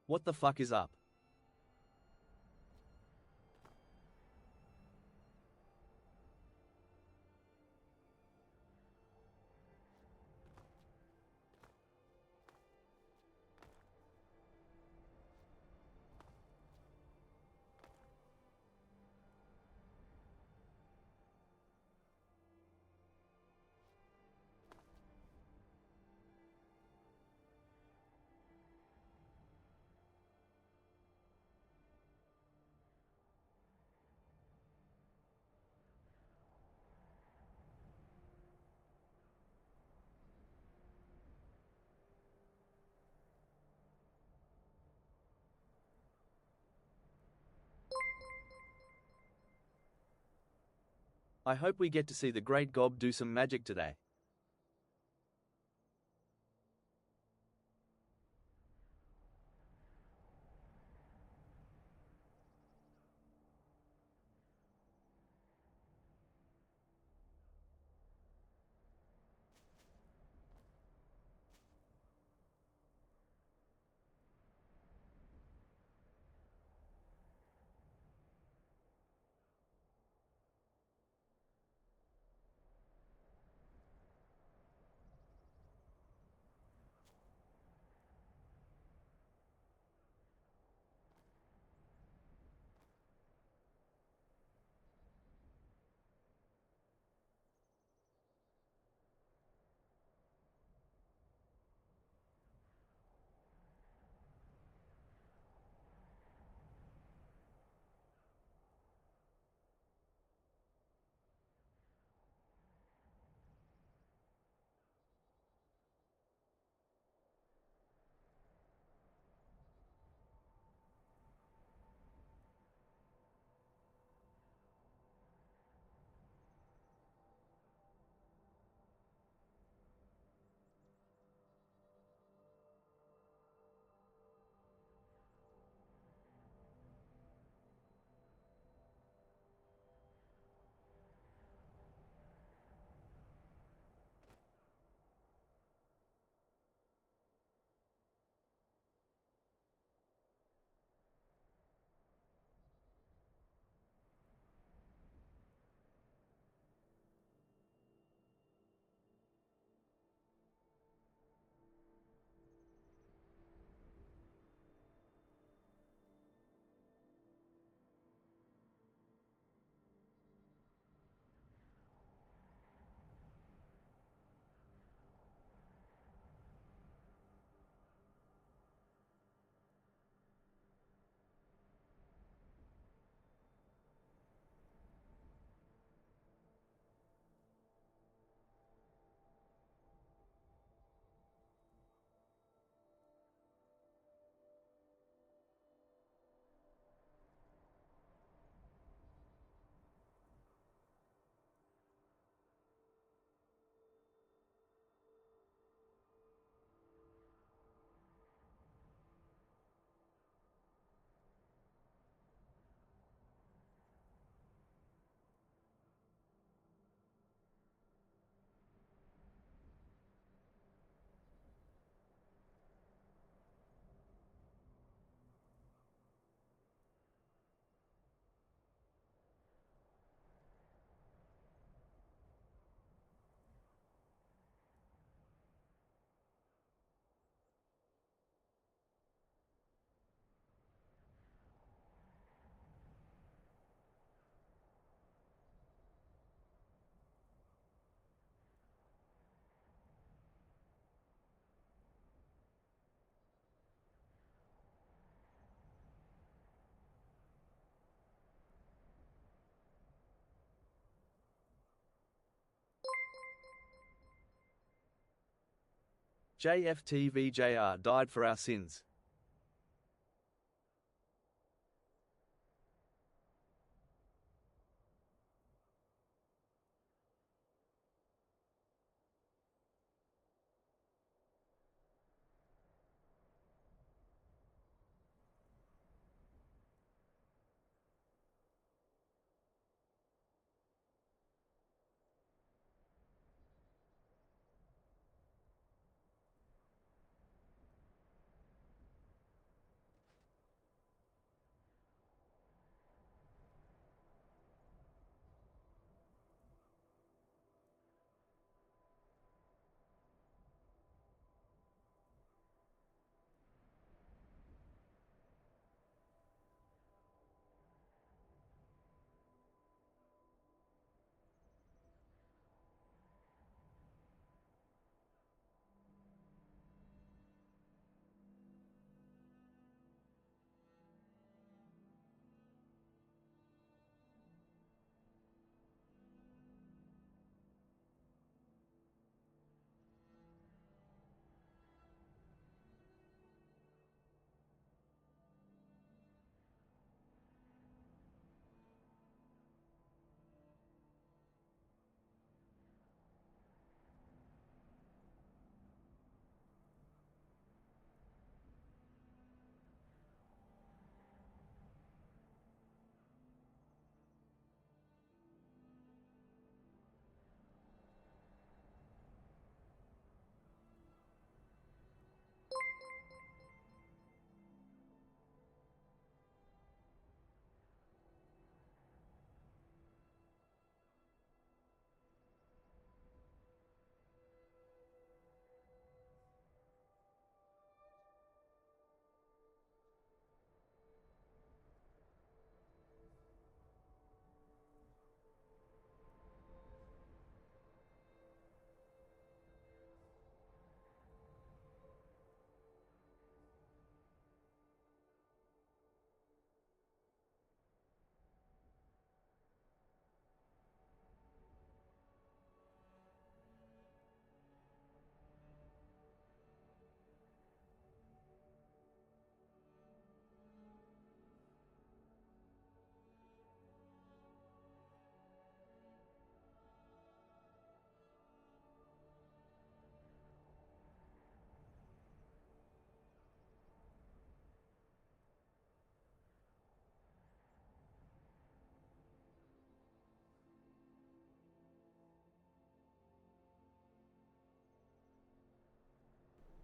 What the fuck is up? I hope we get to see the Great Gob do some magic today. JFTVJR died for our sins.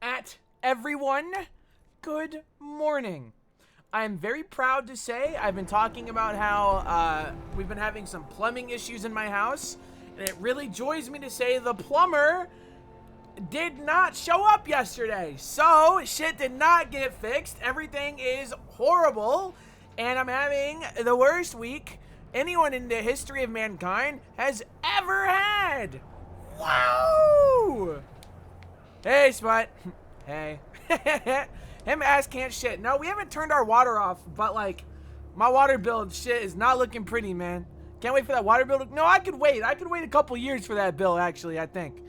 at everyone. Good morning. I'm very proud to say I've been talking about how we've been having some plumbing issues in my house, and it really joys me to say the plumber did not show up yesterday. So shit did not get fixed. Everything is horrible, and I'm having the worst week anyone in the history of mankind has ever had. Wow! Hey, Sput. Hey. Him ass can't shit. No, we haven't turned our water off, but like, my water bill shit is not looking pretty, man. Can't wait for that water bill to... No, I could wait. I could wait a couple years for that bill, actually, I think.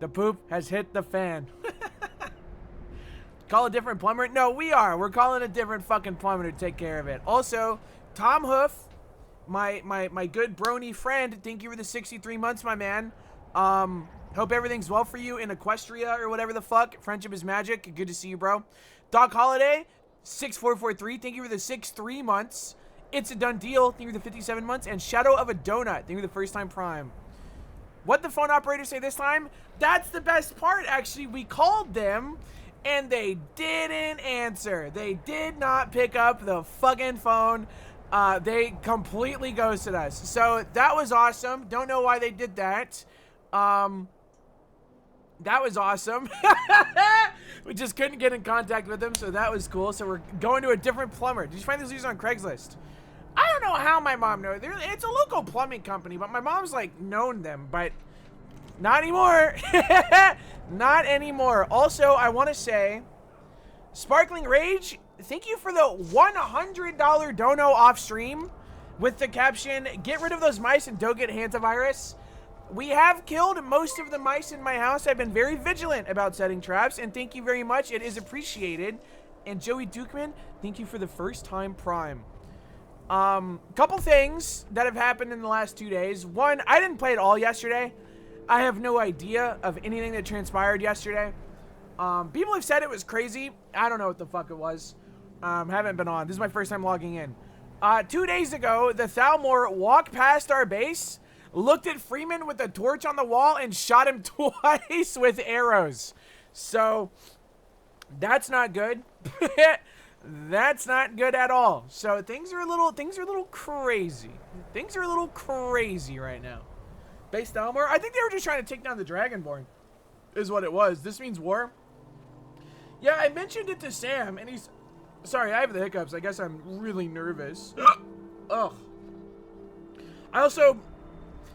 The poop has hit the fan. Call a different plumber? No, we are. We're calling a different fucking plumber to take care of it. Also, Tom Hoof, my good brony friend, thank you for the 63 months, my man. Hope everything's well for you in Equestria or whatever the fuck. Friendship is magic. Good to see you, bro. Doc Holiday, 6443. Thank you for the 63 months. It's a done deal. Thank you for the 57 months. And Shadow of a Donut. Thank you for the first time prime. What the phone operator say this time? That's the best part, actually. We called them, and they didn't answer. They did not pick up the fucking phone. They completely ghosted us. So that was awesome. Don't know why they did that. That was awesome. We just couldn't get in contact with them, so that was cool. So we're going to a different plumber. Did you find these leads on Craigslist? I don't know how my mom knows. It's a local plumbing company, but my mom's like known them, but not anymore. Not anymore. Also, I want to say, Sparkling Rage, thank you for the $100 dono off stream with the caption, "Get rid of those mice and don't get hantavirus." We have killed most of the mice in my house. I've been very vigilant about setting traps, and thank you very much. It is appreciated. And Joey Dukeman, thank you for the first time prime. Couple things that have happened in the last 2 days. One, I didn't play at all yesterday. I have no idea of anything that transpired yesterday. People have said it was crazy. I don't know what the fuck it was. Haven't been on. This is my first time logging in. 2 days ago, the Thalmor walked past our base, looked at Freeman with a torch on the wall, and shot him twice with arrows. So, that's not good. That's not good at all. So things are a little crazy. Things are a little crazy right now. Base Thalmor, I think they were just trying to take down the Dragonborn, is what it was. This means war. Yeah, I mentioned it to Sam, and he's... Sorry, I have the hiccups. I guess I'm really nervous. Ugh. I also...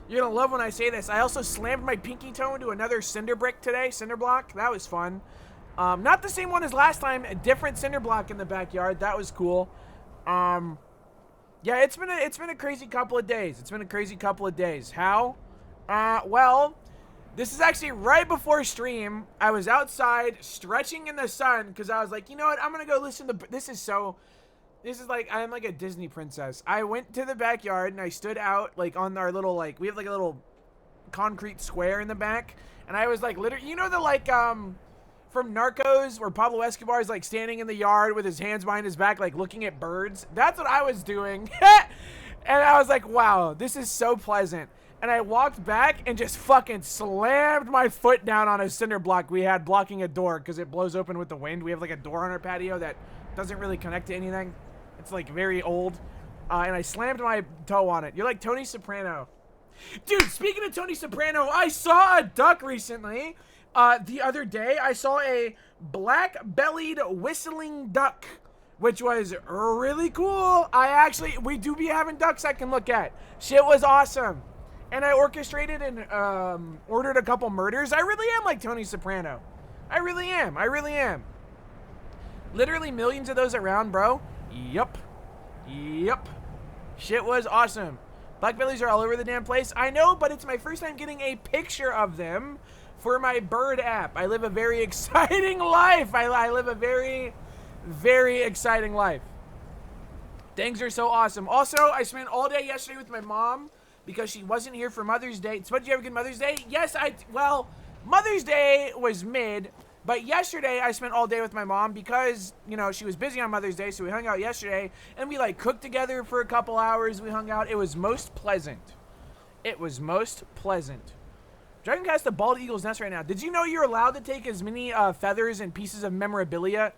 You're gonna love when I say this. I also slammed my pinky toe into another cinder brick today, cinder block. That was fun. Not the same one as last time. A different cinder block in the backyard. That was cool. Yeah, it's been a crazy couple of days. It's been a crazy couple of days. How? Well, this is actually right before stream. I was outside stretching in the sun because I was like, you know what? I'm gonna go listen to. This is like, I'm like a Disney princess. I went to the backyard and I stood out like on our little, like, we have like a little concrete square in the back. And I was like, literally, you know, the like, from Narcos where Pablo Escobar is like standing in the yard with his hands behind his back, like looking at birds. That's what I was doing. And I was like, wow, this is so pleasant. And I walked back and just fucking slammed my foot down on a cinder block we had blocking a door because it blows open with the wind. We have like a door on our patio that doesn't really connect to anything. It's like very old. And I slammed my toe on it. You're like Tony Soprano. Dude, speaking of Tony Soprano, I saw a duck recently. The other day, I saw a black-bellied whistling duck, which was really cool. We do be having ducks I can look at. Shit was awesome. And I orchestrated and ordered a couple murders. I really am like Tony Soprano. I really am. I really am. Literally millions of those around, bro. Yup. Yup. Shit was awesome. Blackbellies are all over the damn place. I know, but it's my first time getting a picture of them for my bird app. I live a very exciting life. I live a very, very exciting life. Things are so awesome. Also, I spent all day yesterday with my mom because she wasn't here for Mother's Day. So, did you have a good Mother's Day? Yes, well, Mother's Day was mid. But yesterday, I spent all day with my mom because, you know, she was busy on Mother's Day, so we hung out yesterday, and we, like, cooked together for a couple hours. We hung out. It was most pleasant. It was most pleasant. Driving past the bald eagle's nest right now. Did you know you're allowed to take as many feathers and pieces of memorabilia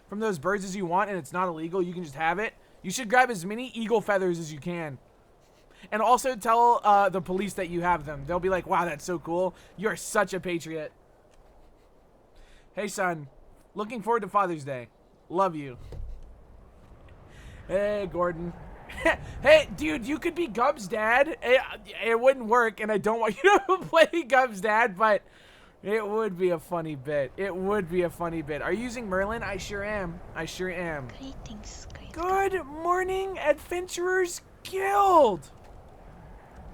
from those birds as you want, and it's not illegal? You can just have it. You should grab as many eagle feathers as you can. And also tell the police that you have them. They'll be like, wow, that's so cool. You're such a patriot. Hey, son. Looking forward to Father's Day. Love you. Hey, Gordon. Hey, dude, you could be Gub's dad. It wouldn't work, and I don't want you to play Gub's dad, but it would be a funny bit. It would be a funny bit. Are you using Merlin? I sure am. I sure am. Greetings, Good morning, Adventurers Guild.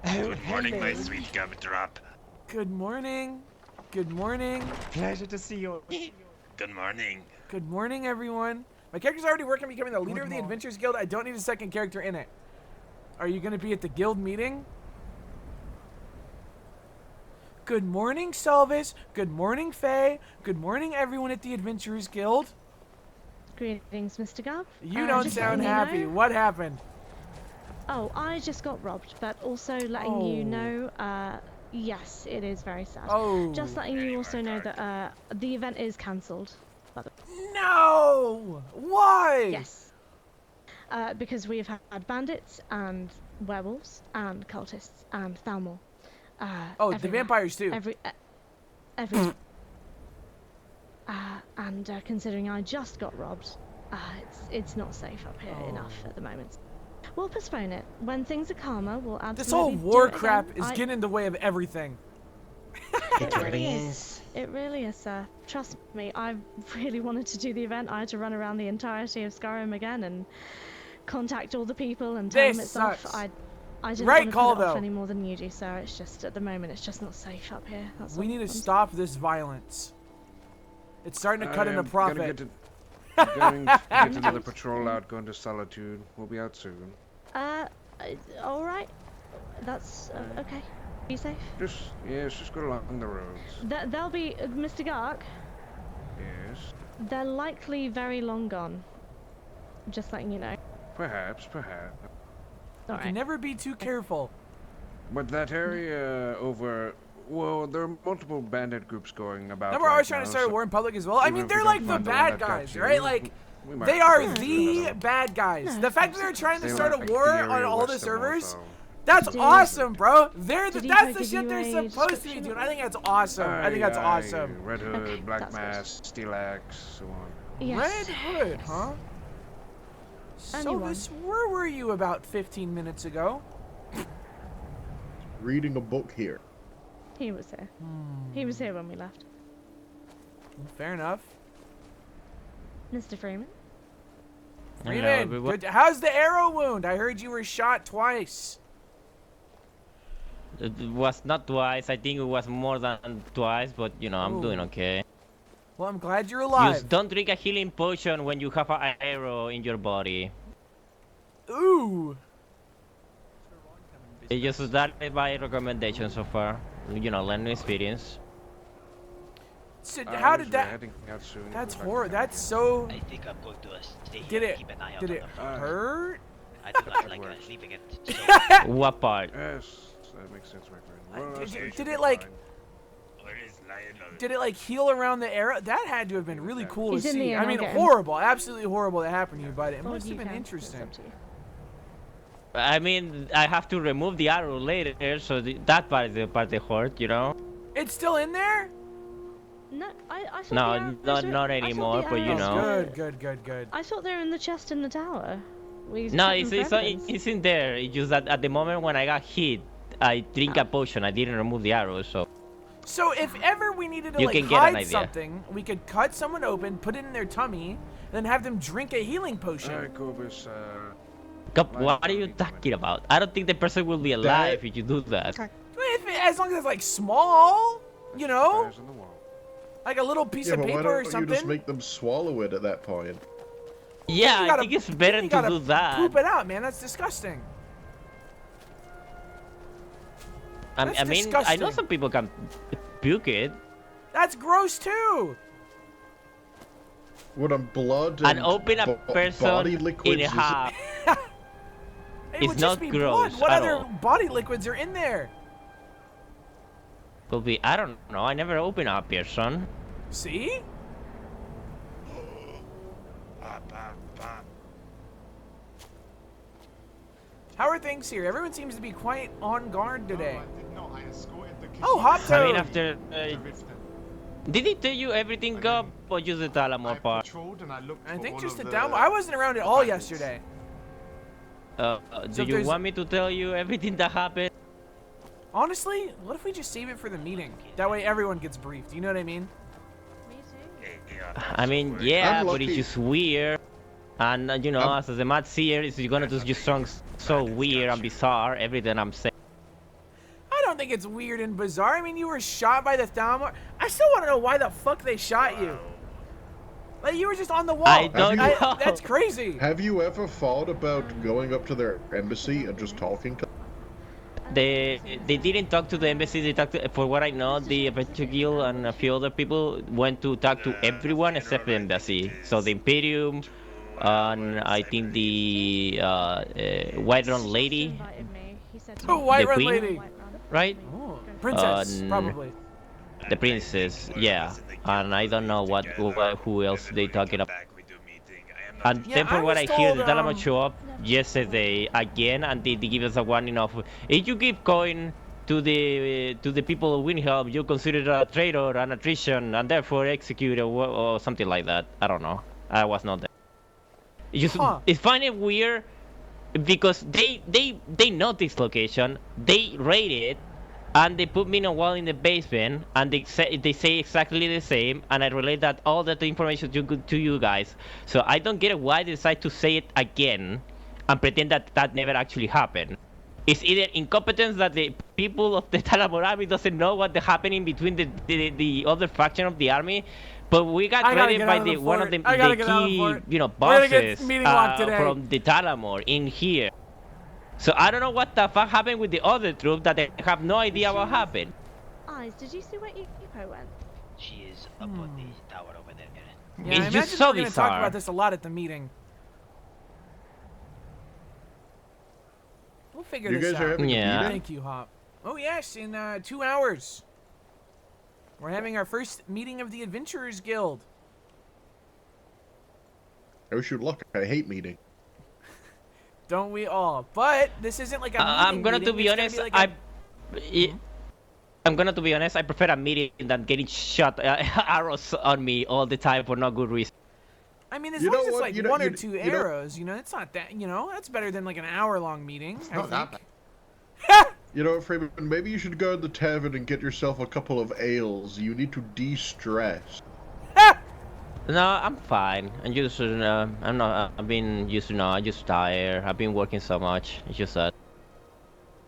Good morning, my sweet gumdrop. Good morning. Good morning. Pleasure to see you. Good morning. Good morning, everyone. My character's already working on becoming the leader of the Adventurers Guild. I don't need a second character in it. Are you going to be at the guild meeting? Good morning, Salvis. Good morning, Faye. Good morning, everyone at the Adventurers Guild. Greetings, Mr. Gubb. You don't just sound letting you happy. know- What happened? Oh, I just got robbed, but also letting you know, yes, it is very sad. Oh. Just letting you also know that the event is cancelled. No! Why? Yes. Because we have had bandits and werewolves and cultists and Thalmor. Oh, the everywhere. vampires too. Every. And considering I just got robbed, it's not safe up here enough at the moment. We'll postpone it. When things are calmer, we'll absolutely This whole do war it crap again. is getting in the way of everything. It really is. It really is, sir. Trust me, I really wanted to do the event. I had to run around the entirety of Skyrim again and contact all the people and tell them it's off. I didn't Right want to call, put it off though. any more than you do, sir. It's just, at the moment, it's just not safe up here. That's We all. need to I'm stop this violence. It's starting to cut into profit. Going to get another patrol out, going to Solitude. We'll be out soon. All right. That's okay. Be safe. Just go along the roads. They'll be, Mr. Gark. Yes. They're likely very long gone. Just letting you know. Perhaps. All You right. can never be too careful. But that area over... Well, there are multiple bandit groups going about. Remember, I was trying now, to start a so war in public as well. I even mean, if we they're don't like the find the one bad that got guys, you, right? Like, we might they have to are go the another- bad guys. The fact that they're trying to They start were a like war the on area all the west of servers, Warsaw. that's Did- awesome, bro. Did That's he the give shit you they're a supposed to be description doing. of I think that's awesome. I think that's awesome. Red Hood, Okay, Black that's good. Mask, Steel Axe, so on. Yes. Red Hood, huh? Anyone. Sylvis, where were you about 15 minutes ago? Reading a book here. He was here. He was here when we left. Fair enough. Mr. Freeman? Freeman, good. How's the arrow wound? I heard you were shot twice. It was not twice. I think it was more than twice, but you know, I'm doing Ooh. okay. Well, I'm glad you're You alive. don't drink a healing potion when you have an arrow in your body. Ooh. It's just that is my recommendation so far. You know, learning experience. So how did We're that? heading out soon. That's We're back horrible. in That's camp. so. I think I'm going to stay here Did and it? keep an eye out Did on it them. hurt? I do not like works. leaving it. So What part? Yes, that makes sense, my friend. Well, Did it like? Where is Lionel? Did it like heal around the arrow? That had to have been really cool He's to in the see. air, I I'll mean, get him. horrible, absolutely horrible that happened to you, but it Or must you have been can. It's interesting. up to you. I mean, I have to remove the arrow later, so that part is the part that hurt, you know? It's still in there? No, I thought No, the arrows not were- I thought anymore, the but you arrows know. were- Good. I thought they were in the chest in the tower. We No, kept them for evidence. it's in there. It's just that at the moment when I got hit, I drink a potion. I didn't remove the arrow, so... So if ever we needed to You like can get an hide idea. something, we could cut someone open, put it in their tummy, then have them drink a healing potion. Alright, Cobus, God, what are you talking about? I don't think the person will be alive if you do that. As long as it's like small, you know, fires on the wall. like a little piece Yeah, of but why paper or don't you something. just make them swallow it at that point? Yeah, You I gotta- think it's better you to gotta do that. Poop it out, man. That's disgusting. I That's mean, I know disgusting. some people can puke it. That's gross too. What on blood And open a person body in liquids? half. It It's would not just be gross blood. What at other all. body liquids are in there? Could be. I don't know. I never open up here, son. See? How are things here? Everyone seems to be quite on guard today. Oh, Hop Toad! I mean, after. Did he tell you everything, Gob, or just the Talamore part? I think just the down. I wasn't around at all yesterday. Do you want me to tell you everything that happened? Honestly, what if we just save it for the meeting? That way everyone gets briefed. You know what I mean? Me too. I mean, yeah, I'm but it's lucky. just weird. And, you know, as the Mad Seer, it's gonna do just songs so weird and bizarre, everything I'm saying. I don't think it's weird and bizarre. I mean, you were shot by the Thalmor. I still want to know why the fuck they shot you. Like, you were just on the wall. I don't know. That's crazy. Have you ever thought about going up to their embassy and just talking to them? They didn't talk to the embassy. They talked to, for what I know, the Adventure Guild and a few other people went to talk to everyone except the embassy. So the Imperium, and I think the White Run Lady, Invited me. He said to Oh, me, White The Run Queen? Lady. White Run. right? Oh, princess, probably. The princess, yeah. And I don't know who else they talking about. And Yeah, then I from what was I hear, told, the Talamor show up yesterday again, and they give us a warning of, if you keep going to the people who win help, you consider a traitor, an attrition, and therefore execute or something like that. I don't know. I was not there. It's just it's find it weird because they know this location, they raid it, and they put me in a wall in the basement, and they say exactly the same, and I relate that all that information to you guys. So I don't get why they decide to say it again and pretend that that never actually happened. It's either incompetence that the people of the Talamor army doesn't know what the happening between the other faction of the army, but we got raided by the one of the key, you know, bosses from the Talamor in here. So I don't know what the fuck happened with the other troop that they have no idea what happened. Eyes, did you see where Eco went? She is up on the tower over there. Yeah, It's I just imagine so we're going to talk bizarre. about this a lot at the meeting. We'll figure You this guys out. are having Yeah. a meeting? Thank you, Hop. Oh yes, in 2 hours. We're having our first meeting of the Adventurers Guild. I wish you luck. I hate meeting. Don't we all? But this isn't like a meeting. I'm gonna meeting. to be It's gonna honest. like I'm gonna to be honest. I prefer a meeting than getting shot arrows on me all the time for no good reason. I mean, as You long know as it's what? like You know- one or you- two you know- arrows, you know, it's not that. You know, that's better than like an hour-long meeting. I Not that think. bad. You know, Freeman, maybe you should go to the tavern and get yourself a couple of ales. You need to de-stress. No, I'm fine. I'm just, I'm not. I've been used to know. I'm just tired. I've been working so much. It's just that.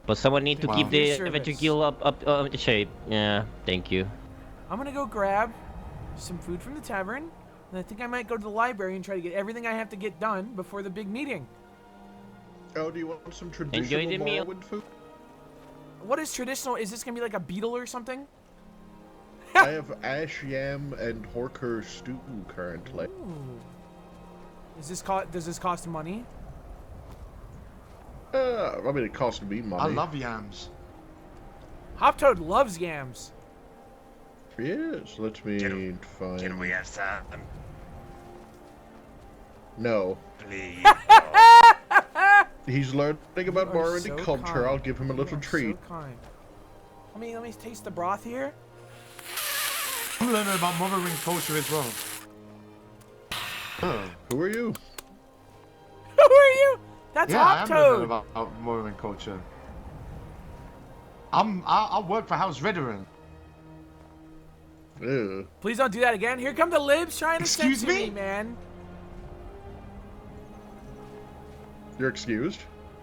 But someone need to Wow. keep the Your service. Adventure Guild up shape. Yeah, thank you. I'm gonna go grab some food from the tavern, and I think I might go to the library and try to get everything I have to get done before the big meeting. Oh, do you want some Enjoy traditional the meal. Morrowind food? What is traditional? Is this gonna be like a beetle or something? I have ash yam and horker stew currently. Ooh. Does this cost money? I mean, it costs me money. I love yams. Hop Toad loves yams. Yes, let me find... Can we have some, No. please? He's learning about You are Morrowind so culture. kind. I'll give him a You little are treat. So kind. Let me taste the broth here. I'm learning about Morrowind culture as well. Oh. Who are you? Who are you? That's Yeah, I Hop am learning Toad. about Morrowind culture. I work for House Redoran. Ew. Please don't do that again. Here come the libs trying to Excuse censor me? me, man. You're excused.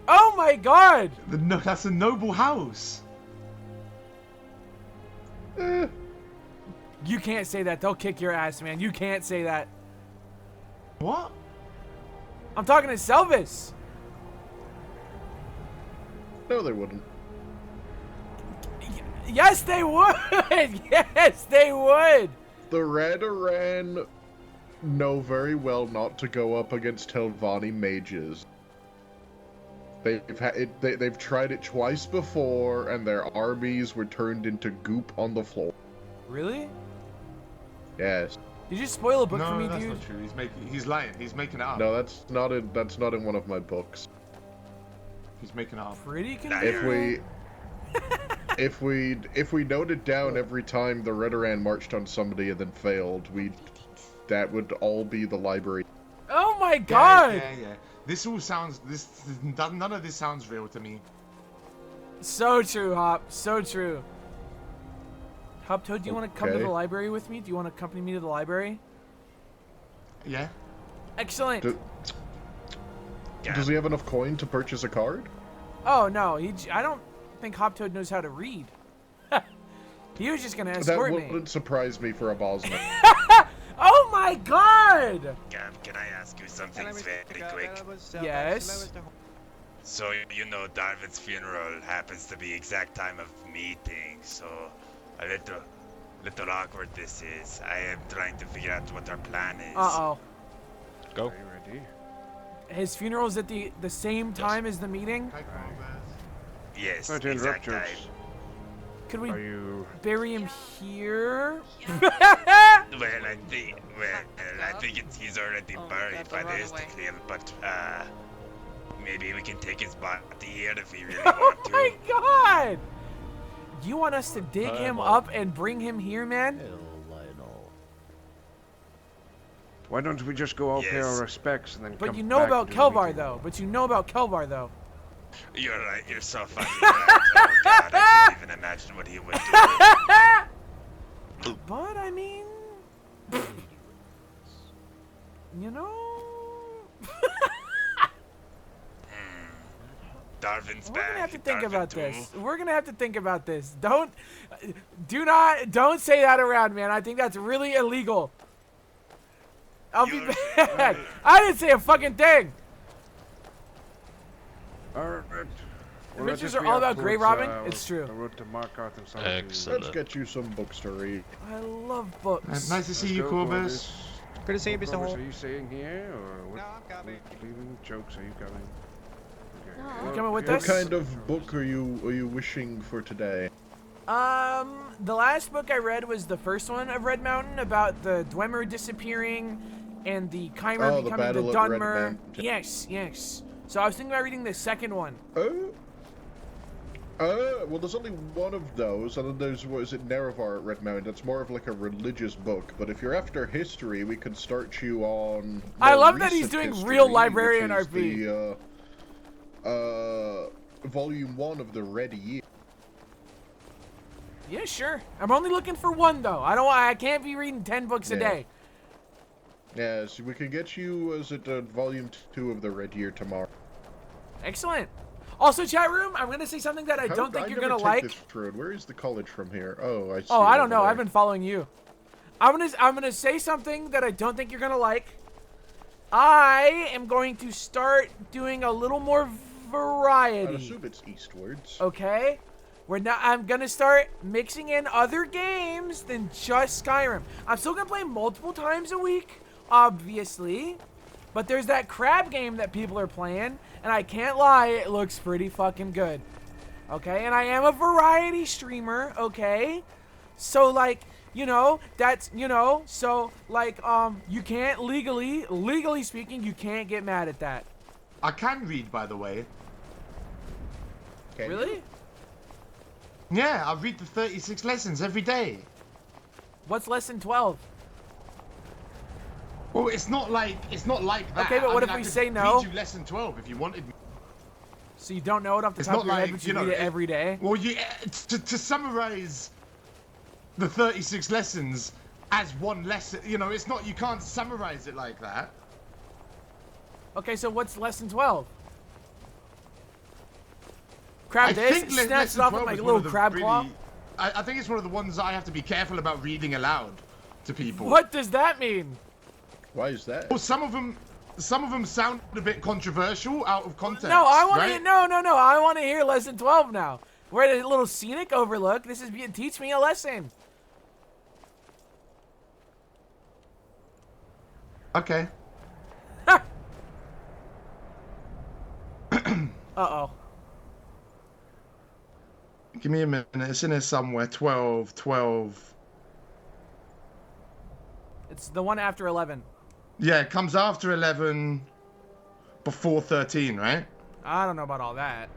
Oh my god! No, that's a noble house. Eh, You can't say that. They'll kick your ass, man. You can't say that. What? I'm talking to Selvis. no, they wouldn't. Yes, they would. Yes, they would. The Radaran know very well not to go up against Telvanni mages. They've tried it twice before, and their armies were turned into goop on the floor. Really? Yes. Did you spoil a book for me, that's dude? not true. He's lying. He's making it up. No, that's not in one of my books. He's making it up. Pretty convenient. If we noted down every time the Redoran marched on somebody and then failed, that would all be the library. Oh my god! Yeah. This all sounds. None of this sounds real to me. So true, Hop. So true. Hop Toad, do you want to come to the library with me? Do you want to accompany me to the library? Yeah. Excellent. Does he have enough coin to purchase a card? Oh no, I don't think Hop Toad knows how to read. He was just gonna escort me. That wouldn't surprise me for a Bosnian. Oh my god! Can I ask you something very quick? Yes. So, you know, Darwin's funeral happens to be exact time of meeting, so a little awkward this is. I am trying to figure out what our plan is. Uh-oh. Go. Are you ready? His funeral's at the same time as the meeting? Yes, Sorry to interrupt, exact time. George. Could we Are you... bury him here? Well, I think he's already buried by this decree, but maybe we can take his body here if we really want to. Oh my god! You want us to dig him up and bring him here, man? Why don't we just go all pay our respects and then But come you know back about to the Kelvar, meeting? though. But you know about Kelvar, though. You're right, you're so funny. Right? Oh god, I can't even imagine what he would do. But, I mean... You know... Darwin's We're gonna have to think Darwin about too. this. We're gonna have to think about this. Don't say that around, man. I think that's really illegal. I'll be back. I didn't say a fucking thing. Alright. Adventures are all about grave robbing. It's true. The road to Markarth and some Let's get you some books to read. I love books. Nice to see you, Corbus. Good to see you, Mr. Hall. Are you staying here, or what? No, I'm coming. Leaving? Jokes, are you coming? Okay. You coming with What us? kind of book are you wishing for today? The last book I read was the first one of Red Mountain about the Dwemer disappearing and the Chimer becoming the Battle at Red Dunmer. Mountain. Yes. So I was thinking about reading the second one. Well, there's only one of those, and then there's, what is it, Nerevar at Red Mountain. That's more of like a religious book, but if you're after history, we can start you on... I love that he's recent doing history, real librarian which is RP. The, Volume 1 of the Red Year. Yeah, sure. I'm only looking for one, though. I can't be reading 10 books a day. Yeah, so we can get you, Volume 2 of the Red Year tomorrow. Excellent. Also, chat room, I'm going to say something that I don't think you're going to like. This road. Where is the college from here? Oh, I see. Oh, I don't know. I've been following you. I'm gonna say something that I don't think you're going to like. I am going to start doing a little more variety. I assume it's eastwards. Okay? I'm gonna start mixing in other games than just Skyrim. I'm still gonna play multiple times a week, obviously. But there's that crab game that people are playing, and I can't lie, it looks pretty fucking good. Okay? And I am a variety streamer, okay? So, like, you know, that's, you know, so, like, you can't legally speaking, you can't get mad at that. I can read, by the way. Really? Yeah, I read the 36 lessons every day. What's lesson 12? Well, it's not like that. Okay, but what if I we could say no? read you lesson 12 if you wanted me. So you don't know it off the It's top not of your head, like, but you you know, read it every day? Well, to summarize the 36 lessons as one lesson, you know, it's not, you can't summarize it like that. Okay, so what's lesson 12? Crab this? Snatched it off with my little crab claw? I think it's one of the ones that I have to be careful about reading aloud to people. What does that mean? Why is that? Well, some of them sound a bit controversial out of context. No, I want right? to no. I want to hear lesson 12 now. We're at a little scenic overlook. This is teach me a lesson. Okay. Uh-oh. Give me a minute. It's in here somewhere. 12, 12. It's the one after 11. Yeah, it comes after 11, before 13, right? I don't know about all that.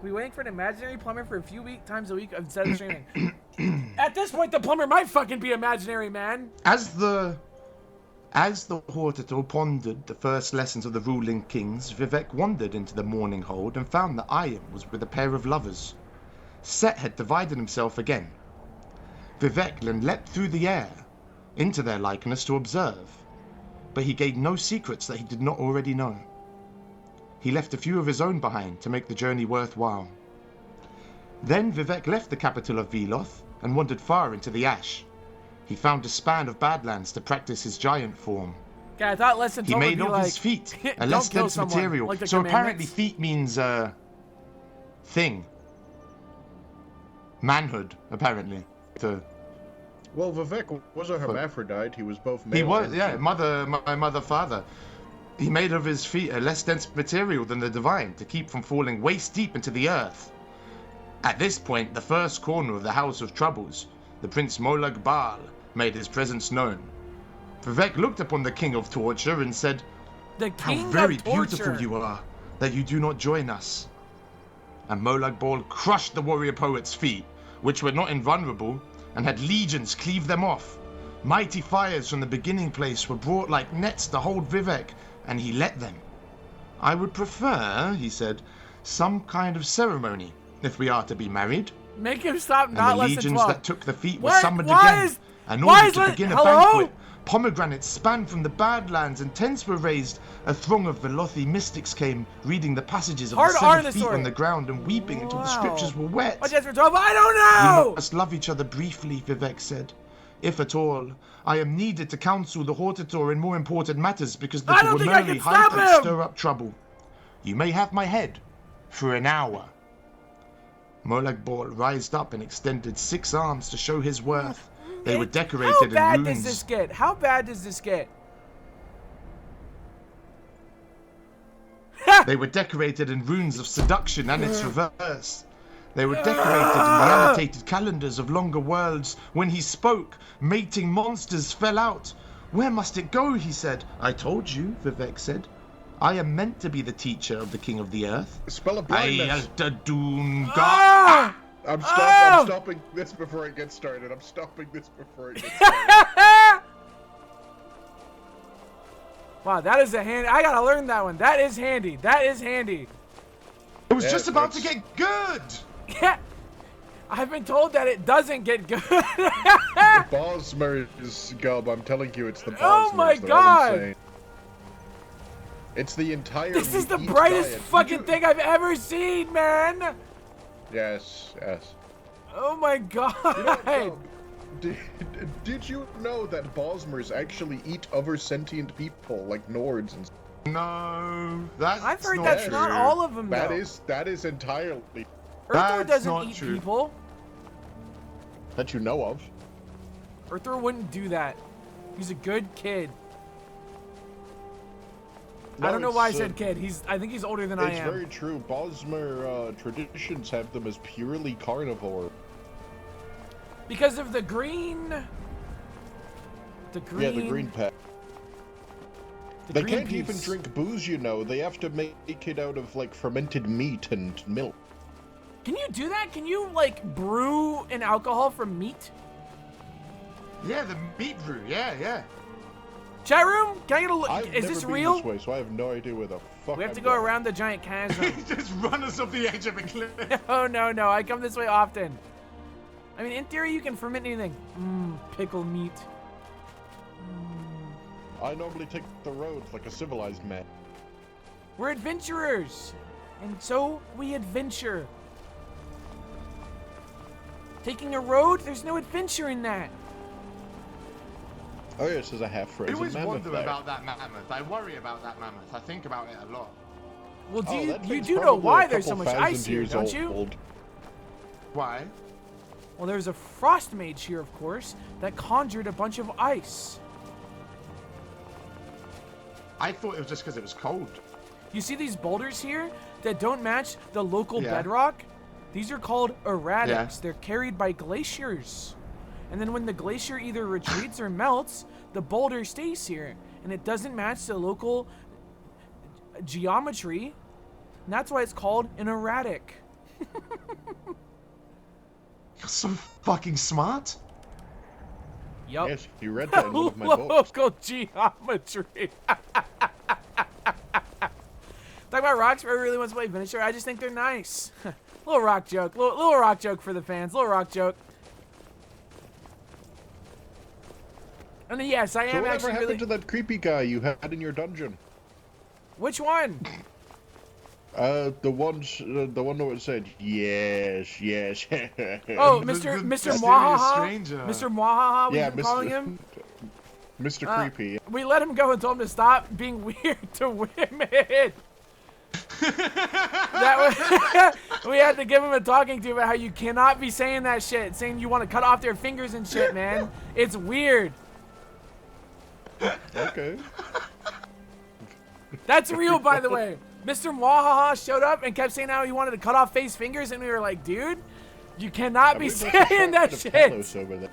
We waiting for an imaginary plumber for a few times a week instead of streaming. At this point, the plumber might fucking be imaginary, man. As the Hortator pondered the first lessons of the ruling kings, Vivek wandered into the morning hold and found that Ian was with a pair of lovers. Set had divided himself again. Vivek then leapt through the air into their likeness to observe, but he gained no secrets that he did not already know. He left a few of his own behind to make the journey worthwhile. Then Vivek left the capital of Veloth and wandered far into the ash. He found a span of badlands to practice his giant form. Okay, I thought less than He made of his feet a less dense material. Like so apparently feet means thing. Manhood, apparently. Well, Vivek was a hermaphrodite. He was both male. He was, and yeah, my mother, father. He made of his feet a less dense material than the divine to keep from falling waist deep into the earth. At this point, the first corner of the House of Troubles, the Prince Molag Bal, made his presence known. Vivek looked upon the King of Torture and said, "How very beautiful you are, that you do not join us." And Molag Bal crushed the warrior poet's feet, which were not invulnerable, and had legions cleave them off. Mighty fires from the beginning place were brought like nets to hold Vivek, and he let them. "I would prefer," he said, "some kind of ceremony, if we are to be married." Make him stop, And not the less than legions 12. that took the feet were What? summoned Why again. is- And why ordered is to it- begin a hello? banquet. Pomegranates span from the Badlands and tents were raised. A throng of Velothi mystics came, reading the passages of Hard the R in 7 the feet story. on the ground and weeping until the Wow. scriptures were wet. What's for 12? I don't "We know! must love each other briefly," Vivek said. "If at all, I am needed to counsel the Hortator in more important matters because the I don't think I Dwarmurli can stop hype and him! stir up trouble. You may have my head for an hour." Molag Bal rised up and extended 6 arms to show his worth. They were decorated How in bad runes. does this get? How bad does this get? They were decorated in runes of seduction and its reverse. They were decorated in the annotated calendars of longer worlds. When he spoke, mating monsters fell out. "Where must it go?" he said. "I told you," Vivek said. "I am meant to be the teacher of the King of the Earth." Spell of blindness. I'm stopping this before it gets started. I'm stopping this before it gets started. Wow, that is a hand. I gotta learn that one. That is handy. That is handy. It was just about to get good. Yeah. I've been told that it doesn't get good. The Bosmer's Gub, I'm telling you, it's the Bosmer's. Oh my They're God. insane. It's the entire This is the meat brightest diet. fucking thing I've ever seen, man. Yes, yes. Oh my God. Did you know that Bosmers actually eat other sentient people, like Nords and No, that's I've heard not that's true. not all of them, though. That is entirely Earthor That's doesn't not eat true. people. that you know of. Earthor wouldn't do that. He's a good kid. I No, don't know why I it's, said kid. I think he's older than I It's am. very true. Bosmer traditions have them as purely carnivore. Because of the green. Yeah, the green pet. They green can't even piece. drink booze, you know. They have to make it out of, like, fermented meat and milk. Can you do that? Can you, like, brew an alcohol from meat? Yeah, the meat brew. Yeah. Chat room? Can I get a look? I've Is never this been real? This way, so I have no idea where the fuck We have to I'm go going. around the giant chasm. Just run us off the edge of a cliff. Oh, no. I come this way often. I mean, in theory, you can ferment anything. Pickle meat. I normally take the road like a civilized man. We're adventurers. And so we adventure. Taking a road? There's no adventure in that. Oh, yes, there's a half-frozen I always mammoth wonder there. about that mammoth. I worry about that mammoth. I think about it a lot. Well, Oh, that you thing's do know probably why a there's so couple much thousand ice here, years don't you? old. Why? Well, there's a frost mage here, of course, that conjured a bunch of ice. I thought it was just because it was cold. You see these boulders here that don't match the local bedrock? These are called erratics. Yeah. They're carried by glaciers. And then when the glacier either retreats or melts, the boulder stays here. And it doesn't match the local geometry. And that's why it's called an erratic. You're so fucking smart. Yup. Yes, you read that in one of my books. Local geometry. Talking about rocks, where really wants to play finisher. I just think they're nice. Little rock joke. Little rock joke for the fans. Little rock joke. And then, yes, I am whatever actually happened really... to that creepy guy you had in your dungeon? Which one? The one that said yes, yes. Oh, Mr. Mwahaha. Stranger. Mr. Mwahaha, we've been calling him. Mr. Creepy. We let him go and told him to stop being weird to women. That was, we had to give him a talking to about how you cannot be saying that shit, saying you want to cut off their fingers and shit, man. It's weird. Okay. That's real, by the way. Mr. Mwahaha showed up and kept saying how he wanted to cut off Faye's fingers, and we were like, dude, you cannot be saying that shit. Over there.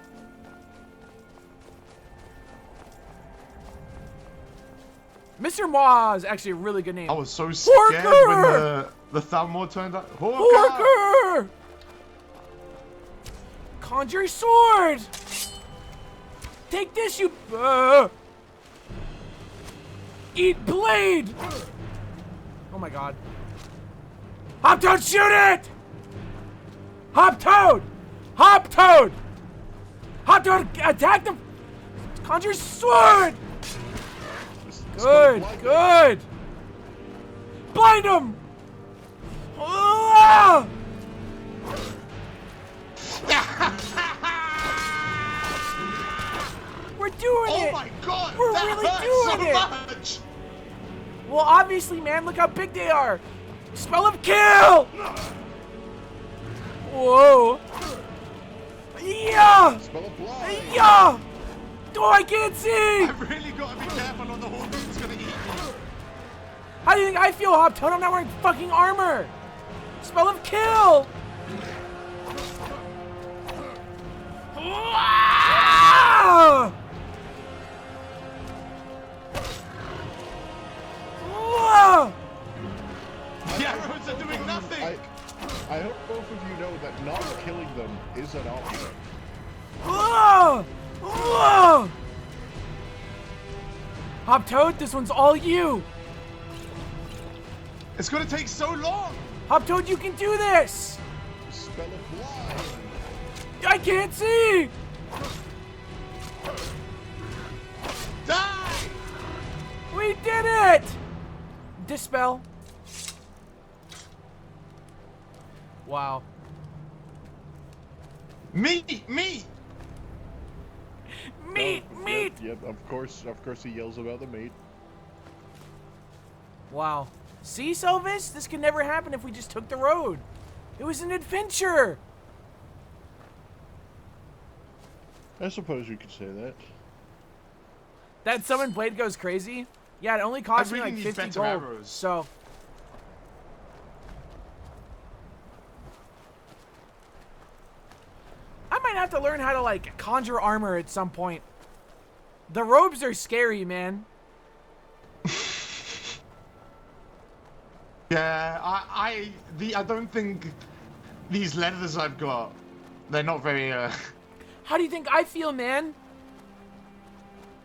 Mr. Mwahaha is actually a really good name. I was so scared when the Thalmor turned up. Horker! Conjure sword! Take this, you... Eat blade! Oh my god. Hop Toad, shoot it! Hop Toad! Hop Toad! Hop Toad, attack the... Conjure sword! Good, good! Blind him! Ah! We're doing it! Oh my god! We're that really hurt doing so it! much! Well, obviously, man, look how big they are! Spell of kill! Whoa! Yeah! Spell of blind. Yeah! Oh, I can't see! I've really got to be careful on the horse that's gonna eat me. How do you think I feel, Hop Toad? I'm not wearing fucking armor! Spell of kill! Ah! Ah! The arrows are doing nothing! I hope both of you know that not killing them is an option. Ah! Ah! Hop Toad, this one's all you! It's gonna take so long! Hop Toad, you can do this! Spell of blind. I can't see! Die! We did it! Dispel. Wow. Meat! Meat! Meat! Meat! Yep, of course he yells about the meat. Wow. See, Selvis? This could never happen if we just took the road. It was an adventure! I suppose you could say that. That summon blade goes crazy? Yeah, it only cost I me really like need 50 better gold. arrows. So... I might have to learn how to, like, conjure armor at some point. The robes are scary, man. Yeah, I don't think these leathers I've got, they're not very, How do you think I feel, man?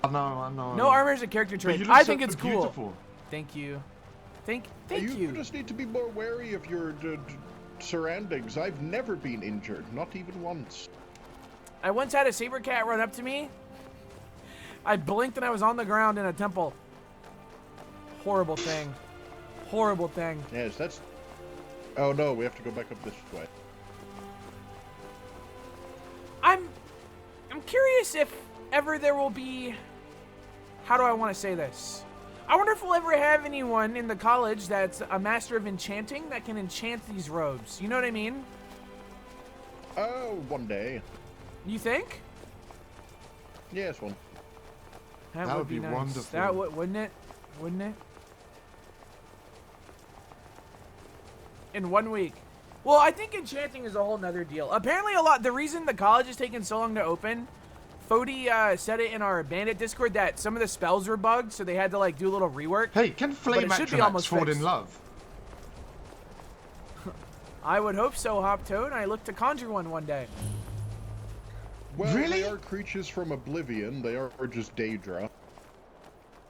I know. No armor is a character But trait. you look I so think it's cool. beautiful. Thank you. Thank you you. just need to be more wary of your surroundings. I've never been injured, not even once. I once had a saber cat run up to me. I blinked and I was on the ground in a temple. Horrible thing. Horrible thing. Yes, that's... Oh no, we have to go back up this way. I'm curious if ever there will be... How do I want to say this? I wonder if we'll ever have anyone in the college that's a master of enchanting that can enchant these robes. You know what I mean? Oh, one day. You think? Yes, one. That would be nice. wonderful. That would, wouldn't it? Wouldn't it? In 1 week. Well, I think enchanting is a whole nother deal. Apparently the reason the college is taking so long to open, Fody said it in our bandit Discord that some of the spells were bugged, so they had to like do a little rework. Hey, can Flame Actromats fall in love? I would hope so, Hop Toad. I look to conjure one day. Well, really? They are creatures from Oblivion. They are just Daedra.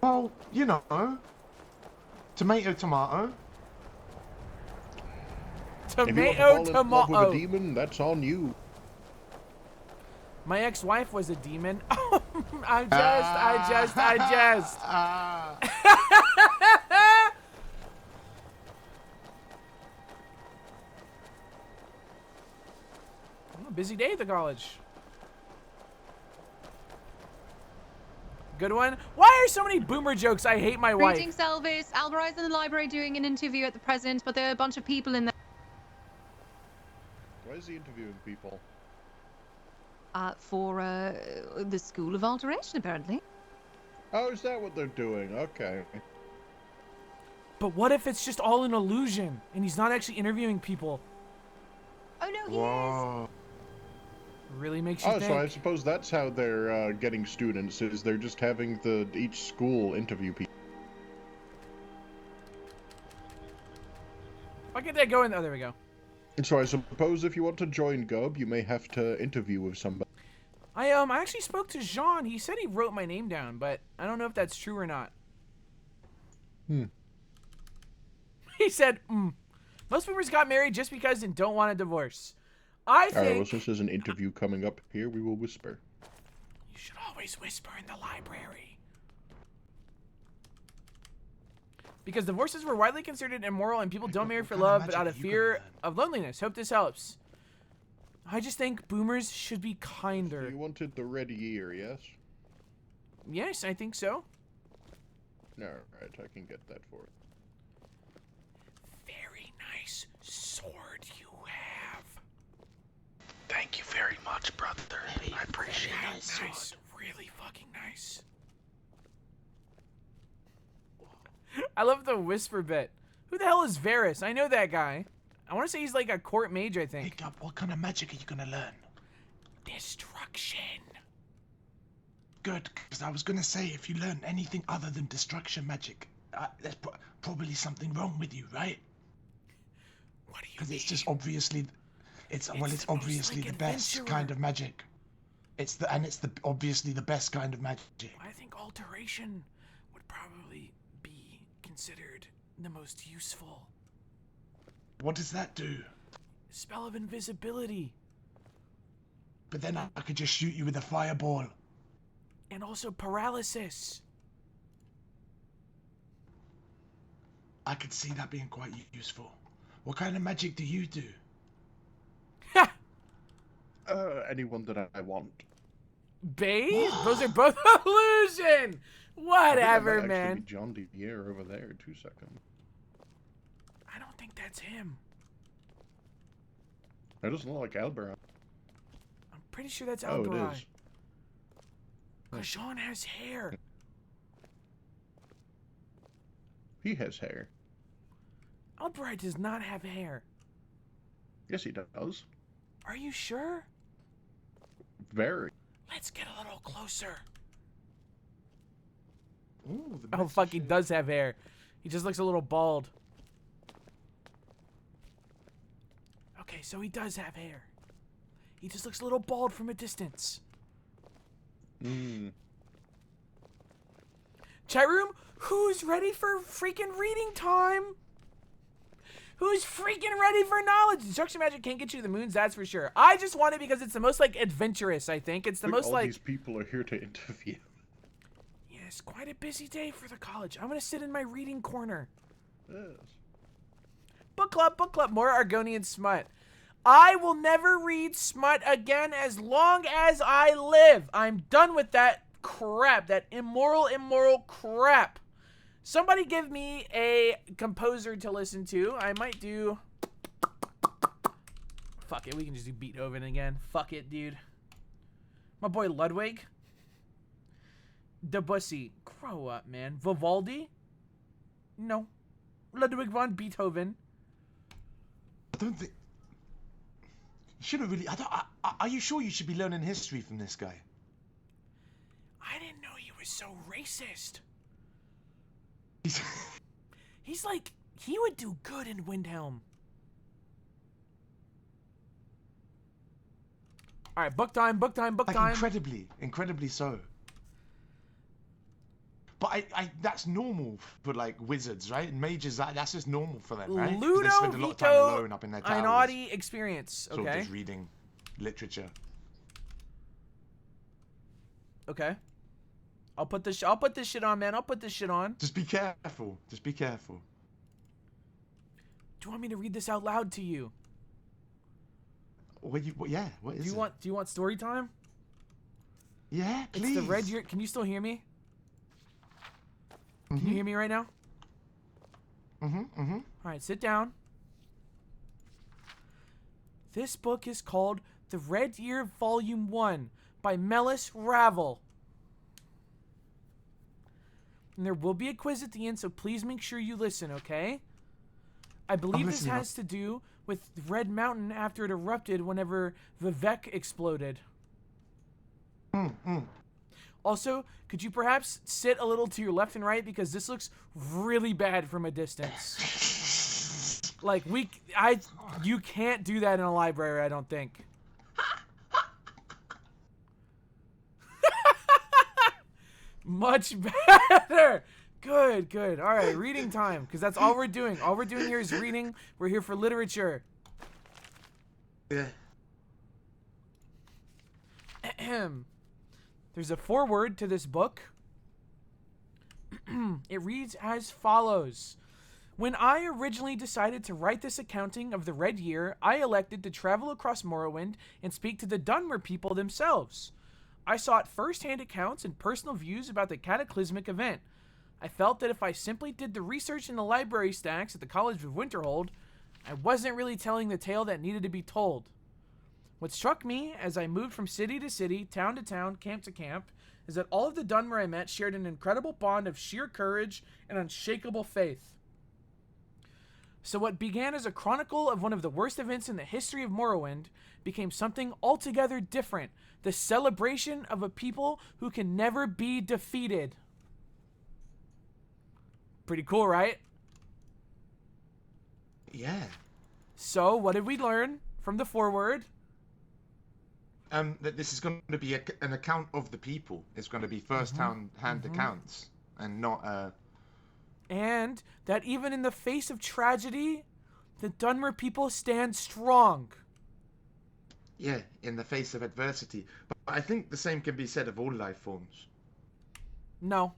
Well, you know, tomato, tomato. Tomato, tomato. With a demon, that's on you. My ex-wife was a demon. I just. Busy day at the college. Good one. Why are so many boomer jokes? I hate my wife. Greetings, Elvis. Alvarez in the library doing an interview at the present, but there are a bunch of people in there. Why is he interviewing people? For the School of Alteration, apparently. Oh, is that what they're doing? Okay. But what if it's just all an illusion and he's not actually interviewing people? Oh no, he Whoa. is. Really makes you think. So I suppose that's how they're getting students, is they're just having each school interview people. I'll get that going. Oh, there we go. And so I suppose if you want to join Gub, you may have to interview with somebody. I actually spoke to Jean. He said he wrote my name down, but I don't know if that's true or not. He said, Most boomers got married just because and don't want a divorce. I think... Alright, well, since there's an interview coming up here, we will whisper. You should always whisper in the library. Because divorces were widely considered immoral and people don't marry for love but out of fear of loneliness. Hope this helps. I just think boomers should be kinder. You wanted the red ear, yes? Yes, I think so. Alright, I can get that for it. Very nice sword you have. Thank you very much, brother. I appreciate it. Nice. Really fucking nice. I love the whisper bit. Who the hell is Varys? I know that guy. I want to say he's like a court mage, I think. Hey, what kind of magic are you gonna learn? Destruction. Good, because I was gonna say if you learn anything other than destruction magic, there's probably something wrong with you, right? What do you mean? Because it's just obviously, it's obviously the best kind of magic. It's obviously the best kind of magic. I think alteration would probably be considered the most useful. What does that do? Spell of invisibility. But then I could just shoot you with a fireball. And also paralysis. I could see that being quite useful. What kind of magic do you do? Anyone that I want. Bathe? Those are both illusion! Whatever, that might man. Actually be John Didier over there, 2 seconds. I don't think that's him. That doesn't look like Alberon. I'm pretty sure that's Oh, Alberon. it is. Because Jean has hair. He has hair. Albright does not have hair. Yes, he does. Are you sure? Very. Let's get a little closer. Ooh, Oh, fuck, he does have hair. He just looks a little bald. Okay, so he does have hair. He just looks a little bald from a distance. Chat room, who's ready for freaking reading time? Who's freaking ready for knowledge? Destruction magic can't get you to the moons, that's for sure. I just want it because it's the most, like, adventurous, I think. It's the most, all like... these people are here to interview. Yes, quite a busy day for the college. I'm gonna sit in my reading corner. Yes. Book club, more Argonian smut. I will never read smut again as long as I live. I'm done with that crap, that immoral crap. Somebody give me a composer to listen to. I might do... Fuck it, we can just do Beethoven again. Fuck it, dude. My boy Ludwig. Debussy. Grow up, man. Vivaldi. No. Ludwig von Beethoven. I don't think... You shouldn't really... are you sure you should be learning history from this guy? I didn't know he was so racist. He's like... He would do good in Windhelm. Alright, book time. Incredibly so. But that's normal for, like, wizards, right? And mages, that's just normal for them, right? They spend a lot of time alone up in their towers. Einaudi experience, okay? Sort of just reading literature. Okay. I'll put this shit on, man. I'll put this shit on. Just be careful. Just be careful. Do you want me to read this out loud to you? What is it? Do you want story time? Yeah, please. It's the red year. Can you still hear me? Can you hear me right now? All right, sit down. This book is called The Red Year Volume 1 by Melis Ravel. And there will be a quiz at the end, so please make sure you listen, okay? I believe this has to do with Red Mountain after it erupted whenever Vivek exploded. Also, could you perhaps sit a little to your left and right, because this looks really bad from a distance. Like, you can't do that in a library, I don't think. Much better. Good. All right, reading time, because that's all we're doing. All we're doing here is reading. We're here for literature. Yeah. There's a foreword to this book. It reads as follows. When I originally decided to write this accounting of the Red Year, I elected to travel across Morrowind and speak to the Dunmer people themselves. I sought first-hand accounts and personal views about the cataclysmic event. I felt that if I simply did the research in the library stacks at the College of Winterhold, I wasn't really telling the tale that needed to be told. What struck me as I moved from city to city, town to town, camp to camp, is that all of the Dunmer I met shared an incredible bond of sheer courage and unshakable faith. So what began as a chronicle of one of the worst events in the history of Morrowind became something altogether different, the celebration of a people who can never be defeated. Pretty cool, right? Yeah. So, what did we learn from the foreword? That this is going to be an account of the people. It's going to be first-hand accounts, and not And that even in the face of tragedy, the Dunmer people stand strong. Yeah, in the face of adversity. But I think the same can be said of all life forms. No.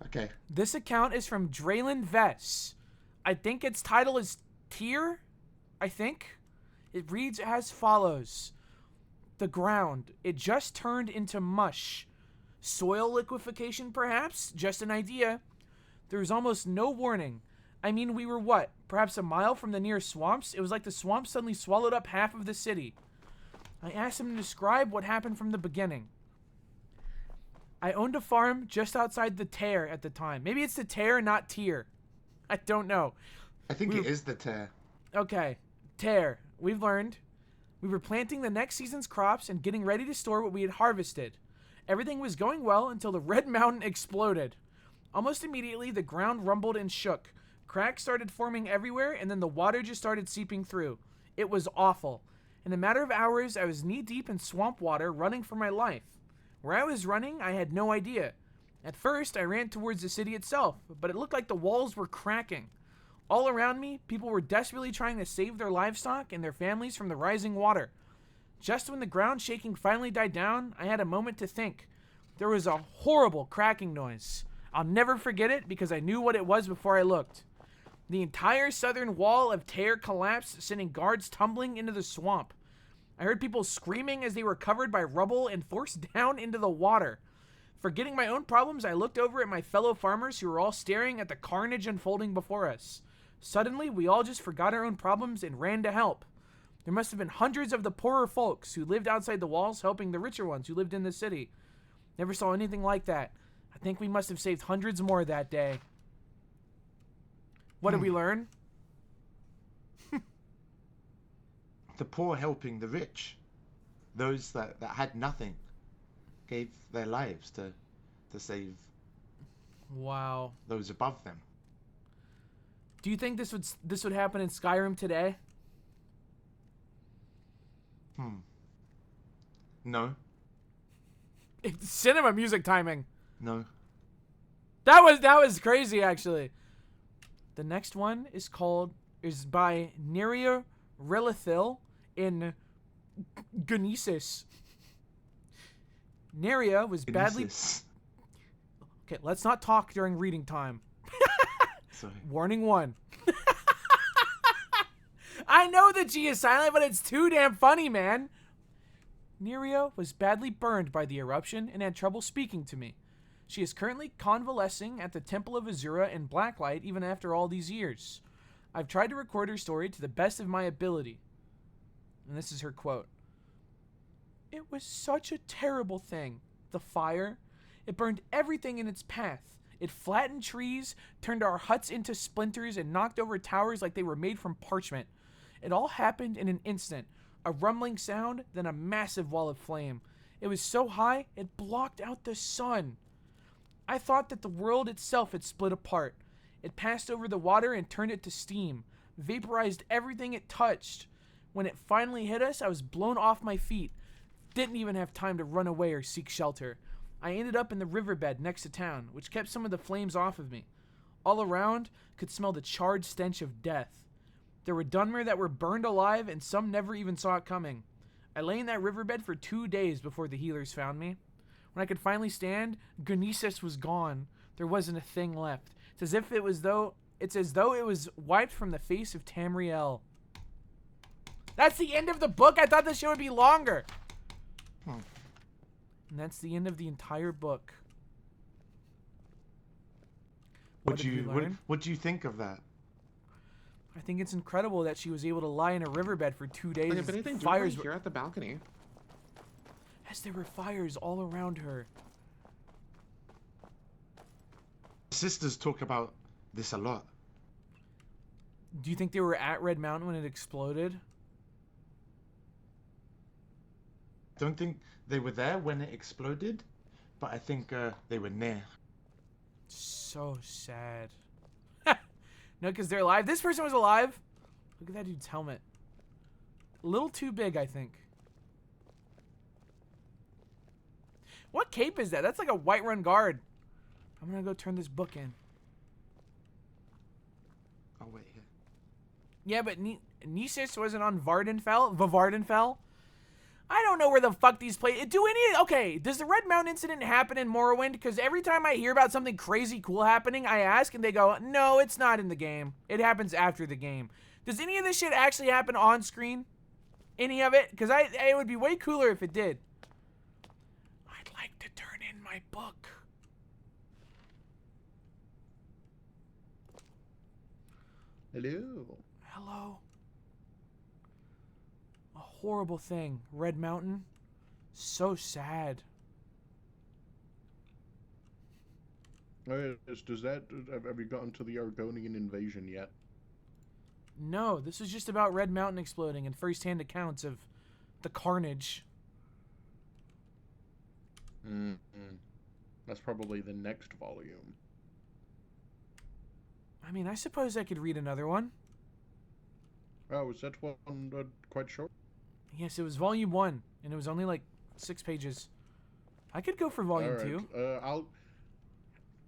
Okay. This account is from Draylen Vess. I think its title is Tyr, I think. It reads as follows. The ground, it just turned into mush. Soil liquefaction, perhaps? Just an idea. There was almost no warning. I mean, we were what? Perhaps a mile from the nearest swamps? It was like the swamp suddenly swallowed up half of the city. I asked him to describe what happened from the beginning. I owned a farm just outside the Tear at the time. Maybe it's the Tear, not Tyr. I don't know. I think it is the Tear. Okay. Tear. We've learned. We were planting the next season's crops and getting ready to store what we had harvested. Everything was going well until the Red Mountain exploded. Almost immediately, the ground rumbled and shook. Cracks started forming everywhere, and then the water just started seeping through. It was awful. In a matter of hours, I was knee-deep in swamp water, running for my life. Where I was running, I had no idea. At first, I ran towards the city itself, but it looked like the walls were cracking. All around me, people were desperately trying to save their livestock and their families from the rising water. Just when the ground shaking finally died down, I had a moment to think. There was a horrible cracking noise. I'll never forget it because I knew what it was before I looked. The entire southern wall of Tear collapsed, sending guards tumbling into the swamp. I heard people screaming as they were covered by rubble and forced down into the water. Forgetting my own problems, I looked over at my fellow farmers who were all staring at the carnage unfolding before us. Suddenly, we all just forgot our own problems and ran to help. There must have been hundreds of the poorer folks who lived outside the walls helping the richer ones who lived in the city. Never saw anything like that. I think we must have saved hundreds more that day. What did we learn? The poor helping the rich. Those that had nothing gave their lives to save Wow. those above them. Do you think this would happen in Skyrim today? No. It's cinema music timing. No. That was crazy, actually. The next one is by Neria Relithil in Genesis. Neria was badly... Okay, let's not talk during reading time. Sorry. Warning 1. I know the G is silent, but it's too damn funny, man. Neria was badly burned by the eruption and had trouble speaking to me. She is currently convalescing at the Temple of Azura in Blacklight even after all these years. I've tried to record her story to the best of my ability. And this is her quote. It was such a terrible thing. The fire. It burned everything in its path. It flattened trees, turned our huts into splinters, and knocked over towers like they were made from parchment. It all happened in an instant. A rumbling sound, then a massive wall of flame. It was so high, it blocked out the sun. I thought that the world itself had split apart. It passed over the water and turned it to steam, vaporized everything it touched. When it finally hit us, I was blown off my feet. Didn't even have time to run away or seek shelter. I ended up in the riverbed next to town, which kept some of the flames off of me. All around, could smell the charred stench of death. There were Dunmer that were burned alive, and some never even saw it coming. I lay in that riverbed for 2 days before the healers found me. When I could finally stand, Genesis was gone. There wasn't a thing left. It's as though it was wiped from the face of Tamriel. That's the end of the book. I thought this show would be longer. And that's the end of the entire book. What do you think of that? I think it's incredible that she was able to lie in a riverbed for 2 days. If anything, fires here at the balcony. As there were fires all around her. Sisters talk about this a lot. Do you think they were at Red Mountain when it exploded? Don't think they were there when it exploded, but I think they were near. So sad. No, because they're alive. This person was alive. Look at that dude's helmet. A little too big, I think. What cape is that? That's like a Whiterun guard. I'm gonna go turn this book in. I'll wait here. Yeah, but Nisus wasn't on Vardenfell. I don't know where the fuck these play. Okay, does the Red Mountain incident happen in Morrowind? Because every time I hear about something crazy cool happening, I ask and they go, no, it's not in the game. It happens after the game. Does any of this shit actually happen on screen? Any of it? Because it would be way cooler if it did. I'd like to turn in my book. Hello. Hello. A horrible thing. Red Mountain. So sad. Does that... Have you gotten to the Argonian invasion yet? No, this is just about Red Mountain exploding and first-hand accounts of the carnage. That's probably the next volume. I mean, I suppose I could read another one. Oh, was that one quite short? Yes, it was volume 1, and it was only like 6 pages. I could go for volume 2.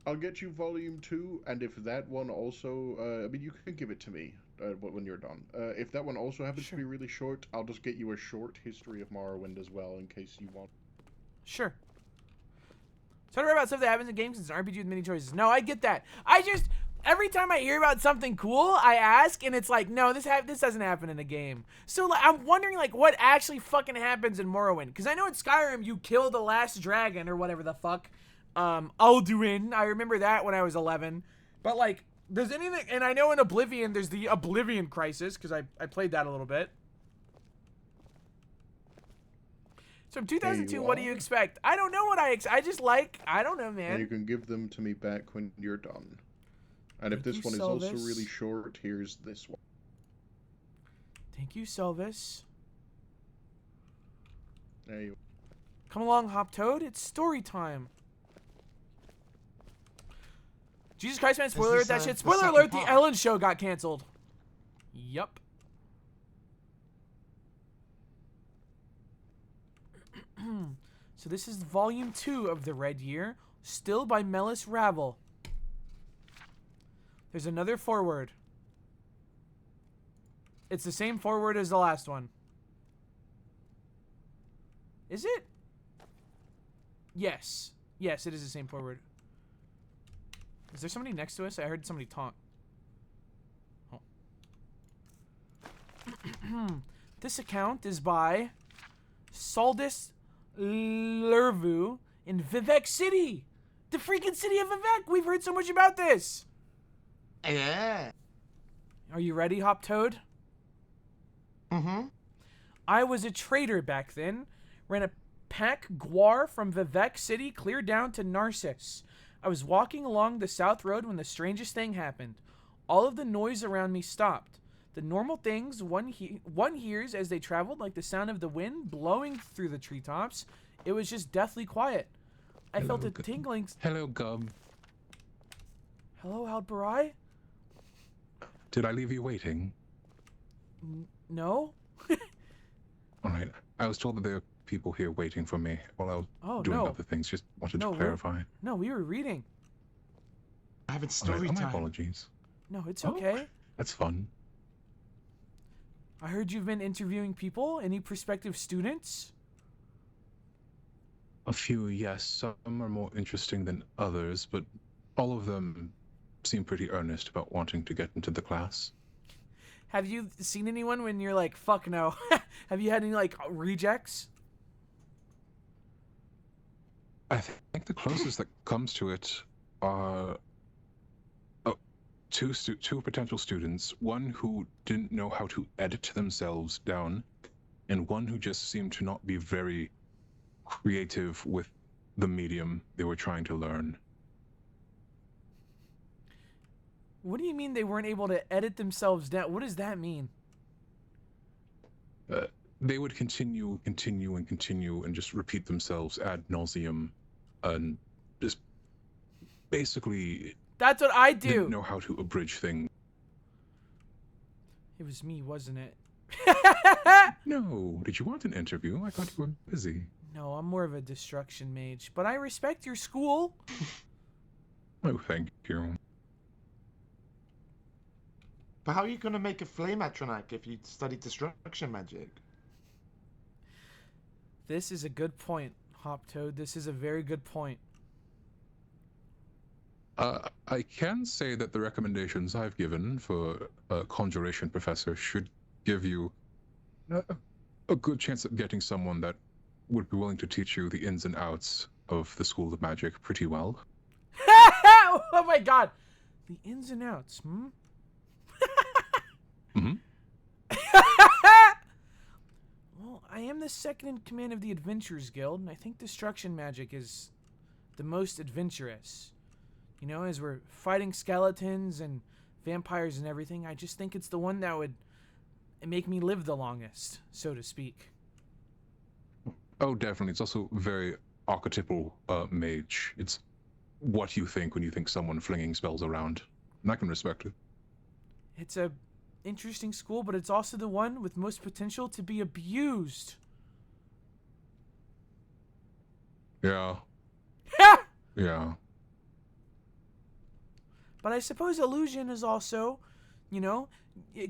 I'll get you volume 2, and if that one also, I mean, you can give it to me when you're done. If that one also happens to be really short, I'll just get you a short history of Morrowind as well, in case you want. Sure. So I don't know about stuff that happens in games. It's an RPG with many choices. No, I get that. Every time I hear about something cool, I ask, and it's like, no, this doesn't happen in a game. So like, I'm wondering, like, what actually fucking happens in Morrowind? Because I know in Skyrim, you kill the last dragon, or whatever the fuck. Alduin. I remember that when I was 11. But, like, there's anything... And I know in Oblivion, there's the Oblivion Crisis, because I played that a little bit. So from 2002, what do you expect? I don't know what I just like. I don't know, man. And you can give them to me back when you're done. And if this one is also really short, here's this one. Thank you, Selvis. There you. Come along, Hop Toad. It's story time. Jesus Christ, man! Spoiler alert! That shit. Spoiler alert! The Ellen Show got canceled. Yup. So this is volume 2 of The Red Year, still by Melis Ravel. There's another foreword. It's the same foreword as the last one. Is it? Yes. Yes, it is the same foreword. Is there somebody next to us? I heard somebody talk. Oh. This account is by Saldus Lervu in Vivek City. The freaking city of Vivek. We've heard so much about this. Yeah. Are you ready, Hop Toad? Mm-hmm. I was a trader back then. Ran a pack guar from Vivek City clear down to Narcissus. I was walking along the south road when the strangest thing happened. All of the noise around me stopped. The normal things one hears as they traveled, like the sound of the wind blowing through the treetops, it was just deathly quiet. I felt a tingling. Hello, Gub. Hello, Albarai? Did I leave you waiting? No? Alright. I was told that there are people here waiting for me while I was doing other things. Just wanted to clarify. No, we were reading. I have story time. time. My apologies. No, it's okay. That's fun. I heard you've been interviewing people. Any prospective students? A few, yes. Some are more interesting than others, but all of them seem pretty earnest about wanting to get into the class. Have you seen anyone when you're like, fuck no? Have you had any, like, rejects? I think the closest that comes to it are two potential students, one who didn't know how to edit themselves down, and one who just seemed to not be very creative with the medium they were trying to learn. What do you mean they weren't able to edit themselves down? What does that mean? They would continue and just repeat themselves ad nauseum, and just basically... That's what I do! Didn't know how to abridge things. It was me, wasn't it? No, did you want an interview? I thought you were busy. No, I'm more of a destruction mage, but I respect your school. Oh, thank you. But how are you going to make a flame atronach if you study destruction magic? This is a good point, Hop Toad. This is a very good point. I can say that the recommendations I've given for a conjuration professor should give you a good chance of getting someone that would be willing to teach you the ins and outs of the School of Magic pretty well. Oh my god! The ins and outs, Mm-hmm. Well, I am the second in command of the Adventurers Guild, and I think destruction magic is the most adventurous. You know, as we're fighting skeletons and vampires and everything, I just think it's the one that would make me live the longest, so to speak. Oh, definitely. It's also very archetypal mage. It's what you think when you think someone flinging spells around. And I can respect it. It's a interesting school, but it's also the one with most potential to be abused. Yeah. Yeah. But I suppose illusion is also, you know,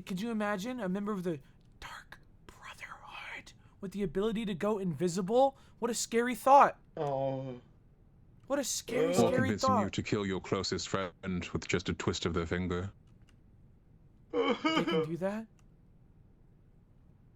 could you imagine a member of the Dark Brotherhood with the ability to go invisible? What a scary thought. Oh. What a scary, Or scary convincing thought. you to kill your closest friend with just a twist of their finger. They can do that?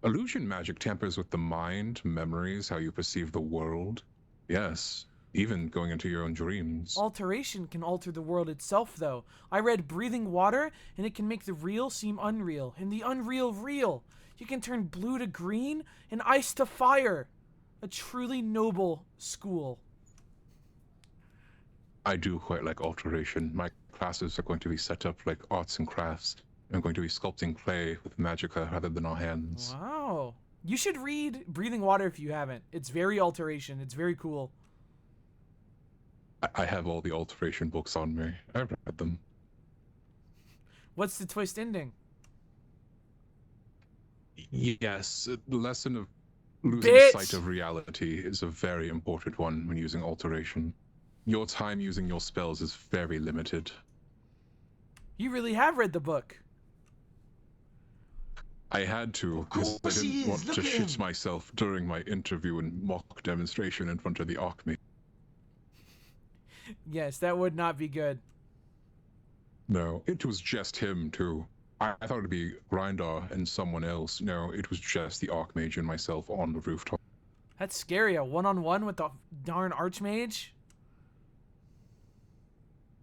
Illusion magic tampers with the mind, memories, how you perceive the world. Yes. Even going into your own dreams. Alteration can alter the world itself, though. I read breathing water, and it can make the real seem unreal, and the unreal real. You can turn blue to green, and ice to fire. A truly noble school. I do quite like alteration. My classes are going to be set up like arts and crafts. I'm going to be sculpting clay with magicka rather than our hands. Wow. You should read Breathing Water if you haven't. It's very alteration. It's very cool. I have all the alteration books on me. I've read them. What's the twist ending? Yes, the lesson of losing sight of reality is a very important one when using alteration. Your time using your spells is very limited. You really have read the book. I had to, because I didn't want to shit myself during my interview and mock demonstration in front of the Archmage. Yes, that would not be good. No, it was just him, too. I thought it'd be Grindar and someone else. No, it was just the Archmage and myself on the rooftop. That's scary, a one-on-one with the darn Archmage?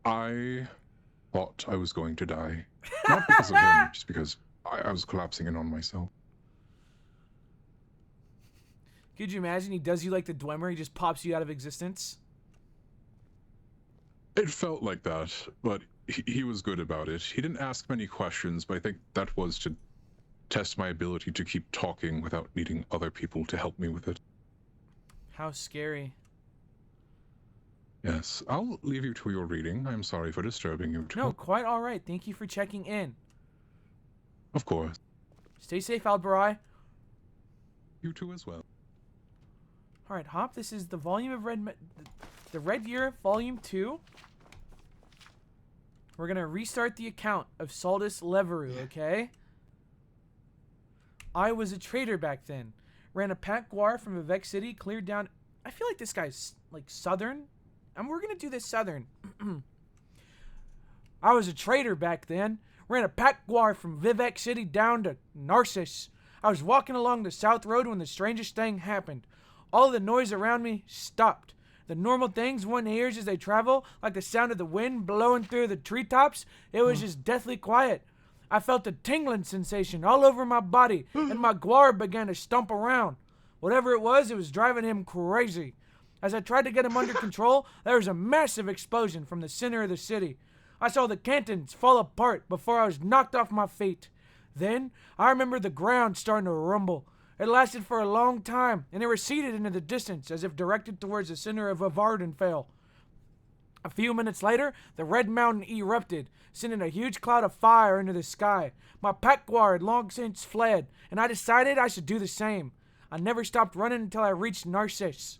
I thought I was going to die. Not because of him, just because I was collapsing in on myself. Could you imagine he does you like the Dwemer, he just pops you out of existence? It felt like that, but he was good about it. He didn't ask many questions, but I think that was to test my ability to keep talking without needing other people to help me with it. How scary. Yes, I'll leave you to your reading. I'm sorry for disturbing you too. No, quite alright. Thank you for checking in. Of course. Stay safe, Albarai. You too as well. Alright, Hop, this is the volume of the Red Year, Volume 2. We're gonna restart the account of Saldus Leveru, okay? I was a trader back then. Ran a pack guar from Vivek City, cleared down... I feel like this guy's, like, southern. We're gonna do this southern. I was a trader back then. Ran a pack guar from Vivek City down to Narcissus. I was walking along the south road when the strangest thing happened. All the noise around me stopped. The normal things one hears as they travel, like the sound of the wind blowing through the treetops, it was just deathly quiet. I felt a tingling sensation all over my body, and my guar began to stomp around. Whatever it was driving him crazy. As I tried to get him under control, there was a massive explosion from the center of the city. I saw the cantons fall apart before I was knocked off my feet. Then, I remember the ground starting to rumble. It lasted for a long time, and it receded into the distance as if directed towards the center of Vardenfell. A few minutes later, the Red Mountain erupted, sending a huge cloud of fire into the sky. My pack guard had long since fled, and I decided I should do the same. I never stopped running until I reached Narcissus.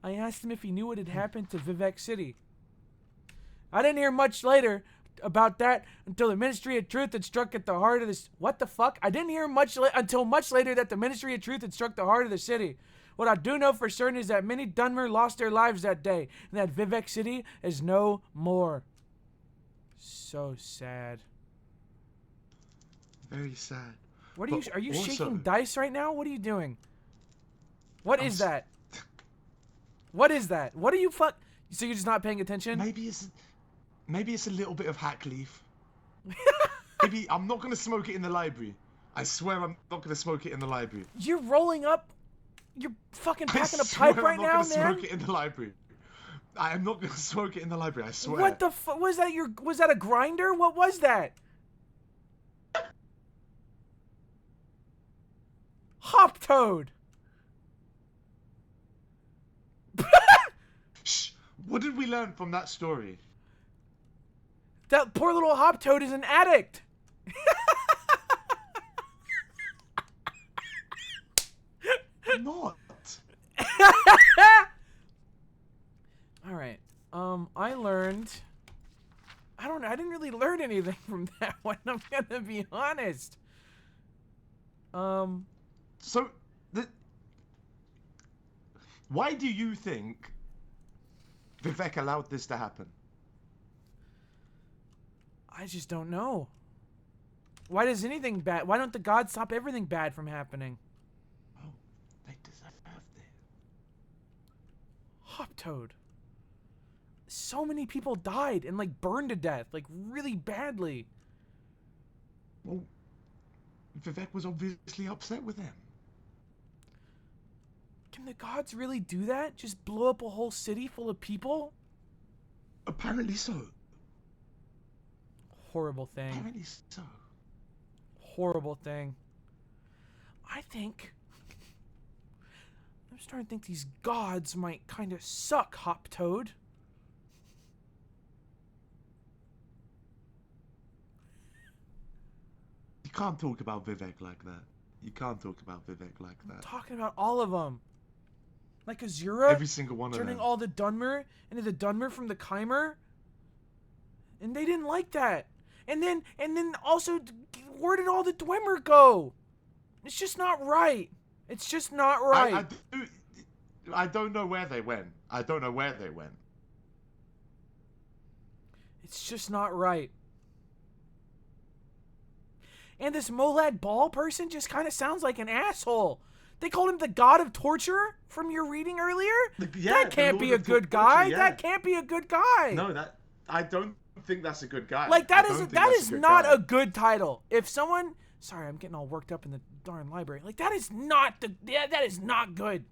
I asked him if he knew what had happened to Vivek City. I didn't hear much later about that until the Ministry of Truth had struck at the heart of this. What the fuck? I didn't hear until much later that the Ministry of Truth had struck the heart of the city. What I do know for certain is that many Dunmer lost their lives that day, and that Vivek City is no more. So sad. Very sad. What are you? Are you shaking dice right now? What are you doing? What is that? What is that? What are you So you're just not paying attention? Maybe it's a little bit of hack leaf. Maybe I'm not gonna smoke it in the library. I swear I'm not gonna smoke it in the library. You're rolling up. You're fucking packing a pipe right now, man. I'm not gonna smoke it in the library. I am not gonna smoke it in the library. I swear. What the fuck was that? Was that a grinder? What was that? Hop Toad. Shh. What did we learn from that story? That poor little Hop Toad is an addict. Not. All right. I learned. I didn't really learn anything from that one. I'm gonna be honest. So, why do you think Vivek allowed this to happen? I just don't know. Why does anything bad? Why don't the gods stop everything bad from happening? Oh, they deserve it. Hop Toad. So many people died and like burned to death, like really badly. Well, Vivek was obviously upset with them. Can the gods really do that? Just blow up a whole city full of people? Apparently so. Horrible thing. Apparently so. Horrible thing. I'm starting to think these gods might kind of suck, Hop Toad. You can't talk about Vivek like that. You can't talk about Vivek like that. I'm talking about all of them. Like Azura. Every single one of them. Turning all the Dunmer into the Dunmer from the Chimer. And they didn't like that. And then also, where did all the Dwemer go? It's just not right. It's just not right. I don't know where they went. It's just not right. And this Molad Ball person just kind of sounds like an asshole. They called him the god of torture from your reading earlier? That can't be a good guy. Yeah. That can't be a good guy. No, I don't think that's a good guy. Like, that is not a good title. If someone... Sorry, I'm getting all worked up in the darn library. Like, that is not good.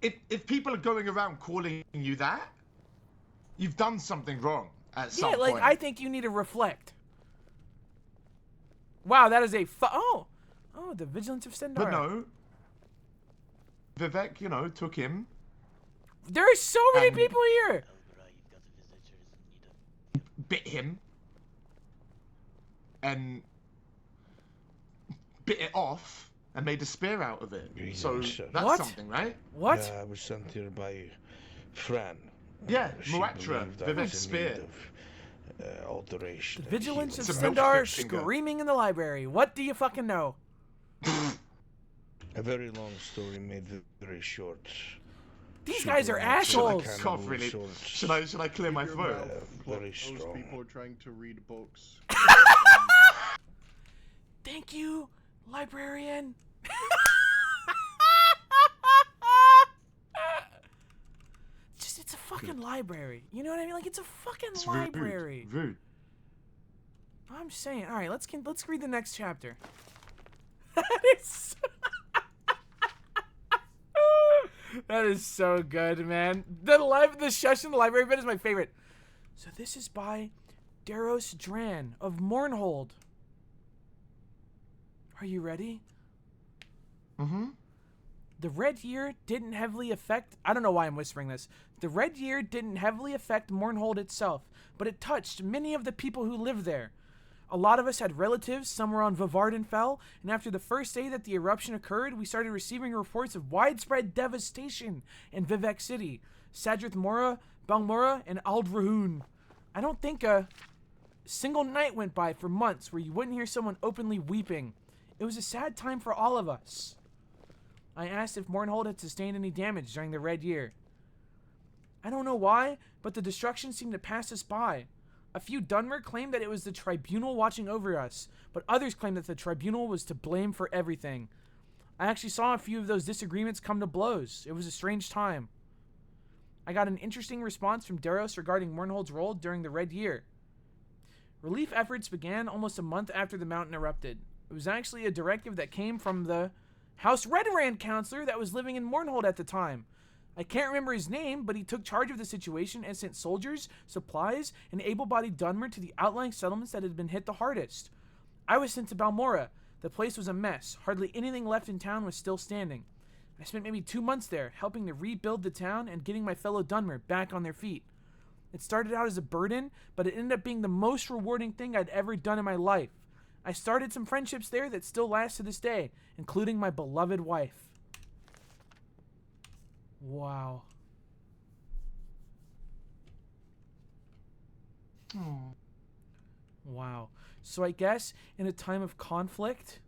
If people are going around calling you that, you've done something wrong at some point. Yeah, like, I think you need to reflect. Wow, that is a oh, the Vigilance of Sendar. But no, Vivek, took him. There are so many people here. Bit him. And bit it off and made a spear out of it. So that's something, right? What? I was sent here by Fran. Yeah, Muatra, Vivek's spear. Alteration. The Vigilance of Sendar screaming in the library. What do you fucking know? A very long story made very short. These guys are assholes. Really. Should I clear my throat? Very strong. Those people are trying to read books. Thank you, librarian. It's a fucking library. You know what I mean? Like, it's a fucking library. Rude. I'm saying. All right, let's read the next chapter. That is so good, man. The shush in the library bit is my favorite. So this is by Daros Dran of Mournhold. Are you ready? Mm-hmm. The Red Year didn't heavily affect... I don't know why I'm whispering this. The Red Year didn't heavily affect Mournhold itself, but it touched many of the people who lived there. A lot of us had relatives somewhere on Vavardenfell, and after the first day that the eruption occurred, we started receiving reports of widespread devastation in Vivek City, Sadrith Mora, Balmora, and Aldrahoon. I don't think a single night went by for months where you wouldn't hear someone openly weeping. It was a sad time for all of us. I asked if Mournhold had sustained any damage during the Red Year. I don't know why, but the destruction seemed to pass us by. A few Dunmer claimed that it was the Tribunal watching over us, but others claimed that the Tribunal was to blame for everything. I actually saw a few of those disagreements come to blows. It was a strange time. I got an interesting response from Daros regarding Mournhold's role during the Red Year. Relief efforts began almost a month after the mountain erupted. It was actually a directive that came from the House Redoran counselor that was living in Mournhold at the time. I can't remember his name, but he took charge of the situation and sent soldiers, supplies, and able-bodied Dunmer to the outlying settlements that had been hit the hardest. I was sent to Balmora. The place was a mess. Hardly anything left in town was still standing. I spent maybe 2 months there, helping to rebuild the town and getting my fellow Dunmer back on their feet. It started out as a burden, but it ended up being the most rewarding thing I'd ever done in my life. I started some friendships there that still last to this day, including my beloved wife. Wow. Wow. So I guess in a time of conflict,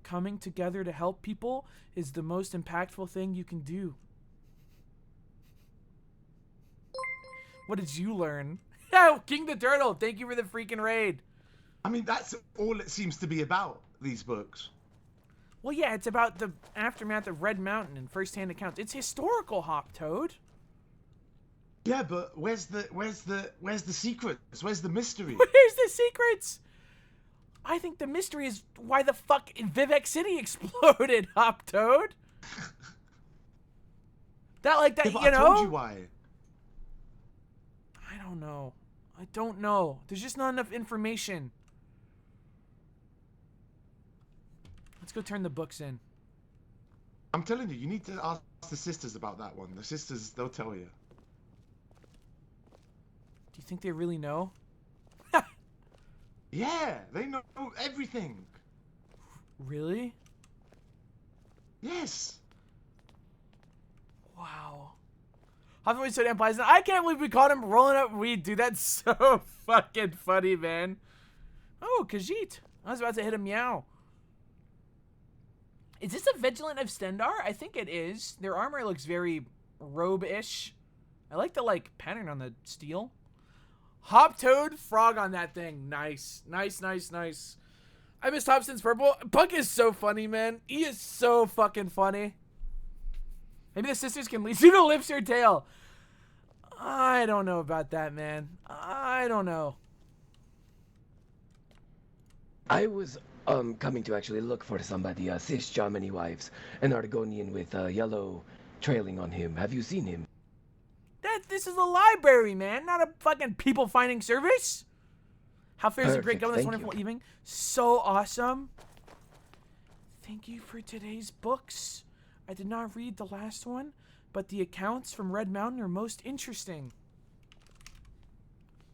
coming together to help people is the most impactful thing you can do. What did you learn? Oh, King the Turtle, thank you for the freaking raid. I mean, that's all it seems to be about, these books. Well, yeah, it's about the aftermath of Red Mountain and first-hand accounts. It's historical, Hop Toad. Yeah, but where's the secrets? Where's the mystery? Where's the secrets? I think the mystery is why the fuck Vivek City exploded, Hop Toad. like that, Yeah, but you know? I told you why. I don't know. I don't know. There's just not enough information. Let's go turn the books in. I'm telling you, you need to ask the sisters about that one. The sisters, they'll tell you. Do you think they really know? Yeah, they know everything. Really? Yes. Wow. Hufflepuff said implies I can't believe we caught him rolling up weed, dude. That's so fucking funny, man. Oh, Khajiit. I was about to hit a meow. Is this a Vigilant of Stendar? I think it is. Their armor looks very robe-ish. I like the, like, pattern on the steel. Hop-toad frog on that thing. Nice. Nice, nice, nice. I missed Hobson's purple. Puck is so funny, man. He is so fucking funny. Maybe the sisters can lead you to lips or tail. I don't know about that, man. I don't know. I was coming to actually look for somebody, cis Germany wives, an Argonian with yellow trailing on him. Have you seen him? This is a library, man, not a fucking people finding service. How fair is a great government this wonderful evening? So awesome. Thank you for today's books. I did not read the last one, but the accounts from Red Mountain are most interesting.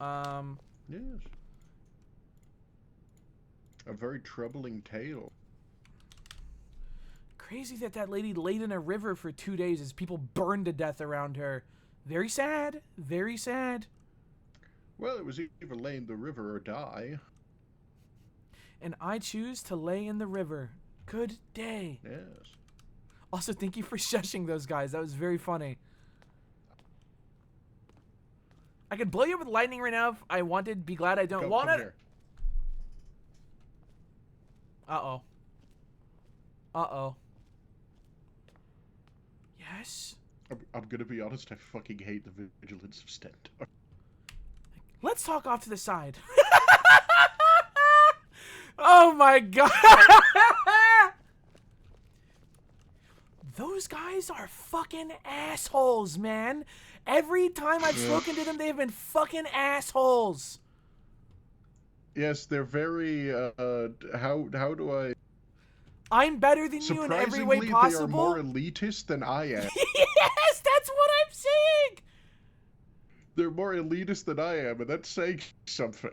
Yes. A very troubling tale. Crazy that lady laid in a river for 2 days as people burned to death around her. Very sad. Very sad. Well, it was either lay in the river or die. And I choose to lay in the river. Good day. Yes. Also, thank you for shushing those guys. That was very funny. I could blow you up with lightning right now if I wanted. Be glad I don't want it. Uh-oh. Uh-oh. Yes? I'm gonna be honest, I fucking hate the Vigilance of Stendar. Let's talk off to the side. Oh my god! Those guys are fucking assholes, man. Every time I've spoken to them, they've been fucking assholes. Yes, they're very, how do I... I'm better than you in every way possible. They are more elitist than I am. Yes, that's what I'm saying! They're more elitist than I am, and that's saying something.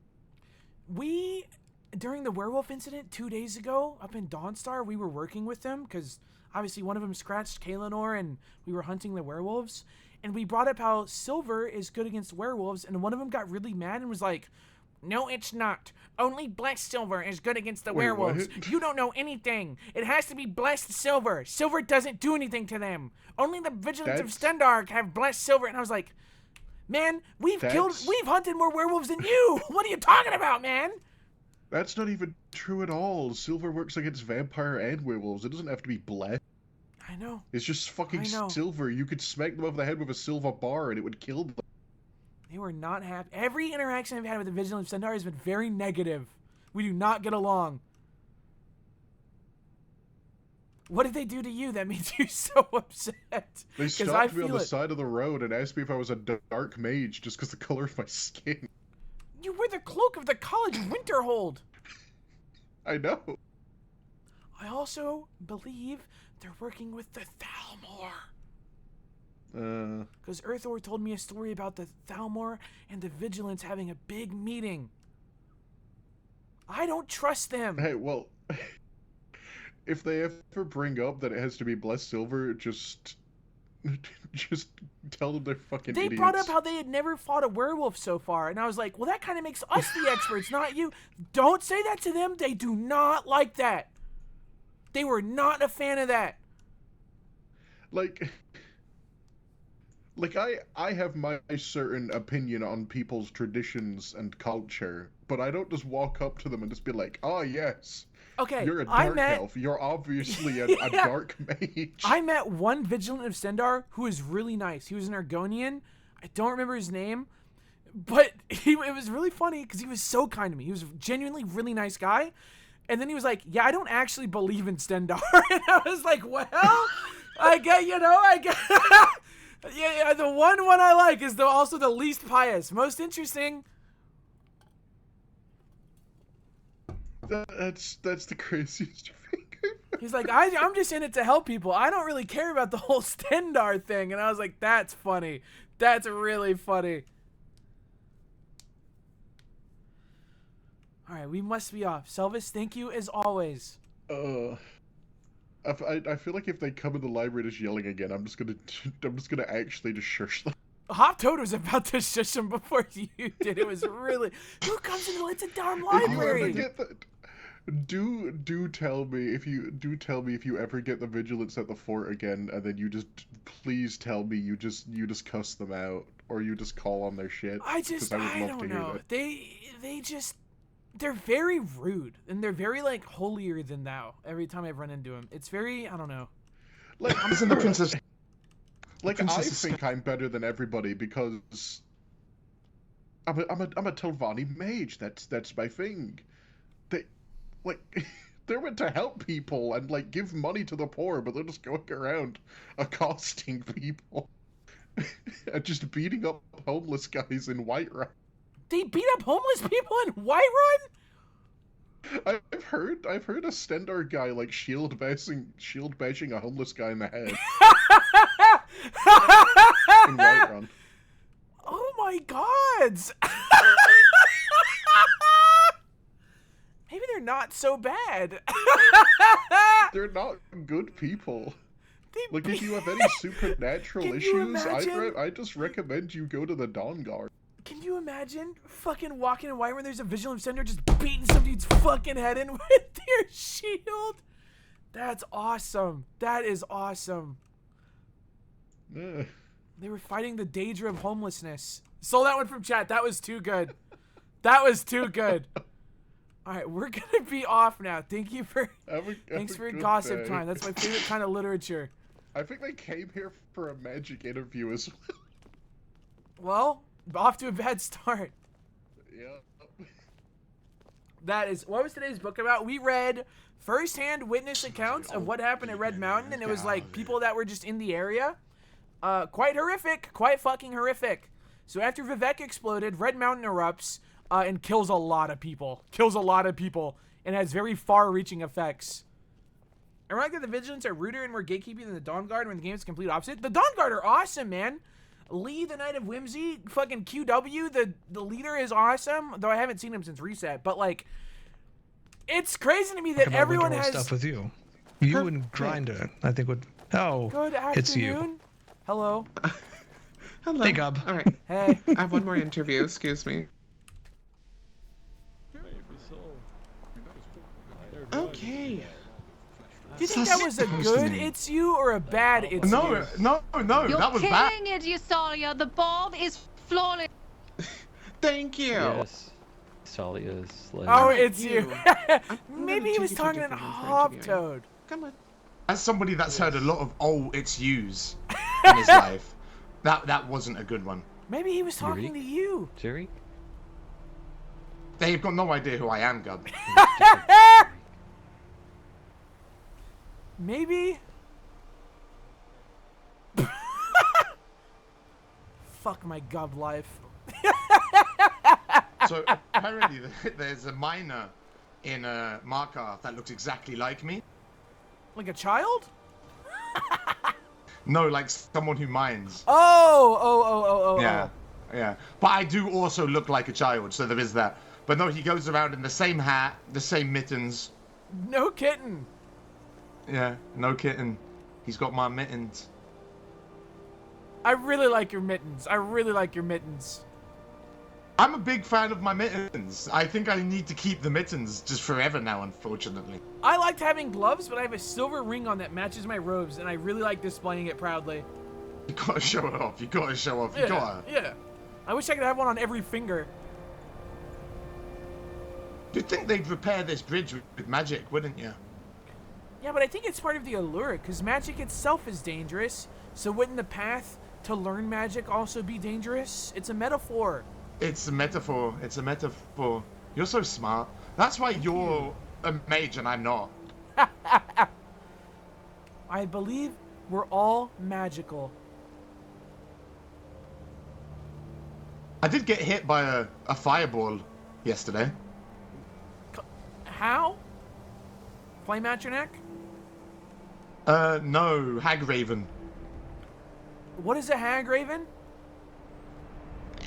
During the werewolf incident 2 days ago, up in Dawnstar, we were working with them, because obviously one of them scratched Kaelinor, and we were hunting the werewolves, and we brought up how silver is good against werewolves, and one of them got really mad and was like, no, it's not. Only blessed silver is good against the werewolves. What? You don't know anything. It has to be blessed silver. Silver doesn't do anything to them. Only the Vigilance of Stendar have blessed silver. And I was like, man, we've hunted more werewolves than you. What are you talking about, man? That's not even true at all. Silver works against vampire and werewolves. It doesn't have to be blessed. I know. It's just fucking silver. You could smack them over the head with a silver bar and it would kill them. They were not happy. Every interaction I've had with the Vigilance of Stendar has been very negative. We do not get along. What did they do to you that made you so upset? They stopped me on the side of the road and asked me if I was a dark mage just because of the color of my skin. You wear the cloak of the College of Winterhold. I know. I also believe they're working with the Thalmor. Because Earthor told me a story about the Thalmor and the Vigilance having a big meeting. I don't trust them. Hey, well, if they ever bring up that it has to be blessed silver, just tell them they're fucking idiots. They brought up how they had never fought a werewolf so far, and I was like, well, that kind of makes us the experts, not you. Don't say that to them. They do not like that. They were not a fan of that. Like I have my certain opinion on people's traditions and culture, but I don't just walk up to them and just be like, oh yes, okay, you're a dark elf. You're obviously a dark mage. I met one Vigilant of Stendar who was really nice. He was an Argonian. I don't remember his name, but it was really funny because he was so kind to me. He was a genuinely really nice guy. And then he was like, yeah, I don't actually believe in Stendar. And I was like, well, I get. Yeah, the one I like is also the least pious. Most interesting. That's the craziest thing. He's like, I'm just in it to help people. I don't really care about the whole Stendar thing. And I was like, that's funny. That's really funny. All right, we must be off. Selvis, thank you as always. I feel like if they come in the library just yelling again, I'm just gonna actually just shush them. Hop Toad was about to shush him before you did. It was really, who comes in? It's a darn library. If you ever get that, do tell me if you ever get the vigilance at the fort again, and then you just please tell me you just cuss them out or you just call on their shit. I don't know. They're very rude and they're very like holier than thou. Every time I've run into them, it's very, I don't know. Like isn't the princess? Like I think I'm better than everybody because I'm a Telvanni mage. That's my thing. They're meant to help people and like give money to the poor, but they're just going around accosting people and just beating up homeless guys in Whiterun. They beat up homeless people in Whiterun? I've heard a Stendar guy like shield bashing a homeless guy in the head. In Whiterun. Oh my gods! Maybe they're not so bad. They're not good people. Like if you have any supernatural issues, I just recommend you go to the Dawn Guard. Can you imagine fucking walking in Whiterun, there's a Vigilant Sender just beating some dude's fucking head in with their shield? That's awesome. That is awesome. They were fighting the Daedra of homelessness. Stole that one from chat. That was too good. That was too good. All right, we're gonna be off now. Thank you for thanks for your gossip time. That's my favorite kind of literature. I think they came here for a magic interview as well. Well, off to a bad start. Yeah. That is, what was today's book about? We read first-hand witness accounts of what happened at Red Mountain, and it was like people that were just in the area. Quite horrific, quite fucking horrific. So after Vivek exploded, Red Mountain erupts and kills a lot of people. And has very far-reaching effects. I like that the Vigilants are ruder and more gatekeeping than the Dawn Guard when the game is the complete opposite. The Dawn Guard are awesome, man. Lee, the Knight of Whimsy, fucking QW, the leader is awesome. Though I haven't seen him since Reset. But, like, it's crazy to me that everyone has... stuff with you. You and Grinder, I think would... Oh, good afternoon. It's you. Hello. Hello. Hey, Gub. All right. Hey. I have one more interview. Excuse me. Okay. Do you think that was a good "it's you" or a bad "it's you"? No, that was bad. You're killing it, Yusalia. The bomb is flawless. Thank you. Yes. Yusalia is like... Oh, it's you. Maybe he was talking in Hop Toad. Come on. As somebody that's heard a lot of it's yous in his life, that wasn't a good one. Maybe he was talking to you. Jerry? They've got no idea who I am, Gub. Maybe. Fuck my Gub life. So apparently there's a miner in Markarth that looks exactly like me. Like a child? No, like someone who mines. Oh. Yeah. But I do also look like a child, so there is that. But no, he goes around in the same hat, the same mittens. No kitten. Yeah, no kitten. He's got my mittens. I really like your mittens. I'm a big fan of my mittens. I think I need to keep the mittens just forever now, unfortunately. I liked having gloves, but I have a silver ring on that matches my robes, and I really like displaying it proudly. You gotta show it off. Yeah. I wish I could have one on every finger. You'd think they'd repair this bridge with magic, wouldn't you? Yeah, but I think it's part of the allure, because magic itself is dangerous, so wouldn't the path to learn magic also be dangerous? It's a metaphor. It's a metaphor. You're so smart. That's why you're a mage and I'm not. I believe we're all magical. I did get hit by a fireball yesterday. How? Flame out your neck? No, Hag Raven. What is a hag raven?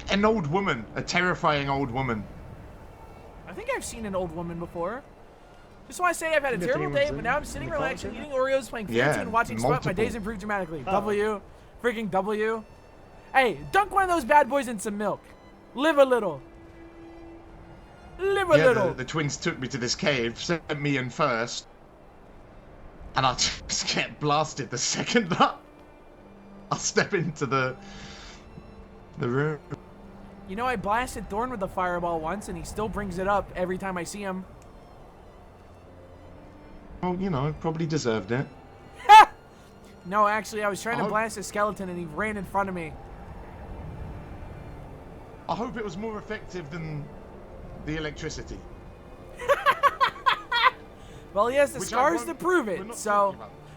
An old woman, a terrifying old woman. I think I've seen an old woman before. Just want to say I've had a terrible day, but now I'm sitting relaxing, eating Oreos, playing FIFA, and watching Sweat. My days improved dramatically. W. Freaking W. Hey, dunk one of those bad boys in some milk. Live a little. Live a little. The twins took me to this cave, sent me in first. And I'll just get blasted the second that I'll step into the room. You know, I blasted Thorn with a fireball once, and he still brings it up every time I see him. Well, you know, probably deserved it. No, actually, I was trying to blast a skeleton, and he ran in front of me. I hope it was more effective than the electricity. Well, he has the scars to prove it, so...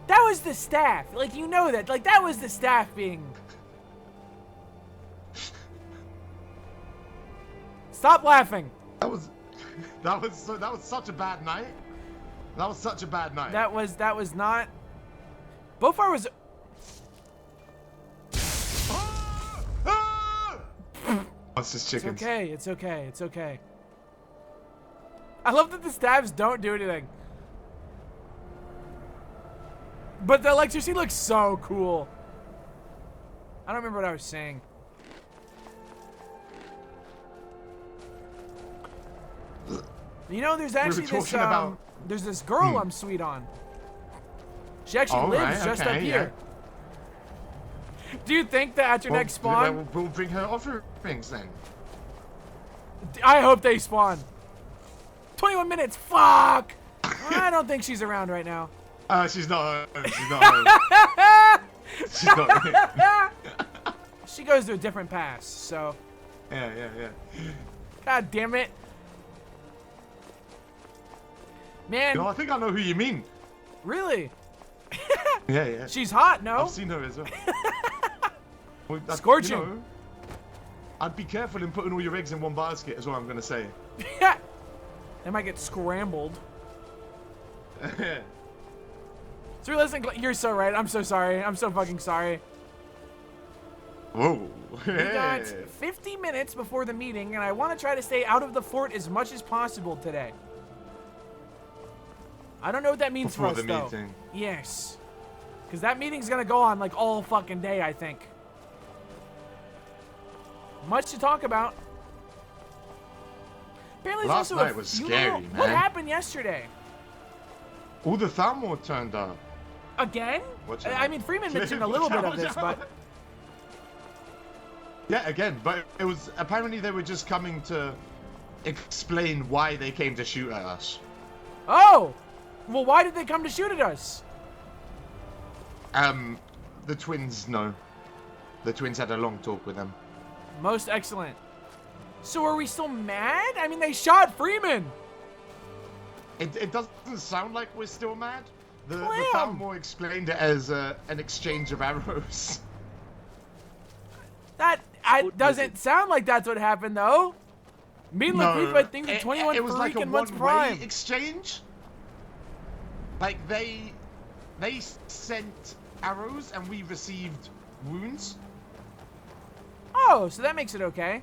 That was the staff. Like, you know that. Like, that was the staff being... Stop laughing. That was such a bad night. That was such a bad night. That was not... Bofar was... What's this chicken? It's okay, it's okay, it's okay. I love that the stabs don't do anything. But the electricity looks so cool. I don't remember what I was saying. You know, there's actually this there's this girl I'm sweet on. She actually lives just up here. Yeah. Do you think that at your next spawn we'll bring her offerings then? I hope they spawn. 21 minutes. Fuck. I don't think she's around right now. She's not home. She's not home. She's not home. She goes to a different pass, so. Yeah. God damn it. Man. You know, I think I know who you mean. Really? Yeah. She's hot, no? I've seen her as well. Well, Scorching. You know, I'd be careful in putting all your eggs in one basket, is what I'm going to say. They might get scrambled. So listen, you're so right. I'm so sorry. I'm so fucking sorry. Whoa. We got 50 minutes before the meeting, and I want to try to stay out of the fort as much as possible today. I don't know what that means for us, though. Meeting. Yes. Because that meeting's going to go on, like, all fucking day, I think. Much to talk about. Apparently Last also night was scary, man. What happened yesterday? All the Thamor turned up. Again? I mean, Freeman mentioned a little bit of this, but... Yeah, again, but it was... Apparently they were just coming to explain why they came to shoot at us. Oh! Well, why did they come to shoot at us? The twins, no. The twins had a long talk with them. Most excellent. So are we still mad? I mean, they shot Freeman. It doesn't sound like we're still mad. The Thamor explained it as an exchange of arrows. That doesn't sound like that's what happened, though. Me and Lafitte, I think, the 21 it was like a months prime exchange. Like they sent arrows and we received wounds. Oh, so that makes it okay.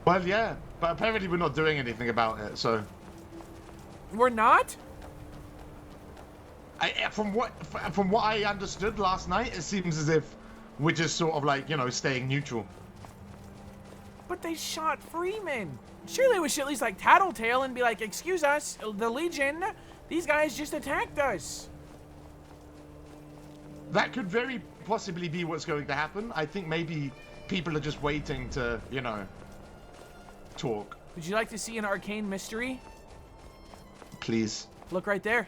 Well, yeah, but apparently we're not doing anything about it, so. We're not? From what I understood last night, it seems as if we're just sort of like, you know, staying neutral. But they shot Freeman. Surely we should at least like tattletale and be like, excuse us, the Legion, these guys just attacked us. That could very possibly be what's going to happen. I think maybe people are just waiting to, you know, talk. Would you like to see an arcane mystery? Please. Look right there.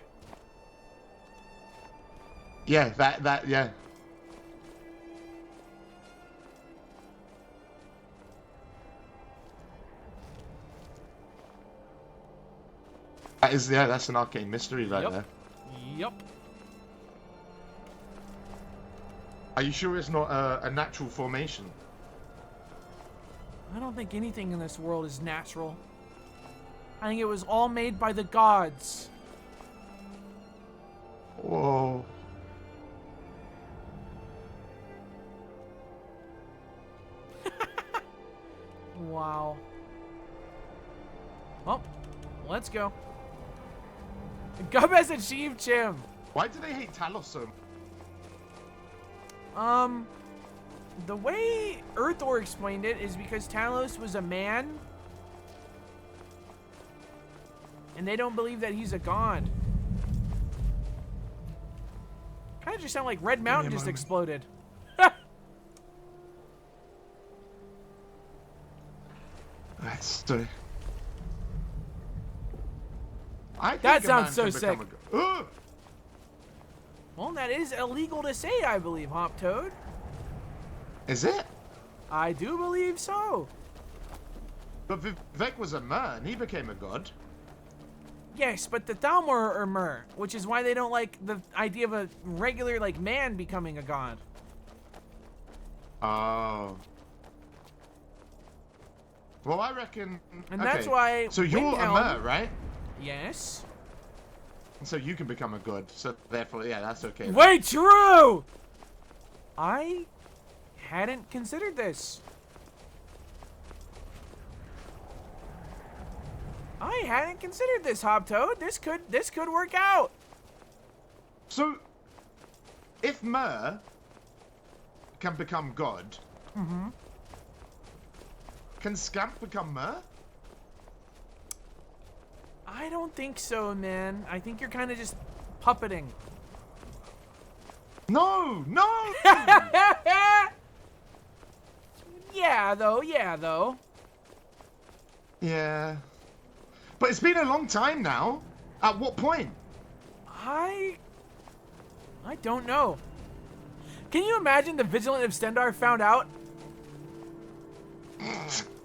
Yeah, that, yeah. That is, yeah, that's an arcane mystery right there. Yep. Are you sure it's not a natural formation? I don't think anything in this world is natural. I think it was all made by the gods. Whoa. Wow. Well, let's go. Gub has achieved Chim. Why do they hate Talos so much? The way Earthor explained it is because Talos was a man, and they don't believe that he's a god. Kind of just sound like Red Mountain just exploded. That's so... I think That a sounds man so can sick. become a Well, that is illegal to say, I believe, Hop Toad. Is it? I do believe so. But Vivek was a man. He became a god. Yes, but the Thalmor are Mer, which is why they don't like the idea of a regular, like, man becoming a god. Oh. Well, I reckon... And okay. that's why So you're a Windhelm- mer, right? Yes. So you can become a god. So therefore, yeah, that's okay. Wait, true! I hadn't considered this. I hadn't considered this, Hop Toad. This could work out. So, if Mer can become god, can Scamp become Mer? I don't think so, man. I think you're kind of just puppeting. No, no! Yeah, though. Yeah. But it's been a long time now. At what point? I don't know. Can you imagine the Vigilant of Stendar found out?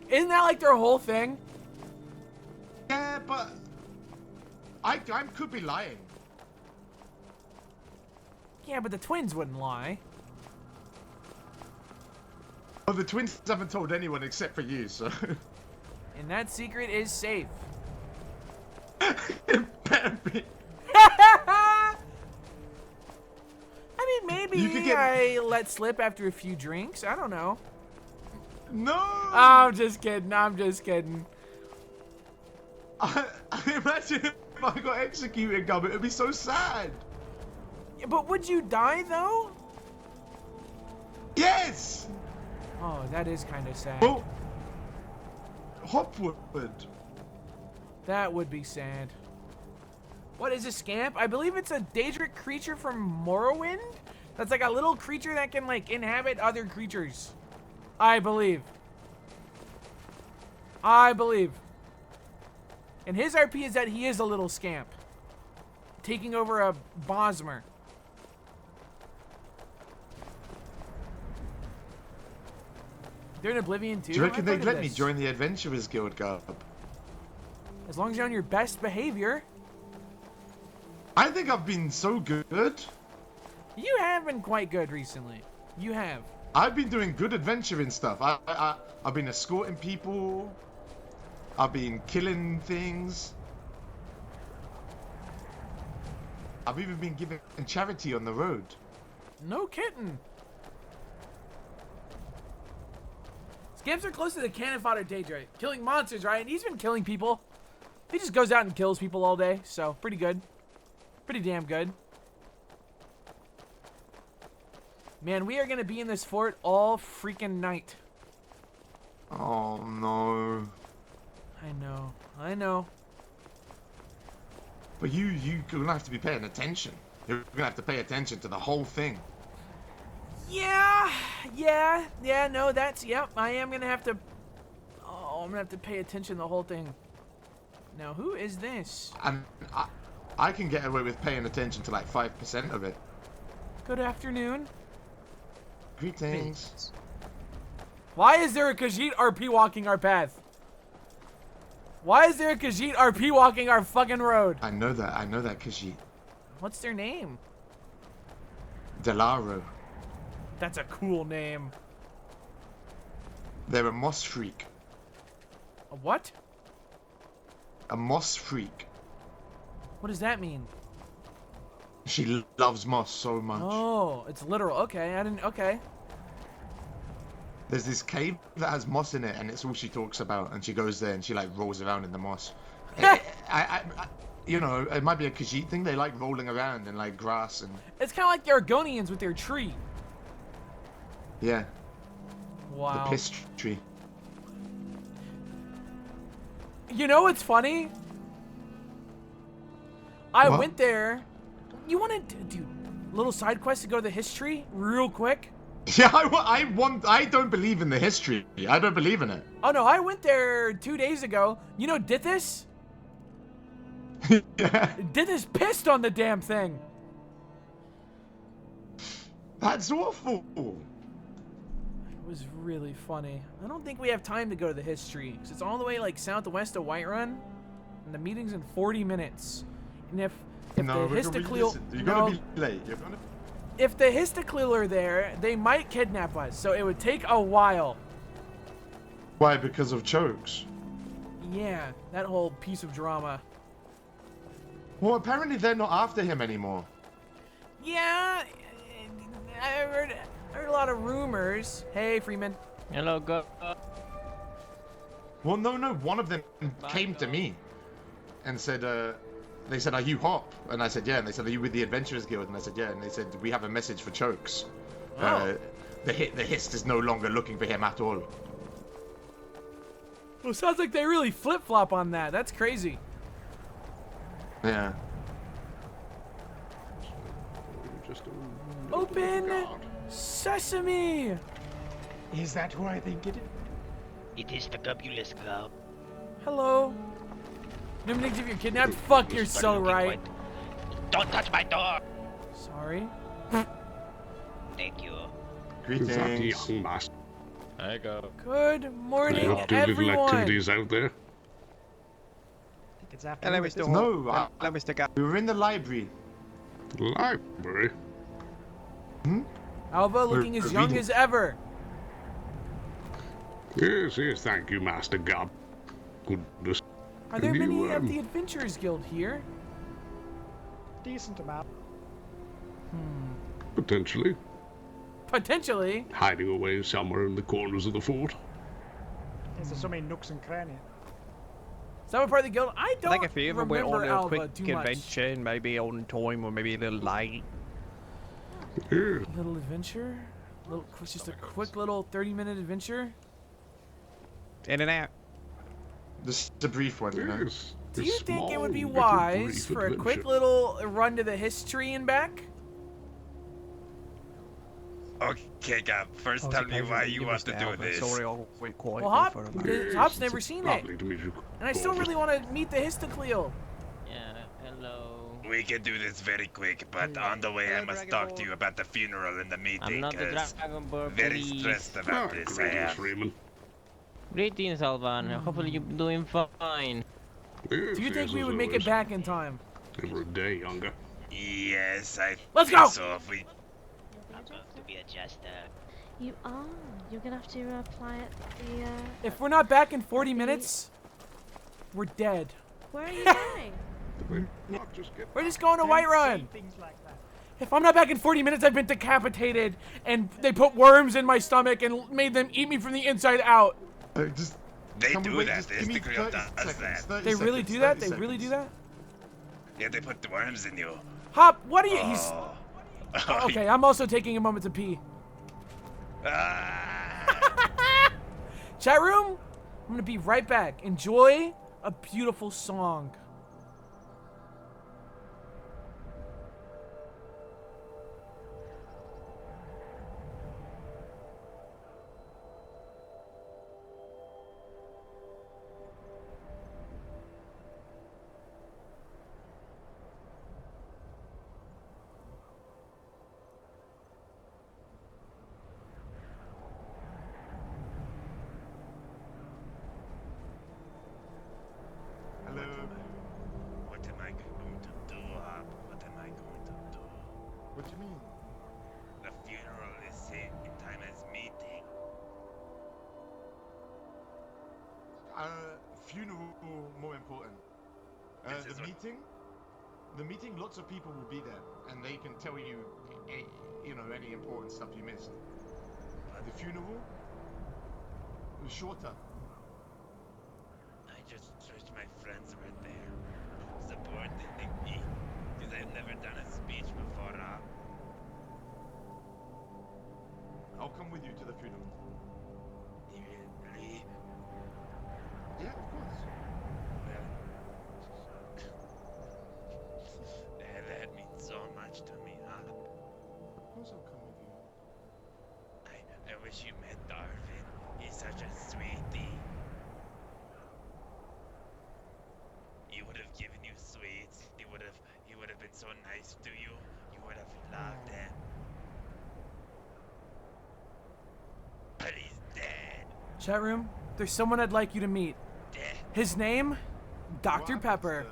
Isn't that like their whole thing? Yeah, but I could be lying. Yeah, but the twins wouldn't lie. Well, the twins haven't told anyone except for you, so... And that secret is safe. It better be. I mean, maybe You could get- I let slip after a few drinks. I don't know. No! I'm just kidding. I imagine if I got executed, Gub, it would be so sad. Yeah, but would you die, though? Yes! Oh, that is kind of sad. Well, Hopwood. That would be sad. What is a scamp? I believe it's a Daedric creature from Morrowind. That's like a little creature that can like inhabit other creatures. I believe. And his RP is that he is a little scamp. Taking over a Bosmer. They're in Oblivion too? Do you reckon I've they'd heard of let me this. join the Adventurers Guild, Gub? As long as you're on your best behavior. I think I've been so good. You have been quite good recently. You have. I've been doing good adventuring stuff. I've been escorting people. I've been killing things. I've even been giving charity on the road. No kidding. Scamps are close to the cannon fodder Daedra, killing monsters, right? And he's been killing people. He just goes out and kills people all day, so pretty good. Pretty damn good. Man, we are gonna be in this fort all freaking night. Oh no. I know. But you're gonna have to be paying attention. You're gonna have to pay attention to the whole thing. Yeah, no, yep, I am gonna have to, I'm gonna have to pay attention to the whole thing. Now, who is this? And I can get away with paying attention to like 5% of it. Good afternoon. Greetings. Why is there a Khajiit RP walking our path? Why is there a Khajiit RP walking our fucking road? I know that Khajiit. What's their name? Delaro. That's a cool name. They're a moss freak. A what? A moss freak. What does that mean? She loves moss so much. Oh, it's literal. Okay, I didn't. Okay. There's this cave that has moss in it, and it's all she talks about. And she goes there and she like rolls around in the moss. You know, it might be a Khajiit thing. They like rolling around in like grass and. It's kind of like the Argonians with their tree. Yeah. Wow. The piss tree. You know what's funny? I What? went there. You want to do little side quest to go to the history real quick? Yeah, I don't believe in the history. I don't believe in it. Oh no, I went there 2 days ago. You know Dithis? Yeah. Dithis pissed on the damn thing. That's awful. It was really funny. I don't think we have time to go to the history, because it's all the way like southwest of Whiterun, and the meeting's in 40 minutes. And if No, the we're gonna you're gonna be late. You're gonna... If the Histiclil are there, they might kidnap us, so it would take a while. Why? Because of chokes. Yeah, that whole piece of drama. Well, apparently they're not after him anymore. Yeah, I heard a lot of rumors. Hey, Freeman. Hello, go. Well, no. One of them came to me and said, they said, "Are you Hop?" And I said, "Yeah." And they said, "Are you with the Adventurers Guild?" And I said, "Yeah." And they said, "We have a message for Chokes. Wow. The Hist is no longer looking for him at all." Well, sounds like they really flip-flop on that. That's crazy. Yeah. Open sesame. Is that who I think it is? It is the Gobulus Club. Hello. Dominic, if you're kidnapped, fuck, you're so right. Don't touch my door! Sorry. Thank you. Greetings. Young master. There you go. Good morning, Up to little everyone. activities out there. It's after Hello, Mr. No, Hello, Mr. Guy. we were in the library. Library. Alva looking as young as ever. Yes, thank you, Master Gob. Goodness. Are there Have many you, of the Adventurers Guild here? Decent amount. Potentially. Potentially. Hiding away somewhere in the corners of the fort. There's so many nooks and crannies. Is that what part of the guild? I don't I think if you ever went remember on a Alva quick too much. adventure and maybe on time or maybe a little late. Little adventure? Just a quick little 30-minute adventure? In and out. This is a brief one, you know. Do you think it would be wise for a quick little run to the history and back? Okay, Gab, first tell me why you want to do this. Sorry, I'll wait quietly Well, Hop, for a minute. Hop's never seen it. Lovely to meet you. And I still really want to meet the Histiclil. Yeah, hello. We can do this very quick, but on the way I must talk to you about the funeral and the I'm meeting, not the cause Dragonborn very police. stressed about this, I am. Freeman. Greetings, Alvan. Hopefully you're doing fine. Yes, Do you think yes, we as would make always. it back in time? Every day younger. Yes, I Let's think go! so. If we... I'm going to be a jester. You are. You're gonna have to apply at the. If we're not back in 40 minutes, we're dead. Where are you going? We're just going to Whiterun. If I'm not back in 40 minutes, I've been decapitated, and they put worms in my stomach and made them eat me from the inside out. They Can we do wait? that. Just The give me Instagram 30 does seconds, that. 30 They really seconds, do that? 30 They really do that? Yeah, they put the worms in you. Hop, what are you? He's. Oh, Okay, I'm also taking a moment to pee. Chat room, I'm gonna be right back. Enjoy a beautiful song. Hello. the meeting, lots of people will be there, and they can tell you, any important stuff you missed. The funeral was shorter. I just wish my friends were there, supporting me, because I've never done a speech before. I'll come with you to the funeral. Really? Yeah, of course. That means so much to me, huh? Of course I'll come with you. I wish you met Darwin. He's such a sweetie. He would have given you sweets. He would have been so nice to you. You would have loved him. But he's dead. Chat room, there's someone I'd like you to meet. His name, Dr. Pepper.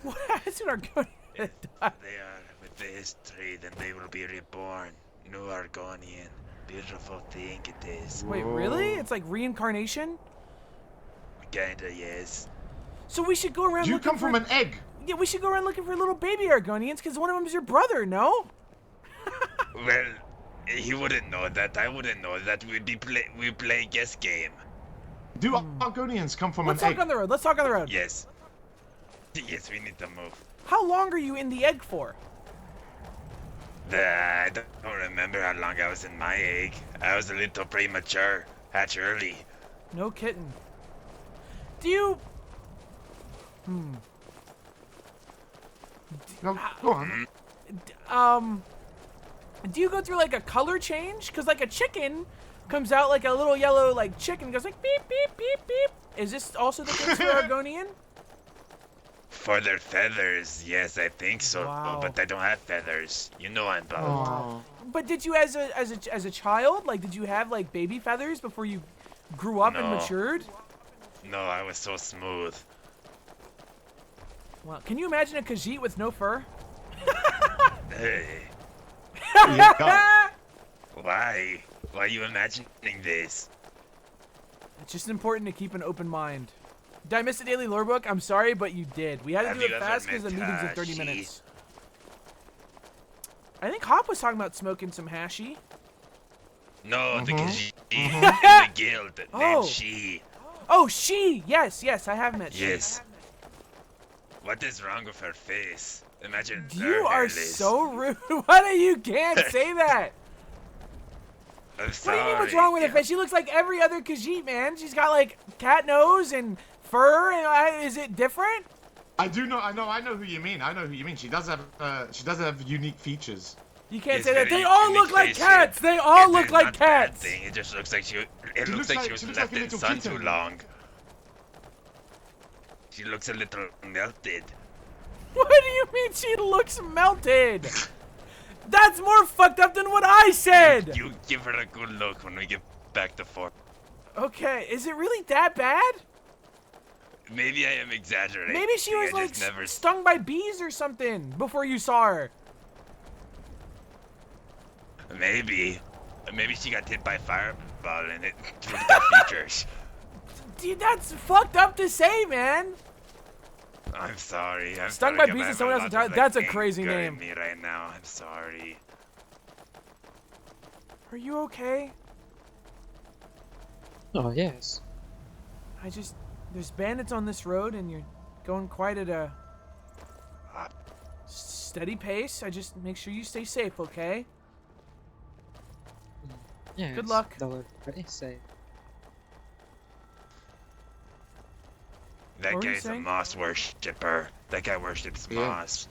What happens to Argonian? If they are with the history, then they will be reborn. New Argonian. Beautiful thing it is. Wait, really? It's like reincarnation? Kinda, yes. So we should go around You looking come from an egg! Yeah, we should go around looking for little baby Argonians, because one of them is your brother, no? Well, he wouldn't know that. I wouldn't know that. We play guess game. Do Argonians come from Let's an talk egg? on the road. Let's talk on the road. Yes. Yes, we need to move. How long are you in the egg for? I don't remember how long I was in my egg. I was a little premature. Hatch early. No kidding. Do you... No, go on. Do you go through like a color change? Because like a chicken comes out like a little yellow like chicken, goes like beep, beep, beep, beep. Is this also the case for Argonian? For their feathers, yes, I think so. Wow. But I don't have feathers. You know I'm bald. But did you, as a child, like, did you have like baby feathers before you grew up and No. matured? No, I was so smooth. Well, can you imagine a Khajiit with no fur? Hey. Why? Why are you imagining this? It's just important to keep an open mind. Did I miss the daily lore book? I'm sorry, but you did. We had to Have do you it ever fast because the met meeting's in 30 Hashi? minutes. I think Hop was talking about smoking some hashi. No, the Khajiit in the guild named She. Oh, she! Yes, yes, I have met she. Yes. What is wrong with her face? Imagine You her are hairless. so rude. Why do you can't say that? I'm What sorry. do you mean what's wrong with her face? She looks like every other Khajiit, man. She's got like cat nose and fur. And is it different? I know who you mean. I know who you mean. She does have unique features. You can't It's say that. very They all unique look like face cats. shape. They all It look is like not bad cats. thing. It just looks like she. It She looks like she looks was like left a in little sun kitten. too long. She looks a little melted. What do you mean she looks melted? That's more fucked up than what I said. You give her a good look when we get back to Fort. Okay, is it really that bad? Maybe I am exaggerating. Maybe she was I like just never. stung by bees or something before you saw her. Maybe she got hit by a fireball and it threw her features. Dude, that's fucked up to say, man. I'm sorry. I'm Stung sorry, by bees I is have someone lot else's of, child. That's a anger crazy in name. me right now. I'm sorry. Are you okay? Oh, yes. There's bandits on this road and you're going quite at a steady pace. I just make sure you stay safe, okay? Yes. Good luck. They're pretty safe. That What were you guy's a saying? moss worshipper. That guy worships moss.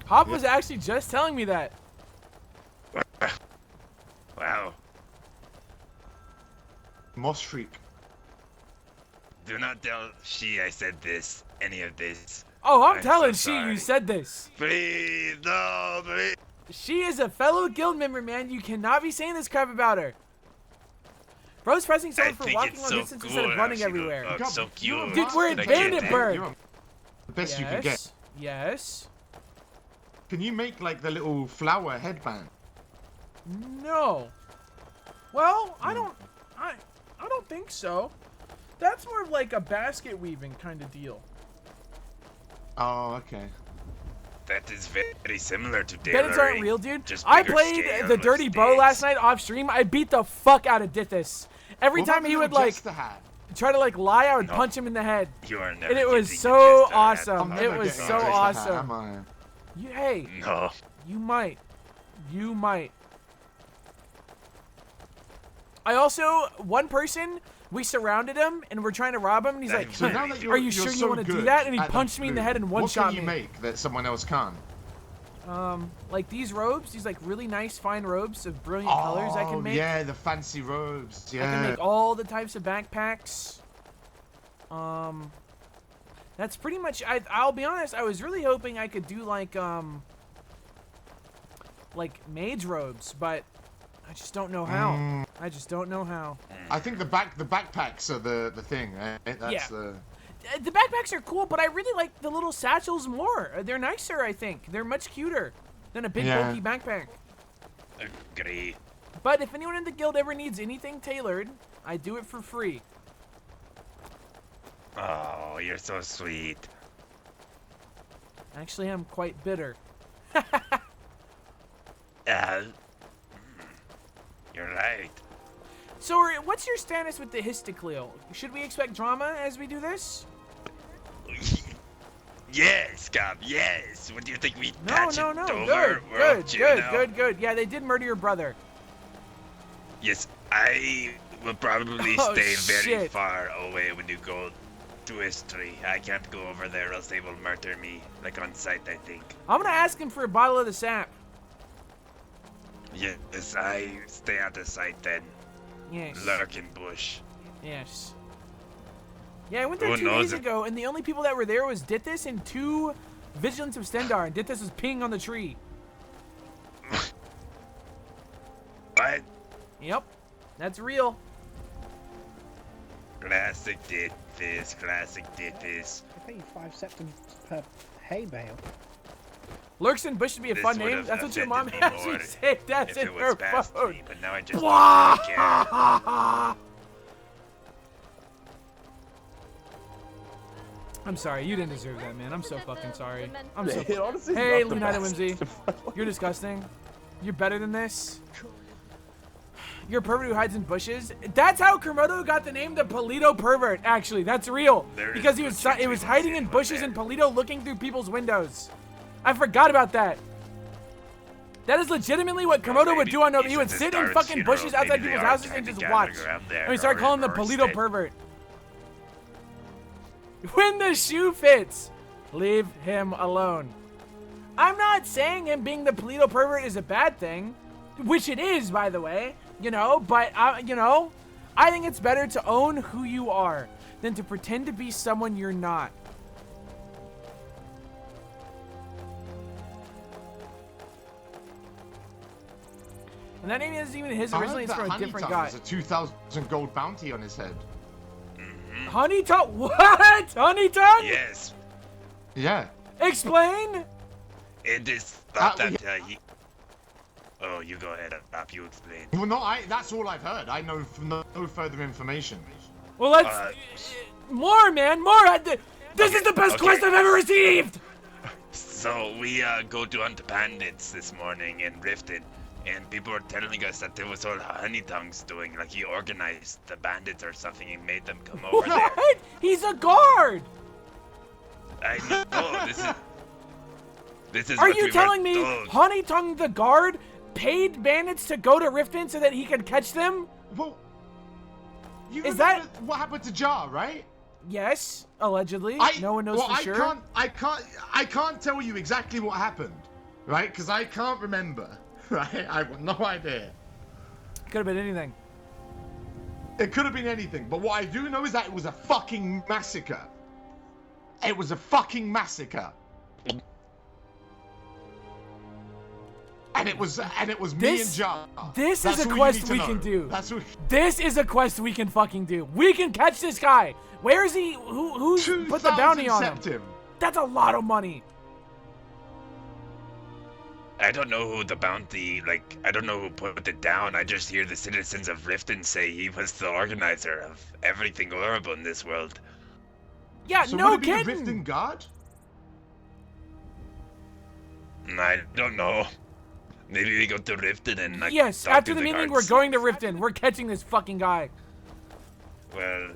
Hop was actually just telling me that. Wow. Moss freak. Do not tell she I said this. Any of this. Oh, I'm so telling she sorry. you said this. Please, no, please. She is a fellow guild member, man. You cannot be saying this crap about her. Bro's pressing someone for think walking it's long so distance instead of cool running how she everywhere. looks so cute. Dude, we're in That kid, Banditburg. You're the best you can get. Yes. Can you make like the little flower headband? No. Well, I don't think so. That's more of like a basket weaving kind of deal. Oh, okay. That is very similar to Bandits aren't tailoring, real, dude. just I bigger played scale the with Dirty Bow last night off stream. I beat the fuck out of Dithis. Every What about time the he would little like jester hat? try to like lie, I would punch him in the head. You are never And it was getting so a jester hat. awesome. I'm It never was getting a so jester hat, awesome. am I? Hey, No. you might. You might. I also, one person, we surrounded him and we're trying to rob him, and he's like, So now that are you sure you want to do that? And he punched me in the head and one-shot me. What can you make that someone else can't? Like these robes, these like really nice fine robes of brilliant colors I can make. Yeah, the fancy robes. Yeah. I can make all the types of backpacks. That's pretty much. I'll be honest. I was really hoping I could do like mage robes, but I just don't know how. I just don't know how. I think the backpacks are the thing. That's Yeah. The backpacks are cool, but I really like the little satchels more. They're nicer, I think. They're much cuter than a big bulky backpack. Agree. But if anyone in the guild ever needs anything tailored, I do it for free. Oh, you're so sweet. Actually, I'm quite bitter. You're right. So, what's your status with the Histicleo? Should we expect drama as we do this? Yes, Gob, yes. What do you think we patch it over? Good, We're good, up to, good, you know? good, good. Yeah, they did murder your brother. Yes, I will probably Oh, stay very shit. far away when you go to history. I can't go over there, else they will murder me, like on sight, I think. I'm gonna ask him for a bottle of the sap. Yes, I stay out of sight then. Yes. Lurk in bush. Yes. Yeah, I went there Who 2 knows days if- ago, and the only people that were there was Dithis and 2 Vigilants of Stendar, and Dithis was peeing on the tree. What? Yep, that's real. Classic Dithis, classic Dithis. I pay you 5 septums per hay bale. Lurkson Bush should be a This fun would name. have That's what your mom offended me has me more say. That's if in it was her past phone. me, but now I just Blah! don't care. I'm sorry, you didn't deserve that, man. I'm so fucking sorry. I'm so. It honestly is Hey, not the Lunata best. Whimsy, you're disgusting. You're better than this. You're a pervert who hides in bushes. That's how Kermodo got the name the Polito Pervert. Actually, that's real. Because he was hiding in bushes and Polito looking through people's windows. I forgot about that. That is legitimately what Kermodo would do on Nova. He would sit in fucking bushes outside people's houses and just watch. And we start calling him the Polito Pervert. When the shoe fits, leave him alone. I'm not saying him being the Polito Pervert is a bad thing, which it is, by the way, you know, but, you know, I think it's better to own who you are than to pretend to be someone you're not. And that name isn't even his. Originally, it's from a different guy. There's a 2,000 gold bounty on his head. Honey tongue? What? Honey tongue? Yes. Yeah. Explain. It is thought that he... Oh, you go ahead, Up, you explain. Well, no, that's all I've heard. I know no further information. Well, let's... more, man, more! This is the best quest I've ever received! So, we go to hunt bandits this morning in Riften, and people were telling us that there was all Honey Tongues doing, like he organized the bandits or something and made them come over there. What? He's a guard! I know, this is Are what you we telling were me told. Honey Tongue the guard paid bandits to go to Riften so that he could catch them? Well, you is remember that what happened to Jar, right? Yes, allegedly. No one knows for sure. I can't tell you exactly what happened, right? Because I can't remember, right? I have no idea. Could have been anything. It could have been anything, but what I do know is that it was a fucking massacre. It was a fucking massacre. And it was me and Jar. This That's is a all you quest need to we know. can do. That's what... This is a quest we can fucking do. We can catch this guy. Where is he? Who's put the bounty on him? That's a lot of money. I don't know who the bounty, like, I don't know who put it down. I just hear the citizens of Riften say he was the organizer of everything horrible in this world. Yeah, So no would it be the kidding. Riften Guard? I don't know. Maybe we go to Riften and like. Yes, talk after to the meeting, guards. we're going to Riften. We're catching this fucking guy. Well,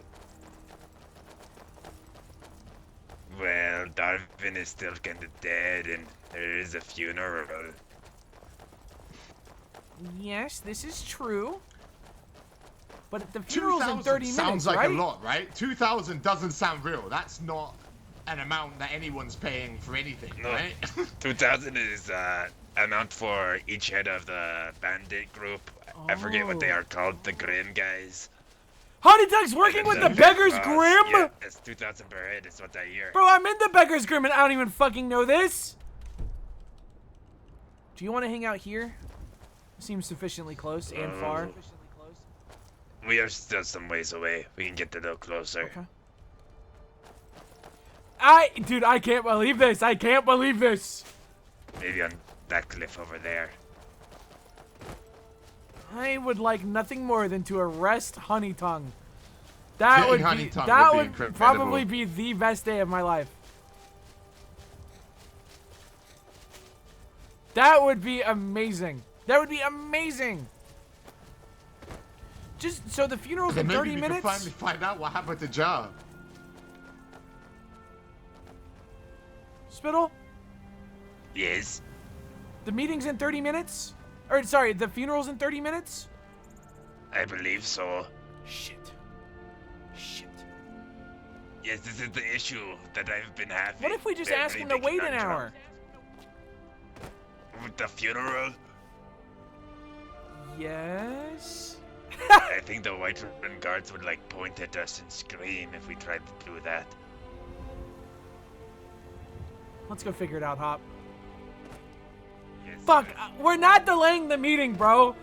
Darwin is still kinda dead, and there is a funeral. Yes, this is true. But the funeral's in 30 minutes, sounds like right? a lot, right? 2,000 doesn't sound real. That's not an amount that anyone's paying for anything, No, right? 2,000 is amount for each head of the bandit group. I forget what they are called, the Grim guys. Honey Duck's working with the Beggar's boss. Grim? Yeah, it's 2,000 per head, is what I hear. Bro, I'm in the Beggar's Grim and I don't even fucking know this. Do you want to hang out here? Seems sufficiently close and far. We are still some ways away. We can get a little closer. Okay. Dude, I can't believe this. I can't believe this. Maybe on that cliff over there. I would like nothing more than to arrest Honey Tongue. That would Honey be, Tongue that would would be probably incredible. be the best day of my life. That would be amazing. That would be amazing. Just so the funeral's in Maybe 30 we minutes. can finally find out what happened to Jar. Spittle, Yes. the meeting's in 30 minutes? Or sorry, the funeral's in 30 minutes? I believe so. Shit. Shit. Yes, this is the issue that I've been having. What if we just They're ask really him to making wait an our hour? With the funeral? Yes. I think the White Ribbon guards would like point at us and scream if we tried to do that. Let's go figure it out, Hop. Yes, Fuck, we're not delaying the meeting, bro.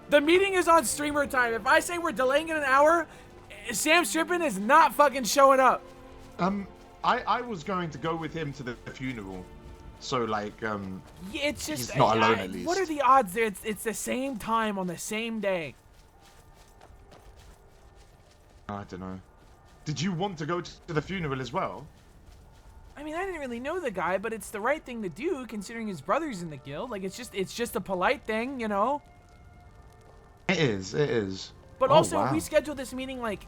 The meeting is on streamer time. If I say we're delaying it an hour, Sam Strippin is not fucking showing up. I was going to go with him to the funeral. So, like, Yeah, it's just he's not alone at least. What are the odds there? It's the same time on the same day. I don't know. Did you want to go to the funeral as well? I mean, I didn't really know the guy, but it's the right thing to do considering his brother's in the guild. Like, it's just a polite thing, you know? It is, it is. But Oh, also, wow. we scheduled this meeting like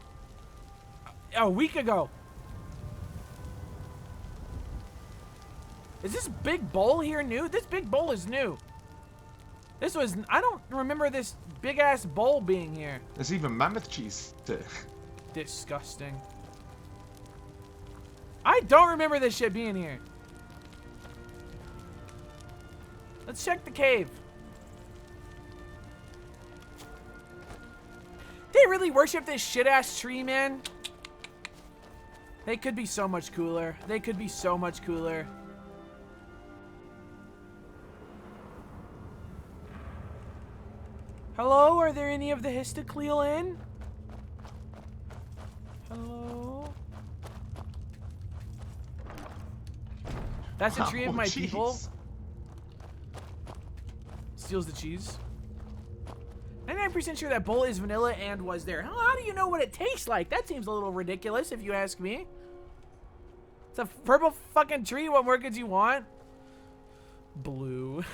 a week ago. Is this big bowl here new? This big bowl is new. This was, I don't remember this big ass bowl being here. There's even mammoth cheese. Disgusting. I don't remember this shit being here. Let's check the cave. They really worship this shit ass tree, man. They could be so much cooler. They could be so much cooler. Hello, are there any of the Histocleal in? Hello? That's a tree of Oh, my jeez. people. Steals the cheese. 99% sure that bowl is vanilla and was there. How do you know what it tastes like? That seems a little ridiculous if you ask me. It's a purple fucking tree. What more could you want? Blue.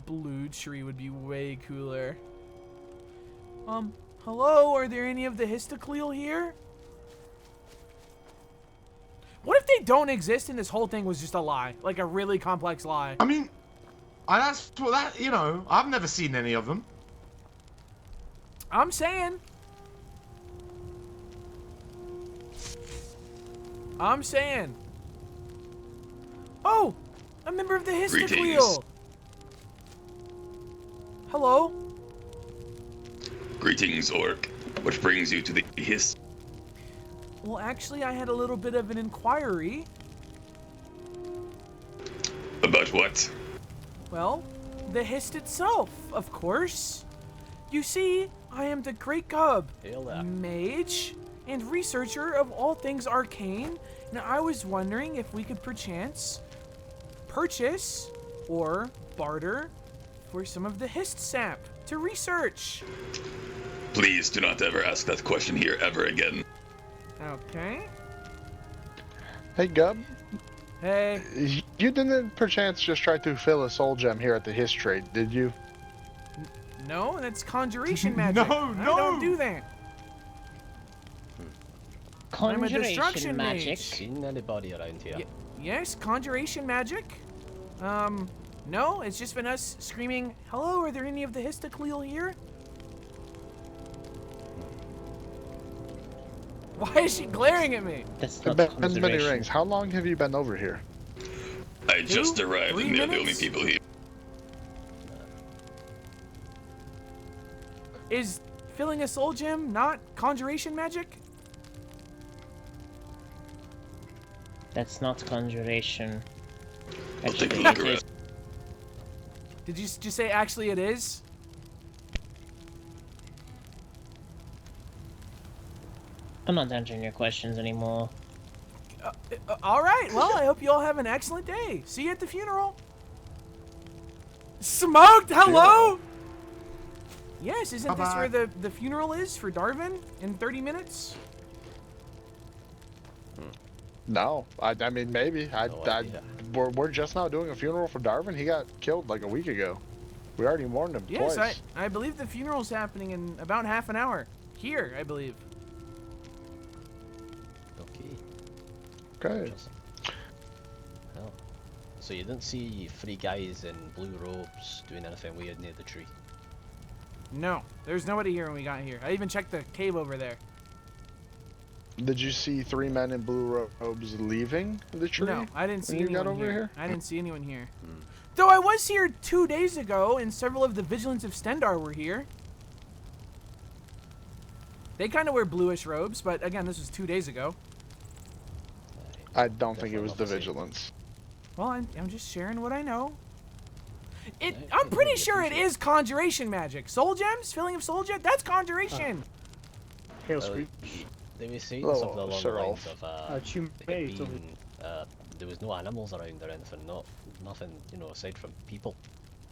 Blue tree would be way cooler. Hello? Are there any of the Histocleal here? What if they don't exist and this whole thing was just a lie? Like a really complex lie? I mean, that's what that, you know, I've never seen any of them. I'm saying. Oh! A member of the Histocleal! Greetings. Hello? Greetings, Orc. What brings you to the Hist? Well, actually, I had a little bit of an inquiry. About what? Well, the Hist itself, of course. You see, I am the Great Cub, mage, and researcher of all things arcane, and I was wondering if we could perchance purchase or barter for some of the hist sap to research. Please do not ever ask that question here ever again. Okay. Hey, Gub. Hey. You didn't perchance just try to fill a soul gem here at the hist trade, did you? No, that's conjuration magic. I don't do that. I'm a destruction magic. mage. Seen anybody around here? Yes, conjuration magic. No, it's just been us screaming, "Hello, are there any of the Histocleal here?" Why is she glaring at me? That's not many rings. How long have you been over here? I just arrived 3 and they're the only minutes? people here. Is filling a soul gem not conjuration magic? That's not conjuration. I'll take a Actually, look it around. is. Did you just say actually it is? I'm not answering your questions anymore. All right. Well, I hope you all have an excellent day. See you at the funeral. Smoked. Hello. Yes, isn't this where the funeral is for Darwin in 30 minutes? No, I mean maybe. We're just now doing a funeral for Darwin. He got killed like a week ago. We already mourned him Yes, twice. I believe the funeral's happening in about half an hour. Here, I believe. Okay. Oh. So you didn't see three guys in blue robes doing anything weird near the tree? No, there's nobody here when we got here. I even checked the cave over there. Did you see 3 men in blue robes leaving the tree? No, I didn't see when you anyone got over here. I didn't see anyone here. Though I was here 2 days ago, and several of the Vigilants of Stendar were here. They kind of wear bluish robes, but again, this was 2 days ago. I don't think it was the Vigilance. Well, I'm just sharing what I know. I'm pretty sure it is conjuration magic. Soul gems, filling of soul gems, that's conjuration. Hail Screech. They were saying Hello, something along Sir the lines Rolf. of Chum it Bay, being, there was no animals around or anything, nothing, you know, aside from people.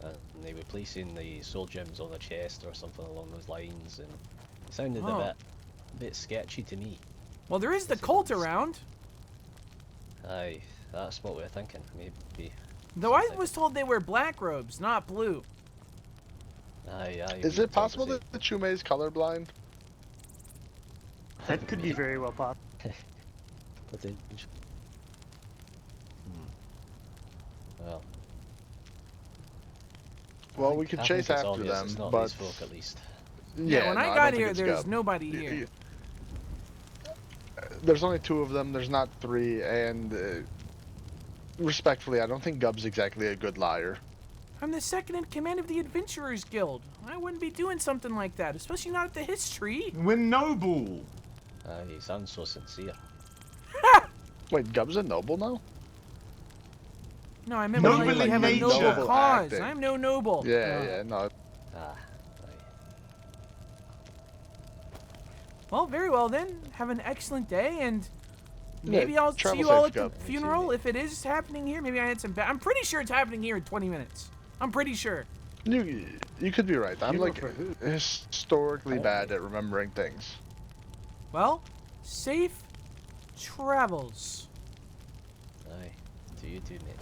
And they were placing the soul gems on the chest or something along those lines, and it sounded a bit sketchy to me. Well, there is the cult around. Aye, that's what we're thinking, maybe. Though I was told they wear black robes, not blue. Aye. Is it possible that the Chume is colorblind? That could be very well possible. Well, we could I chase think it's after obvious them, it's not but these folk at least. Yeah, when I no, got don't think here, it's there's Gub. nobody here. There's only 2 of them. There's not 3, and respectfully, I don't think Gub's exactly a good liar. I'm the second in command of the Adventurers Guild. I wouldn't be doing something like that, especially not at the history. We're noble. He sounds so sincere. Wait, Gub's a noble now? No, I meant Noble like we in have a nature. noble Noble cause. acting. I'm no noble. Yeah, no. Well, very well then. Have an excellent day, and Yeah, maybe I'll see travel you all safe, at the Gub. funeral if it is happening here. Maybe I had some. I'm pretty sure it's happening here in 20 minutes. I'm pretty sure. You could be right. I'm You like know for who? historically bad at remembering things. Well, safe travels. Aye, to you too, mate.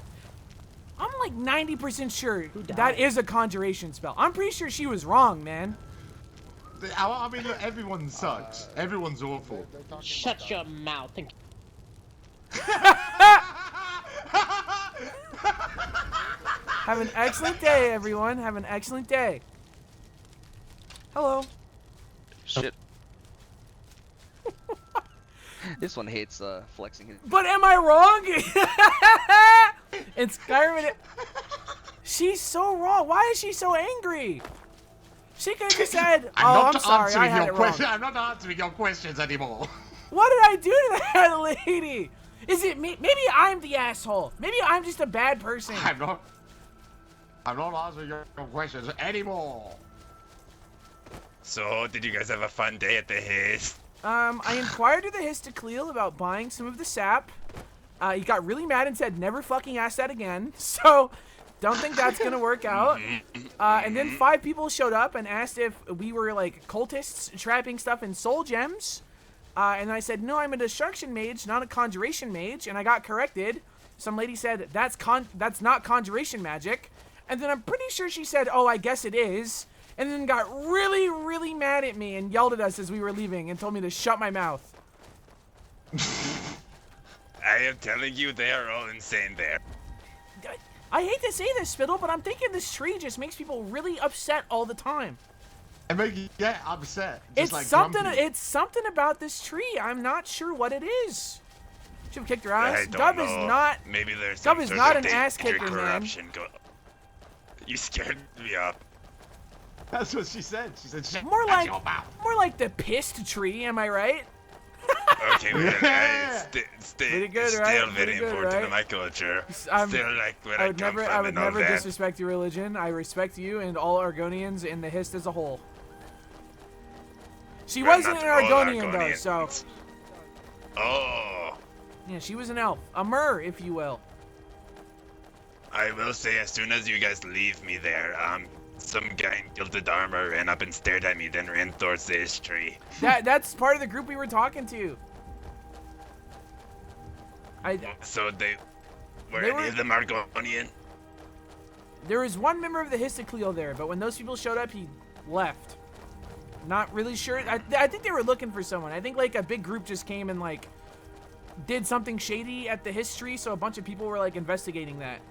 I'm like 90% sure that is a conjuration spell. I'm pretty sure she was wrong, man. I mean, look, everyone sucks. Everyone's awful. Shut your mouth and Have an excellent day, everyone. Have an excellent day. Hello. Shit. This one hates flexing his. But am I wrong? In Skyrim, she's so wrong. Why is she so angry? She could have just said, I'm sorry, I had it wrong. I'm not answering your questions anymore. What did I do to that lady? Is it me? Maybe I'm the asshole. Maybe I'm just a bad person. I'm not answering your questions anymore. So, did you guys have a fun day at the Hist? I inquired to the Histocleal about buying some of the sap. He got really mad and said, never fucking ask that again. So, Don't think that's gonna work out. And then 5 people showed up and asked if we were like cultists trapping stuff in soul gems. And I said, no, I'm a destruction mage, not a conjuration mage. And I got corrected. Some lady said, that's not conjuration magic. And then I'm pretty sure she said, oh, I guess it is. And then got really, really mad at me and yelled at us as we were leaving and told me to shut my mouth. I am telling you, they are all insane there. I hate to say this, Spittle, but I'm thinking this tree just makes people really upset all the time. It makes you get upset. It's like something. Grumpy. It's something about this tree. I'm not sure what it is. Should have kicked her ass. Dub is not. Maybe there's Dub is not an ass kicker, man. You scared me up. That's what she said. She said, more like the pissed tree. Am I right? Okay, it's pretty good, still right? very important right? to my culture. Still like where I come from. I would never disrespect your religion. I respect you and all Argonians and the Hist as a whole. She wasn't an Argonian though, so. Oh. Yeah, she was an elf, a mer, if you will. I will say, as soon as you guys leave me there, some guy in gilded armor ran up and stared at me, then ran towards this tree. That's part of the group we were talking to. So were any of them Argonian? There was one member of the Histicleo there, but when those people showed up, he left. Not really sure. I think they were looking for someone. I think like a big group just came and like did something shady at the history, so a bunch of people were like investigating that.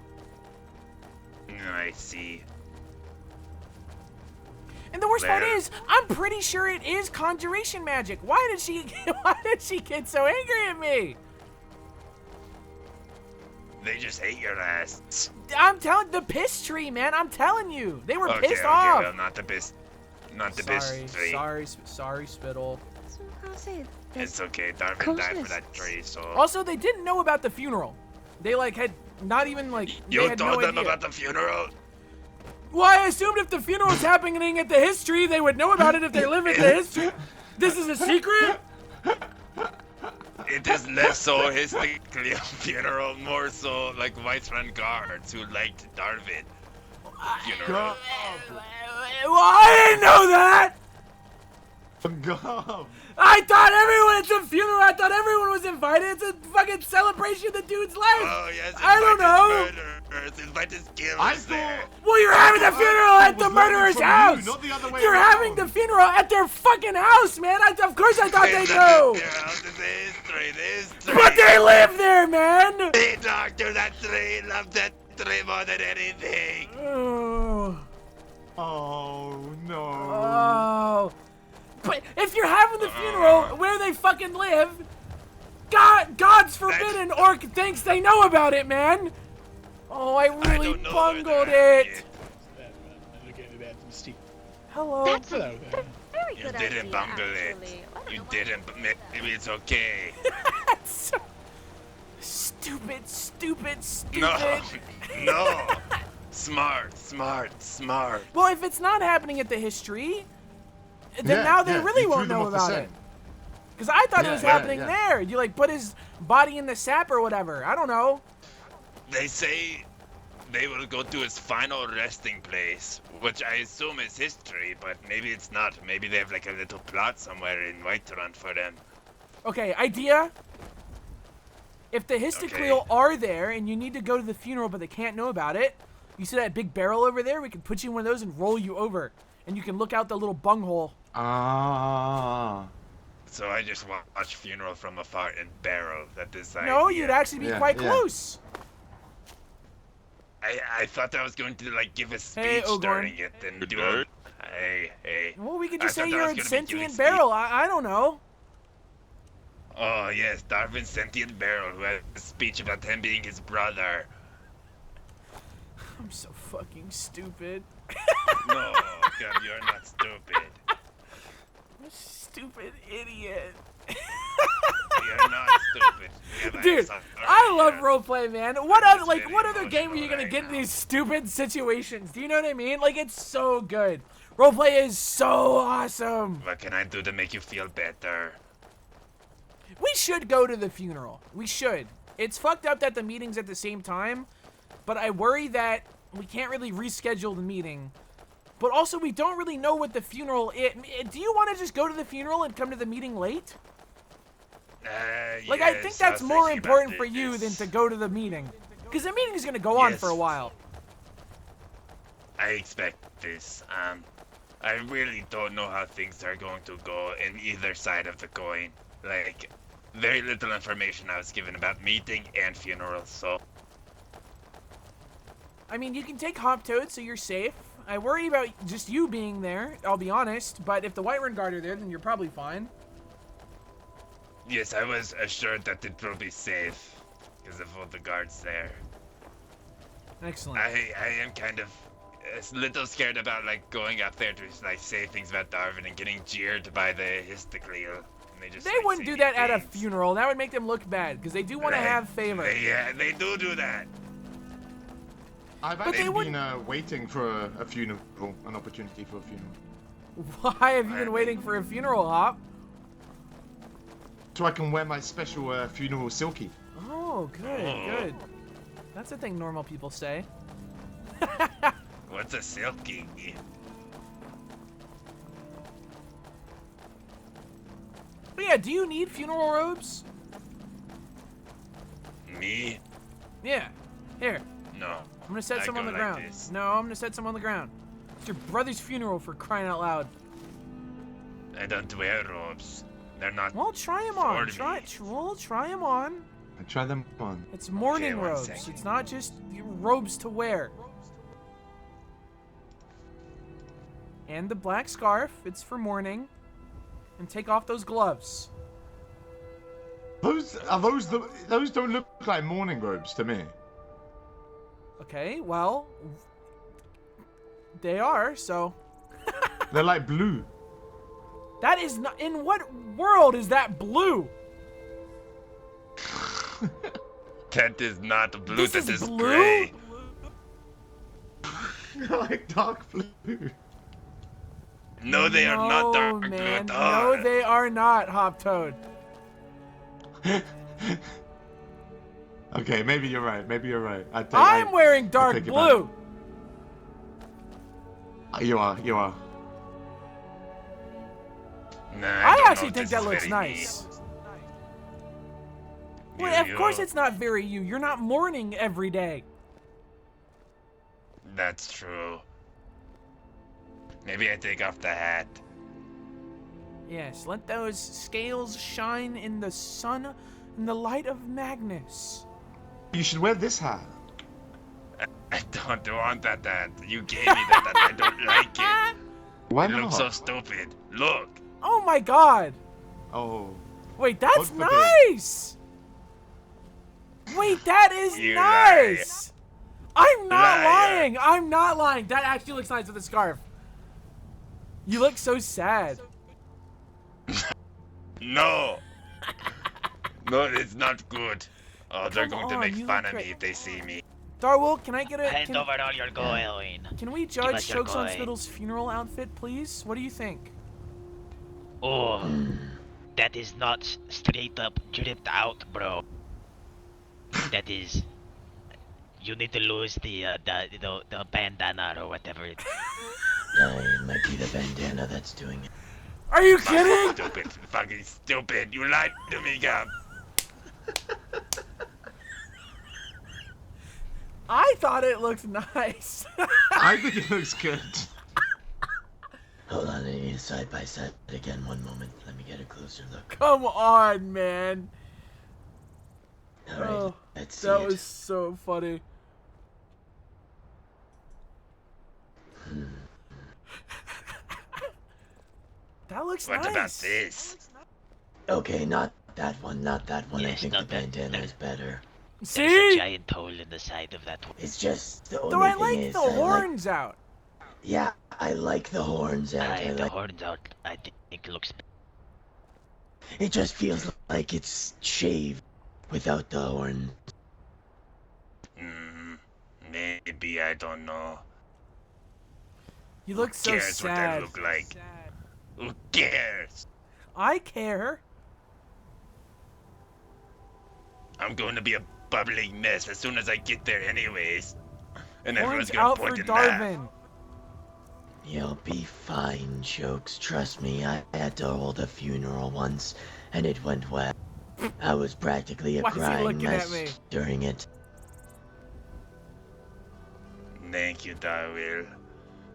I see. And the worst part is, I'm pretty sure it is conjuration magic. Why did she get so angry at me? They just hate your ass. I'm telling the piss tree, man. I'm telling you, they were pissed off. Well, not the piss tree. Sorry, Spittle. It's okay. Darvin died for that tree, so. Also, they didn't know about the funeral. They like had not even like. You had told no them idea. about the funeral? Well, I assumed if the funeral was happening at the history, they would know about it if they live at the history. This is a secret? It is less so historically a funeral, more so like Whiterun guards who liked Darvin. Funeral. Well, I didn't know that! God. I thought it's a funeral. I thought everyone was invited. It's a fucking celebration of the dude's life. Oh, yes. I don't know. Invite his killers there. Well, you're having the funeral at the murderer's house. Not the other way You're around. having the funeral at their fucking house, man. Of course I thought they knew. But they live there, man. They talk to that tree. Love that tree more than anything. Oh, no. Oh. But if you're having the funeral where they fucking live, God's forbidden Orc thinks they know about it, man. Oh, I really bungled it. Hello. That's a very You good didn't idea, bungle it. actually. You didn't. Maybe it's okay. So stupid. No. Smart. Well, if it's not happening at the history, then now they really won't know about it. Because I thought it was happening there. You like put his body in the sap or whatever. I don't know. They say they will go to his final resting place, which I assume is history, but maybe it's not. Maybe they have like a little plot somewhere in Whiterun for them. Okay, idea. If the Histicleo are there and you need to go to the funeral but they can't know about it, you see that big barrel over there? We can put you in one of those and roll you over. And you can look out the little bunghole. Ah. So I just watch funeral from afar and barrel. That is No, you'd actually be quite close. I thought I was going to like give a speech during it and do a... Hey. Well, we could just say you're a sentient barrel. I don't know. Oh, yes, Darvin's sentient barrel who had a speech about him being his brother. I'm so fucking stupid. No, God, you're not stupid. Stupid idiot. You're not stupid. Dude, I love roleplay, man. What other game are you gonna get in these stupid situations? Do you know what I mean? Like, it's so good. Roleplay is so awesome. What can I do to make you feel better? We should go to the funeral. We should. It's fucked up that the meeting's at the same time, but I worry that we can't really reschedule the meeting. But also, we don't really know what the funeral is. Do you want to just go to the funeral and come to the meeting late? Like, I think that's more important for you than to go to the meeting. Because the meeting is going to go on for a while. I expect this. I really don't know how things are going to go in either side of the coin. Like, very little information I was given about meeting and funeral, so... I mean, you can take Hop Toad so you're safe. I worry about just you being there, I'll be honest. But if the Whiterun Guard are there, then you're probably fine. Yes, I was assured that it will be safe because of all the guards there. Excellent. I am kind of a little scared about like going up there to like say things about Darwin and getting jeered by the Histicleal. They wouldn't do that at a funeral. That would make them look bad because they do want to have favor. Yeah, they do that. I've actually been waiting for a funeral, an opportunity for a funeral. Why have you been waiting for a funeral, Hop? So I can wear my special funeral silky. Oh, good. That's a thing normal people say. What's a silky? But yeah, do you need funeral robes? Me? Yeah. Here. No. I'm gonna set some on the ground. No, I'm gonna set some on the ground. It's your brother's funeral, for crying out loud. I don't wear robes. They're not. Well, try them on. Try them on. I try them on. It's mourning robes. It's not just robes to wear. And the black scarf. It's for mourning. And take off those gloves. Those don't look like mourning robes to me. Okay, well, they are, so. They're like blue. That is not. In what world is that blue? That is not blue. This that is blue? gray. Like dark blue. No, they are not dark blue at all. No, they are not, Hop Toad. Okay, maybe you're right. Maybe you're right. I'm wearing dark blue. You are. You are. Nah, I actually think that looks nice. Well, of course it's not very you. You're not mourning every day. That's true. Maybe I take off the hat. Yes, let those scales shine in the sun and the light of Magnus. You should wear this hat. I don't want that hat. You gave me that hat. I don't like it. Why it not? looks so stupid. Look. Oh my god. Oh. Wait, that's nice. Wait, that is nice. I'm not lying. I'm not lying. That actually looks nice with a scarf. You look so sad. No. No, it's not good. Oh, they're going to make fun of me if they see me. Darwolf, can I get a... Hand over all your coin. Can we judge Chokes on Skittle's funeral outfit, please? What do you think? Oh, that is not straight up dripped out, bro. That is... You need to lose the bandana or whatever it is. It might be the bandana that's doing it. Are you kidding? Stupid. Fucking stupid. You lied to me, Gab. I thought it looked nice. I think it looks good. Hold on, I need side by side again. One moment. Let me get a closer look. Come on, man. Alright, let's see. That was so funny. That looks nice. What about this? Okay, not that one, not that one. I think the bandana is better. See? There's a giant hole in the side of that one. It's just the only Though I thing like is, the horns out. Yeah, I like the horns out. The horns out, I think looks... It just feels like it's shaved without the horn. Maybe, I don't know. You look so Who cares sad. what I look like? Who cares? I care. I'm going to be a bubbling mess as soon as I get there anyways. And everyone's Horns gonna out for point and laugh. Darvin. You'll be fine, Jokes. Trust me, I had to hold a funeral once, and it went well. I was practically a Why is he crying looking at mess me? during it. Thank you, Darwin.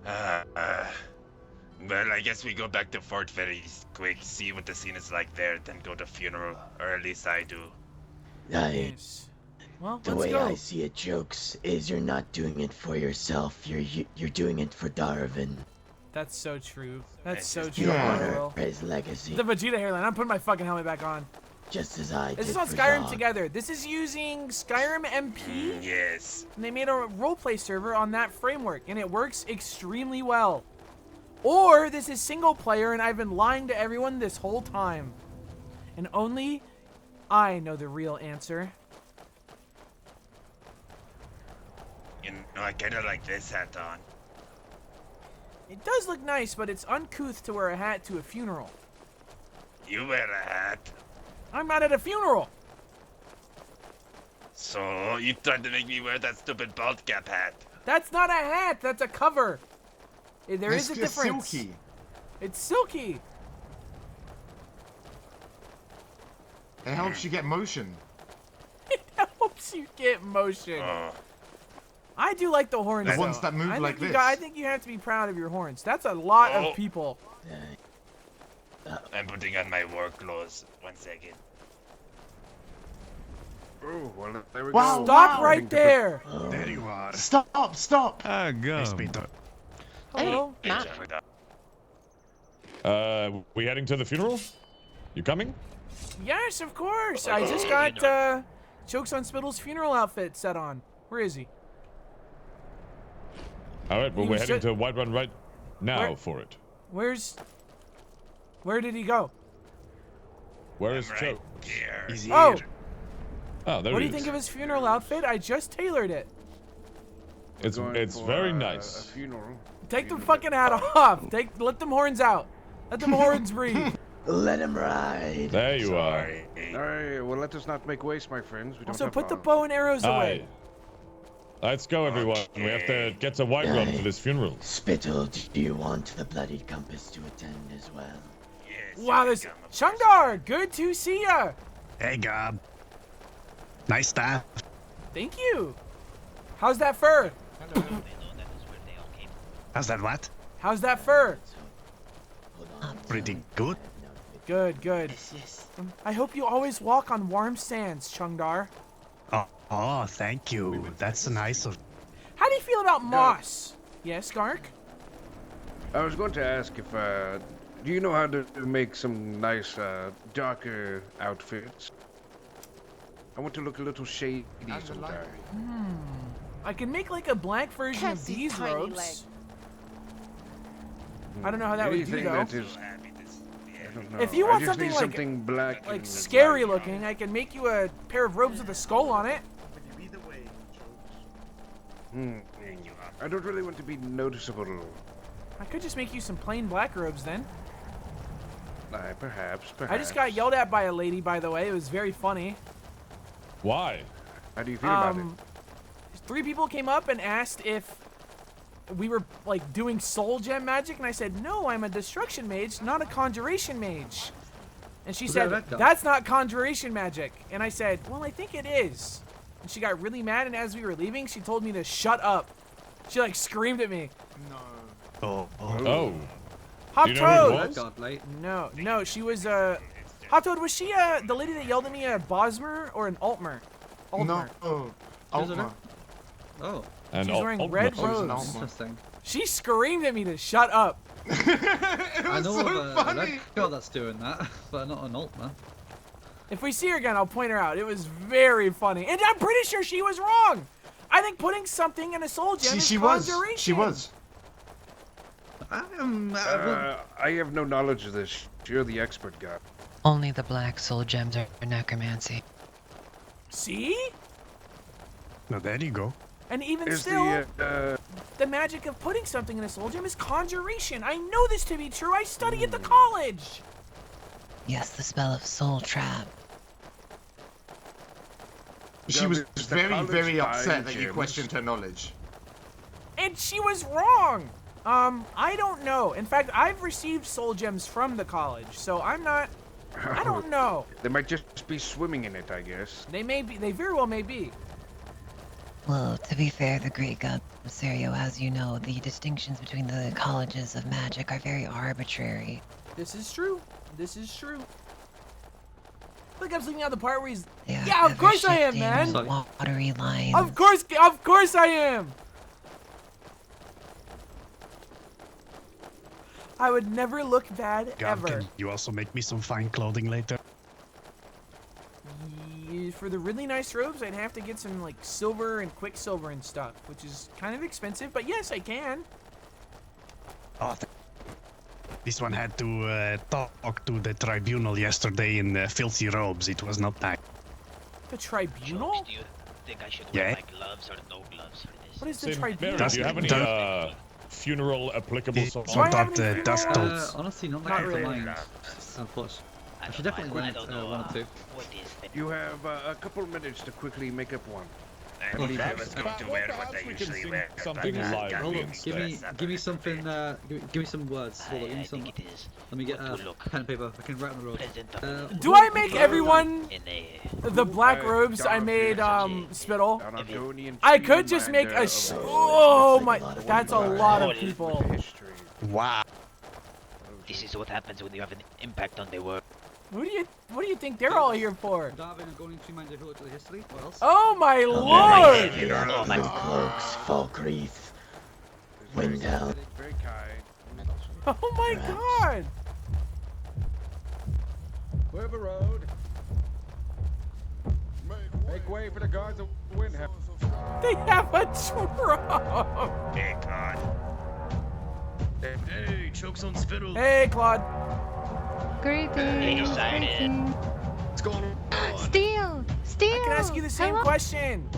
Well, I guess we go back to Fort very quick, see what the scene is like there, then go to funeral, or at least I do. Well, The let's way go. I see it, Jokes, is you're not doing it for yourself. You're doing it for Darvin. That's so true. That's so true. You I honor will. his legacy. The Vegeta hairline. I'm putting my fucking helmet back on. Just as I This did is on for Skyrim Zog. Together. This is using Skyrim MP. Yes. And they made a roleplay server on that framework, and it works extremely well. Or this is single player, and I've been lying to everyone this whole time. And only I know the real answer. You know, I kinda like this hat on. It does look nice, but it's uncouth to wear a hat to a funeral. You wear a hat. I'm not at a funeral. So, you tried to make me wear that stupid bald cap hat. That's not a hat. That's a cover. There is a It's difference. silky. It's silky. It helps you get motion. It helps you get motion. I do like the horns. The ones though. that move I think like you this. I think you have to be proud of your horns. That's a lot of people. I'm putting on my work clothes. 1 second. Oh, well, there we Wow, go. Stop right there. There you are. Stop! Stop! Ah, go. Hello. We heading to the funeral? You coming? Yes, of course. I just got Chokes on Spittle's funeral outfit set on. Where is he? All right, well, He we're was heading ju- to White Run right now Where- for it. Where did he go? Where is Choke? He's Oh. here. Oh, there What do he you is. think of his funeral outfit? I just tailored it. It's Going for, very A nice. funeral. Take the fucking hat off. Let them horns out. Let them horns breathe. Let him ride. There you are. Alright, well, let us not make waste, my friends. We don't Also, have put the long. bow and arrows away. Aye. Let's go, everyone. We have to get to White Run for this funeral. Spittle, do you want the Bloody Compass to attend as well? Wow, there's Chungdar. Good to see ya. Hey, Gob. Nice staff. Thank you. How's that fur? How's that what? How's that fur? Pretty good. Good, good. I hope you always walk on warm sands, Chungdar. Oh, thank you. That's nice of. How do you feel about moss? Yes, Skark? I was going to ask if, do you know how to make some nice, darker outfits? I want to look a little shady sometimes. I can make like a black version of these robes. I don't know how that would do Anything though. that is, I don't know. If you I want just something need like something black, like and scary looking, I can make you a pair of robes with a skull on it. I don't really want to be noticeable. I could just make you some plain black robes then. Perhaps. I just got yelled at by a lady, by the way. It was very funny. Why? How do you feel about it? 3 people came up and asked if we were like doing soul gem magic, and I said, no, I'm a destruction mage, not a conjuration mage. And she said, that's not conjuration magic. And I said, well, I think it is. And she got really mad, and as we were leaving, she told me to shut up. She like screamed at me. Oh. Hop Do you know who it Toad! was? No, she was Hop Toad, was she the lady that yelled at me a Bosmer or an Altmer? No. Altmer. Oh. And She's wearing red robes. Interesting. She screamed at me to shut up. I know of a red girl that's doing that, but not an alt man. If we see her again, I'll point her out. It was very funny. And I'm pretty sure she was wrong. I think putting something in a soul gem is She was. conjuration. She was. I have no knowledge of this. You're the expert guy. Only the black soul gems are necromancy. See? Now there you go. And even Is still, the magic of putting something in a soul gem is conjuration. I know this to be true. I study at the college. Yes, the spell of soul trap. She was the very, college very by upset that you gems. questioned her knowledge. And she was wrong. I don't know. In fact, I've received soul gems from the college, so I'm not. I don't know. They might just be swimming in it, I guess. They may be. They very well may be. Well, to be fair, the Great God Serio, as you know, the distinctions between the colleges of magic are very arbitrary. This is true. This is true. Look, I'm looking at the part where he's. They are Yeah, of course I am, ever-shifting, man. watery lines. Of course I am. I would never look bad God, ever. can you also make me some fine clothing later? For the really nice robes, I'd have to get some like silver and quicksilver and stuff, which is kind of expensive. But yes, I can. Oh, this one had to talk to the tribunal yesterday in filthy robes. It was not nice. The tribunal? Do you think I should Yeah. wear my gloves or no gloves for this? What is the St. tribunal? Mary, do you have any funeral applicable songs? Honestly, not Not like really. the lines. Unfortunately. I should definitely rent one or two. You have a couple minutes to quickly make up one. I believe I was going to wear what I usually wear. something live Hold on, instead. give me something. Give me some words. Hold on, give me some. Let me get pen and paper. I can write on the road. Do I make everyone the black robes I made spittle? I could just make a oh my, that's a lot of people. Wow. This is what happens when you have an impact on the world. What do you think they're all here for? Darwin and going to mind if you look at the history. What else? Oh my lord! Oh my cloaks, folk wreath, window. Oh my god! Clear the road. Make way for the guards of Windham. They have a drum! Hey, God. Hey, chokes on spittle. Hey, Claude. Greetings. What's going on? Steel. I can ask you the same question.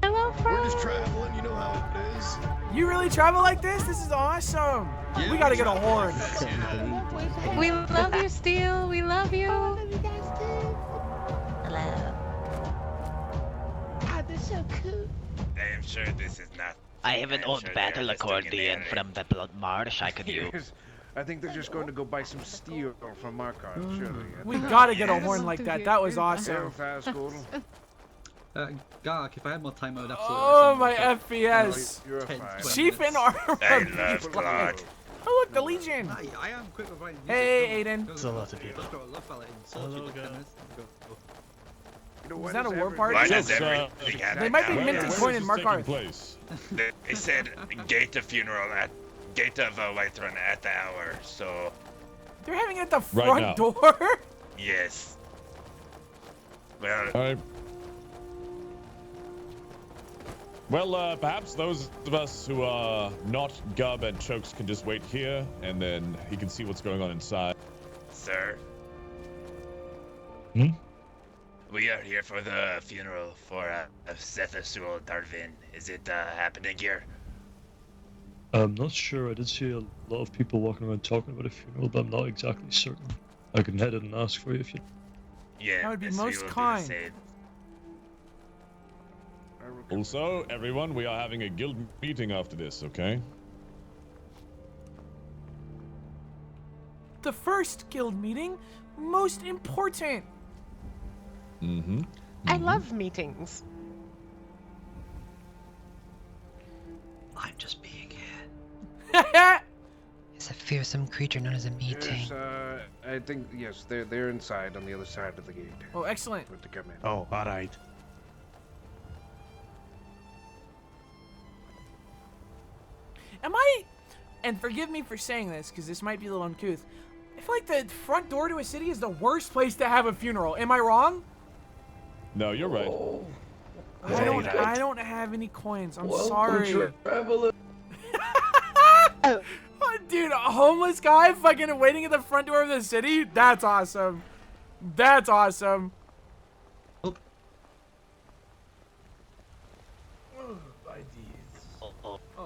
Hello, friend. We're just traveling, you know how it is. You really travel like this? This is awesome. Yeah, We gotta get a horn. We love you, Steel. We love you. Hello. Oh, that's so cool. I am sure this is not. I have an old sure battle they're just looking accordion at it. from the Blood Marsh I could use. Yes. I think they're just going to go buy some steel from Markov, surely. We gotta get a horn like that. That was Very awesome. fast, Gordon. Gark, if I had more time, I would absolutely. Oh my FPS. You're fine. Chief in armor. I love Claude. Oh look, the Legion. I am quick with writing. Hey, Aiden. There's a lot of people. Hello, Is that a war party? Why does everything happen? They might be now? minting coin in Markarth. They said gate of funeral at gate of Whiterun at the hour, so They're having it at the Right front now. door. yes. Well, All right. Well, perhaps those of us who are not Gub and Chokes can just wait here, and then he can see what's going on inside. sir, Hmm? we are here for the funeral for Sethasual Darvin. Is it happening here? I'm not sure. I did see a lot of people walking around talking about a funeral, but I'm not exactly certain. I can head in and ask for you if you. Yeah, That would be yes, we most will do the kind. same. Also, everyone, we are having a guild meeting after this, okay? The first guild meeting, most important. Mm-hmm. I love meetings. I'm just being here. It's a fearsome creature known as a meeting. Yes, I think, yes, they're inside on the other side of the gate. Oh, excellent. With to come in. Oh, all right. Am I, and forgive me for saying this, because this might be a little uncouth, I feel like the front door to a city is the worst place to have a funeral. Am I wrong? No, you're right. I don't have any coins. I'm sorry. Traveler. Oh, dude, a homeless guy fucking waiting at the front door of the city? That's awesome. That's awesome.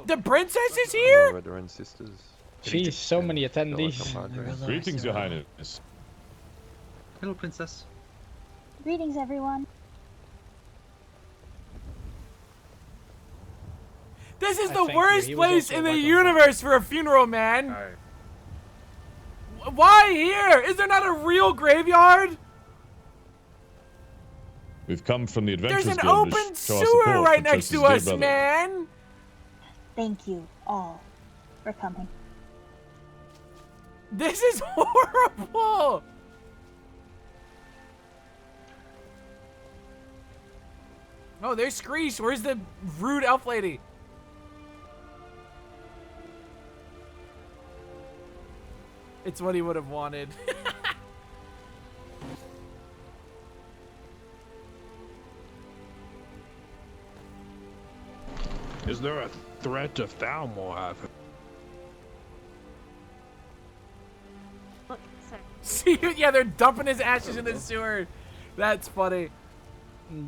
The princess is here? Brother and sisters. Jeez, so many attendees. Greetings, Your Highness. Hello, princess. Greetings, everyone. This is the worst place in the universe for a funeral, man. Why here? Is there not a real graveyard? We've come from the Adventurers There's an Guild to open show our sewer support right for next to Chokes' dear us, brother. man. Thank you all for coming. This is horrible. Oh, there's Screech. Where's the rude elf lady? It's what he would have wanted. Is there a threat of Thalmor having? See, yeah, they're dumping his ashes in the sewer. That's funny.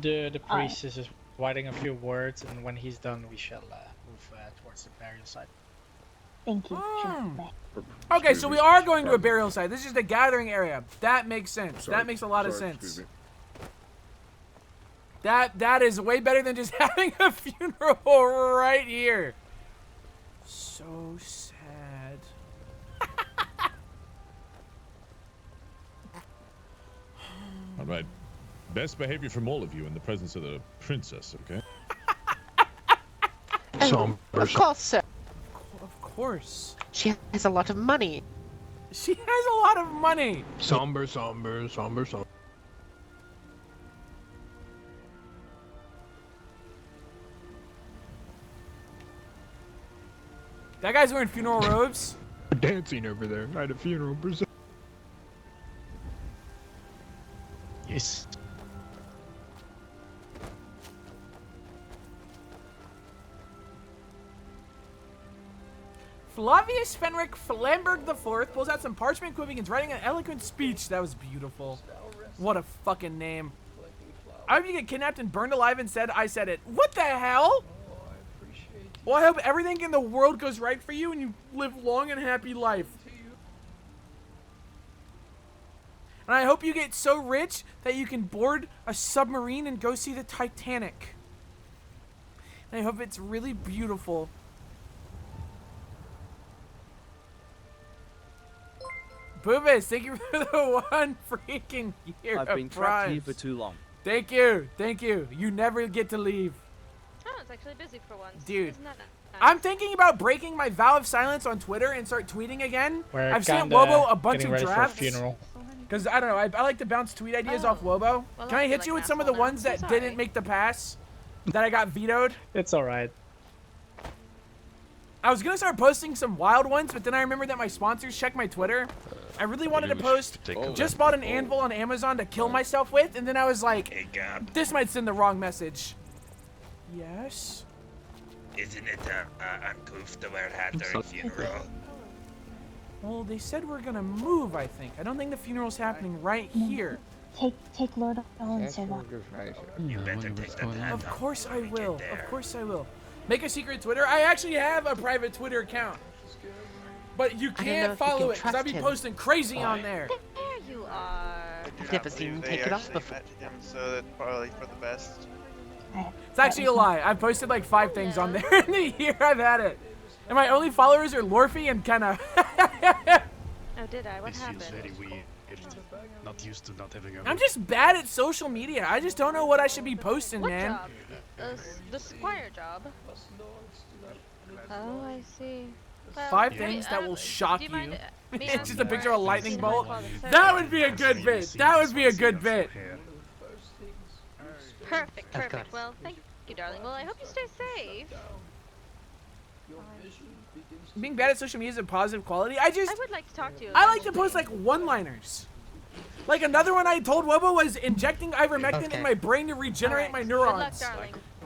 The priest is just writing a few words, and when he's done, we shall move towards the burial site. Thank you. Okay, so we are going to a burial site. This is just a gathering area. That makes sense. That makes a lot of sense. That is way better than just having a funeral right here. So sad. All right. Best behavior from all of you in the presence of the princess, okay? Of course, sir. Of course. She has a lot of money. She has a lot of money. Somber. That guy's wearing funeral robes. Dancing over there at a funeral. Yes. Flavius Fenric Flamberg IV pulls out some parchment, quipping, and is writing an eloquent speech. That was beautiful. What a fucking name. I hope you get kidnapped and burned alive and said I said it. What the hell? Well, I hope everything in the world goes right for you and you live long and happy life. And I hope you get so rich that you can board a submarine and go see the Titanic. And I hope it's really beautiful. Boobas, thank you for the 1 freaking year I've of been trapped here Primes. for too long. Thank you. Thank you. You never get to leave. Oh, it's actually busy for once. Dude, Isn't that nice? I'm thinking about breaking my vow of silence on Twitter and start tweeting again. We're I've sent kinda Wobo a bunch getting of ready for a drafts. funeral. Because, I don't know, I like to bounce tweet ideas off Wobo. Well, Can I I hit feel you like with some of an the asshole ones now. that I'm sorry. didn't make the pass? That I got vetoed? It's alright. I was gonna start posting some wild ones, but then I remembered that my sponsors check my Twitter. I really wanted to post, just bought an anvil on Amazon to kill myself with, and then I was like, this might send the wrong message. Yes? Isn't it uncouth to wear a hat during funeral? Well, they said we're gonna move, I think. I don't think the funeral's happening right here. Take Lord Owen, Silva. You better take that hat Of off course I when we get will. there. Of course I will. Make a secret Twitter. I actually have a private Twitter account. But you know can't if you follow can it because I'll trust be him. posting crazy on there. There you are. I've never seen him take it off before. So that's probably for the best. It's actually a lie. I've posted like 5 things on there in the year I've had it. And my only followers are Lorphy and Kenna. Oh, did I? What happened? Very weird. Not used to not having a. I'm just bad at social media. I just don't know what I should be posting, What man. job? The squire job. Oh, I see. Well, 5 things that will shock do you. mind, me It's just asking a picture of a where lightning she's bolt. my father's That would be a good bit. That would be a good bit. Perfect, perfect. Well, thank you, darling. Well, I hope you stay safe. Being bad at social media is a positive quality. I would like to talk to you. like to post like one-liners. Like another one I told Wobo was injecting ivermectin in my brain to regenerate my neurons.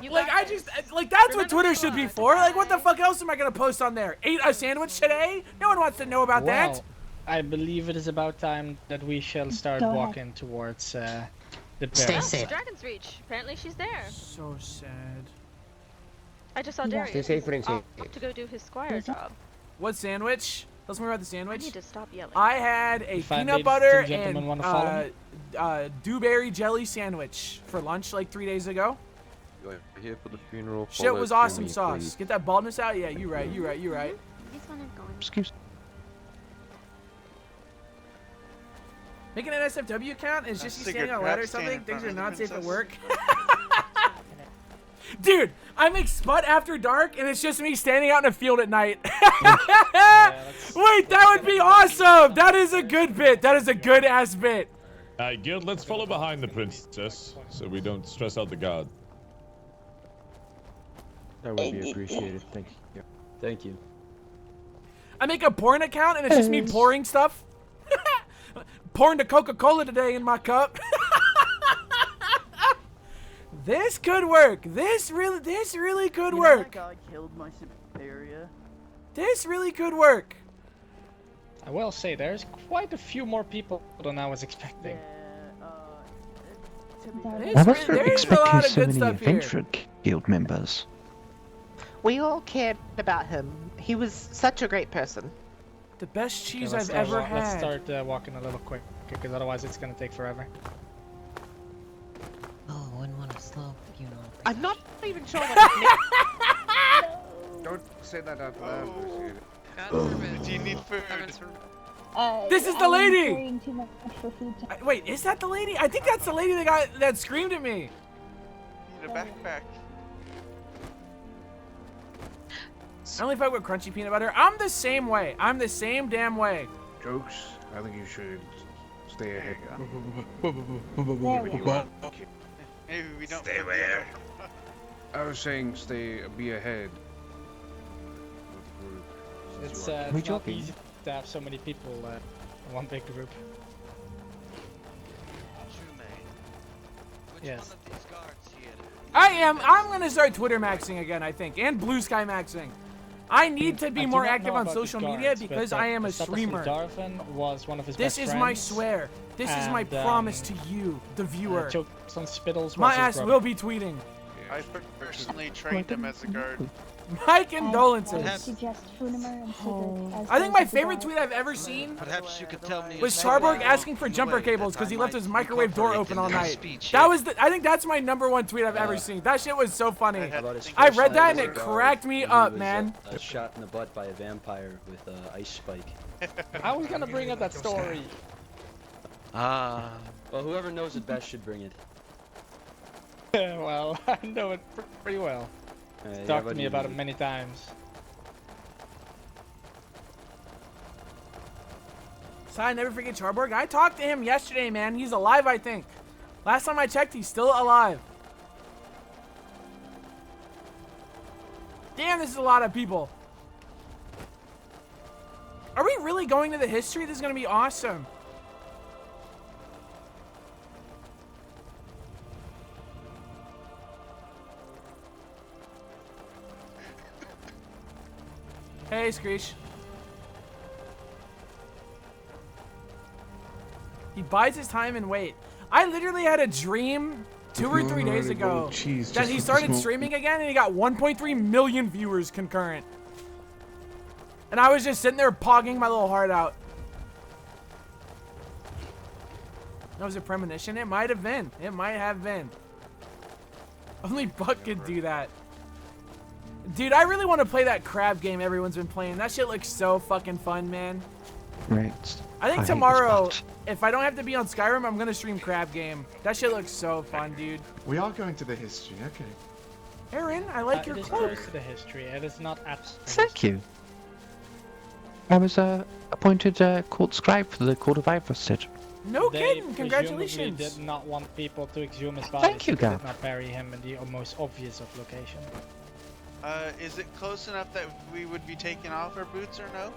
Like I just like that's what Twitter should be for. Like what the fuck else am I gonna post on there? Ate a sandwich today? No one wants to know about that. Well, I believe it is about time that we shall start Go ahead. walking towards the Stay burial safe. site. Dragon's Reach. Apparently she's there. So sad. I just saw Yeah. Darius. Stay safe, He's Princey. off to go do his squire job. What sandwich? Let's more about the sandwich. I need to stop yelling. I had a If I peanut ladies butter and gentlemen and wanna follow me? dewberry jelly sandwich for lunch like 3 days ago. You're here for the funeral. Shit follow was through awesome me, sauce. please. Get that baldness out. Yeah, you right. Excuse. Making an SFW account is just you standing on a ladder or something. Things are not safe at work. Dude, I make Spud After Dark, and it's just me standing out in a field at night. Wait, that would be awesome. That is a good bit. That is a good ass bit. Alright, Guild, let's follow behind the princess so we don't stress out the guard. That would be appreciated. Thank you. Thank you. I make a porn account, and it's just me pouring stuff. Pouring the Coca-Cola today in my cup. This could work. This really could work. That guy killed my superior. This really could work. I will say there's quite a few more people than I was expecting. I wasn't expecting so many adventure guild members. We all cared about him. He was such a great person. The best cheese Let's I've ever had. Let's start walking a little quick, because otherwise it's gonna take forever. Oh, wouldn't want a slow funeral. I'm not even sure what Don't say that out loud. Do you need food? This is the lady! Carrying too much for food. Wait, is that the lady? I think that's the lady that screamed at me. Need a backpack. I only fuck with crunchy peanut butter. I'm the same way. I'm the same damn way. Jokes, I think you should stay ahead. Maybe we don't. Stay where? I was saying be ahead. It's not easy to have so many people in one big group. Yes. I'm gonna start Twitter maxing again, I think, and Blue Sky maxing. I need to be more active on social media because I am a streamer. Was one of his this best is my friends, swear. This is my promise to you, the viewer. Some Spittles My ass will be tweeting. I personally trained him as a guard. My condolences. I suggest Funimer and Sigurd as I think my those favorite guards. tweet I've ever seen Perhaps you could tell me. was Charborg asking for jumper cables because he left his microwave door open all night. That was I think that's my #1 tweet I've ever seen. That shit was so funny. I read that and it cracked me up, man. Shot in the butt by a vampire with an ice spike. I was gonna bring up that story. Well, whoever knows it best should bring it. Well, I know it pretty well. He's talked to me about it many times. So I never forget Charborg. I talked to him yesterday, man. He's alive, I think. Last time I checked, he's still alive. Damn, this is a lot of people. Are we really going to the history? This is going to be awesome. Hey, Screech. He bides his time and wait. I literally had a dream 2 or 3 days ago that he started streaming again and he got 1.3 million viewers concurrent. And I was just sitting there pogging my little heart out. That was a premonition? It might have been. It might have been. Only Buck could do that. Dude, I really want to play that crab game everyone's been playing. That shit looks so fucking fun, man. Right. I think tomorrow, if I don't have to be on Skyrim, I'm gonna stream crab game. That shit looks so fun, dude. We are going to the history, okay. Aaron, I like your It is cloak. close to the history. It is not absolute. Thank you. I was appointed court scribe for the Court of Iverstead. No They kidding! Congratulations. presumably did not want people to exhume his body. Thank you, so they Gab. did not bury him in the most obvious of location. Is it close enough that we would be taking off our boots or no?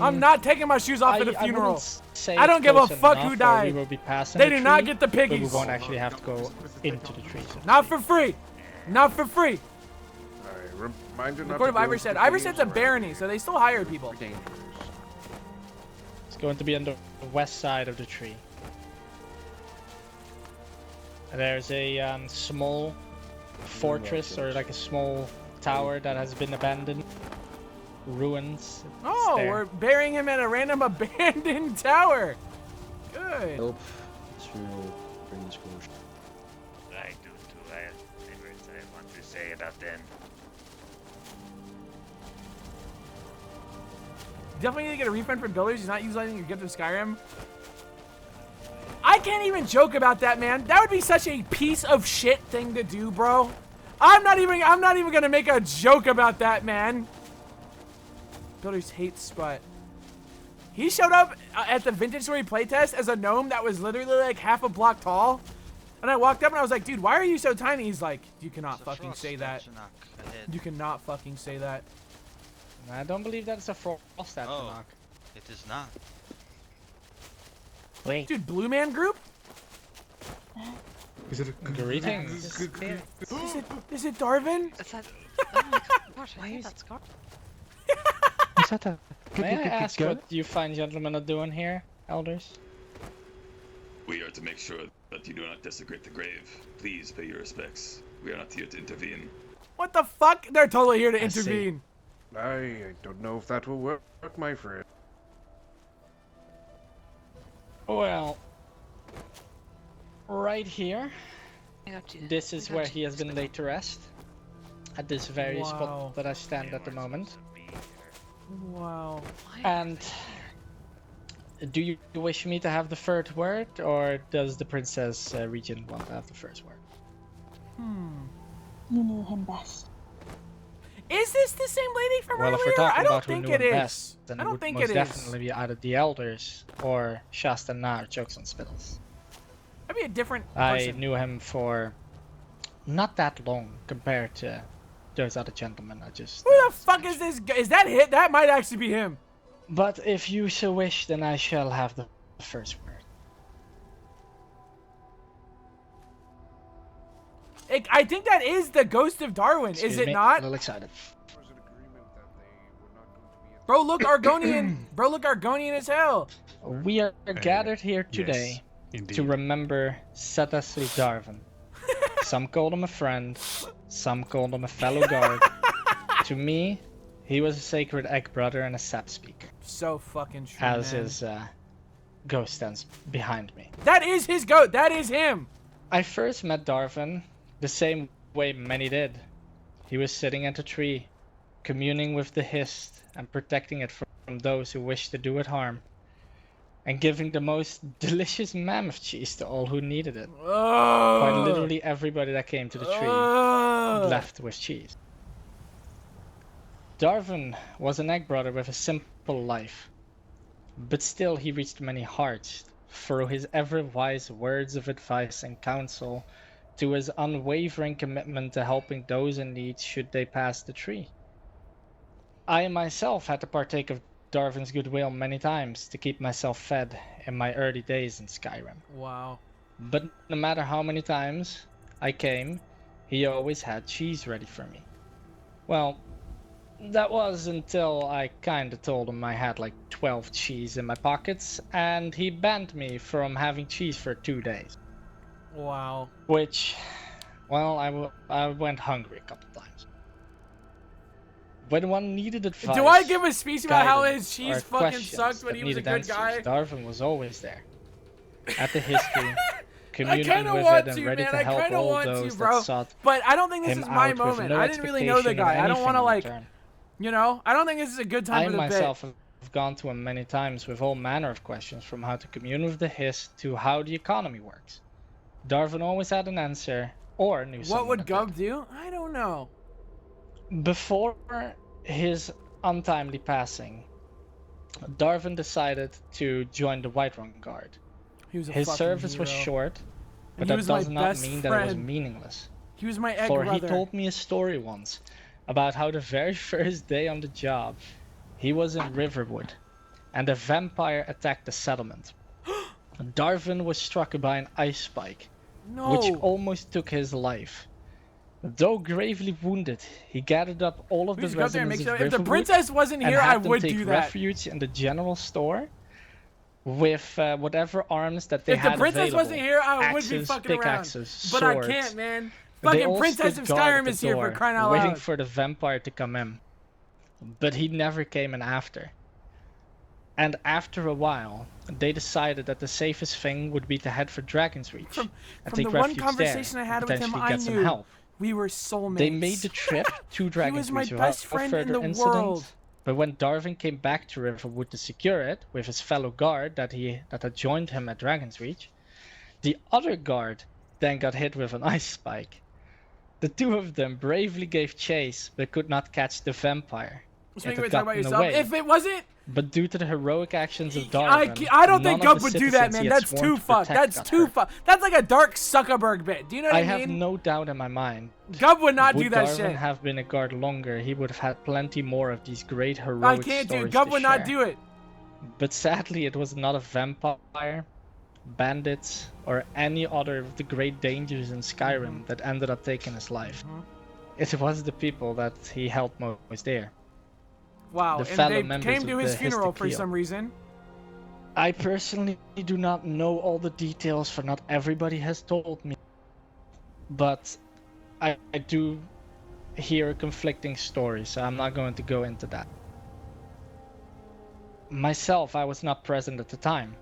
I'm not taking my shoes off at a I funeral. wouldn't say I don't it's give a close fuck enough, who or died. We will be passing They the do not tree, get the but we piggies. won't actually have to go into the tree. Not for free. Not for free. Alright, reminder The not Court of to go Iverstead. into Iverstead's a caves barony, so they still hire people. It's going to be on the west side of the tree. There's a small fortress, or like a small tower that has been abandoned. Ruins. Oh, there. we're burying him in a random abandoned tower. Good. Nope. This funeral brings closure. I do too. that then. Definitely need to get a refund from builders. He's not utilizing your gift of Skyrim. I can't even joke about that, man. That would be such a piece of shit thing to do, bro. I'm not even gonna make a joke about that, man. Builders hate Sput. He showed up at the Vintage Story playtest as a gnome that was literally like half a block tall. And I walked up and I was like, dude, why are you so tiny? He's like, you cannot fucking say that. You cannot fucking say that. I don't believe that's a frost knock. It is not. Wait. Dude, Blue Man Group? Is it a greetings? Is it Darvin? Is that, oh my gosh, I hate that scar. Is that a May I ask what you fine gentlemen are doing here, elders? We are to make sure that you do not desecrate the grave. Please pay your respects. We are not here to intervene. What the fuck? They're totally here to I see. intervene. I don't know if that will work, my friend. Well, right here, this is where he has been laid to rest. At this very spot that I stand at the moment. Wow. And do you wish me to have the first word, or does the Princess Regent want to have the first word? You knew him best. Is this the same lady from Well, earlier? if we're talking I don't about who think knew it him is. best, then I it don't would think most it is. definitely be either the elders or Shasta Nar, Jokes on Spittles. That'd be a different I person. knew him for not that long compared to those other gentlemen. I just. Who the fuck is this guy? Is that him? That might actually be him. But if you so wish, then I shall have the first word. I think that is the ghost of Darwin, Excuse is it me, not? A little excited. Bro, look Argonian. Bro, look Argonian as hell. We are gathered here today to remember Setasu Darvin. Some called him a friend, some called him a fellow guard. To me, he was a sacred egg brother and a sap speaker. So fucking true, As man. his ghost stands behind me. That is his goat. That is him. I first met Darvin the same way many did. He was sitting at a tree, communing with the Hist and protecting it from those who wished to do it harm, and giving the most delicious mammoth cheese to all who needed it. Quite literally everybody that came to the tree left with cheese. Darvin was an egg brother with a simple life, but still he reached many hearts through his ever-wise words of advice and counsel, to his unwavering commitment to helping those in need should they pass the tree. I myself had to partake of Darvin's goodwill many times to keep myself fed in my early days in Skyrim. Wow. But no matter how many times I came, he always had cheese ready for me. Well, that was until I kinda told him I had like 12 cheese in my pockets, and he banned me from having cheese for 2 days. Wow. Which, well, I went hungry a couple times. When one needed advice, Do I give a speech about how guidance, his cheese or fucking questions sucked when that he was a needed good answers, guy? Darvin was always there. At the history, communing kinda with want it and to, ready man. to I help kinda all want to, those bro. that sought But I don't think this him is my out with moment. no I didn't really know the expectation of guy. I don't want to anything in like, return. you know, I don't think this is a good time I for the myself bit. have gone to him many times with all manner of questions, from how to commune with the Hist to how the economy works. Darvin always had an answer, or knew What someone would that Gov do? I don't know. Before his untimely passing, Darvin decided to join the Whiterun Guard. He was a His fucking service was hero. short, but And he that was my does not best mean that it was friend. meaningless. He was my egg For brother. he told me a story once about how the very first day on the job, he was in Riverwood, and a vampire attacked the settlement. Darvin was struck by an ice spike, which No. almost took his life. Though gravely wounded, he gathered up all of We the just go up there and residents make of sure- if the Riverwood princess wasn't and here, I had them would take do that. refuge in the general store with whatever arms that they If had the princess available. wasn't here, I would be Axes, fucking around. pickaxes, But I swords. can't, man. They Fucking all Princess stood of guard at Skyrim the is here for door, crying out waiting loud. for the vampire to come in. But he never came in after. And after a while, they decided that the safest thing would be to head for Dragon's Reach and From take the one refuge conversation there, I had and with him, potentially I get some knew help. We were soulmates. They made the trip to Dragon's was my Reach best without friend further in the incident. world. But when Darwin came back to Riverwood to secure it with his fellow guard that had joined him at Dragon's Reach, the other guard then got hit with an ice spike. The two of them bravely gave chase but could not catch the vampire. So It you had talk about gotten yourself. away. If it wasn't, But due to the heroic actions of Darwin, I don't think none of Gub the would do that, citizens he man. had That's sworn too to fucked. protect That's got too hurt. fucked. That's like a Dark Zuckerberg bit. Do you know what I I have mean? no doubt in my mind. Gub would not do Would that Darwin shit. have been a guard longer, he would have had plenty more of these great heroic I can't do it. stories Gub to would not share. do it. But sadly, it was not a vampire, bandits, or any other of the great dangers in Skyrim that ended up taking his life. It was the people that he held most dear. Wow, The and fellow they members came of to his the funeral for Histakil. some reason. I personally do not know all the details, for not everybody has told me. But I do hear conflicting stories, so I'm not going to go into that. Myself, I was not present at the time,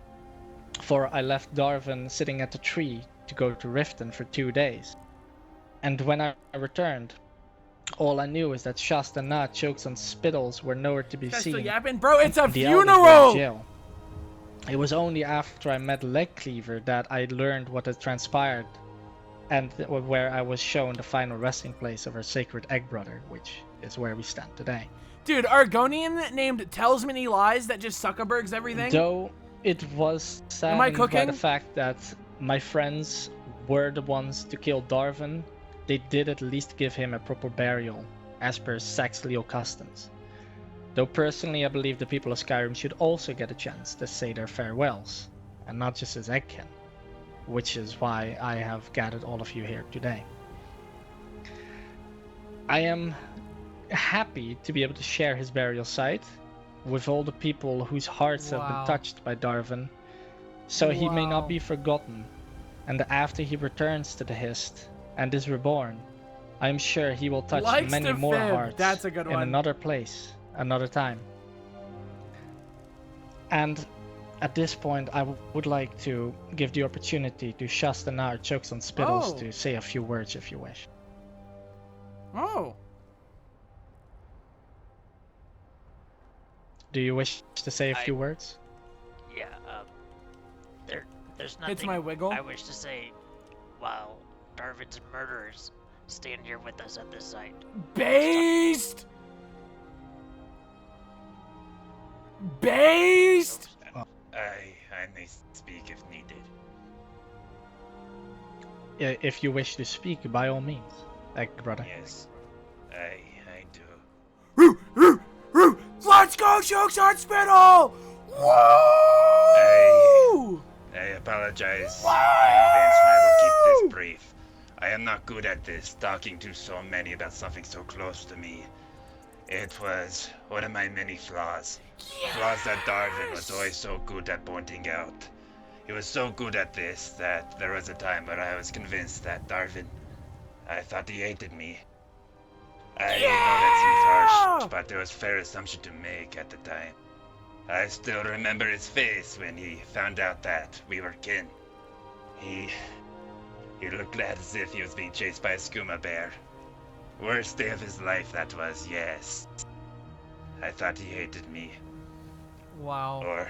for I left Darwin sitting at the tree to go to Riften for 2 days. And when I returned, all I knew is that Shasta and Na, Chokes and Spittles were nowhere to be Guys seen. still yapping? Bro, it's a The elders were in funeral! jail. It was only after I met Leg Cleaver that I learned what had transpired, and where I was shown the final resting place of our sacred egg brother, which is where we stand today. Dude, Argonian named tells many lies that just Zuckerberg's everything. Though it was Am I saddened by cooking? the fact that my friends were the ones to kill Darwin, they did at least give him a proper burial, as per Saxleo customs. Though personally I believe the people of Skyrim should also get a chance to say their farewells, and not just as Eggkin, which is why I have gathered all of you here today. I am happy to be able to share his burial site with all the people whose hearts have Wow. been touched by Darwin, so he may Wow. not be forgotten, and after he returns to the Hist and is reborn, I am sure he will touch Likes many to more fib. hearts That's a good in one. another place, another time. And at this point, I would like to give the opportunity to Shastanar, Chokes and Spittles Oh. to say a few words if you wish. Oh. Do you wish to say a few words? Yeah, there's nothing Hits my wiggle. I wish to say while Darwin's murderers stand here with us at this site. Based! Based! I may speak if needed. If you wish to speak, by all means, Egg brother. Yes, I do. Let's go, Chokes on Spittle! Woo! I apologize in advance, and I will keep this brief. I am not good at this, talking to so many about something so close to me. It was one of my many flaws. Flaws that Darwin was always so good at pointing out. He was so good at this that there was a time where I was convinced that I thought he hated me. I know that seems harsh, but it was a fair assumption to make at the time. I still remember his face when he found out that we were kin. He looked as if he was being chased by a skooma bear. Worst day of his life that was, yes. I thought he hated me. Wow. Or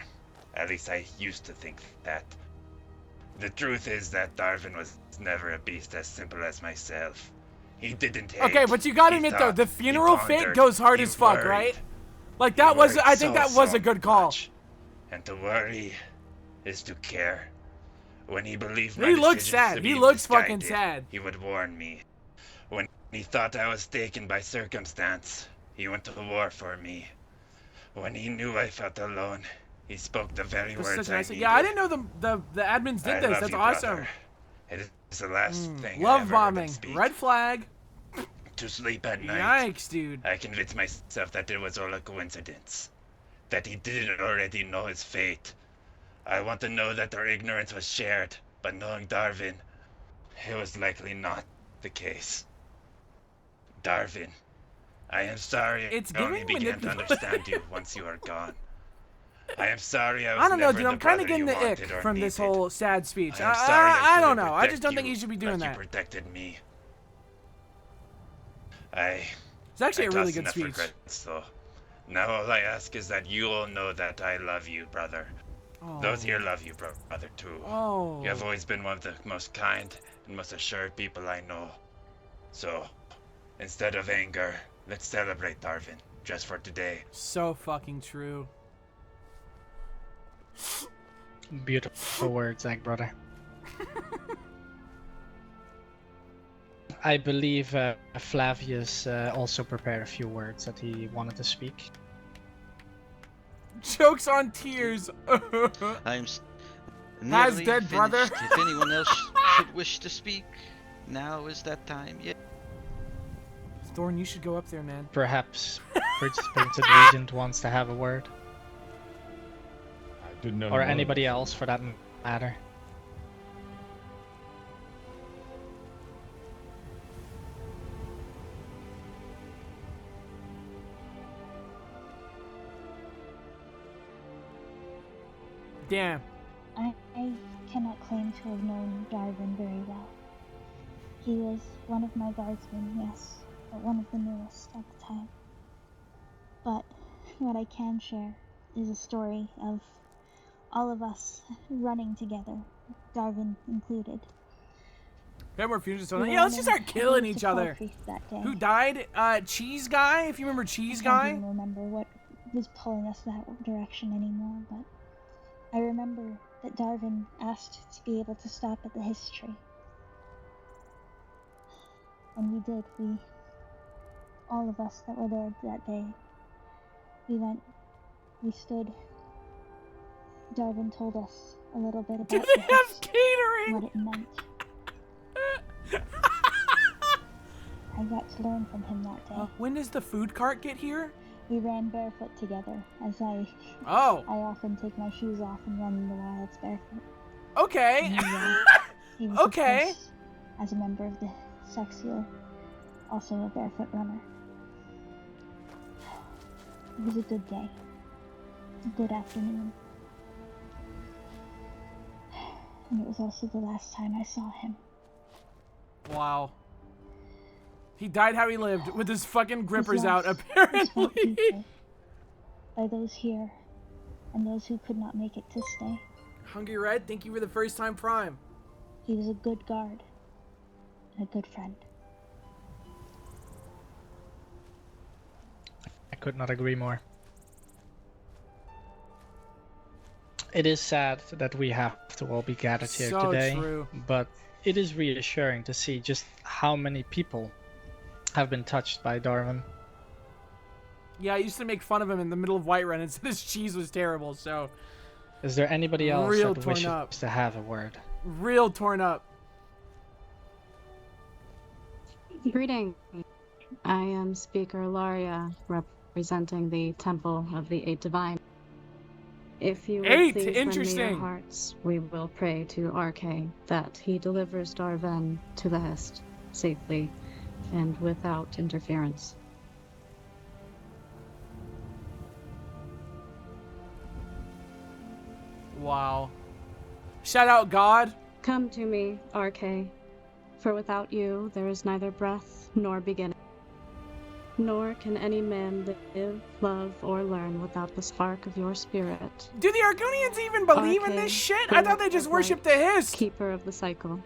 at least I used to think that. The truth is that Darwin was never a beast as simple as myself. He didn't hate. Okay, but you gotta he admit though, thought, the he funeral fit pondered, goes hard he as fuck, worried. right? Like He that was, worried I think that was a good call. much. And to worry is to care. When he believed my He looks decisions sad. to He be looks fucking misguided, sad. he would warn me. When he thought I was taken by circumstance, he went to war for me. When he knew I felt alone, he spoke the very That's words such a I nice- needed. yeah, I didn't know the admins did I this. love That's you, awesome. brother. It is the last thing I Love ever bombing. heard him speak. Red flag. To sleep at night. Yikes, dude. I convinced myself that it was all a coincidence. That he didn't already know his fate. I want to know that our ignorance was shared, but knowing Darwin, it was likely not the case. Darwin, I am sorry It's I only giving began to manipul- understand you once you are gone. I am sorry I was I don't know, never dude. the I'm kind of brother getting you the ick wanted or from this needed. whole sad speech. I am sorry I couldn't don't know. I just protect don't think you he should be like doing you that. protected me. It's actually a really good enough speech. regrets, though. Now all I ask is that you all know that I love you, brother. Those here love you, brother, too. Oh. You have always been one of the most kind and most assured people I know. So, instead of anger, let's celebrate Darwin, just for today. So fucking true. Beautiful words, Egg Brother. I believe Flavius also prepared a few words that he wanted to speak. Jokes on tears. I'm Has nearly dead finished. brother. If anyone else should wish to speak, now is that time. Yeah. Thorn, you should go up there, man. Perhaps Prince Regent wants to have a word. I didn't know. Or anybody else for that matter. Damn. I cannot claim to have known Darwin very well. He was one of my guardsmen, yes, but one of the newest at the time. But what I can share is a story of all of us running together, Darwin included. We have more fusions on. Yeah, let's just start killing each other. Who died? Cheese Guy, if you remember Cheese Guy? I don't even remember what was pulling us that direction anymore, but I remember that Darwin asked to be able to stop at the history. And we did. All of us that were there that day, we stood. Darwin told us a little bit about Do they have catering? what it meant. I got to learn from him that day. When does the food cart get here? We ran barefoot together, as I often take my shoes off and run in the wilds barefoot. Okay. He was Okay. of course, as a member of the Sexial, also a barefoot runner. It was a good day. A good afternoon. And it was also the last time I saw him. Wow. He died how he lived, with his fucking grippers out, was apparently. people, by those here, and those who could not make it to stay. Hungry Red, thank you for the first time Prime. He was a good guard, and a good friend. I could not agree more. It is sad that we have to all be gathered here So today, true. but it is reassuring to see just how many people have been touched by Darwin. Yeah, I used to make fun of him in the middle of Whiterun and said his cheese was terrible, so... Is there anybody else Real that torn wishes up. to have a word? Real torn up. Greeting. I am Speaker Laria, representing the Temple of the Eight Divine. If you would Eight? please lend me Interesting. your hearts, we will pray to RK that he delivers Darwin to the Hest safely and without interference. Wow. Shout out God. Come to me, RK, for without you there is neither breath nor beginning. Nor can any man live, love, or learn without the spark of your spirit. Do the Argonians even believe in this shit? I thought they just worshipped the Hist. Keeper of the cycle.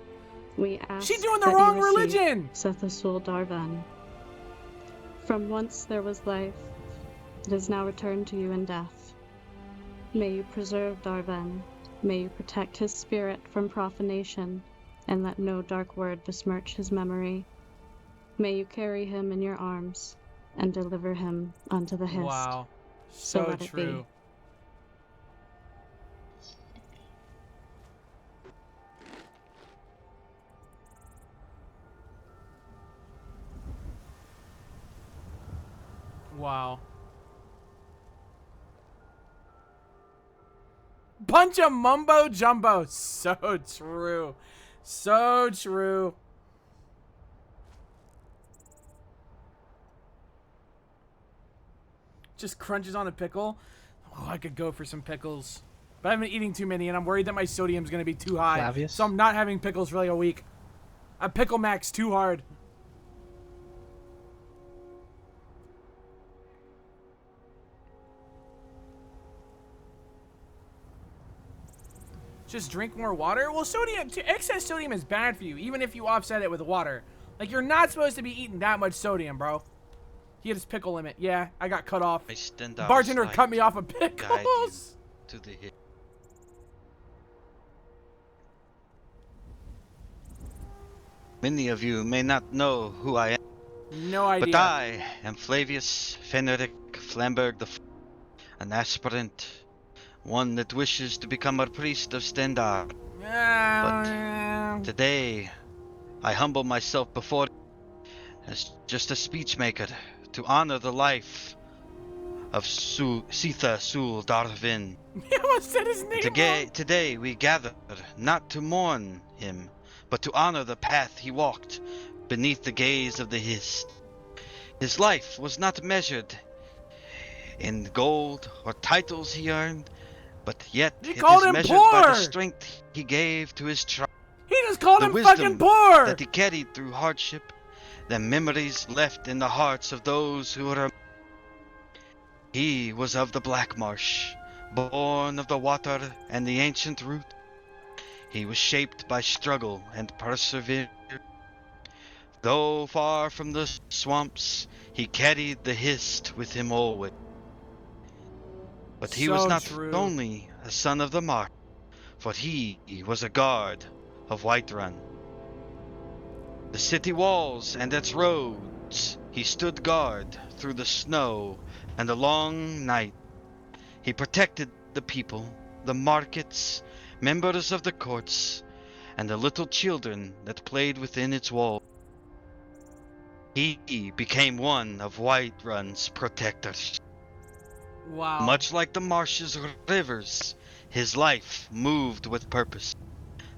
We ask She's doing the that wrong you receive religion. Sethasul Darvan. From whence there was life, it is now returned to you in death. May you preserve Darvan. May you protect his spirit from profanation, and let no dark word besmirch his memory. May you carry him in your arms, and deliver him unto the Hist. Wow. So So let it be. true. Wow. Bunch of mumbo jumbo. So true. So true. Just crunches on a pickle. Oh, I could go for some pickles. But I've been eating too many, and I'm worried that my sodium's going to be too high. Flavius? So I'm not having pickles for like a week. I pickle max too hard. Just drink more water? Well, sodium, excess sodium is bad for you, even if you offset it with water. Like, you're not supposed to be eating that much sodium, bro. He hit his pickle limit. Yeah, I got cut off. Bartender cut me off of pickles. To the hit. Many of you may not know who I am. No idea. But I am Flavius Feneric Flamberg the an aspirant, one that wishes to become a priest of Stendar. But today, I humble myself before you as just a speechmaker to honor the life of Sitha Sul Darvin. He almost said his name. Today we gather not to mourn him, but to honor the path he walked beneath the gaze of the Hist. His life was not measured in gold or titles he earned, but yet it is measured by the strength he gave to his tribe. He just called him fucking wisdom poor! That he carried through hardship, the memories left in the hearts of those who were. He was of the Black Marsh, born of the water and the ancient root. He was shaped by struggle and perseverance. Though far from the swamps, he carried the Hist with him always. But he was not only a son of the Marsh, for he was a guard of Whiterun. The city walls and its roads, he stood guard through the snow and the long night. He protected the people, the markets, members of the courts, and the little children that played within its walls. He became one of Whiterun's protectors. Wow. Much like the marshes or rivers, his life moved with purpose.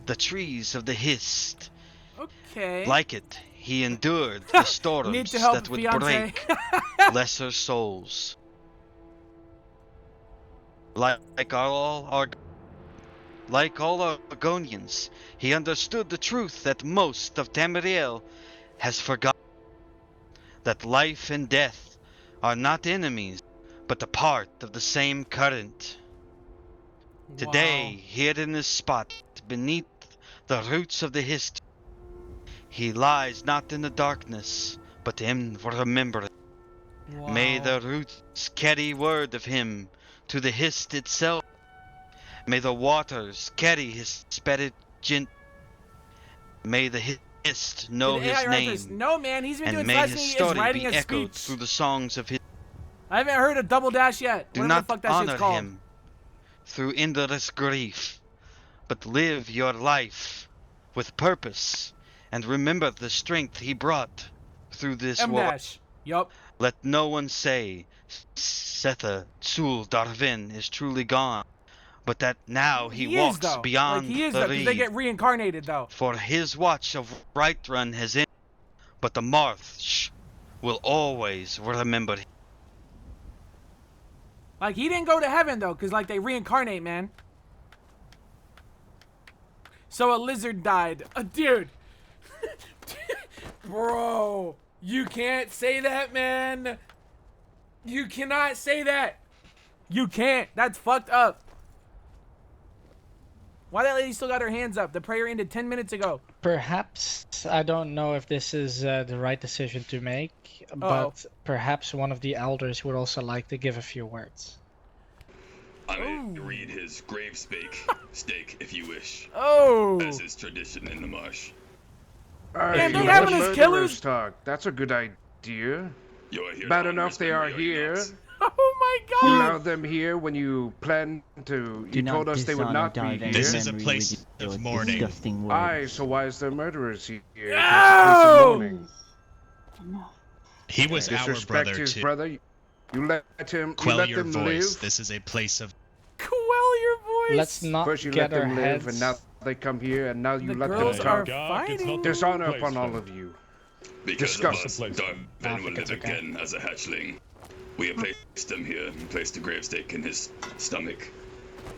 The trees of the Hist. Okay. Like it, he endured the storms that would break lesser souls. Like all Argonians, he understood the truth that most of Tamriel has forgotten. That life and death are not enemies, but a part of the same current. Today, here in this spot, beneath the roots of the Hist, he lies not in the darkness, but in remembrance. Wow. May the roots carry word of him to the Hist itself. May the waters carry his spirit gently. May the Hist know his name. No, man, he's been and doing may last his thing is story writing be a echoed speech. through the songs of his. I haven't heard a double dash yet. Do Whatever not the fuck that honor shit's called. him through endless grief, but live your life with purpose and remember the strength he brought through this war. Yup. Let no one say Setha Sul Darvin is truly gone, but that now he walks though. beyond like, he is the though, 'cause reed. they get reincarnated though. For his watch of Whiterun has ended, but the Marsh will always remember him. Like he didn't go to heaven though, cause like they reincarnate, man. So a lizard died. Dude. Bro. You can't say that, man. You cannot say that. You can't. That's fucked up. Why that lady still got her hands up? The prayer ended 10 minutes ago. Perhaps, I don't know if this is the right decision to make, but perhaps one of the elders would also like to give a few words. I may read his grave stake if you wish. As is tradition in the marsh. Hey, you let murderers talk. That's a good idea. Bad enough they are here. Oh my god! You allowed them here when you planned to. You told us they would not be here. This is a place of mourning. Aye, so why is there murderers here? No! He was our brother his too. brother. You let him. Quell you let your them voice. live. This is a place of. Quell your voice. Let's not First you get let our them heads. live, and now they come here, and now you The let them girls are talk. fighting. Dishonor upon all of you. Because Discuss. of us, Darvin will live again as a hatchling. We have placed him here and placed a grave stake in his stomach.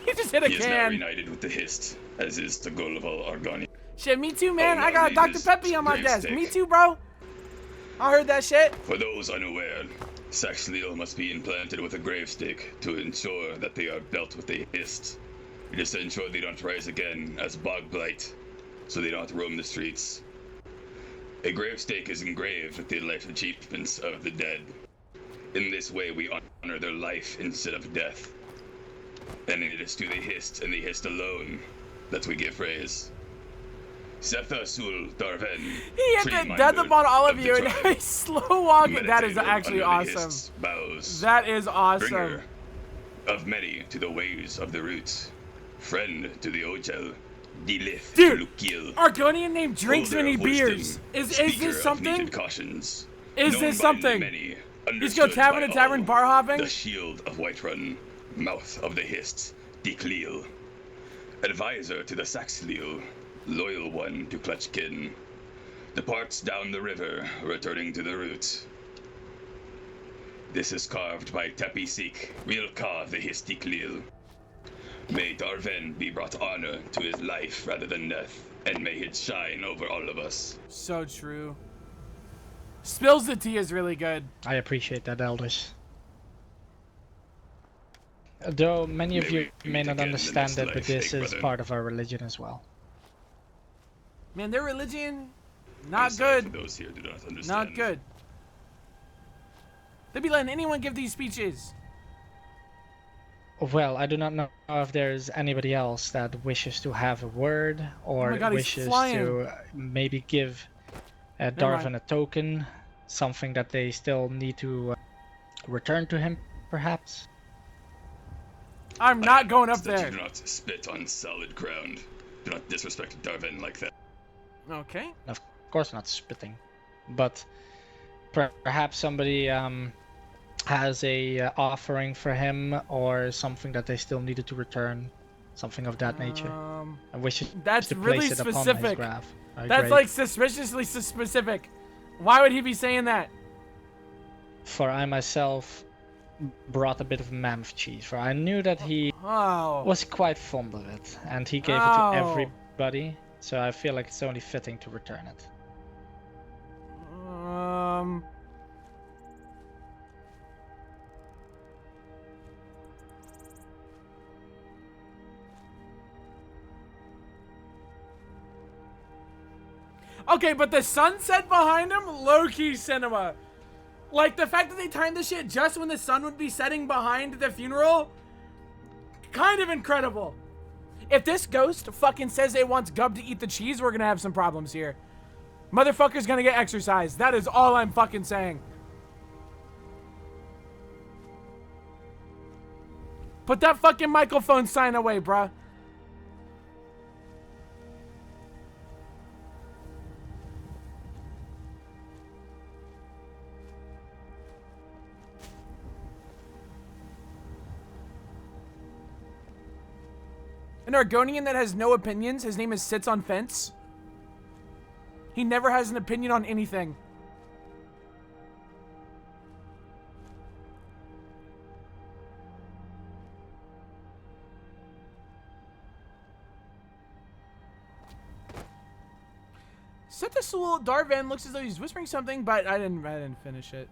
He just hit a He is now can. reunited with the Hist, as is the goal of all Argonians. Shit, me too, man. Oh, I got a no, Dr. his Peppy on my grave desk. stake. Me too, bro. I heard that shit. For those unaware, Saxhleel must be implanted with a grave stake to ensure that they are belt with the Hist. It is to ensure they don't rise again as bog blight, so they don't roam the streets. A gravestake is engraved with the life achievements of the dead. In this way, we honor their life instead of death. And it is to the Hist and the Hist alone that we give praise. Setha Sul Darven. He hit the death upon all of you and he's slow walking. That is actually awesome. That is awesome. Bringer of many to the ways of the roots. Friend to the Ojel. Dilith Dude, to Lukil. Argonian name drinks Holder many of wisdom, beers. Is speaker this of something? needed cautions. Is Known this by something? Many, He's go tavern to tavern bar hopping? The shield of Whiterun, mouth of the Hist, Dicleal. Advisor to the Saxleal, loyal one to Clutchkin. Departs down the river, returning to the root. This is carved by Tepi Seek, real Ka the Hist Dicleal. May Darven be brought honor to his life rather than death, and may it shine over all of us. So true. Spills the tea is really good. I appreciate that, elders. Though many of you may not understand it, but this is part of our religion as well. Man, their religion, not good. For those here do not understand. Not good. They'd be letting anyone give these speeches. Well, I do not know if there's anybody else that wishes to have a word or God, wishes to maybe give Darvin a token, something that they still need to return to him, perhaps. I'm not going up that there. You do not spit on solid ground. Do not disrespect Darvin like that. Okay. Of course not spitting, but perhaps somebody has a offering for him or something that they still needed to return, something of that nature. I wish that's to really place it upon his specific. graph. That's like suspiciously specific. Why would he be saying that? For I myself brought a bit of mammoth cheese, for I knew that he was quite fond of it, and he gave it to everybody, so I feel like it's only fitting to return it. Okay, but the sunset behind him, low-key cinema. Like, the fact that they timed this shit just when the sun would be setting behind the funeral, kind of incredible. If this ghost fucking says it wants Gub to eat the cheese, we're gonna have some problems here. Motherfucker's gonna get exercised. That is all I'm fucking saying. Put that fucking microphone sign away, bruh. An Argonian that has no opinions. His name is Sits on Fence. He never has an opinion on anything. Setasul Darvan looks as though he's whispering something, but I didn't finish it.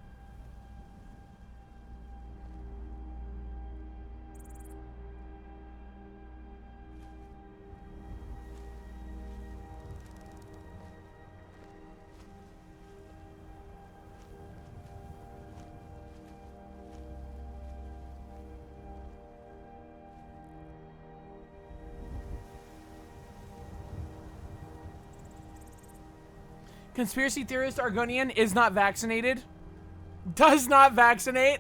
Conspiracy theorist Argonian is not vaccinated. Does not vaccinate.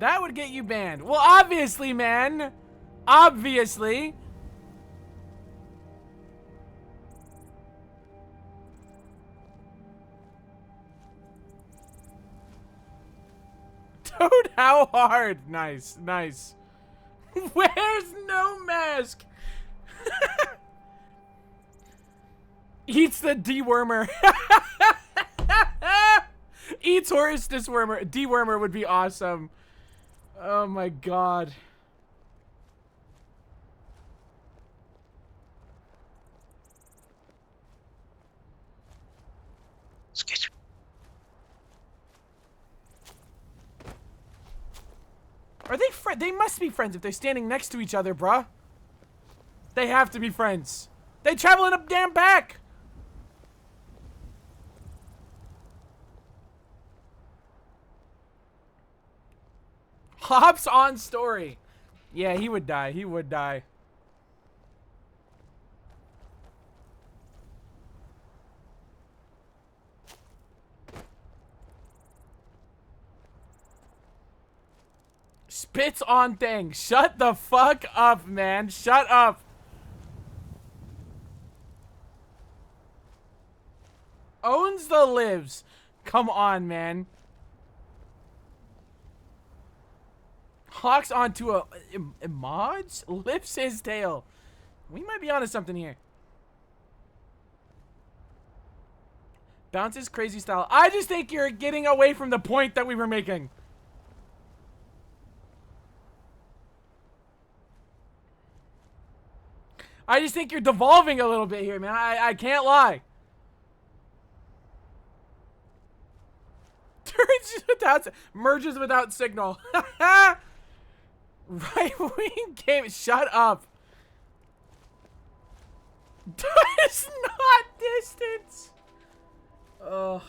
That would get you banned. Well, obviously, man. Obviously. Dude, how hard? Nice, nice. Wears no mask. Eats the dewormer. Eats horse diswormer. Dewormer would be awesome. Oh my god. Are they They must be friends if they're standing next to each other, bruh. They have to be friends. They travel in a damn pack. Hops on story. Yeah, he would die. He would die. Spits on thing. Shut the fuck up, man. Shut up. Owns the lives. Come on, man. Hawks onto a mods? Lips his tail. We might be onto something here. Bounces crazy style. I just think you're getting away from the point that we were making. I just think you're devolving a little bit here, man. I can't lie. Merges without signal. Right-wing game. Shut up. It's not distance. Ugh.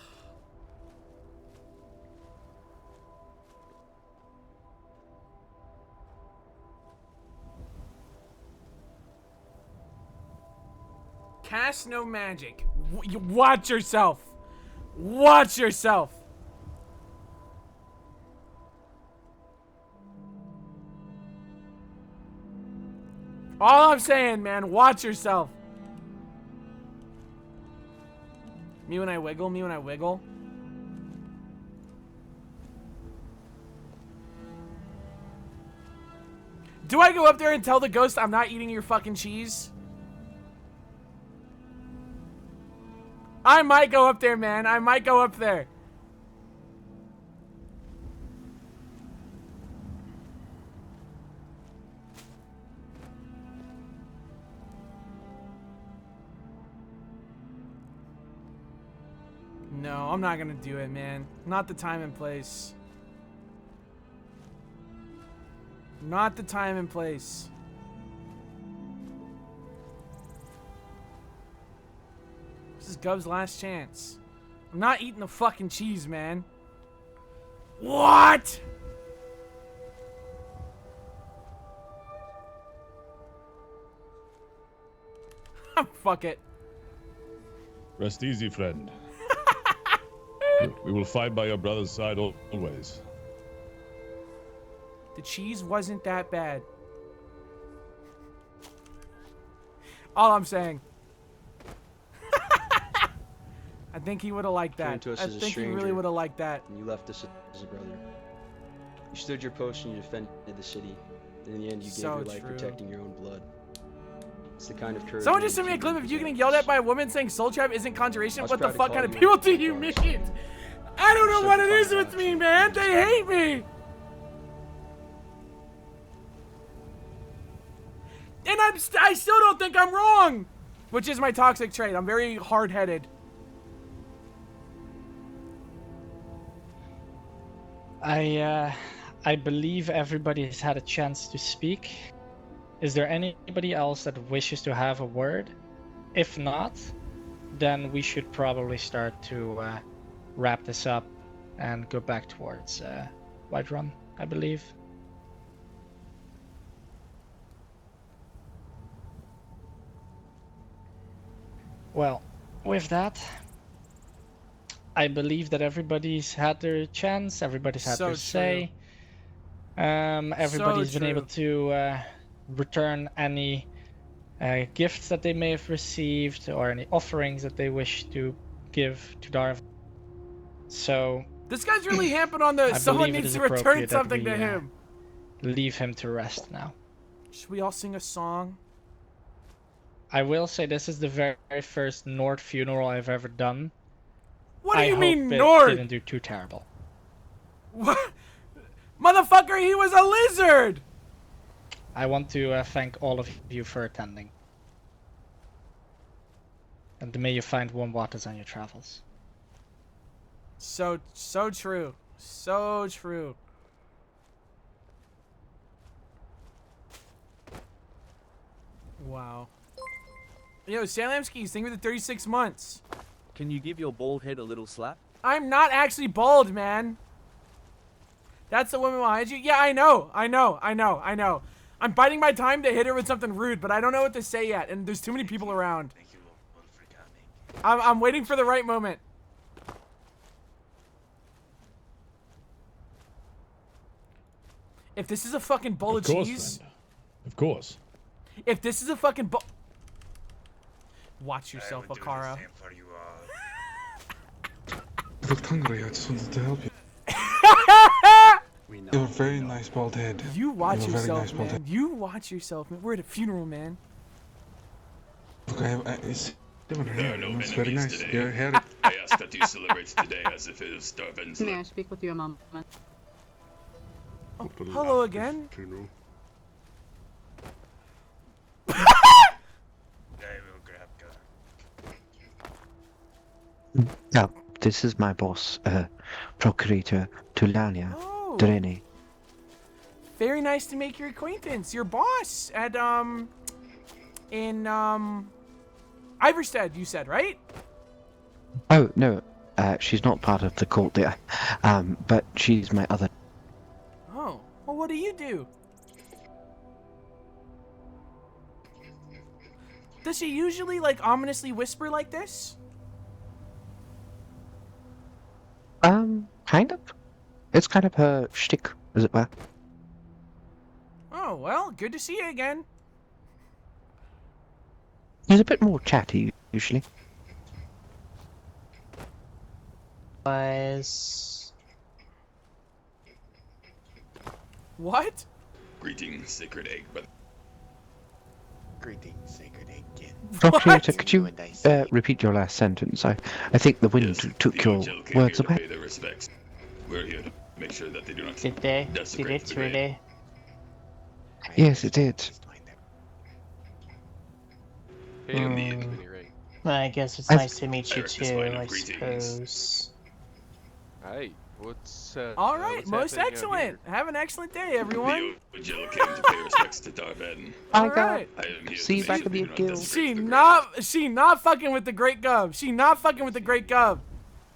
Cast no magic. Watch yourself. Watch yourself. All I'm saying, man, watch yourself. Me when I wiggle, me when I wiggle. Do I go up there and tell the ghost I'm not eating your fucking cheese? I might go up there, man. I might go up there. No, I'm not gonna do it, man. Not the time and place. Not the time and place. This is Gub's last chance. I'm not eating the fucking cheese, man. What? Fuck it. Rest easy, friend. We will fight by your brother's side always. The cheese wasn't that bad. All I'm saying. I think he would have liked that. I think he really would have liked that. And you left us as a brother. You stood your post and you defended the city. And in the end, you gave your life protecting your own blood. It's the kind of courage. Someone just sent me a clip of you getting yelled at by a woman saying Soul Trap isn't conjuration. What the fuck kind of people do you meet? I don't know what it is with me, man. They hate me. And I still don't think I'm wrong. Which is my toxic trait. I'm very hard-headed. I believe everybody has had a chance to speak. Is there anybody else that wishes to have a word? If not, then we should probably start to wrap this up and go back towards Whiterun, I believe. Well, with that, I believe that everybody's had their chance, everybody's had their say. Everybody's been able to return any gifts that they may have received or any offerings that they wish to give to Darv. So this guy's really hamping on the someone needs to return something to him. Leave him to rest now. Should we all sing a song? I will say this is the very first Nord funeral I've ever done. What do you mean Nord? Nord? Didn't do too terrible. What? Motherfucker, he was a lizard! I want to thank all of you for attending. And may you find warm waters on your travels. So true. So true. Wow. Yo, Salamskis, thank you for the 36 months. Can you give your bald head a little slap? I'm not actually bald, man. That's the woman behind you? Yeah, I know. I'm biding my time to hit her with something rude, but I don't know what to say yet, and there's too many people around. Thank you all for coming. I'm waiting for the right moment. If this is a fucking bowl of cheese... Friend. Of course. If this is a fucking bowl... Watch yourself, I would do the Akara. same for you all. I looked hungry, I just wanted to help you. You have a very nice bald head. You watch have a very yourself, nice bald man. head. You watch yourself, man. We're at a funeral, man. Look, it's different There hair. are no It's very enemies nice. today. Your hair. I ask that you celebrate today as if it is Darvin's May I speak with you a moment? Oh, hello again. I will grab gun. Yeah, this is my boss, Procurator Tulania Dreni. Very nice to make your acquaintance. Your boss at, in, Iverstead, you said, right? Oh, no, she's not part of the cult there, but she's my other... Oh, well, what do you do? Does she usually, like, ominously whisper like this? Kind of. It's kind of her shtick, as it were. Oh, well, good to see you again. He's a bit more chatty, usually. What? Greetings, sacred egg, but Greetings, sacred egg kid. Procurator, could you repeat your last sentence? I think the wind took your words away. pay their respects. We're here to make sure that they do not Did they desecrate the grave. really? Yes, it did. Well, I guess it's I've- nice to meet you Eric, this too, line of I greetings. suppose. Hey, what's All right, what's most happening out excellent. Have an excellent day, everyone. The Ojil came to pay respects to Darven. All right. I am here See to you make back sure in the they do not guild. desecrate She not fucking with the Great Gov. She not fucking with the Great Gov.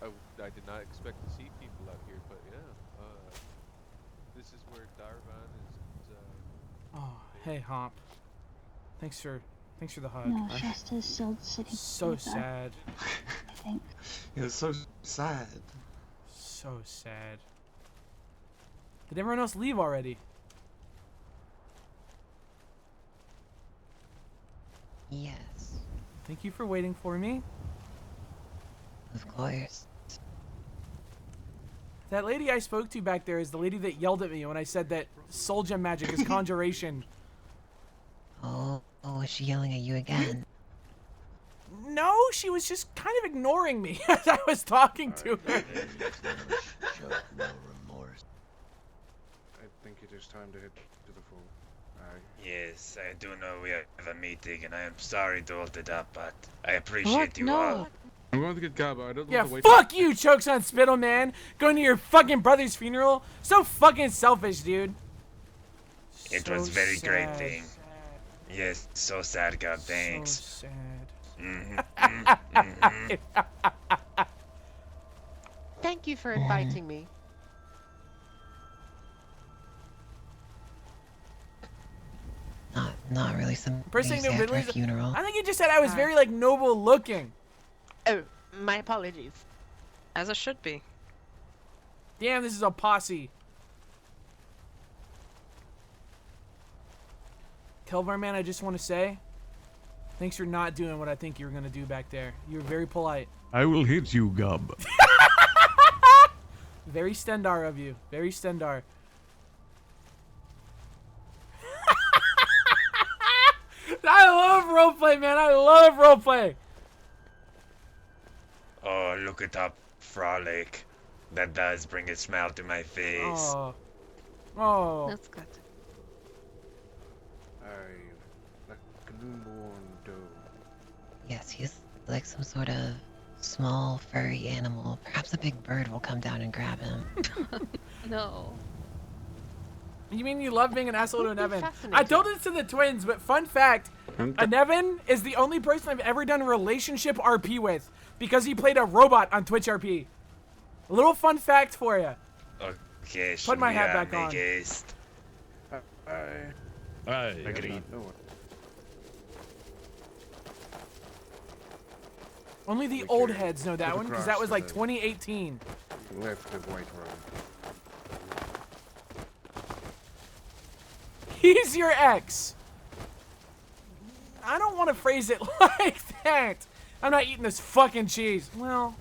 I did not expect to see people out here, but yeah, this is where Darvan is. Oh, hey, Homp. Thanks for the hug. No, Shasta's still sitting. So with her, sad. I think. It was so sad. So sad. Did everyone else leave already? Yes, Thank you for waiting for me. of course. That lady I spoke to back there is the lady that yelled at me when I said that soul gem magic is conjuration. Oh, was she yelling at you again? No, she was just kind of ignoring me as I was talking to her. I think it is time to head to the full. Yes, I do know we have a meeting, and I am sorry to hold it up, but I appreciate you all. I'm going to get Gabba. I don't Yeah, want to wait. fuck you, Chokes on Spittle, man. Going to your fucking brother's funeral. So fucking selfish, dude. It So was very great sad. thing. Yes, so sad, God, thanks. So sad. Thank you for inviting me. Not really some First thing news that after a really, funeral. I think you just said I was very like noble looking. Oh, my apologies. As it should be. Damn, this is a posse. Kelvar, man, I just want to say, thanks for not doing what I think you were gonna do back there. You were very polite. I will hit you, Gub. Very Stendar of you. Very Stendar. I love roleplay, man. I love roleplay. Oh, look at that frolic. That does bring a smile to my face. Oh. Oh. That's good. Yes, he's like some sort of small furry animal. Perhaps a big bird will come down and grab him. No. You mean you love being an asshole to an Would be Evan? I fascinating. told this to the twins, but fun fact, Nevin is the only person I've ever done relationship RP with because he played a robot on Twitch RP. A little fun fact for you. Okay, Put my hat back on. Agreed. Only the old heads know that one because that was like 2018. Left of White Road. He's your ex. I don't want to phrase it like that. I'm not eating this fucking cheese. Well,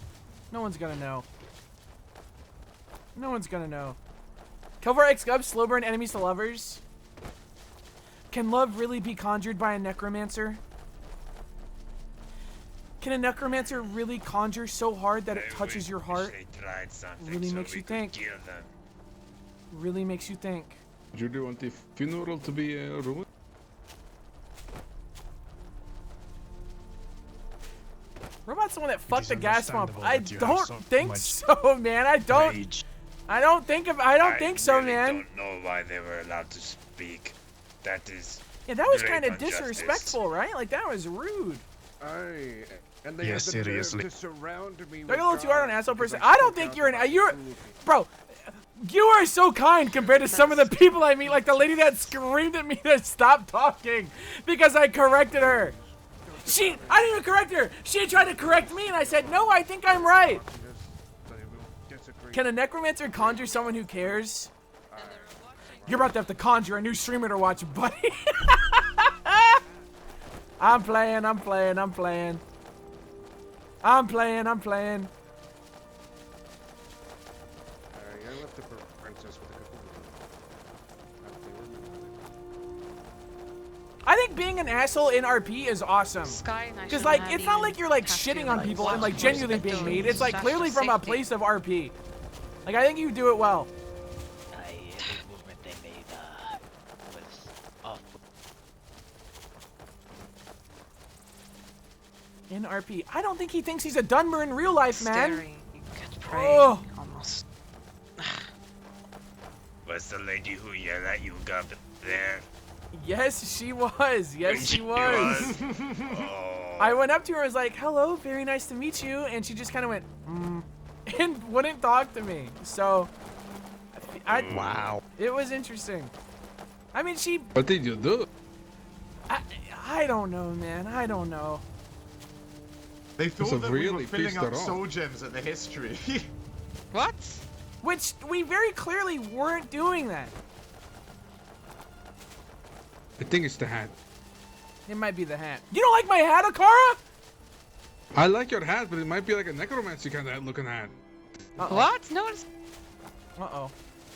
no one's gonna know. No one's gonna know. Kelvar X Gub, slow burn enemies to lovers. Can love really be conjured by a necromancer? Can a necromancer really conjure so hard that it touches your heart? Really makes you think. Really makes you think. Do you want the funeral to be ruined? Robot's the one that fucked the gas pump. I don't think so, man. I don't think so, man. I don't know why they were allowed to speak. That is. Yeah, that was kind of disrespectful, right? Like that was rude. And they had the nerve to surround me. Don't get a little too hard on asshole person. I don't think bro. You are so kind compared to some of the people I meet, like the lady that screamed at me to stop talking because I corrected her. I didn't even correct her. She tried to correct me, and I said, no, I think I'm right. Can a necromancer conjure someone who cares? You're about to have to conjure a new streamer to watch, buddy. I'm playing. I left the princess with a couple I think being an asshole in RP is awesome. Because, like, it's not like you're, like, shitting on people and, like, genuinely being mean. It's, like, clearly from a place of RP. Like, I think you do it well. In RP. I don't think he thinks he's a Dunmer in real life, man. Oh. Almost. Was the lady who yelled at you Gub there? Yes, she was. Yes, she was. I went up to her and was like, hello, very nice to meet you. And she just kind of went, and wouldn't talk to me. So, wow. It was interesting. I mean, What did you do? I don't know, man. I don't know. They thought that we were filling up soul gems at the history. What? Which we very clearly weren't doing that. I think it's the hat. It might be the hat. You don't like my hat, Akara? I like your hat, but it might be like a necromancy kind of looking hat. What? No, it's... Uh-oh.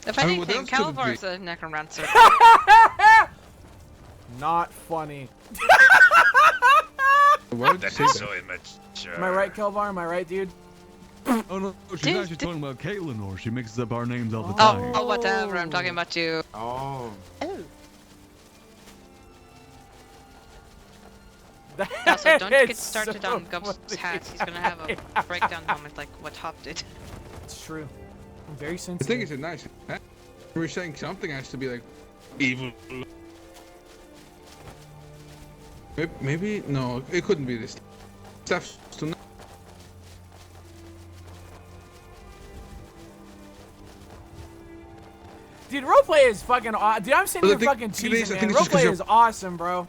If anything, Calvar's a necromancer. Not funny. That's so immature. Am I right, Kelvar? Am I right, dude? Oh no, she's actually talking about Caitlin, or she mixes up our names all the time. Oh, whatever. I'm talking about you. Oh. Yeah, so don't get started on Gub's hat. He's gonna have a breakdown moment like what Hop did. It's true. I'm very I sensitive. think it's a nice hat. We're saying something has to be like evil. Maybe no, it couldn't be this. Stuff's too. Dude, roleplay is fucking awesome. Dude, I'm sitting here fucking cheesing, man. Roleplay is awesome, bro.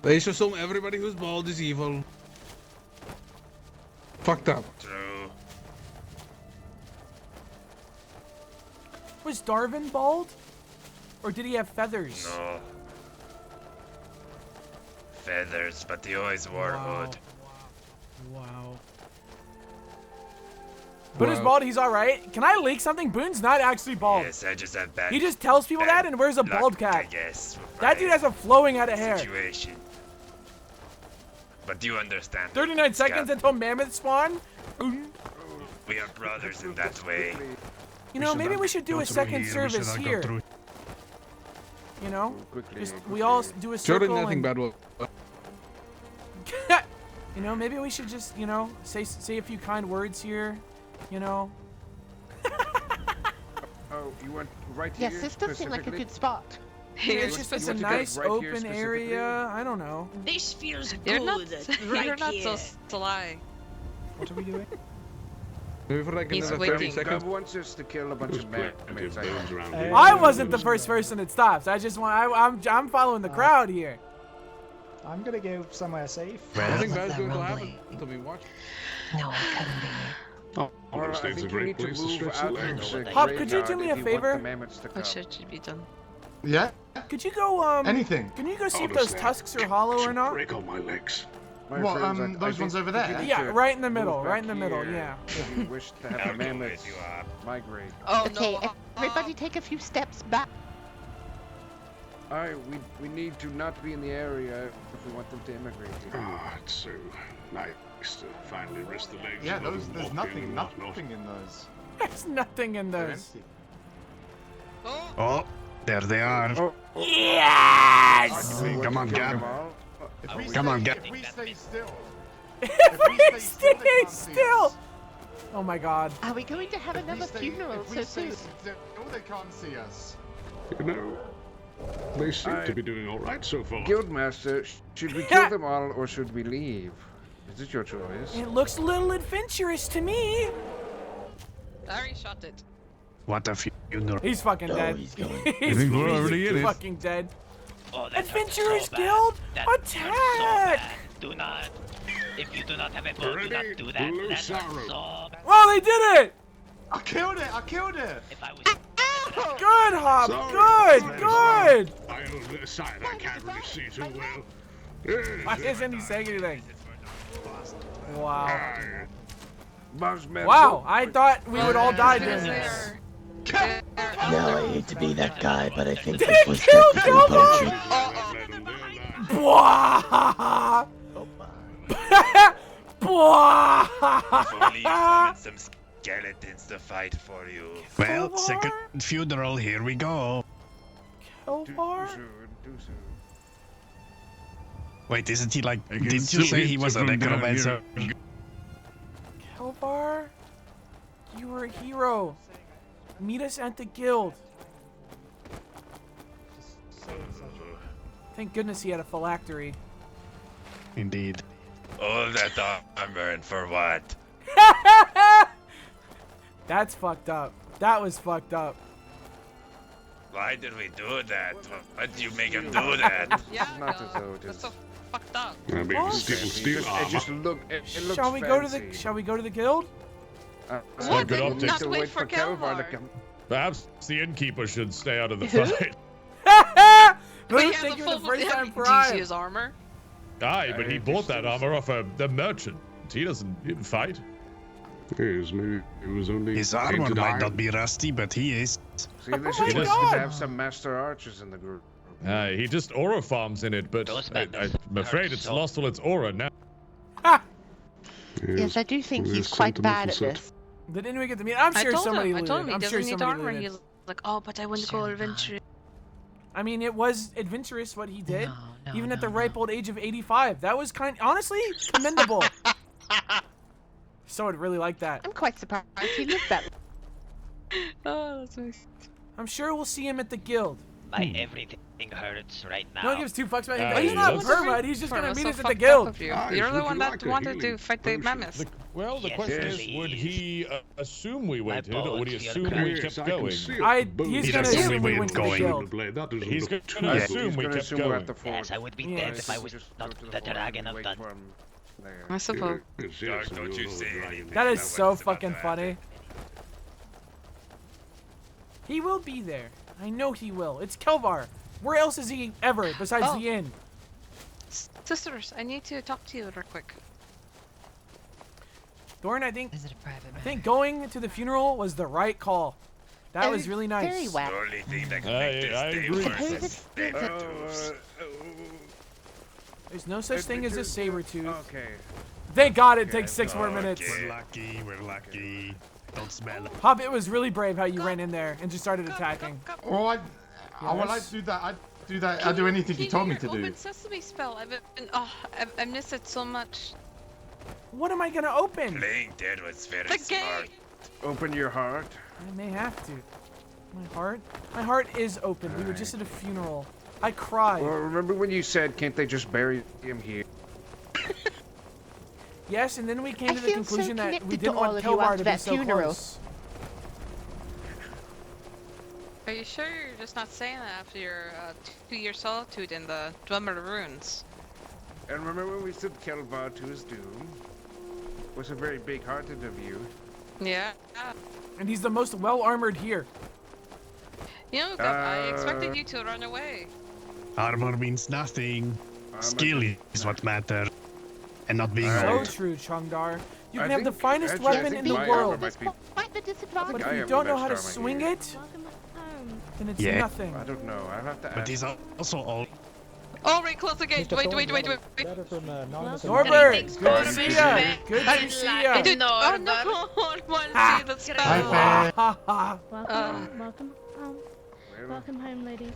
They should assume everybody who's bald is evil. Fucked up. True. Was Darvin bald? Or did he have feathers? No. Feathers, but he always wore a hood. Wow. Boone is bald, he's alright. Can I leak something? Boone's not actually bald. Yes, I just have bad. He just tells people that and wears a bald cap. I guess. That dude has a flowing head of hair. Situation. But do you understand? 39 seconds until mammoth spawn? We are brothers in that way. You know, maybe we should do a second service here. You know? Just, we all do a circle Jordan, nothing bad will. You know, maybe we should just, you know, say a few kind words here. You know? Oh, you went right here? Yes, this does seem like a good spot. It's just it's a nice open area. I don't know. This feels good. You're not, right you're not here. so sly. What are we doing? Maybe for like He's another waiting. 30 seconds. Gub wants us to kill a bunch of mermaids. I wasn't the first person that stops. I just want. I'm following the crowd here. I'm gonna go somewhere safe. I think that's going to happen until we watch. No, it couldn't be. Oh, Or I state's a think we great need to place to move stretch the out legs. of the Hop, could you do graveyard me if a you favor? want the mammoths to What come. should be done? Yeah? Could you go Anything. Can you go see if Honestly, those tusks are hollow or not? Break all my legs. My What, friends, I those think ones over we there? need Yeah, to right in the move middle. back Right in the middle. here Yeah. if we wish to have the mammoths migrate. Oh Okay, no. everybody take a few steps back. Alright, we need to not be in the area if we want them to immigrate. Ah, it's so nice to finally rest the legs. Yeah, and those. walk There's in nothing. and whatnot. Nothing in those. There's nothing in They're those. empty. Oh, there they are. Oh, Yes! Come on, Gab. If we Come on, get. If we stay still. If we stay stay still. Oh my God. Are we going to have If we another stay- funeral if we so stay soon? still, they can't see us. You know, they seem to be doing all right so far. Guildmaster, should we kill them all or should we leave? Is it your choice? It looks a little adventurous to me. I already shot it. What a funeral. He's fucking dead. he's going. He's think we're already in it. fucking dead. Oh, that hurts Adventurers so bad. Guild, That hurts so bad. attack! Do not. If you do not have a bow, do Ready? not do that. Blue That hurts sorrow. so bad. Oh, they did it! I killed it. I killed it. If I was Good, Hop. Sorry. Good, good. I on the side I can't really see too well. Yes, Why isn't he saying anything? Wow. I- Wow, I thought we would all die during this. No, I hate to be that guy, but I think Did this it was kill technically poetry. Bwah! If only you Bwah! summoned some skeletons to fight for you. Well, second funeral, here we go. Kelvar? Wait, isn't he like. I can Didn't you still say hit he was a you from down necromancer? here. Kelvar? You were a hero. Meet us at the guild. Thank goodness he had a phylactery. Indeed. All that armor and for what? That's fucked up. That was fucked up. Why did we do that? Why did you make him do that? Yeah, Not as though it that's is. so fucked up. I mean, What? steel It armor. just look. It looks Shall we go to the? fancy. Shall we go to the guild? What? good Did optics. not To wait for Kelvar to Kelvar. come. Perhaps the innkeeper should stay out of the Who? fight. But he Who's has a thinking full the first time do you see prime? his armor? Aye, but he bought that armor off the merchant. He didn't fight. Yes, maybe it was only His armor painted might iron. not be rusty, but he is. See, Oh this my is good God. to have some master archers in the group. Aye, he just aura farms in it, but Those I'm bandits afraid hurt it's so- lost all its aura now. Yes, I do think yes, he's quite bad at sentimental this. Did anyone get the meat? I'm I sure told somebody him. I looted. told him he I'm doesn't sure need somebody armor. looted. He's like, oh, but I want to go adventure. I mean, it was adventurous what he did, No, even at no, the ripe old age of 85. That was honestly commendable. So I'd really like that. I'm quite surprised he lived that Oh, that's nice. I'm sure we'll see him at the guild. My everything hurts right now. No one gives two fucks about him. Aye, He's not that's- pervert. He's just gonna That's meet so us at the fucked up guild. of you. Ah, You're it's the would one you that like a wanted to healing fight the potion? mammoths. Well, the Yes, question is, please. would he assume we waited, or would he poets, assume you're we Yes, kept I can going? see it. I- The bones he's He gonna doesn't assume assume we we went to went the going. guild. Blade, that doesn't He's look too gonna good. assume He's we gonna kept assume we're going. at the fort. Yes, I would be Yes. dead if I was Just not go to the fort dragon and of wait that. for him there. I suppose. Yes, Dark, yes, don't you you're say right. anything. That is about so what's about fucking to happen. funny. He will be there. I know he will. It's Kelvar. Where else is he ever besides Oh. the inn? Sisters, I need to talk to you real quick. Thorn, I think Is it a private I matter? think going to the funeral was the right call. That It was was really nice. very wet. The only thing that can I make this day agree. worse Suppose is it's saber-tooths. There's no such thing as a saber tooth. Okay. Thank God it takes 6 more Okay. minutes. We're lucky, we're lucky. Don't smell it. Hop, it was really brave how you ran in there and just started attacking. Oh, well, I do that. I do that. I do anything you told me to do. Open sesame spell. I've missed it so much. What am I gonna open? Playing dead was very The smart. gate. Open your heart. I may have to. My heart is open. We were just at a funeral. I cried. Well, remember when you said, can't they just bury him here? Yes, and then we came to the conclusion that we connected didn't to all want of you Kelvar after to be that so funeral. close. Are you sure you're just not saying that after your 2-year solitude in the Dwemer ruins? And remember when we sent Kelvar to his doom? Was a very big-hearted of you. Yeah. And he's the most well-armored here. You know, Gup, I expected you to run away. Armor means nothing. Skill is what matters. And not being So old. true, Changdar. You can have the finest weapon in the world. But if you don't know how to swing it, then it's nothing. I don't know. I'll have to ask. But he's also old. Oh, right, close the gate. Wait. Norbert, good to see ya. Good to see ya. Dude, oh no, I want to see the spell. Welcome home. Welcome home, ladies.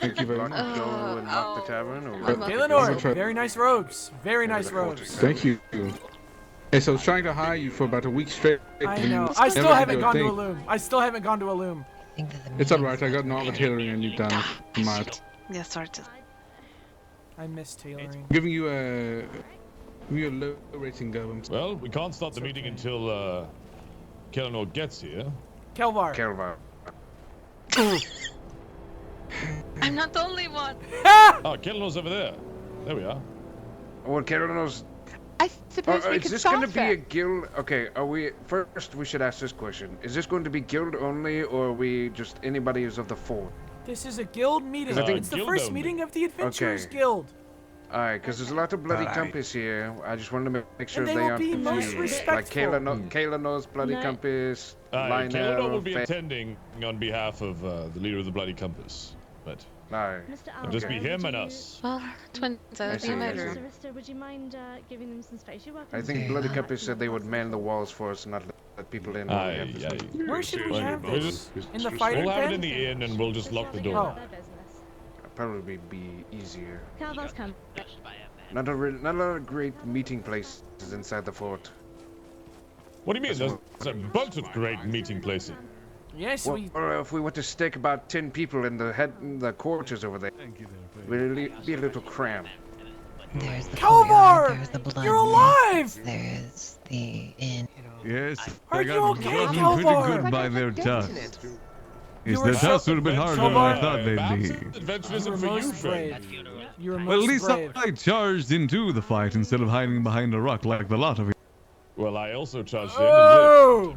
Thank you very much. Go and lock the tavern. Kaelinor, very nice robes. Very nice robes. Thank you. Hey, so I was trying to hire you for about a week straight. I know. I still haven't gone to a loom. I still haven't gone to a loom. It's alright, I got an the tailoring and you've done smart. Yeah, sorted. I miss tailoring. Giving you a low rating, Government. Well, we can't start the meeting until Kaelinor gets here. Kelvar. I'm not the only one. Oh, Kaelinor's over there. There we are. Well, Kaelinor's... I suppose we is could this going to start be a that. guild? Okay, are we... First, we should ask this question. Is this going to be guild only, or are we just anybody who's of the fort? This is a guild meeting. It's the first meeting of the Adventurers Okay. Guild. Alright, because there's a lot of bloody compass here. I just wanted to make sure they they will aren't be most confused. Like respectful. Kaelinor's bloody compass, Kaelinor will be Lionel, attending on behalf of the leader of the Bloody Compass. But it'll just be Alvarez, him would and you- us. Well, twins, that doesn't matter. Mr. Rister, would you mind giving them some space? You're welcome. I think Bloody Compass said they would man the walls for us and not let people in. while we have this meeting. Where should we have We'll this? just- In the fighter We'll have it pen? in the inn and we'll just lock the door. Oh. Probably be easier. Calvar's come. Not a lot of great meeting places inside the fort. What do you mean? There's a bunch of great meeting places. Yes, Well, or if we were to stick about 10 people in the quarters over there, we'd be a little cramped. There's the Kalvar! courtyard, there's the blood. You're alive! There's the inn. Yes, Are I you got okay, gotten Kalvar? pretty good by their tasks. You Yes, were their so- tasks were a bit harder than I thought they'd be. Adventure You isn't were for you, most friend. brave. You were Well, at most least brave. I charged into the fight instead of hiding behind a rock like the lot of you. Well, I also charged in and lived. Oh!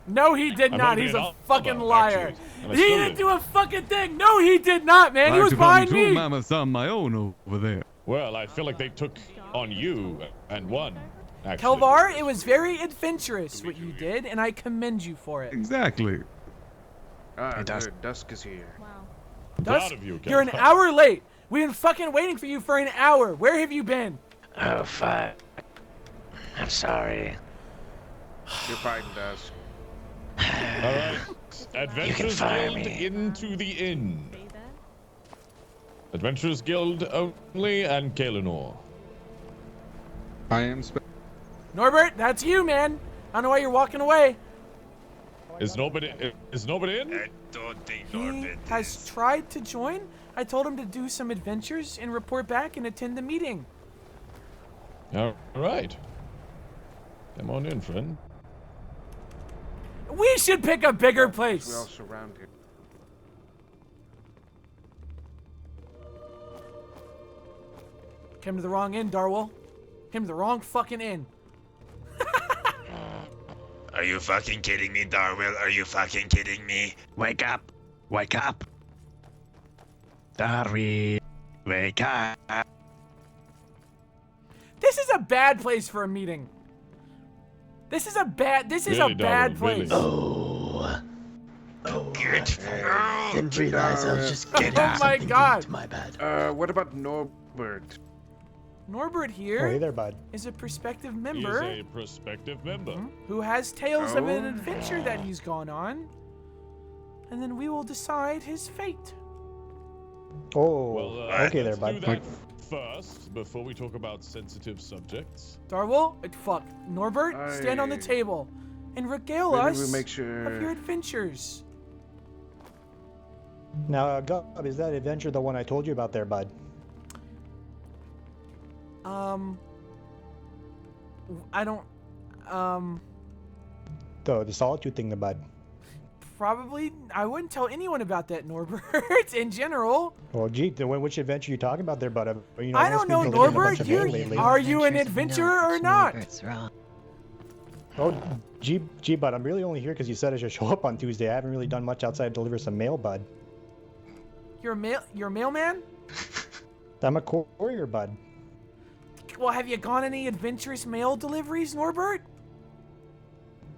No, he did I'm not. gonna be He's an a outlaw, fucking liar. actually, and I He still didn't live. do a fucking thing. No, he did not, man. He I was took on behind 2 me. mammoths on my own over there. Well, I feel like they took on you and won. Actually. Kelvar, it was very adventurous what you did, and I commend you for it. Exactly. Ah, good. Dusk is here. Dusk, Proud of you, you're an Kelvar. hour late. We've been fucking waiting for you for an hour. Where have you been? Oh, fuck. I'm sorry. You're fine, Dusk. Alright. Adventurers fire Guild me. into the inn. Adventurers Guild only and Kaelinor. I am. Norbert, that's you, man. I don't know why you're walking away. Is nobody in? I don't think He Norbert has tried to join. I told him to do some adventures and report back and attend the meeting. Alright. Come on in, friend. We should pick a bigger We're all place. surrounded. Came to the wrong inn, Darwell. Came to the wrong fucking inn. Are you fucking kidding me, Darwell? Are you fucking kidding me? Wake up! Wake up! Darby, wake up! This is a bad place for a meeting. This is a bad Darwell, place. Oh. Didn't realize I was just getting Oh my something god. to eat. My bad. What about Norbert? Norbert here Oh, hey there, bud. is a prospective He member is a prospective member. who has tales of an Oh. adventure that he's gone on. And then we will decide his fate. Oh, Well, okay there, let's do bud. that first before we talk about sensitive subjects. Darwell, fuck. Norbert, stand on the table and regale us of your adventures. Now, Gub, is that adventure the one I told you about there, bud? I don't, The solitude thing, the bud. probably, I wouldn't tell anyone about that, Norbert, in general. Well, gee, which adventure you talking about there, bud? You know, I don't know, Norbert, are you an adventurer or not? Oh, gee, bud, I'm really only here because you said I should show up on Tuesday. I haven't really done much outside deliver some mail, bud. You're a mailman? I'm a courier, bud. Well, have you gone any adventurous mail deliveries, Norbert?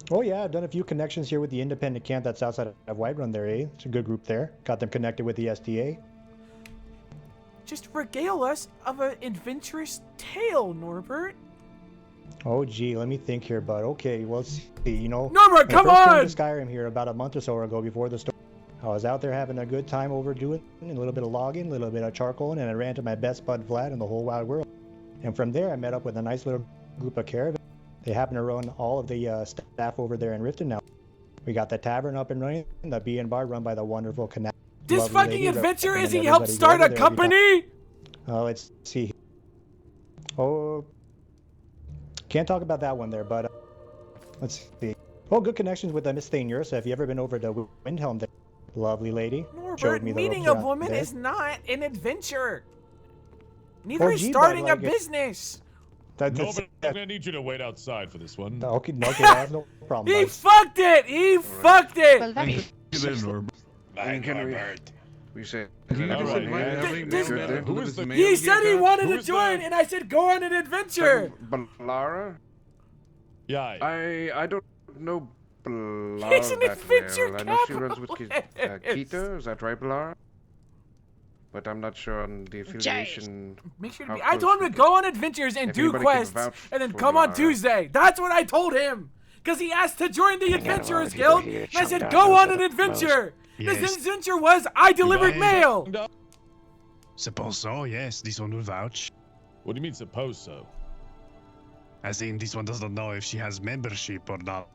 Oh yeah, I've done a few connections here with the independent camp that's outside of Whiterun there, eh? It's a good group there. Got them connected with the SDA. Just regale us of an adventurous tale, Norbert. Oh gee, let me think here, bud. Okay, well, let's see, you know. Norbert, come when I on! first came to Skyrim here about a month or so ago before the storm. I was out there having a good time overdoing a little bit of logging, a little bit of charcoaling, and I ran to my best bud Vlad in the whole wide world. And from there, I met up with a nice little group of caravans. They happen to run all of the staff over there in Riften now. We got the tavern up and running, the B and bar run by the wonderful Canal. This fucking adventure is he helped start a company? Let's see. Oh, can't talk about that one there, but let's see. Oh, good connections with Miss Thane Ursa. Have you ever been over to Windhelm there? Lovely lady. Norbert, meeting a woman is not an adventure. Neither is gee, starting bud, a business. Norbert, I'm gonna need you to wait outside for this one. Okay, I have no problem. He bud. fucked it! He fucked it! Well, Norbert. We said. He said he wanted to join, and I said go on an adventure. Lara? Yeah. I don't know Lara He's an that adventure well. I know she runs with Kita. Is that right, Lara? But I'm not sure on the affiliation. Make sure to be. I told him to go on adventures and do quests, and then come on Tuesday. That's what I told him, because he asked to join the Adventurers Guild, and I said go on an adventure. This adventure was I delivered mail. Suppose so, yes. This one will vouch. What do you mean, suppose so? As in, this one doesn't know if she has membership or not.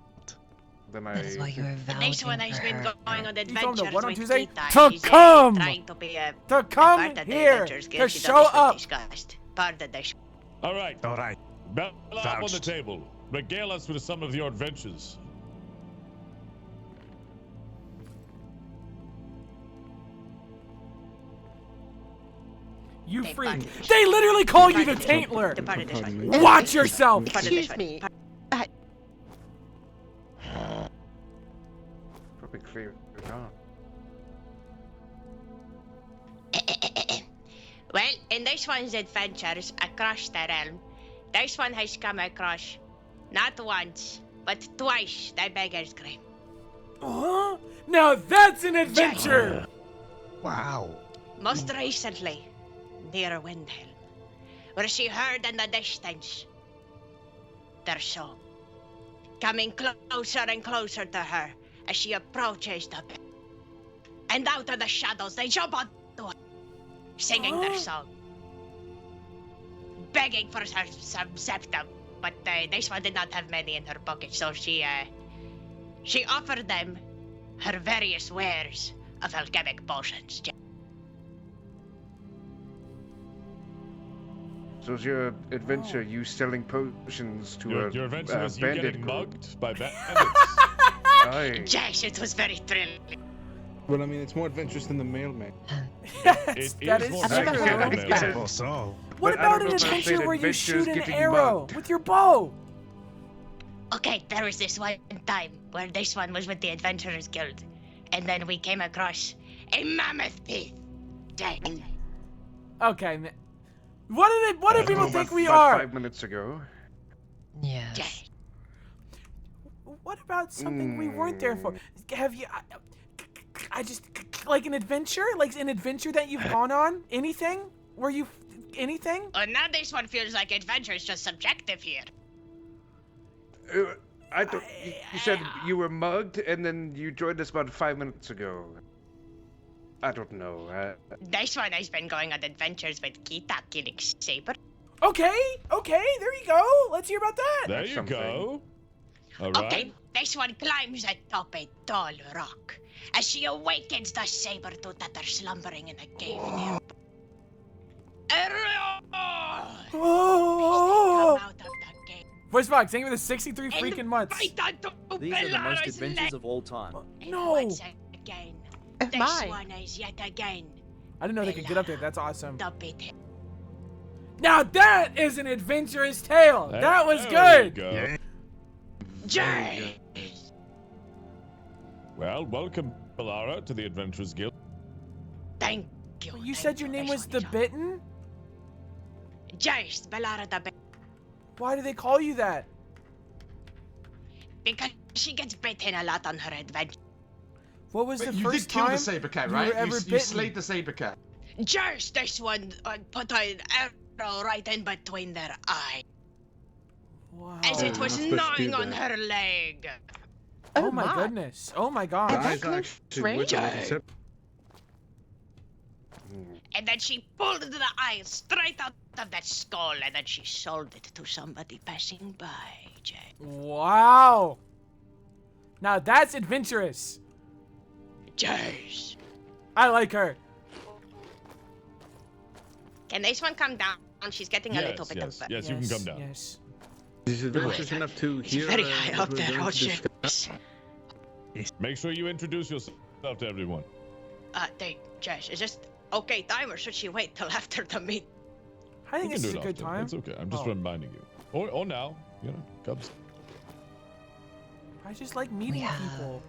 Then That's why you're The next one has been going on adventures with Tuesday Kita. to come, trying to be a to come part of the here, Adventurers to Guild. She show doesn't up. discussed. Part of the All right. All right. Bell up on the table. Regale us with some of your adventures. You freak. They literally call you the Taintler. Watch yourself. Excuse me. Tropic favorite. Well, in this one's adventures across the realm, this one has come across not once, but twice the Beggar's Grave. Huh? Now that's an adventure! Wow. Most recently, near Windhelm, where she heard in the distance their song, coming closer and closer to her as she approaches the bed. And out of the shadows, they jump onto her, singing their song, begging for some septum. But this one did not have many in her pocket, so she offered them her various wares of alchemic potions. So is your adventure you selling potions to your adventure was you bandit getting group? mugged by bandits? Aye. Yes, it was very thrilling. Well, I mean, it's more adventurous than the mailman. That is true. So. What about an adventure where you shoot an arrow with your bow? Okay, there was this one time where this one was with the Adventurers Guild, and then we came across a mammoth pit. Dead. Okay, what do people think we about are? 5 minutes ago. Yes. What about something we weren't there for? Have you? I just like an adventure, that you've gone on. Anything? Were you? Anything? Now this one feels like adventure is just subjective here. I thought you said you were mugged and then you joined us about 5 minutes ago. I don't know. This one has been going on adventures with Kita killing Saber. Okay, there you go. Let's hear about that. There you go. All right. Okay, this one climbs atop a tall rock. As she awakens the saber-tooth that are slumbering in a cave nearby. Oh! Come out of the cave. Voice box, thank you for the 63 freaking months. These are the most adventures of all time. No. Once again, this one is yet again. I didn't know they could get up there. That's awesome. The bit. Now that is an adventurous tale. That was There good. we go. Jay. Well, welcome, Balara, to the Adventurers Guild. Thank you. You said your name was the Bitten? Jace, Balara the Bitten. Why do they call you that? Because she gets bitten a lot on her adventure. What was the you first did kill time the saber cat, you right? were ever You bitten? slayed the saber cat. Jace, this one put an arrow right in between their eyes. Wow. As it was gnawing on her leg. Oh my goodness. Oh my god. And then she pulled the eye straight out of that skull, and then she sold it to somebody passing by, Jay. Wow. Now that's adventurous. Jace. I like her. Can this one come down? She's getting a little bit of... Yes, you can come down. Yes. This is adventures enough to hear. very high what up we're there, going to Roger. discuss. Make sure you introduce yourself to everyone. Jace, is this okay time, or should she wait till after the meet? I think You this can is do a it good after. time. It's okay. I'm just Oh. reminding you. Or now, you know, Cubs. I just like meeting people.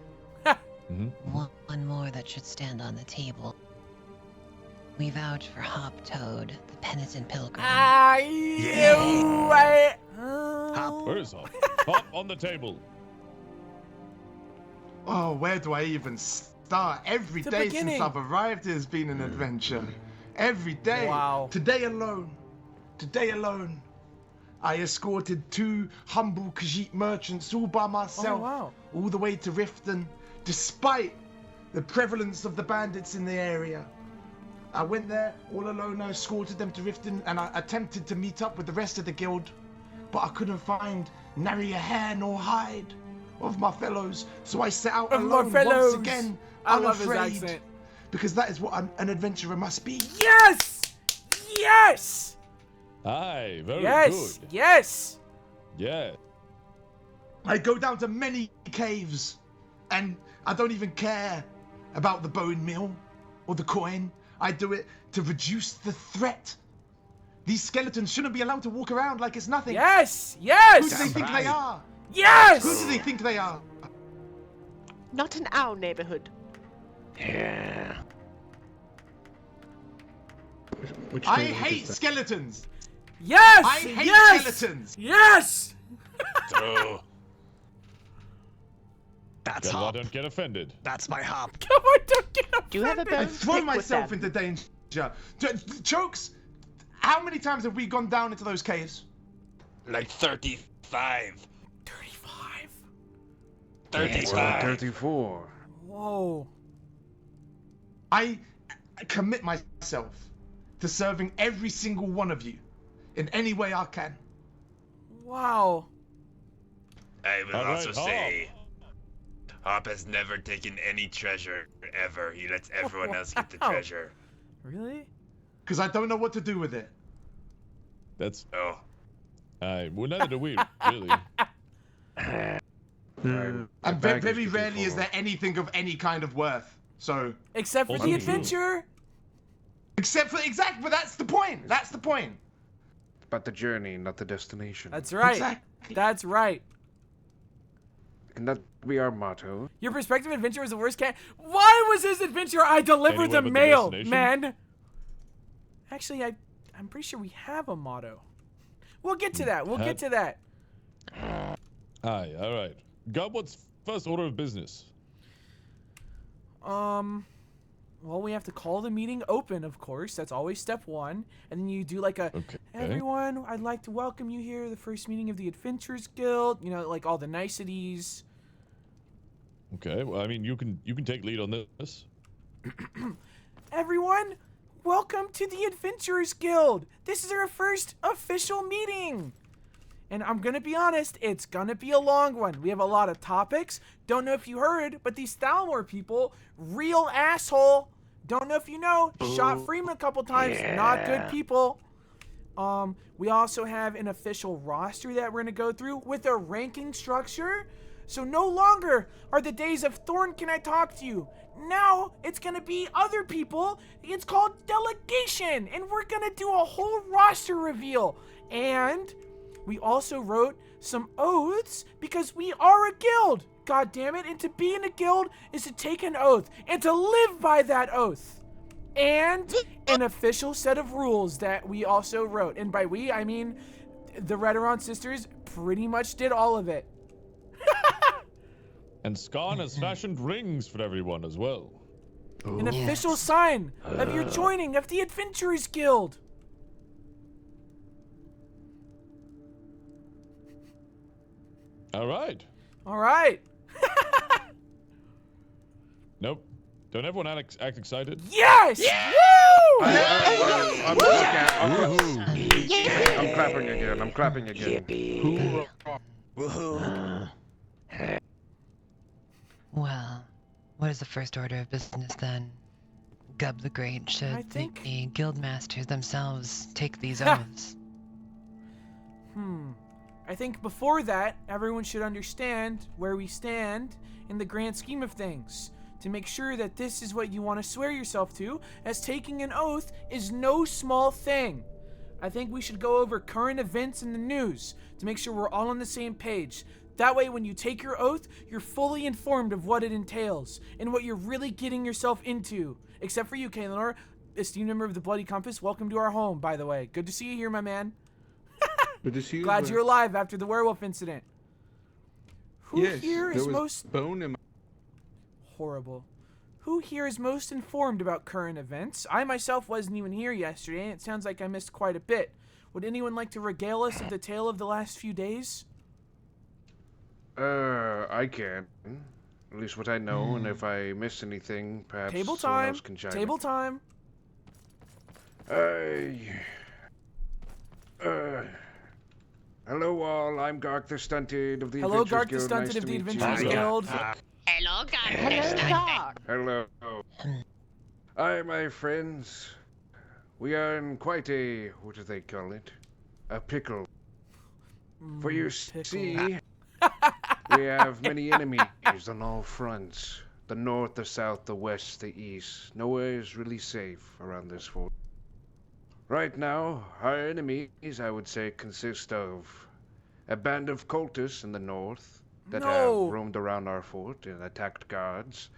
One more that should stand on the table. We vouch for Hop Toad, the penitent pilgrim. Hop. Where is Hop? Hop on the table. Oh, where do I even start? Every The day beginning. since I've arrived has been an adventure. Every day. Wow. Today alone, I escorted 2 humble Khajiit merchants all by myself, all the way to Riften, despite the prevalence of the bandits in the area. I went there all alone, I escorted them to Riften, and I attempted to meet up with the rest of the guild, but I couldn't find nary a hair nor hide of my fellows, so I set out alone once again, I love his unafraid, accent. because that is what an adventurer must be. Yes! Yes! Aye, very Yes! good. Yes! Yeah. I go down to many caves, and I don't even care about the bone meal or the coin. I do it to reduce the threat. These skeletons shouldn't be allowed to walk around like it's nothing. Yes! Yes! Who do they think they are? Yes! Who do they think they are? Not in our neighborhood. Yeah. I hate skeletons. Yes! I hate yes! skeletons. Yes! True. That's Then why Hop. don't get offended. That's my Hop. Come on, don't get offended. Do you have a I bone throw pick with myself them? into danger. Chokes, how many times have we gone down into those caves? Like 35. 35? 35. 34. Whoa. I commit myself to serving every single one of you in any way I can. Wow. I will All right, also say, Hop has never taken any treasure ever. He lets everyone else get the Wow. treasure. Really? Because I don't know what to do with it. That's. Oh. Aye, well, neither do we, really. And very rarely is there anything of any kind of worth. So. Except for Also the true. adventure? Except for but that's the point. That's the point. But the journey, not the destination. That's right. Exactly. That's right. Can that be our motto? Your perspective adventure was the worst cat. Why was this adventure I delivered Anywhere the but the mail, destination? man? Actually, I'm pretty sure we have a motto. We'll get to that. We'll get to that. Aye, all right. Gub, what's first order of business? Well, we have to call the meeting open, of course. That's always step one. And then you do like a, everyone, I'd like to welcome you here to the first meeting of the Adventurers Guild. You know, like all the niceties. Okay, well, I mean, you can take lead on this. everyone, welcome to the Adventurers Guild. This is our first official meeting. And I'm gonna be honest, it's gonna be a long one. We have a lot of topics. Don't know if you heard, but these Thalmor people, real asshole. Don't know if you know, shot Freeman a couple times, not good people. We also have an official roster that we're gonna go through with a ranking structure. So no longer are the days of Thorn, can I talk to you? Now it's gonna be other people. It's called delegation, and we're gonna do a whole roster reveal. And we also wrote some oaths because we are a guild. God damn it! And to be in a guild is to take an oath and to live by that oath. And an official set of rules that we also wrote. And by we, I mean the Redoron sisters pretty much did all of it. And Skarn has fashioned rings for everyone as well. An official sign of your joining of the Adventurers Guild. All right. All right. Nope. Don't everyone act excited? Yes! Woo! I'm clapping again. I'm clapping again. Well, what is the first order of business then? Gub the Great, should the guild masters themselves take these oaths? I think before that, everyone should understand where we stand in the grand scheme of things. To make sure that this is what you want to swear yourself to, as taking an oath is no small thing. I think we should go over current events in the news to make sure we're all on the same page. That way, when you take your oath, you're fully informed of what it entails and what you're really getting yourself into. Except for you, Kaelinor, esteemed member of the Bloody Compass. Welcome to our home, by the way. Good to see you here, my man. Good to see you. Glad you're alive after the werewolf incident. Who here is most bone in my... horrible? Who here is most informed about current events? I myself wasn't even here yesterday, and it sounds like I missed quite a bit. Would anyone like to regale us of the tale of the last few days? I can. At least what I know, and if I miss anything, perhaps someone else can chime in. Table time. Hello all, I'm Gark the Stunted of the Hello, Adventurers Gark the Guild. Stunted of the Adventurers Guild. Hello, Gark. Hello. Hi, my friends. We are in quite a, what do they call it? A pickle. For you see, we have many enemies on all fronts. The north, the south, the west, the east. Nowhere is really safe around this fort. Right now, our enemies, I would say, consist of a band of cultists in the north that have roamed around our fort and attacked guards.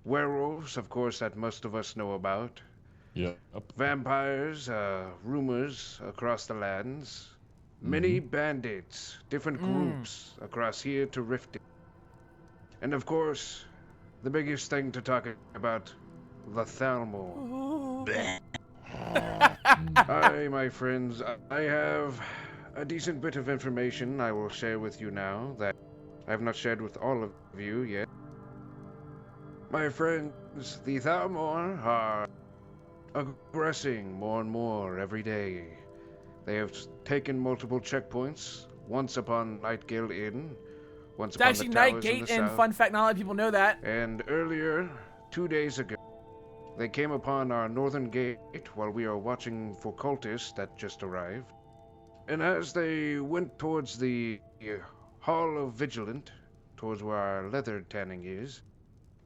Werewolves, of course, that most of us know about. Yeah. Vampires, rumors across the lands. Many bandits, different groups across here to Riften. And of course, the biggest thing to talk about, the Thalmor. Hi, my friends. I have a decent bit of information I will share with you now that I have not shared with all of you yet. My friends, the Thalmor are aggressing more and more every day. They have taken multiple checkpoints, once upon Nightgale Inn, once upon the towers in the Nightgate Inn, south. fun fact, not a lot of people know that. And earlier, 2 days ago, they came upon our northern gate while we are watching for cultists that just arrived. And as they went towards the Hall of Vigilant, towards where our leather tanning is,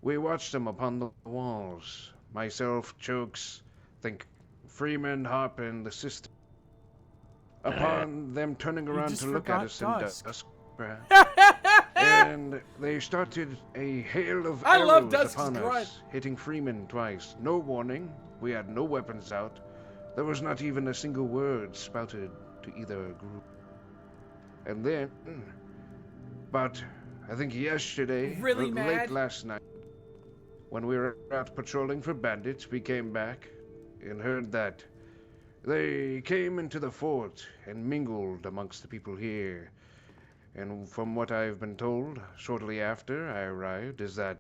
we watched them upon the walls. Myself, Chokes, think Freeman, Hop, and the sister. Upon them turning around to look at us in dusk, and they started a hail of arrows upon us, hitting Freeman twice. No warning. We had no weapons out. There was not even a single word spouted to either group. And then, about, I think yesterday, late last night, when we were out patrolling for bandits, we came back and heard that they came into the fort and mingled amongst the people here. And from what I've been told, shortly after I arrived, is that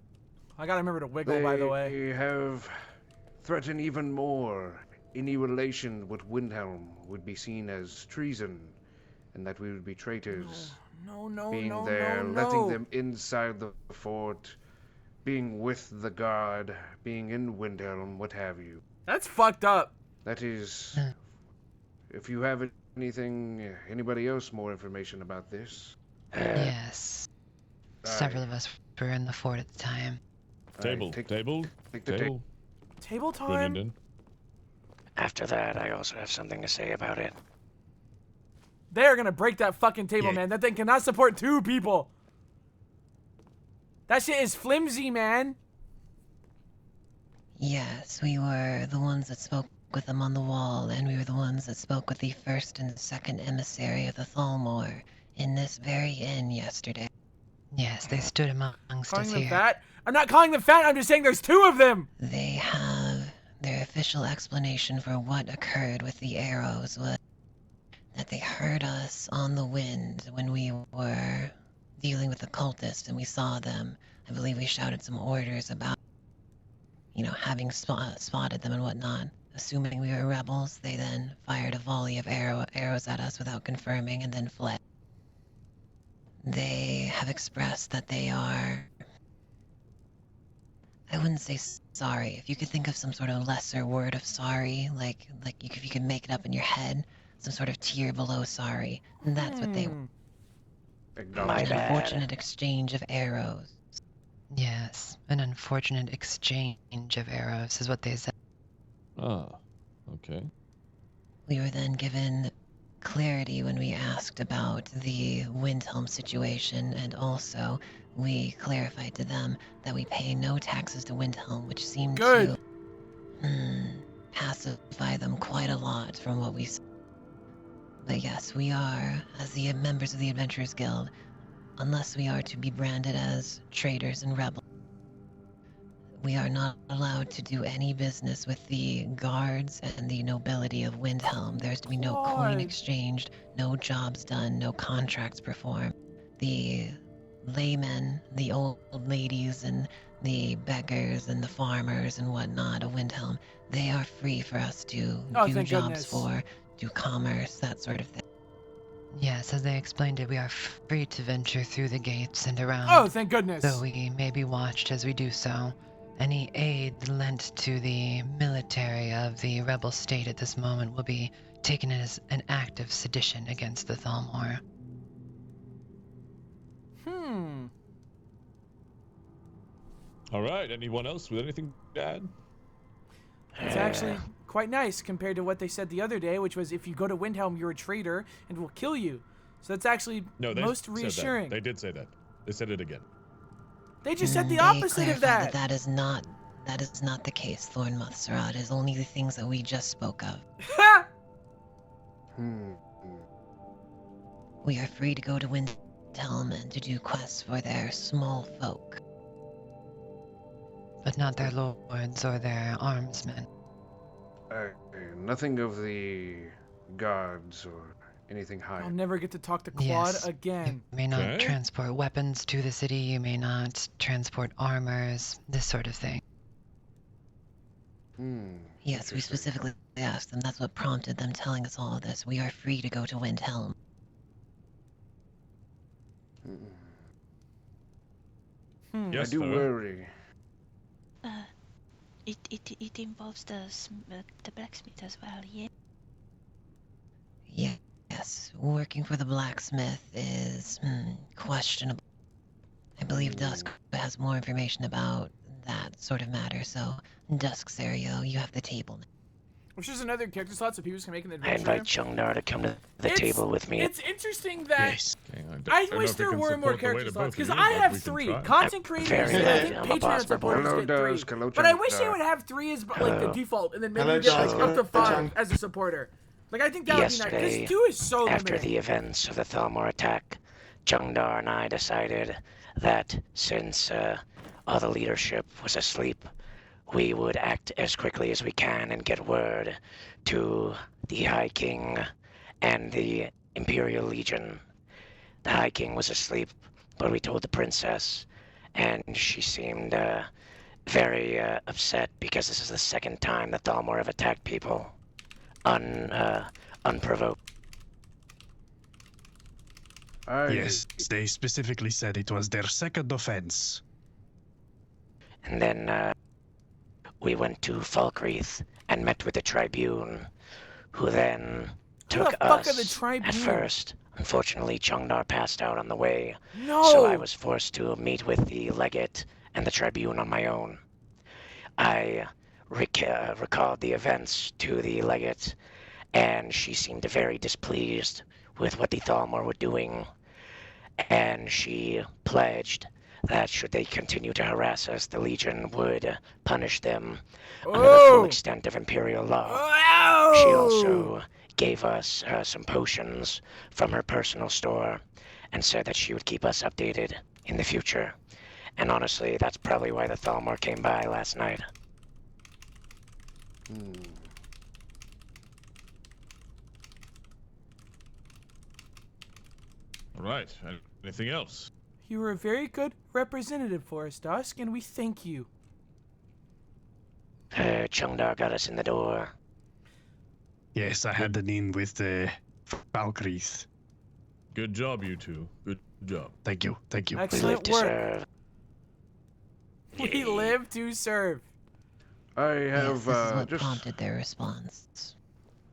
I gotta remember to wiggle, by the way. They have threaten even more, any relation with Windhelm would be seen as treason, and that we would be traitors. No, being there, letting them inside the fort, being with the guard, being in Windhelm, what have you. That's fucked up. That is... If you have anybody else more information about this? Yes. Several of us were in the fort at the time. Table. Take the Table. Table time? Bring it in. After that, I also have something to say about it. They are gonna break that fucking table, man. That thing cannot support 2 people. That shit is flimsy, man. Yes, we were the ones that spoke with them on the wall, and we were the ones that spoke with the first and second emissary of the Thalmor in this very inn yesterday. Yes, they stood amongst Calling us them here. fat? I'm not calling them fat. I'm just saying there's 2 of them. They have their official explanation for what occurred with the arrows was that they heard us on the wind when we were dealing with the cultists, and we saw them. I believe we shouted some orders about, having spotted them and whatnot. Assuming we were rebels, they then fired a volley of arrows at us without confirming and then fled. They have expressed that they are... I wouldn't say sorry. If you could think of some sort of lesser word of sorry, like if you could make it up in your head, some sort of tier below sorry, and that's what they were. My An bad. unfortunate exchange of arrows. Yes, an unfortunate exchange of arrows is what they said. Ah, okay. We were then given clarity when we asked about the Windhelm situation, and also we clarified to them that we pay no taxes to Windhelm, which seemed to pacify them quite a lot from what we saw. But yes, we are, as the members of the Adventurers Guild, unless we are to be branded as traitors and rebels, we are not allowed to do any business with the guards and the nobility of Windhelm. There's to be no coin exchanged, no jobs done, no contracts performed. The laymen, the old ladies, and the beggars and the farmers and whatnot of Windhelm, they are free for us to do jobs for, do commerce, that sort of thing. Yes, as they explained it, we are free to venture through the gates and around. Oh, thank goodness. So we may be watched as we do so. Any aid lent to the military of the rebel state at this moment will be taken as an act of sedition against the Thalmor. All right. Anyone else with anything to add? It's actually quite nice compared to what they said the other day, which was if you go to Windhelm, you're a traitor and we'll kill you. So that's actually most reassuring. They did say that. They said it again. They just said the opposite of that. That is not the case, Thornmoth Sarat. It is only the things that we just spoke of. We are free to go to Windhelm and to do quests for their small folk. But not their lords or their armsmen. Nothing of the guards or anything higher. I'll never get to talk to Claude again. You may not transport weapons to the city, you may not transport armors, this sort of thing. Yes, we specifically asked them. That's what prompted them telling us all of this. We are free to go to Windhelm. I do worry. It involves the blacksmith as well, yeah? Yes, working for the blacksmith is questionable. I believe Dusk has more information about that sort of matter, so Dusk, Serio, you have the table now. Which is another character slot so people can make an I adventure. invite Chungnar to come to the table with me. It's interesting that Yes. I wish there were more character slots because I have 3. Content creators, and I think Patreon supporters get 3. But I wish they would have 3 as like the default, and then maybe you get like up to 5 as a supporter. Like I think that would be nice because 2 is so limited. After the events of the Thalmor attack, Chungnar and I decided that since all the leadership was asleep, we would act as quickly as we can and get word to the High King and the Imperial Legion. The High King was asleep, but we told the princess, and she seemed very upset because this is the second time that Thalmor have attacked people unprovoked. Yes, they specifically said it was their second offense. And then we went to Falkreath and met with the Tribune, who then took us at first. Unfortunately, Chungdar passed out on the way, so I was forced to meet with the Legate and the Tribune on my own. I recalled the events to the Legate, and she seemed very displeased with what the Thalmor were doing, and she pledged that should they continue to harass us, the Legion would punish them under the full extent of Imperial law. She also gave us some potions from her personal store and said that she would keep us updated in the future. And honestly, that's probably why the Thalmor came by last night. All right. Anything else? You were a very good representative for us, Dusk, and we thank you. Chungdar got us in the door. Yes, I had an in with the Falkreath. Good job, you two. Good job. Thank you. Thank you. Excellent work. We live to serve. I have Yes, this is what just prompted their response.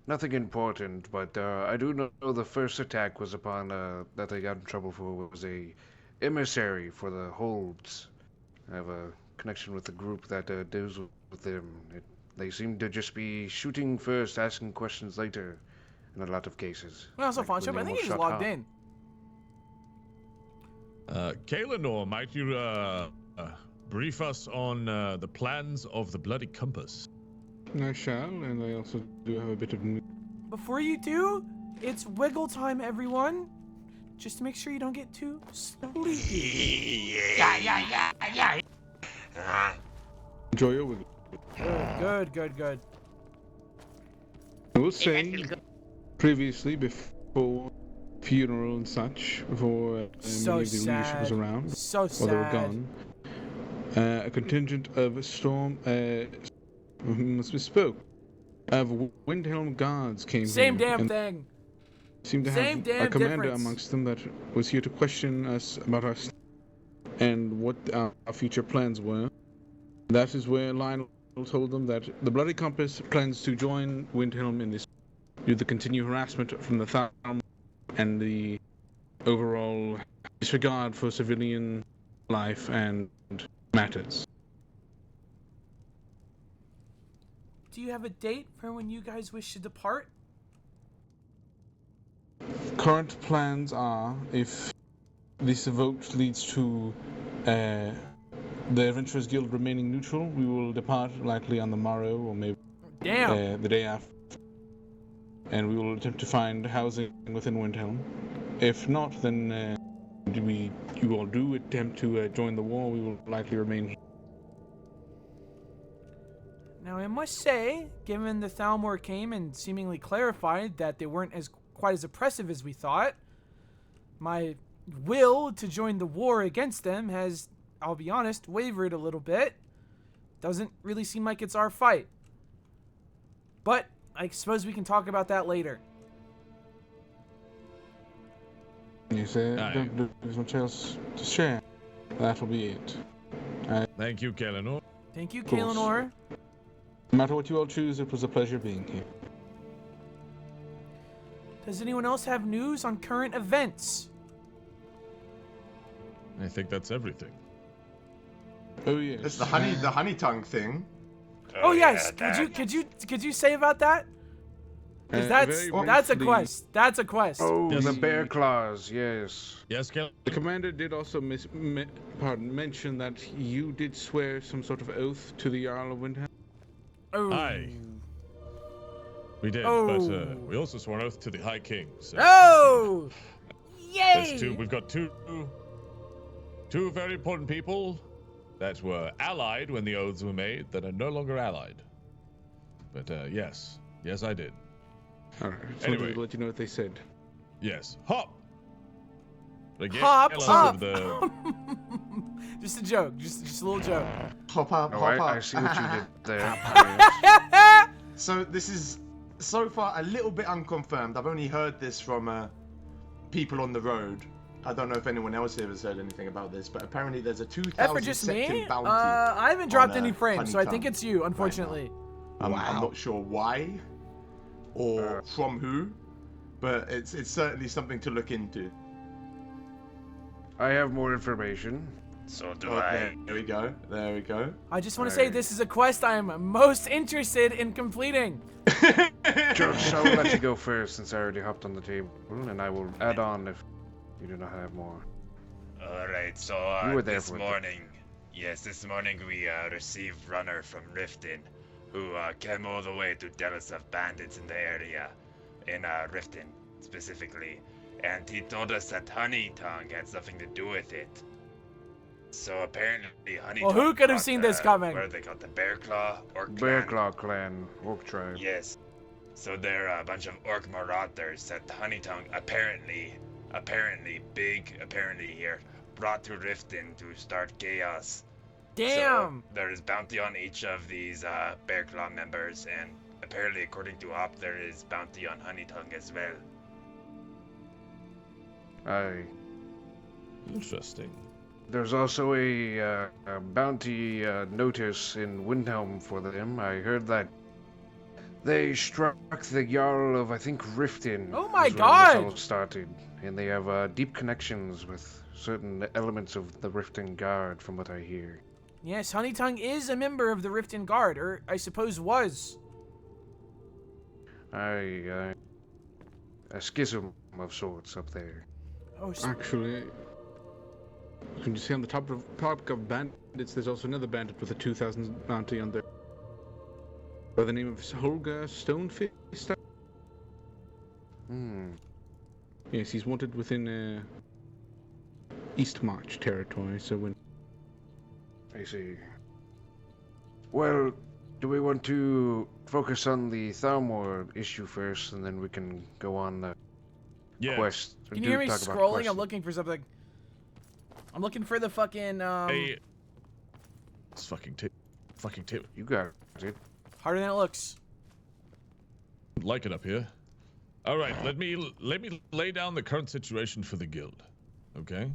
nothing important, but I do know the first attack was upon that they got in trouble for was a emissary for the holds. I have a connection with the group that deals with them. They seem to just be shooting first, asking questions later, in a lot of cases. Well, that's a fun show, but I think he just logged in. Kaelanor, might you brief us on the plans of the Bloody Compass? I shall, and I also do have a bit of news. Before you do, it's wiggle time, everyone. Just to make sure you don't get too sleepy. Yeah. Enjoy your wiggle. Good. I will say, previously, before funeral and such, before many of the leadership was around, so or they were gone, a contingent of Storm, must misspoke, of Windhelm guards came Same here. damn thing. Seemed to have a commander amongst them that was here to question us about us and what our future plans were. That is where Lionel told them that the Bloody Compass plans to join Windhelm in this, due to the continued harassment from the Thalmor and the overall disregard for civilian life and matters. Do you have a date for when you guys wish to depart? Current plans are, if this vote leads to the Adventurers Guild remaining neutral, we will depart likely on the morrow or maybe the day after. And we will attempt to find housing within Windhelm. If not, then you all do attempt to join the war, we will likely remain here. Now, I must say, given the Thalmor came and seemingly clarified that they weren't quite as oppressive as we thought, my will to join the war against them has, I'll be honest, wavered a little bit. Doesn't really seem like it's our fight. But I suppose we can talk about that later. You say there's much else to share. That'll be it. Thank you, Kaelanor. Thank you, Kaelanor. No matter what you all choose, it was a pleasure being here. Does anyone else have news on current events? I think that's everything. Oh yes. It's the honey tongue thing. Oh yes. Could you say about that? Because that's a quest. That's a quest. Oh, yes. The bear claws. Yes. Yes, The commander did also mention that you did swear some sort of oath to the Jarl of Windhelm. Oh. Aye. We did, but we also swore an oath to the High King. So. Oh! Yay! We've got two very important people that were allied when the oaths were made that are no longer allied. But yes, I did. All right. Anyway, to let you know what they said. Yes. Hop. Hop us up. of the... Just a joke. Just a little joke. Hop up, Oh, hop up. I see what you did there. So this is so far a little bit unconfirmed. I've only heard this from people on the road. I don't know if anyone else here has heard anything about this, but apparently there's a 2,000 just second me? bounty. I haven't dropped on, any frames, so I think Honeycomb it's you, unfortunately. I'm not sure why or from who, but it's certainly something to look into. I have more information. So do I. There we go. There we go. I just want to say this is a quest I'm most interested in completing. George, I will let you go first since I already hopped on the table, and I will add on if you do not have more. Alright, so You were there this for it. morning, this morning we received runner from Riften, who came all the way to tell us of bandits in the area, in Riften specifically, and he told us that Honeytongue had something to do with it. So apparently Honeytongue. Well, who could have seen this coming? What are they called? The Bear Claw Orc Bear Clan? Claw Clan, Orc Tribe. Yes. So they're a bunch of orc marauders that Honeytongue apparently here, brought to Riften to start chaos. Damn! So there is bounty on each of these Bear Claw members, and apparently according to Op, there is bounty on Honeytongue as well. Interesting. There's also a bounty notice in Windhelm for them. I heard that they struck the Jarl of, I think, Riften. Oh my is when God! This all started, and they have deep connections with certain elements of the Riften Guard, from what I hear. Yes, Honeytongue is a member of the Riften Guard, or I suppose was. A schism of sorts up there. Oh, Actually, can you see on the top of bandits, there's also another bandit with a 2,000 bounty on there. By the name of Holger Stonefist. Yes, he's wanted within Eastmarch territory, so when... I see. Well, do we want to focus on the Thalmor issue first, and then we can go on the quest? Can you hear me scrolling? I'm looking for something. I'm looking for the fucking, Hey. It's fucking tip. You got it. Harder than it looks. Like it up here. All right, let me lay down the current situation for the guild. Okay?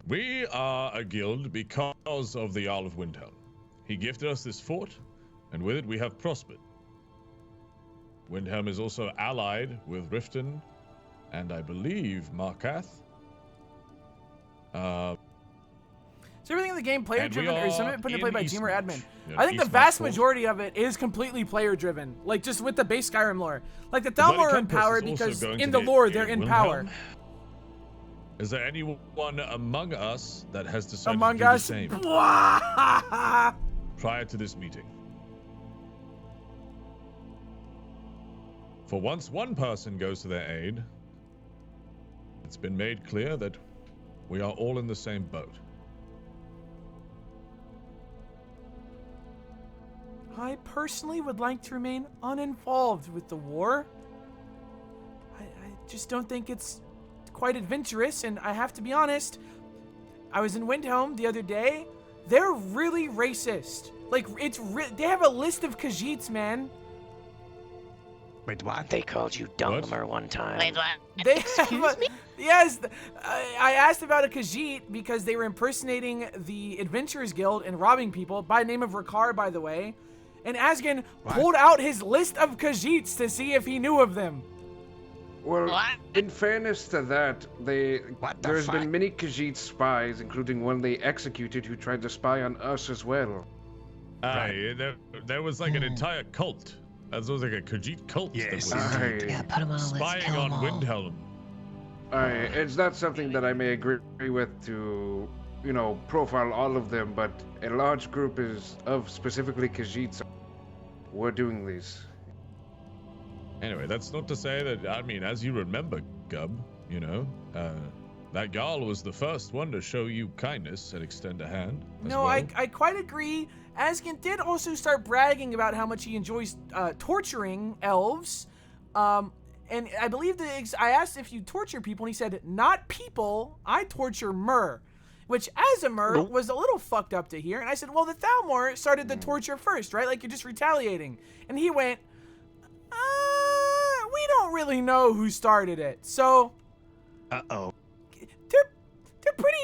We are a guild because of the Jarl of Windhelm. He gifted us this fort, and with it we have prospered. Windhelm is also allied with Riften, and I believe Markath. Is everything in the game player driven, or is some of it put into play by GM or admin? Yeah, I think the Eastmarch vast Fort. majority of it is completely player driven, like just with the base Skyrim lore. Like the Thalmor are in power because in the lore they're in power. Is there anyone among us that has decided Among to do us? the same prior to this meeting? For once one person goes to their aid, it's been made clear that we are all in the same boat. I personally would like to remain uninvolved with the war. I just don't think it's quite adventurous, and I have to be honest, I was in Windhelm the other day. They're really racist. Like, they have a list of Khajiits, man. Wait, what? They called you Dungmer one time. Wait, what? They Excuse me? Yes, I asked about a Khajiit because they were impersonating the Adventurers Guild and robbing people, by the name of Rakar, by the way. And Asgen pulled out his list of Khajiits to see if he knew of them. Well, in fairness to that, there's been many Khajiit spies, including one they executed who tried to spy on us as well. Aye, there was like an entire cult. That was like a Khajiit cult. Yes. That was Yeah, put him on a list. spying Kill on 'em all. Windhelm. It's not something that I may agree with to, profile all of them, but a large group of specifically Khajiits were doing this. Anyway, that's not to say that, I mean, as you remember, Gub, that Jarl was the first one to show you kindness and extend a hand. No, I quite agree. Asgen did also start bragging about how much he enjoys torturing elves. And I believe that I asked if you torture people, and he said, not people, I torture Myrrh. Which, as a Myrrh, was a little fucked up to hear. And I said, well, the Thalmor started the torture first, right? Like, you're just retaliating. And he went, we don't really know who started it. So... Uh-oh. They're pretty...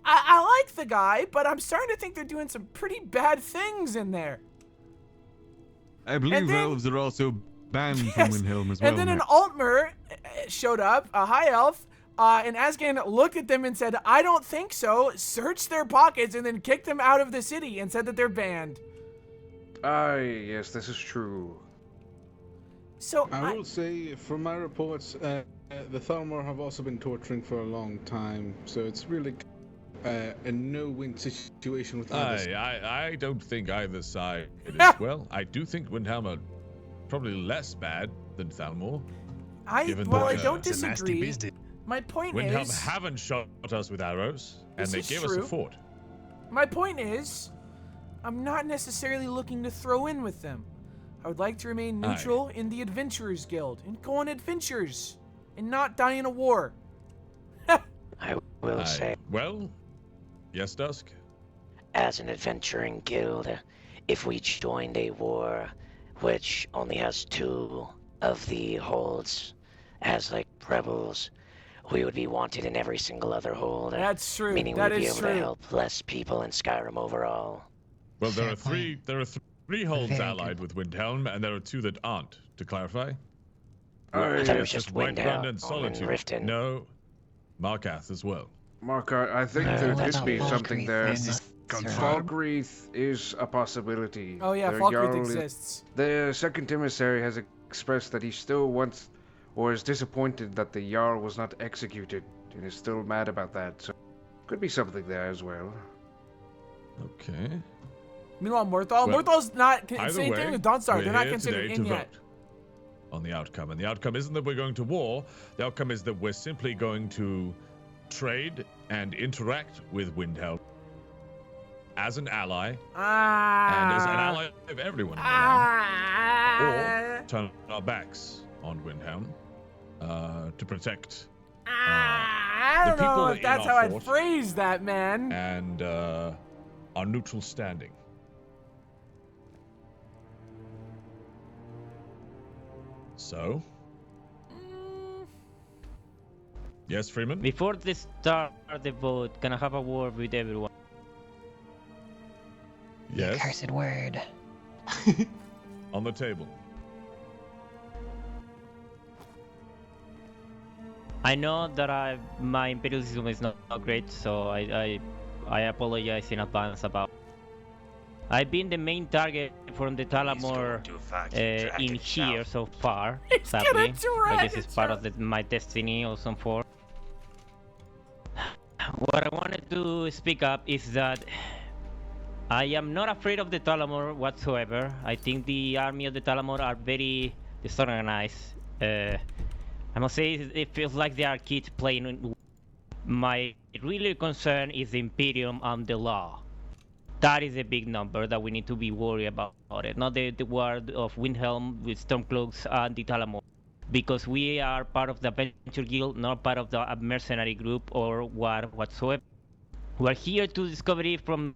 I like the guy, but I'm starting to think they're doing some pretty bad things in there. I believe elves are also banned from Windhelm as well. And then an Altmer showed up, a high elf, and Asgan looked at them and said, I don't think so, searched their pockets, and then kicked them out of the city and said that they're banned. Yes, this is true. So I will say, from my reports, the Thalmor have also been torturing for a long time, so it's really a no-win situation with either. I don't think either side is well. I do think Windhelm are probably less bad than Thalmor. I don't disagree. My point Windhelm is... haven't shot us with arrows, and they gave us a fort. My point is, I'm not necessarily looking to throw in with them. I would like to remain neutral in the Adventurers Guild and go on adventures and not die in a war. I will say... Well, yes, Dusk? As an adventuring guild, if we joined a war which only has 2 of the holds as, like, rebels, we would be wanted in every single other hold. That's true. Meaning we'd be able to help less people in Skyrim overall. Well, there are three holds allied with Windhelm, and there are 2 that aren't. To clarify. I thought it was just Whiterun and Windhelm Solitude. Riften. No, Markath as well. Markath, I think there could be something there. Falkreath is a possibility. Oh yeah, Falkreath exists. The second emissary has expressed that he still wants, or is disappointed that the Jarl was not executed, and is still mad about that. So, could be something there as well. Okay. Meanwhile, Morthal's not Either same way, thing with Dawnstar. They're not here considered today in to yet. vote on the outcome, and the outcome isn't that we're going to war. The outcome is that we're simply going to trade and interact with Windhelm as an ally, and as an ally of everyone, or turn our backs on Windhelm to protect I don't know if that's how I'd phrase that, man. And our neutral standing. So? Yes, Freeman? Before the start of the vote, can I have a word with everyone? Yes. Cursed word. On the table. I know that my imperialism is not great, so I apologize in advance about. I've been the main target from the Thalmor in here so far, sadly. I guess it's part of my destiny or some form. What I wanted to speak up is that I am not afraid of the Thalmor whatsoever. I think the army of the Thalmor are very disorganized. I must say it feels like they are kids playing. My really concern is the Imperium and the law. That is a big number that we need to be worried about it. Not the war of Windhelm with Stormcloaks and the Thalmor. Because we are part of the Adventure Guild, not part of the mercenary group or war whatsoever. We are here to discover it from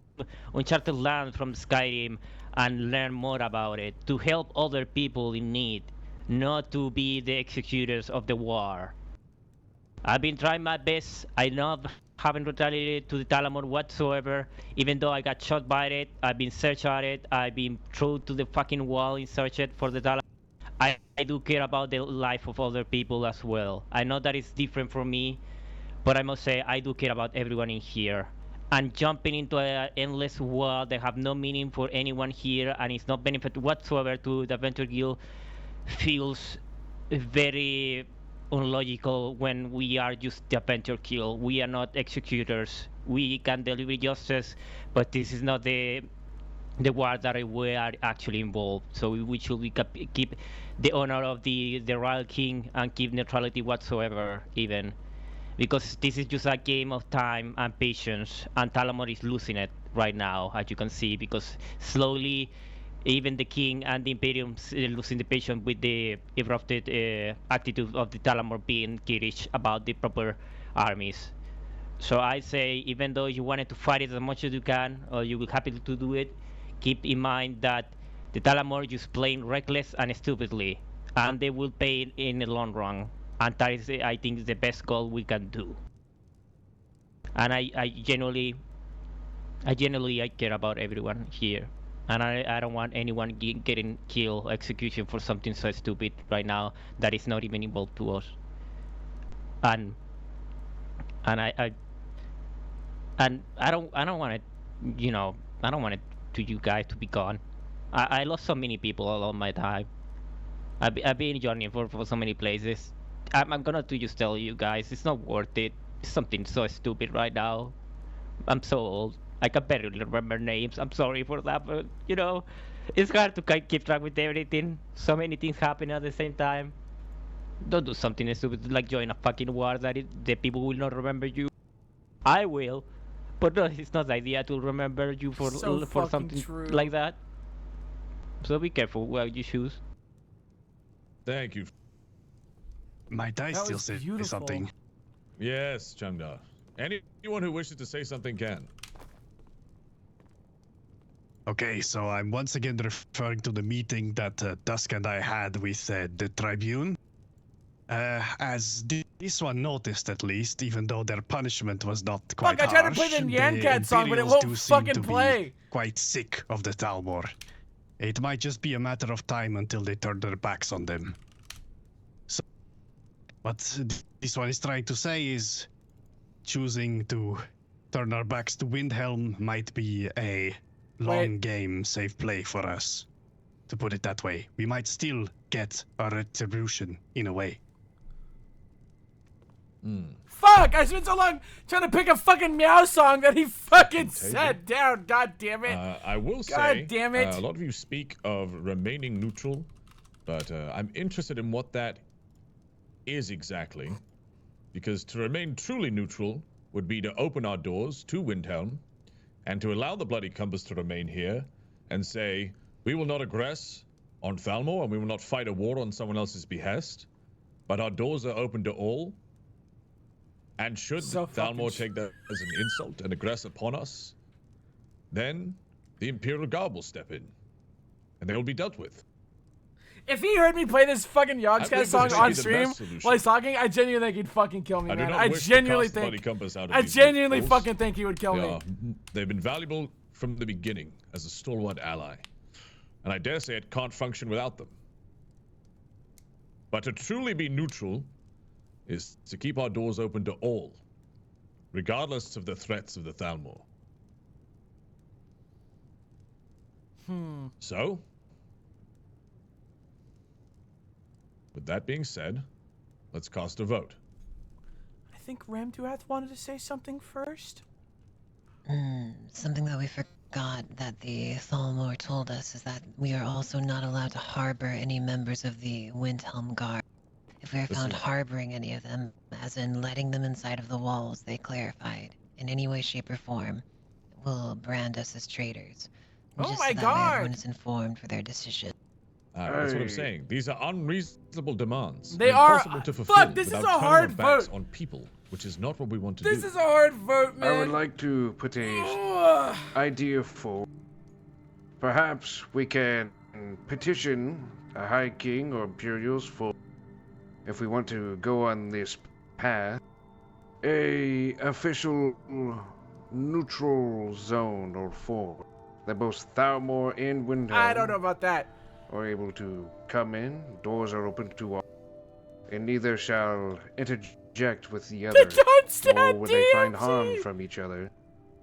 uncharted land from Skyrim and learn more about it. To help other people in need. Not to be the executors of the war. I've been trying my best. I haven't retaliated to the Thalmor whatsoever. Even though I got shot by it, I've been searched at it. I've been thrown to the fucking wall in search for the Thalmor. I do care about the life of other people as well. I know that it's different from me, but I must say I do care about everyone in here. And jumping into an endless war that have no meaning for anyone here and it's not benefit whatsoever to the Adventure Guild feels very unlogical when we are just the Adventure Guild. We are not executors. We can deliver justice, but this is not the war that we are actually involved. So we should keep the honor of the Royal King and keep neutrality whatsoever, even. Because this is just a game of time and patience, and Thalmor is losing it right now, as you can see, because slowly even the king and the Imperium losing the patience with the erupted attitude of the Talamor being Kirish about the proper armies. So I say, even though you wanted to fight it as much as you can, or you will happy to do it, keep in mind that the Talamor just playing reckless and stupidly, and they will pay in the long run. And that is, I think, the best goal we can do. And I genuinely care about everyone here. And I don't want anyone getting killed, execution for something so stupid right now that is not even involved to us. And I don't want it, I don't want it to you guys to be gone. I lost so many people along my time. I've been journeying for so many places. I'm gonna just tell you guys, it's not worth it. It's something so stupid right now. I'm so old. I can barely remember names. I'm sorry for that, but it's hard to keep track with everything. So many things happen at the same time. Don't do something stupid like join a fucking war that the people will not remember you. I will, but no, it's not the idea to remember you for something like that. So be careful what you choose. Thank you. Might I still say something? Yes, Changdar. Anyone who wishes to say something can. Okay, so I'm once again referring to the meeting that Dusk and I had with the Tribune. As this one noticed, at least, even though their punishment was not quite harsh, I tried to play the Yankat song, but it won't fucking play. Quite sick of the Talmor. It might just be a matter of time until they turn their backs on them. So, what this one is trying to say is, choosing to turn our backs to Windhelm might be a long game safe play for us. To put it that way, we might still get our retribution in a way. Fuck! I spent so long trying to pick a fucking meow song that he fucking sat down. God damn it! I will say, God damn it! A lot of you speak of remaining neutral, but I'm interested in what that is exactly, because to remain truly neutral would be to open our doors to Windhelm, and to allow the Bloody Compass to remain here, and say, we will not aggress on Thalmor, and we will not fight a war on someone else's behest, but our doors are open to all. And should Thalmor take that as an insult and aggress upon us, then the Imperial Guard will step in, and they will be dealt with. If he heard me play this fucking Yogscast song on stream while he's talking, I genuinely think he'd fucking kill me, man. I genuinely fucking think he would kill me. They've been valuable from the beginning as a stalwart ally, and I dare say it can't function without them. But to truly be neutral is to keep our doors open to all, regardless of the threats of the Thalmor. So, with that being said, let's cast a vote. I think Ramduath wanted to say something first. Something that we forgot that the Thalmor told us is that we are also not allowed to harbor any members of the Windhelm Guard. If we are found harboring any of them, as in letting them inside of the walls, they clarified, in any way, shape, or form, will brand us as traitors. Oh my God! Everyone is informed for their decision. That's what I'm saying. These are unreasonable demands. They are. Impossible to fulfill Fuck, this is a hard vote. On people, which is not what we want to do. This is a hard vote, man. I would like to put a idea forward. Perhaps we can petition a High King or Imperials for, if we want to go on this path, a official neutral zone or forward that both Thalmor and Windhelm I don't know about that. Are able to come in. Doors are open to all, and neither shall interject with the other, nor will they find harm from each other.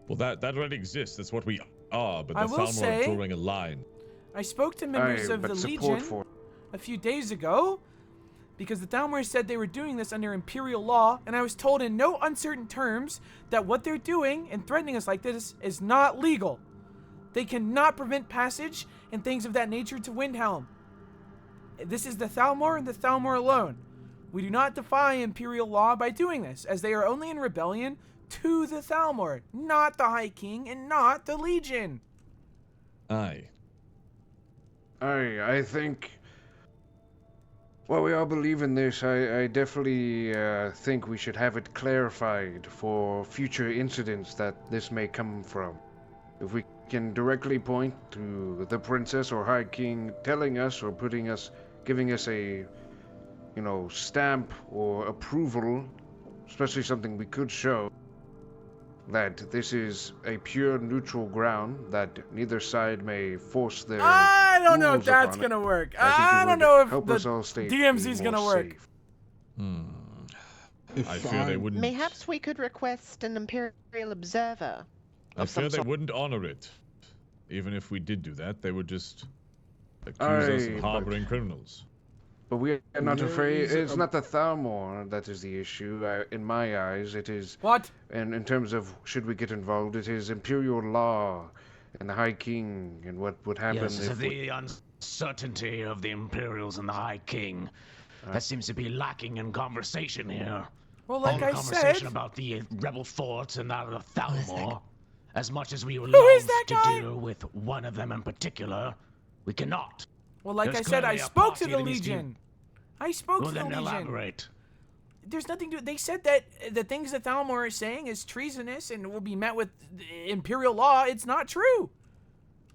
Well, that already exists. That's what we are. But the Thalmor are drawing a line. I spoke to members of the Legion a few days ago, because the Thalmor said they were doing this under Imperial law, and I was told in no uncertain terms that what they're doing and threatening us like this is not legal. They cannot prevent passage and things of that nature to Windhelm. This is the Thalmor and the Thalmor alone. We do not defy Imperial law by doing this, as they are only in rebellion to the Thalmor, not the High King and not the Legion. Aye. I think. Well, we all believe in this. I definitely think we should have it clarified for future incidents that this may come from. If we can directly point to the princess or High King telling us or giving us a, stamp or approval, especially something we could show, that this is a pure neutral ground, that neither side may force their I don't know if rules that's upon it. gonna work. I I don't know if help us all stay DMZ's more gonna work. safe. I fear they wouldn't. Mayhaps we could request an Imperial observer. I fear they wouldn't honor it. Even if we did do that, they would just accuse us of harboring criminals. But we are not There afraid. is It's a- not the Thalmor that is the issue. In my eyes, it is. What? And in terms of should we get involved, it is Imperial law and the High King and what would happen Yes, if the uncertainty of the Imperials and the High King. That seems to be lacking in conversation here. Well, like All the I conversation said- about the rebel forts and that of the Thalmor. As much as we would Who is love that to guy? deal with one of them in particular, we cannot. Well, like There's I said, I clearly a spoke to party the that needs to be- Legion. I spoke Well, to the then Legion. elaborate. There's nothing to. They said that the things that Thalmor is saying is treasonous and will be met with Imperial law. It's not true.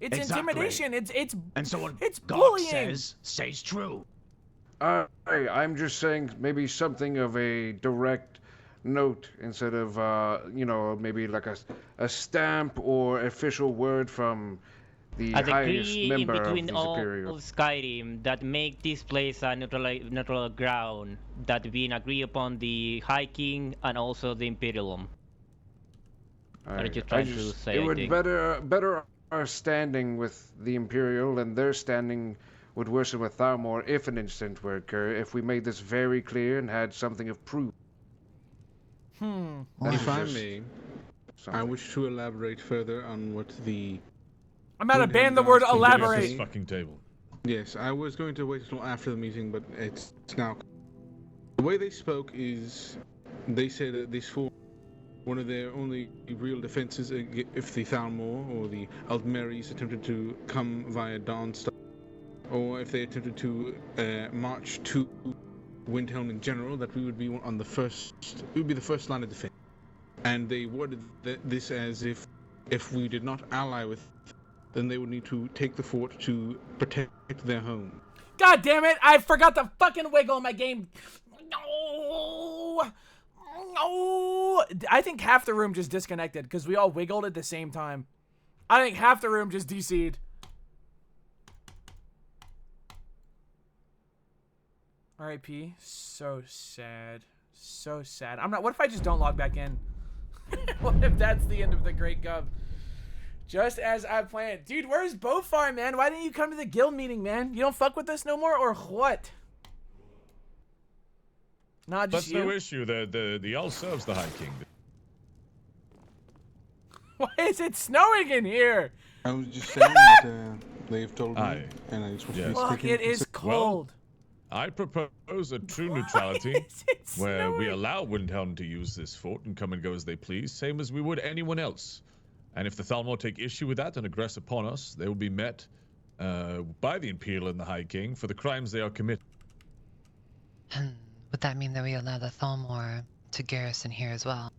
It's Exactly. intimidation. It's And so what it's God bullying. says true. I'm just saying maybe something of a direct note instead of maybe like a stamp or official word from the A highest decree in member of between these all Imperial. of Skyrim that make this place a neutral ground that been agreed upon the High King and also the Imperium. What are you trying to say? It I would think? better our standing with the Imperial and their standing would worsen with Thalmor if an incident were to occur, if we made this very clear and had something of proof. That If is I just may, I something. wish to elaborate further on what the. I'm gonna Windhelm ban the word guards can do. elaborate. This fucking table. Yes, I was going to wait until after the meeting, but it's now. The way they spoke is, they said that this fort, one of their only real defenses if the Thalmor or the Altmeris attempted to come via Dawnstar, or if they attempted to march to Windhelm in general, that we would be on the first. We would be the first line of defense. And they worded this as if we did not ally with, then they would need to take the fort to protect their home. God damn it! I forgot to fucking wiggle in my game. No. No. I think half the room just disconnected because we all wiggled at the same time. I think half the room just DC'd. R.I.P. So sad. So sad. I'm not. What if I just don't log back in? What if that's the end of the Great Gov? Just as I planned. Dude, where's Bofar, man? Why didn't you come to the guild meeting, man? You don't fuck with us no more, or what? Not just That's you. no issue. The Owl serves the High King. Why is it snowing in here? I was just saying that they've told me, Aye. and I just want Yes. to Look, it is cold. I propose a true neutrality where we allow Windhelm to use this fort and come and go as they please, same as we would anyone else. And if the Thalmor take issue with that and aggress upon us, they will be met by the Imperial and the High King for the crimes they are committing. Would that mean that we allow the Thalmor to garrison here as well?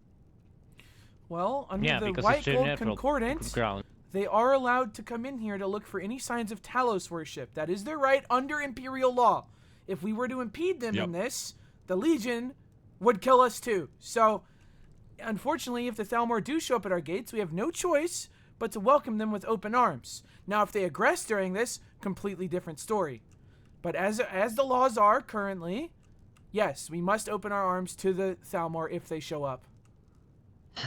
Well, under Yeah, the because White it's a Gold neutral Concordance, ground. they are allowed to come in here to look for any signs of Talos worship. That is their right under Imperial law. If we were to impede them in this, the Legion would kill us too. So, unfortunately, if the Thalmor do show up at our gates, we have no choice but to welcome them with open arms. Now, if they aggress during this, completely different story. But as the laws are currently, yes, we must open our arms to the Thalmor if they show up.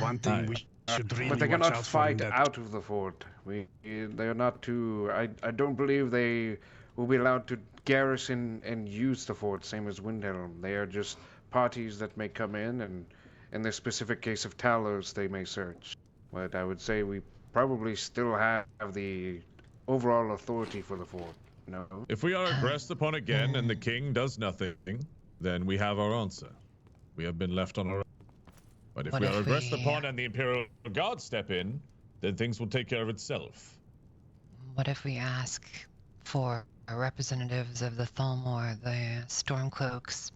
One thing we should really But they watch cannot out for fight that. out of the fort. They are not too. I don't believe they will be allowed to garrison and use the fort, same as Windhelm. They are just parties that may come in, and in the specific case of Talos, they may search. But I would say we probably still have the overall authority for the fort. No. If we are aggressed upon again and the king does nothing, then we have our answer. We have been left on our own. But if What we if are aggressed we- upon and the Imperial Guards step in, then things will take care of itself. What if we ask for representatives of the Thalmor, the Stormcloaks,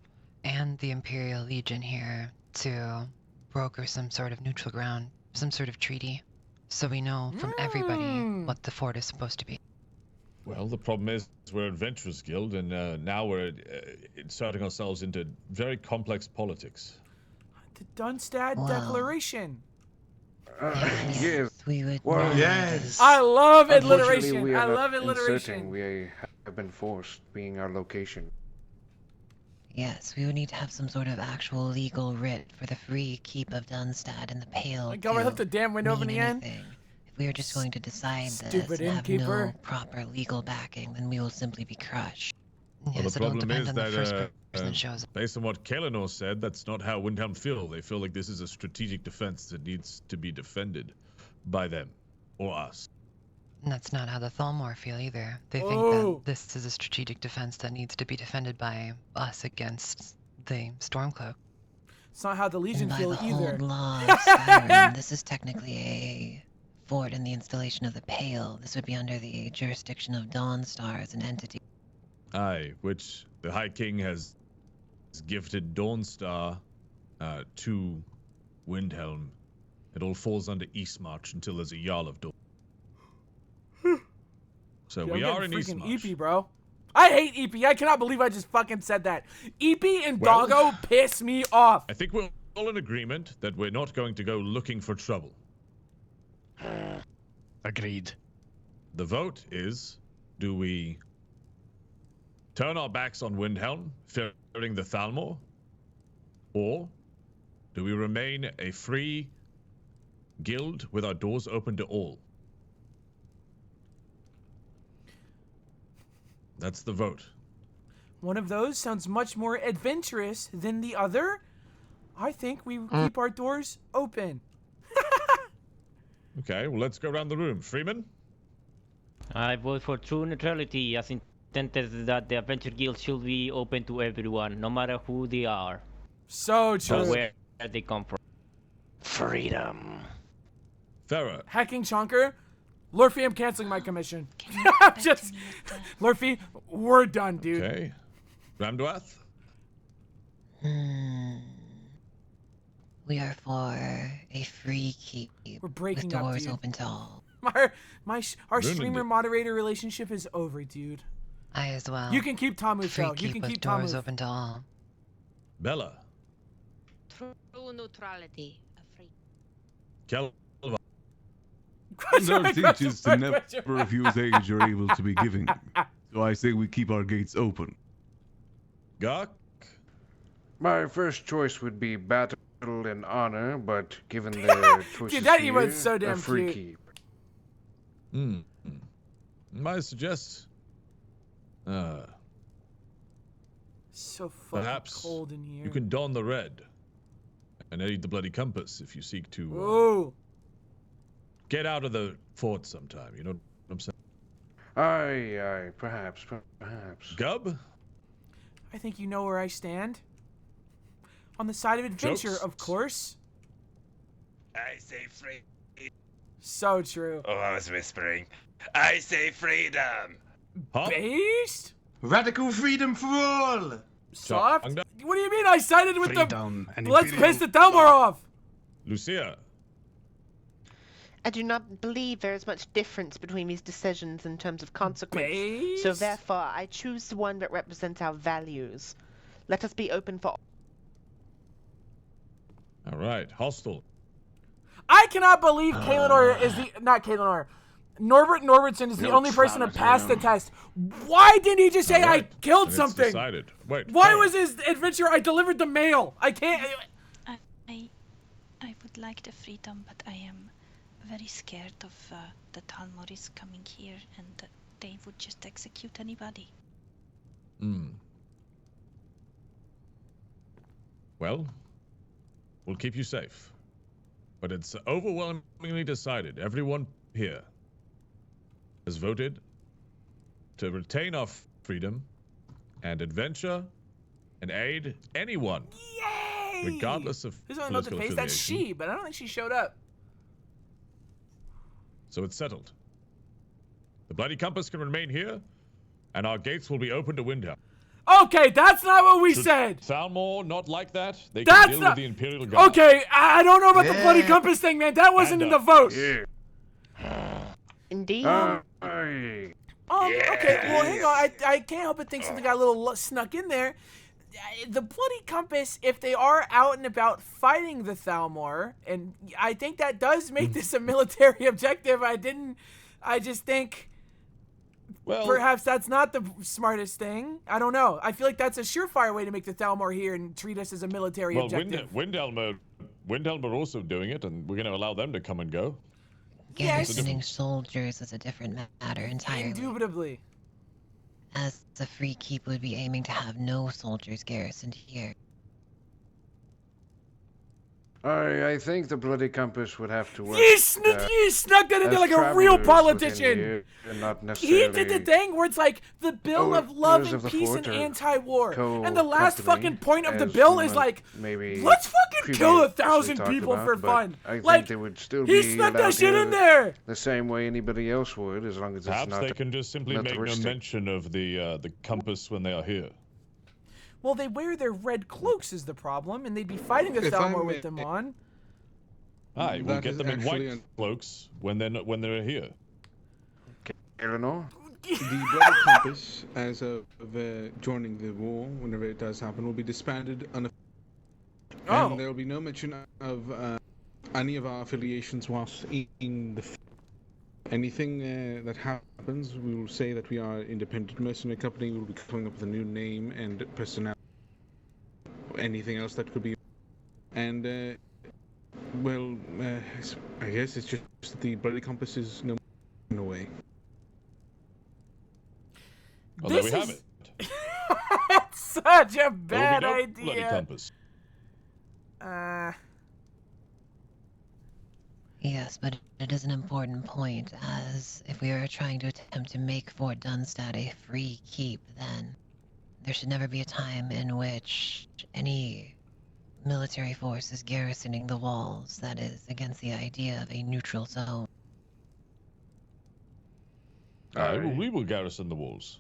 and the Imperial Legion here to broker some sort of neutral ground, some sort of treaty, so we know from everybody what the fort is supposed to be. Well, the problem is we're Adventurers Guild, and now we're inserting ourselves into very complex politics. The Dunstad Declaration. Yes. We would. Well, yes. I love Unfortunately, alliteration. we are I not love alliteration. inserting. We have been forced, being our location. Yes, we would need to have some sort of actual legal writ for the free keep of Dunstad and the Pale. Like, I left the damn window open again. If we are just going to decide Stupid this and have innkeeper. no proper legal backing, then we will simply be crushed. Well, Yes, the it'll problem depend is on the first that, person that shows up. based on what Kaelinor said, that's not how Windhelm feel. They feel like this is a strategic defense that needs to be defended by them or us. And that's not how the Thalmor feel either. They think that this is a strategic defense that needs to be defended by us against the Stormcloak. It's not how the Legion And by feel the either. whole law of Skyrim, this is technically a fort in the installation of the Pale. This would be under the jurisdiction of Dawnstar as an entity. Aye, which the High King has gifted Dawnstar to Windhelm. It all falls under Eastmarch until there's a Jarl of Dawn. So Yo, we I'm are in getting freaking Eastmarch. EP, bro. I hate EP. I cannot believe I just fucking said that. EP and Well- Doggo piss me off. I think we're all in agreement that we're not going to go looking for trouble. Agreed. The vote is, do we turn our backs on Windhelm, fearing the Thalmor? Or do we remain a free guild with our doors open to all? That's the vote. One of those sounds much more adventurous than the other. I think we keep our doors open. Okay, well, let's go around the room. Freeman? I vote for true neutrality, as intended that the Adventure Guild should be open to everyone, no matter who they are. So true. Or where they come from. Freedom. Farah. Hacking Chonker. Lurfy, I'm canceling my commission. Just, Lurfy, we're done, dude. Okay. Ramdwath? We are for a free keep. We're breaking with up, doors dude. open to all. Our Ruined streamer it. moderator relationship is over, dude. I as well. You can keep Tamu, Free though. You keep can with keep doors Tamu. open to all. Bella? True neutrality. Free. Kelva? And our teachers to never refuse aid you're able to be giving. So I say we keep our gates open. Gok? My first choice would be battle and honor, but given the choices Dude, that here, emote's so a damn free cute. keep. Might suggest... So fucking perhaps cold in here. you can don the red and aid the Bloody Compass if you seek to Ooh. get out of the fort sometime. You know what I'm saying? Aye, perhaps. Gub? I think you know where I stand. On the side of adventure, Jokes? of course. I say free. So true. Oh, I was whispering. I say freedom. Based? Radical freedom for all. Soft? What do you mean I sided with Freedom the... and Let's imperial- piss the Thalmor off. Lucia? I do not believe there is much difference between these decisions in terms of consequence. So Base? therefore, I choose the one that represents our values. Let us be open for all. All right. Hostile. I cannot believe Kaelinor is the... Not Kaelinor. Norbert Norbertson is the only person to pass the test. Why didn't he just say I killed It's something? decided. Wait. Why Farah. was his adventure I delivered the mail? I can't... I would like the freedom, but I am very scared of the Talmoris coming here and they would just execute anybody. Well, we'll keep you safe. But it's overwhelmingly decided. Everyone here has voted to retain our freedom and adventure and aid anyone, Yay! regardless of Who's on the political face? That's affiliation. she, but I don't think she showed up. So it's settled. The Bloody Compass can remain here, and our gates will be open to Windhelm. Okay, that's not what we Should said. Thalmor not like that? They That's can deal not... with the Imperial Guard. Okay, I don't know about the bloody compass thing, man. That wasn't in the vote. Indeed. Okay, well, hang on. I can't help but think something got a little snuck in there. The bloody compass, if they are out and about fighting the Thalmor, and I think that does make this a military objective. I just think perhaps that's not the smartest thing. I don't know. I feel like that's a surefire way to make the Thalmor here and treat us as a military objective. Windhelm are also doing it, and we're going to allow them to come and go. Garrisoning soldiers is a different matter entirely. Indubitably. As the Free Keep would be aiming to have no soldiers garrisoned here. I think the bloody compass would have to work. You snuck that in there like a real politician. He did the thing where it's like the bill of love and peace and anti-war, and the last fucking point of the bill is like, let's fucking kill 1,000 people for fun. I think like, they would still he be snuck that shit in there. The same way anybody else would, as long as it's Perhaps not. they can just simply make no mention of the compass when they are here. Well, they wear their red cloaks is the problem, and they'd be fighting the Thalmor with them on. Aye, we'll get them in white cloaks when they're here. Eleanor? The bloody compass, as of joining the war, whenever it does happen, will be disbanded and there will be no mention of any of our affiliations whilst in the anything that happens, we will say that we are an independent mercenary company. We will be coming up with a new name and personnel. Anything else that could be. And, I guess it's just that the bloody compass is no way. Well, there we have it. That's such a bad no idea. Bloody compass. Yes, but it is an important point, as if we are trying to attempt to make Fort Dunstad a free keep, then there should never be a time in which any military force is garrisoning the walls that is against the idea of a neutral zone. We will garrison the walls.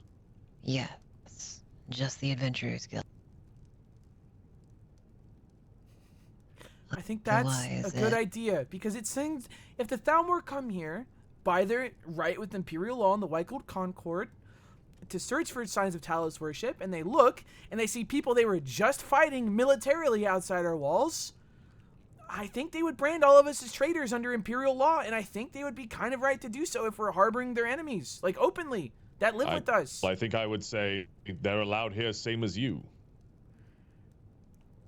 Yes, just the Adventurers Guild. I think that's a good idea, because it sings, if the Thalmor come here by their right with Imperial law and the White Gold Concord to search for signs of Talos worship, and they look and they see people they were just fighting militarily outside our walls, I think they would brand all of us as traitors under Imperial law, and I think they would be kind of right to do so if we're harboring their enemies, like openly, that live with us. I think I would say they're allowed here, same as you.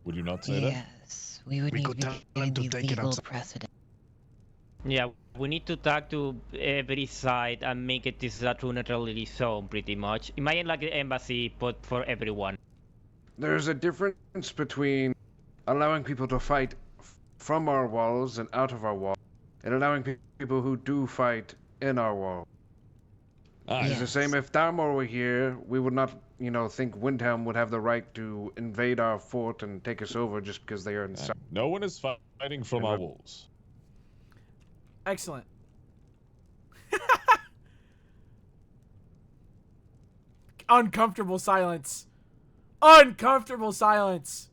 Would you not say that? Yes. We would need to be the legal precedent. Yeah, we need to talk to every side and make it this a true neutrality zone, pretty much. Imagine like the embassy, but for everyone. There's a difference between allowing people to fight from our walls and out of our walls, and allowing people who do fight in our wall. It's the same if Thalmor were here, we would not, think Windhelm would have the right to invade our fort and take us over just because they are inside. No one is fighting from our walls. Excellent. Uncomfortable silence. Uncomfortable silence.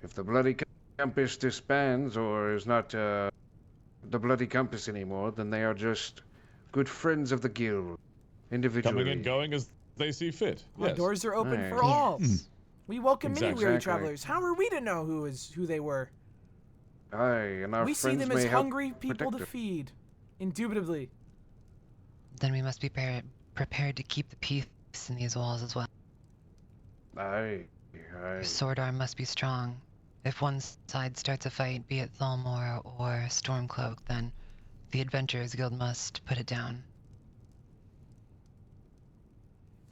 If the bloody compass disbands or is not the bloody compass anymore, then they are just good friends of the guild, individually. Coming and going as they see fit. Our doors are open for all. We welcome many weary travelers. How are we to know who they were? Aye, and our we see friends them may as help hungry people to protect us. feed. Indubitably. Then we must be prepared to keep the peace in these walls as well. Aye. Your sword arm must be strong. If one side starts a fight, be it Thalmor or Stormcloak, then the Adventurers Guild must put it down.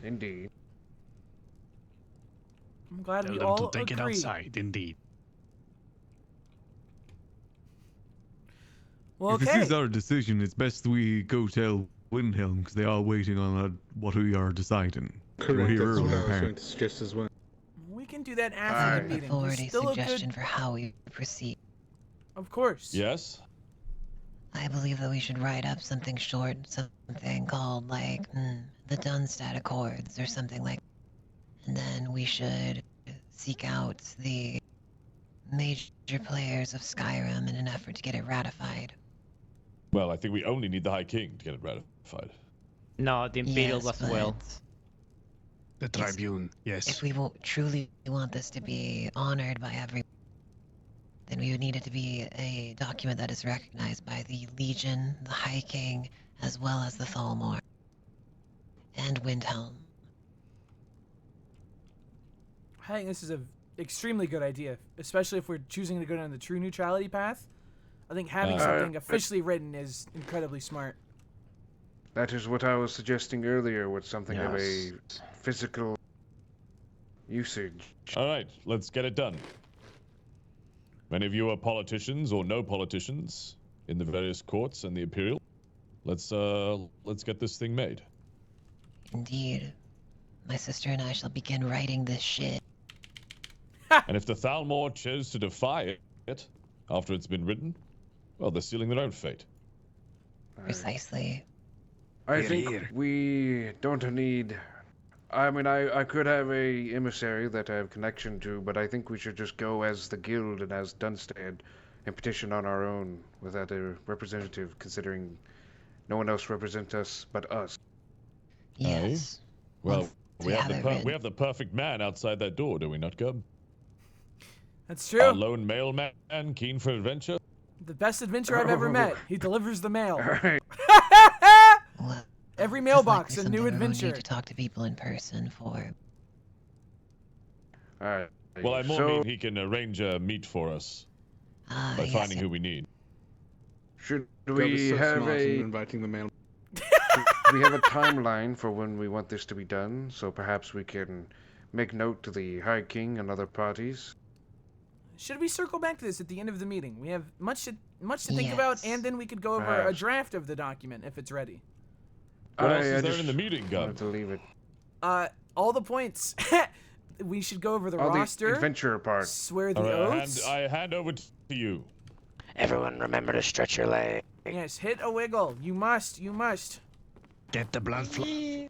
Indeed. I'm glad Tell we them all to take agree. it outside, indeed. Well, If this is our decision, it's best we go tell Windhelm, because they are waiting on what we are deciding. Correct, We're here that's what early, I was going apparently. to suggest as well. We can do that after the meeting. Forward There's a still suggestion good... for how we proceed. Of course. Yes? I believe that we should write up something short, something called, the Dunstad Accords or something like that. And then we should seek out the major players of Skyrim in an effort to get it ratified. Well, I think we only need the High King to get it ratified. No, the Imperial Yes, as well. The Tribune, yes. If we truly want this to be honored by everyone, then we would need it to be a document that is recognized by the Legion, the High King, as well as the Thalmor. And Windhelm. I think this is an extremely good idea, especially if we're choosing to go down the true neutrality path. I think having something officially written is incredibly smart. That is what I was suggesting earlier, with something of a physical usage. All right, let's get it done. Many of you are politicians or no politicians in the various courts and the Imperial. Let's get this thing made. Indeed. My sister and I shall begin writing this shit. And if the Thalmor chose to defy it after it's been written, well, they're sealing their own fate. Precisely. I think we don't need... I mean, I could have a emissary that I have connection to, but I think we should just go as the guild and as Dunstad and petition on our own without a representative, considering no one else represents us but us. Yes. Well, we have the perfect man outside that door, do we not, Gub? That's true. Our lone mailman, keen for adventure. The best adventurer I've ever met. He delivers the mail. Well, every mailbox this is a new likely something we'll adventure. need to talk to people in person for. Alright. Well, I more mean he can arrange a meet for us by finding who we need. Should Gub we is so have smart in a... inviting the mail. we have a timeline for when we want this to be done, so perhaps we can make note to the High King and other parties. Should we circle back to this at the end of the meeting? We have much to think about, and then we could go over a draft of the document if it's ready. What else is there in the meeting, Gub? To leave it. All the points. We should go over the All roster. the adventure part. Swear the oaths. I hand over to you. Everyone remember to stretch your leg. Yes, hit a wiggle. You must. You must. Get the blood flow.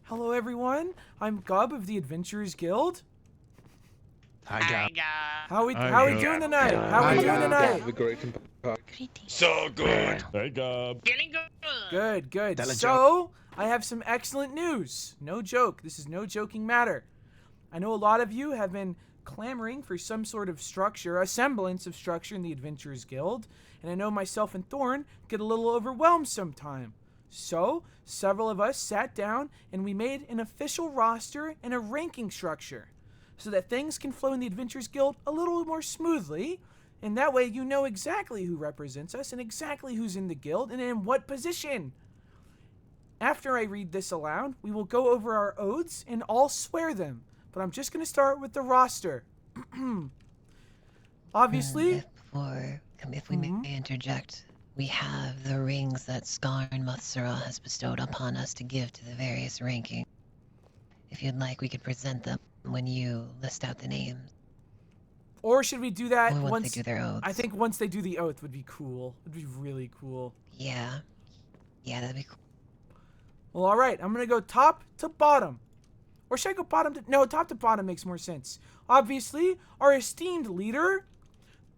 Hello, everyone. I'm Gub of the Adventurers Guild. Hi, Gub. How we doing tonight? How we doing tonight? So good. Hey, Gub. Feeling good. Good. Tell a So, I have some excellent news. No joke. This is no joking matter. I know a lot of you have been clamoring for some sort of structure, a semblance of structure in the Adventurers Guild, and I know myself and Thorn get a little overwhelmed sometime. So, several of us sat down and we made an official roster and a ranking structure so that things can flow in the Adventurers Guild a little more smoothly, and that way you know exactly who represents us and exactly who's in the guild and in what position. After I read this aloud, we will go over our oaths and all swear them, but I'm just going to start with the roster. Obviously... If we may interject, we have the rings that Skarn Muthsera has bestowed upon us to give to the various rankings. If you'd like, we could present them when you list out the names. Or should we do that once they do their oaths? I think once they do the oath would be cool. It'd be really cool. Yeah. Yeah, that'd be cool. Well, all right. I'm going to go top to bottom. Or should I go bottom to... No, top to bottom makes more sense. Obviously, our esteemed leader,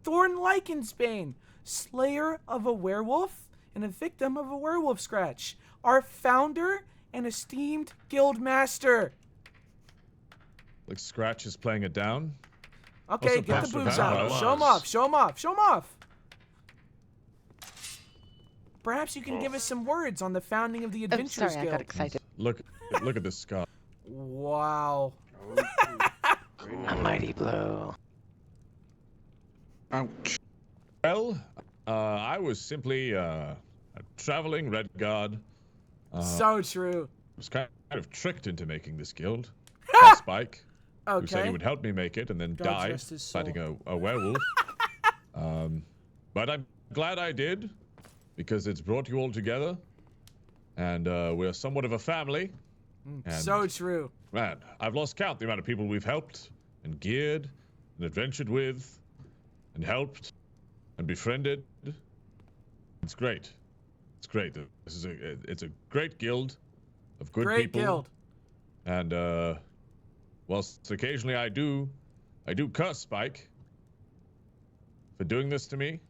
Thorn Lycansbane, slayer of a werewolf and a victim of a werewolf scratch. Our founder and esteemed guild master. Like Scratch is playing it down. Okay, get the boobs out. Show them off. Show them off. Show them off. Perhaps you can give us some words on the founding of the Adventurers Guild. I got excited. Look at this scar. Wow. A mighty blow. Ouch. Well, I was simply a traveling red guard. So true. I was kind of tricked into making this guild. Spike, okay. who said he would help me make it and then die fighting a werewolf. But I'm glad I did, because it's brought you all together, and we're somewhat of a family. And, so true. Man, I've lost count the amount of people we've helped and geared and adventured with and helped and befriended. It's great. It's great. It's a great guild of good Great people. guild. And whilst occasionally I do curse Spike for doing this to me.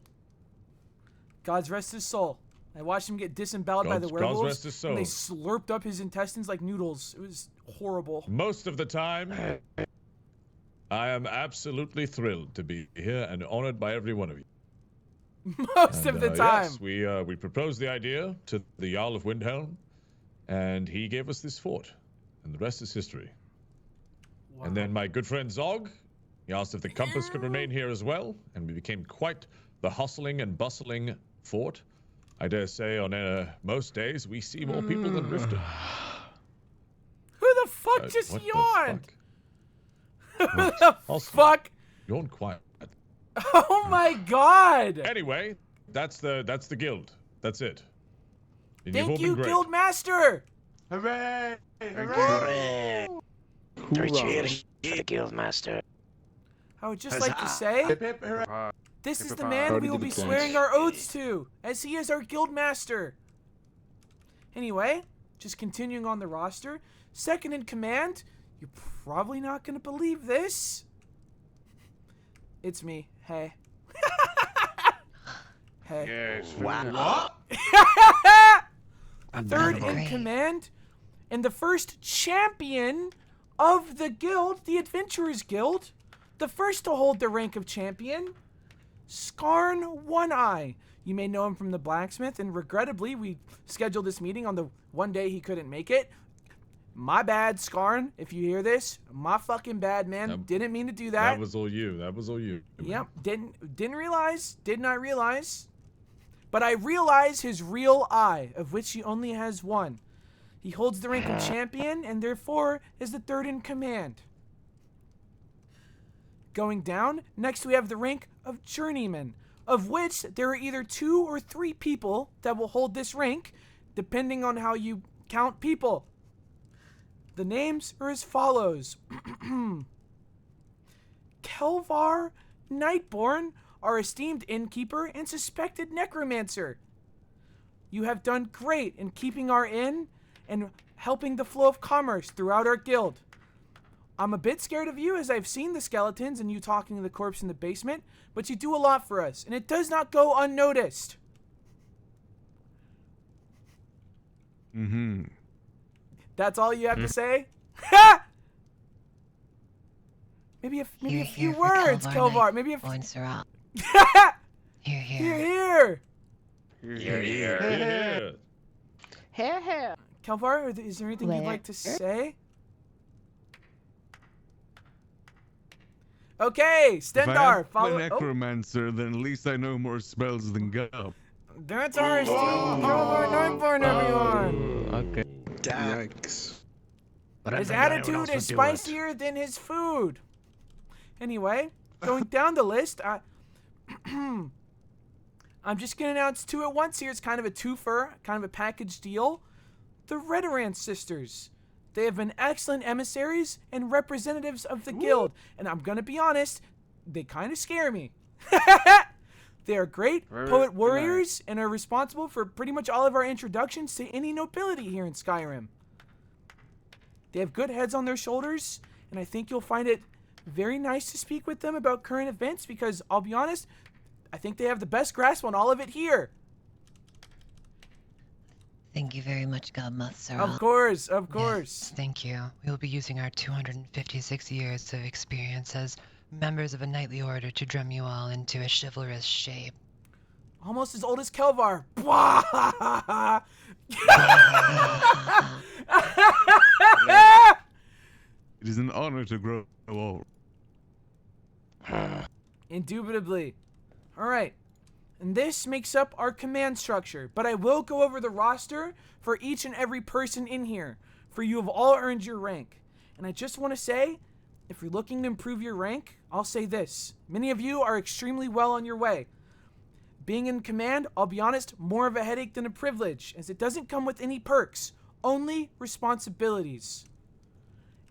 God's rest his soul. I watched him get disemboweled by the werewolves. God's rest his soul. And they slurped up his intestines like noodles. It was horrible. Most of the time, I am absolutely thrilled to be here and honored by every one of you. Most of the time. Yes, we proposed the idea to the Jarl of Windhelm, and he gave us this fort, and the rest is history. Wow. And then my good friend Zog, he asked if the compass could remain here as well, and we became quite the hustling and bustling fort. I dare say on most days we see more people than Riften. Who the fuck just what yawned? The Who the fuck? Yawn quiet. Oh my god! Anyway, that's the guild. That's it. And Thank you, Guild Master! Hooray! Hooray! 3 cheers for the guild master. I would just like to say, this is the man we will be swearing our oaths to, as he is our guild master. Anyway, just continuing on the roster, second in command, you're probably not going to believe this. It's me. Hey. Hey. Yes. What? Third in command, and the first champion of the guild, the Adventurers Guild, the first to hold the rank of champion, Skarn One Eye. You may know him from the blacksmith, and regrettably, we scheduled this meeting on the one day he couldn't make it. My bad, Skarn. If you hear this, my fucking bad, man. Didn't mean to do that. That was all you. That was all you. Yep. Didn't realize. Did not realize. But I realize his real eye, of which he only has one. He holds the rank of champion, and therefore is the third in command. Going down, next we have the rank of journeyman, of which there are either 2 or 3 people that will hold this rank, depending on how you count people. The names are as follows. Kelvar Nightborn, our esteemed innkeeper and suspected necromancer. You have done great in keeping our inn and helping the flow of commerce throughout our guild. I'm a bit scared of you as I've seen the skeletons and you talking to the corpse in the basement, but you do a lot for us, and it does not go unnoticed. Mm-hmm. That's all you have to say? Maybe a few words, Kelvar. Maybe a points are up. Here, here. Here. Kelvar, is there anything you'd like to say? Okay, Stendar, follow. If I'm a necromancer, then at least I know more spells than Gup. That's our Kelvar Nightborn, everyone. Okay. Yikes. His attitude is spicier than his food. Anyway, going down the list, I'm just going to announce 2 at once here. It's kind of a twofer, kind of a package deal. The Redorant sisters. They have been excellent emissaries and representatives of the guild. And I'm going to be honest, they kind of scare me. They are great poet warriors and are responsible for pretty much all of our introductions to any nobility here in Skyrim. They have good heads on their shoulders, and I think you'll find it very nice to speak with them about current events because, I'll be honest, I think they have the best grasp on all of it here. Thank you very much, Godmother. Of course. Yes, thank you. We will be using our 256 years of experience as members of a knightly order to drum you all into a chivalrous shape. Almost as old as Kelvar. It is an honor to grow old. Indubitably. Alright. And this makes up our command structure, but I will go over the roster for each and every person in here, for you have all earned your rank. And I just want to say, if you're looking to improve your rank, I'll say this. Many of you are extremely well on your way. Being in command, I'll be honest, more of a headache than a privilege, as it doesn't come with any perks, only responsibilities.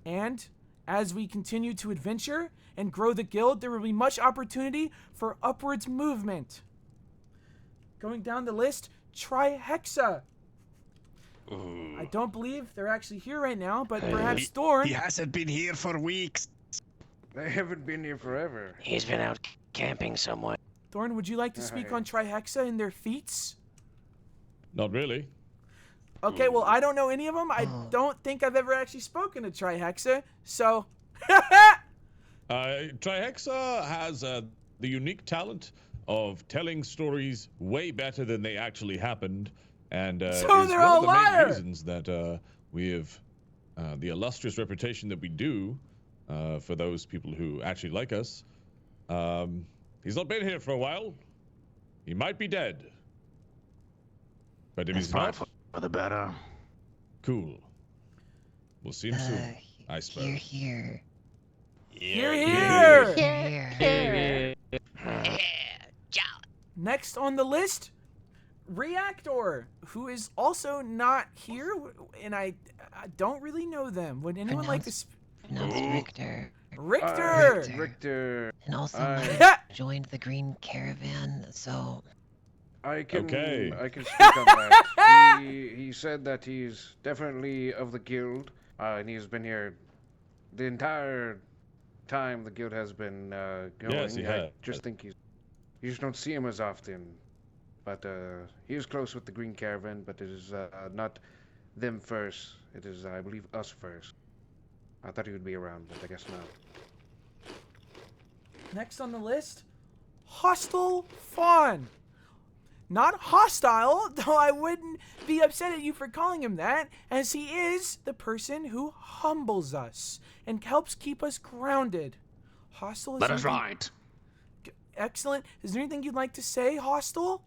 And as we continue to adventure and grow the guild, there will be much opportunity for upwards movement. Going down the list, Trihexa. I don't believe they're actually here right now, but perhaps Thorn. He hasn't been here for weeks. They haven't been here forever. He's been out camping somewhere. Thorn, would you like to speak on Trihexa and their feats? Not really. Okay, well, I don't know any of them. I don't think I've ever actually spoken to Trihexa, so... Trihexa has the unique talent of telling stories way better than they actually happened, and so is they're one all of the main liar. reasons that we have the illustrious reputation that we do for those people who actually like us. He's not been here for a while. He might be dead. But if he's not, for the better. Cool. We'll see him soon, I suppose. Here. Here. Next on the list, Reactor, who is also not here, and I don't really know them. Would anyone like to Pronounced Richter. Richter! And also joined the Green Caravan, so... I can Okay. I can speak on that. He said that he's definitely of the guild, and he's been here the entire time the guild has been going. Yes, he I has. just think you just don't see him as often. But he is close with the Green Caravan, but it is not them first. It is, I believe, us first. I thought he would be around, but I guess not. Next on the list, Hostile Fawn. Not hostile, though I wouldn't be upset at you for calling him that, as he is the person who humbles us and helps keep us grounded. Hostile is That is right. Excellent. Is there anything you'd like to say, Hostile?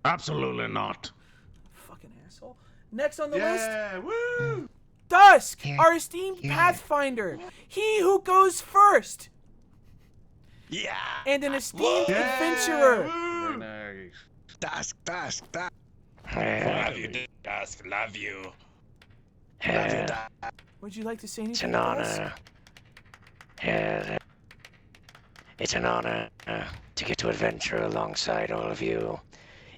Absolutely not. Fucking asshole. Next on the list, Woo! Dusk, our esteemed Pathfinder. He who goes first. Yeah. And an esteemed adventurer. Very nice. Dusk. Love you, Dusk. Love you. Would you like to say It's anything, an Dusk? honor. It's an honor to get to adventure alongside all of you,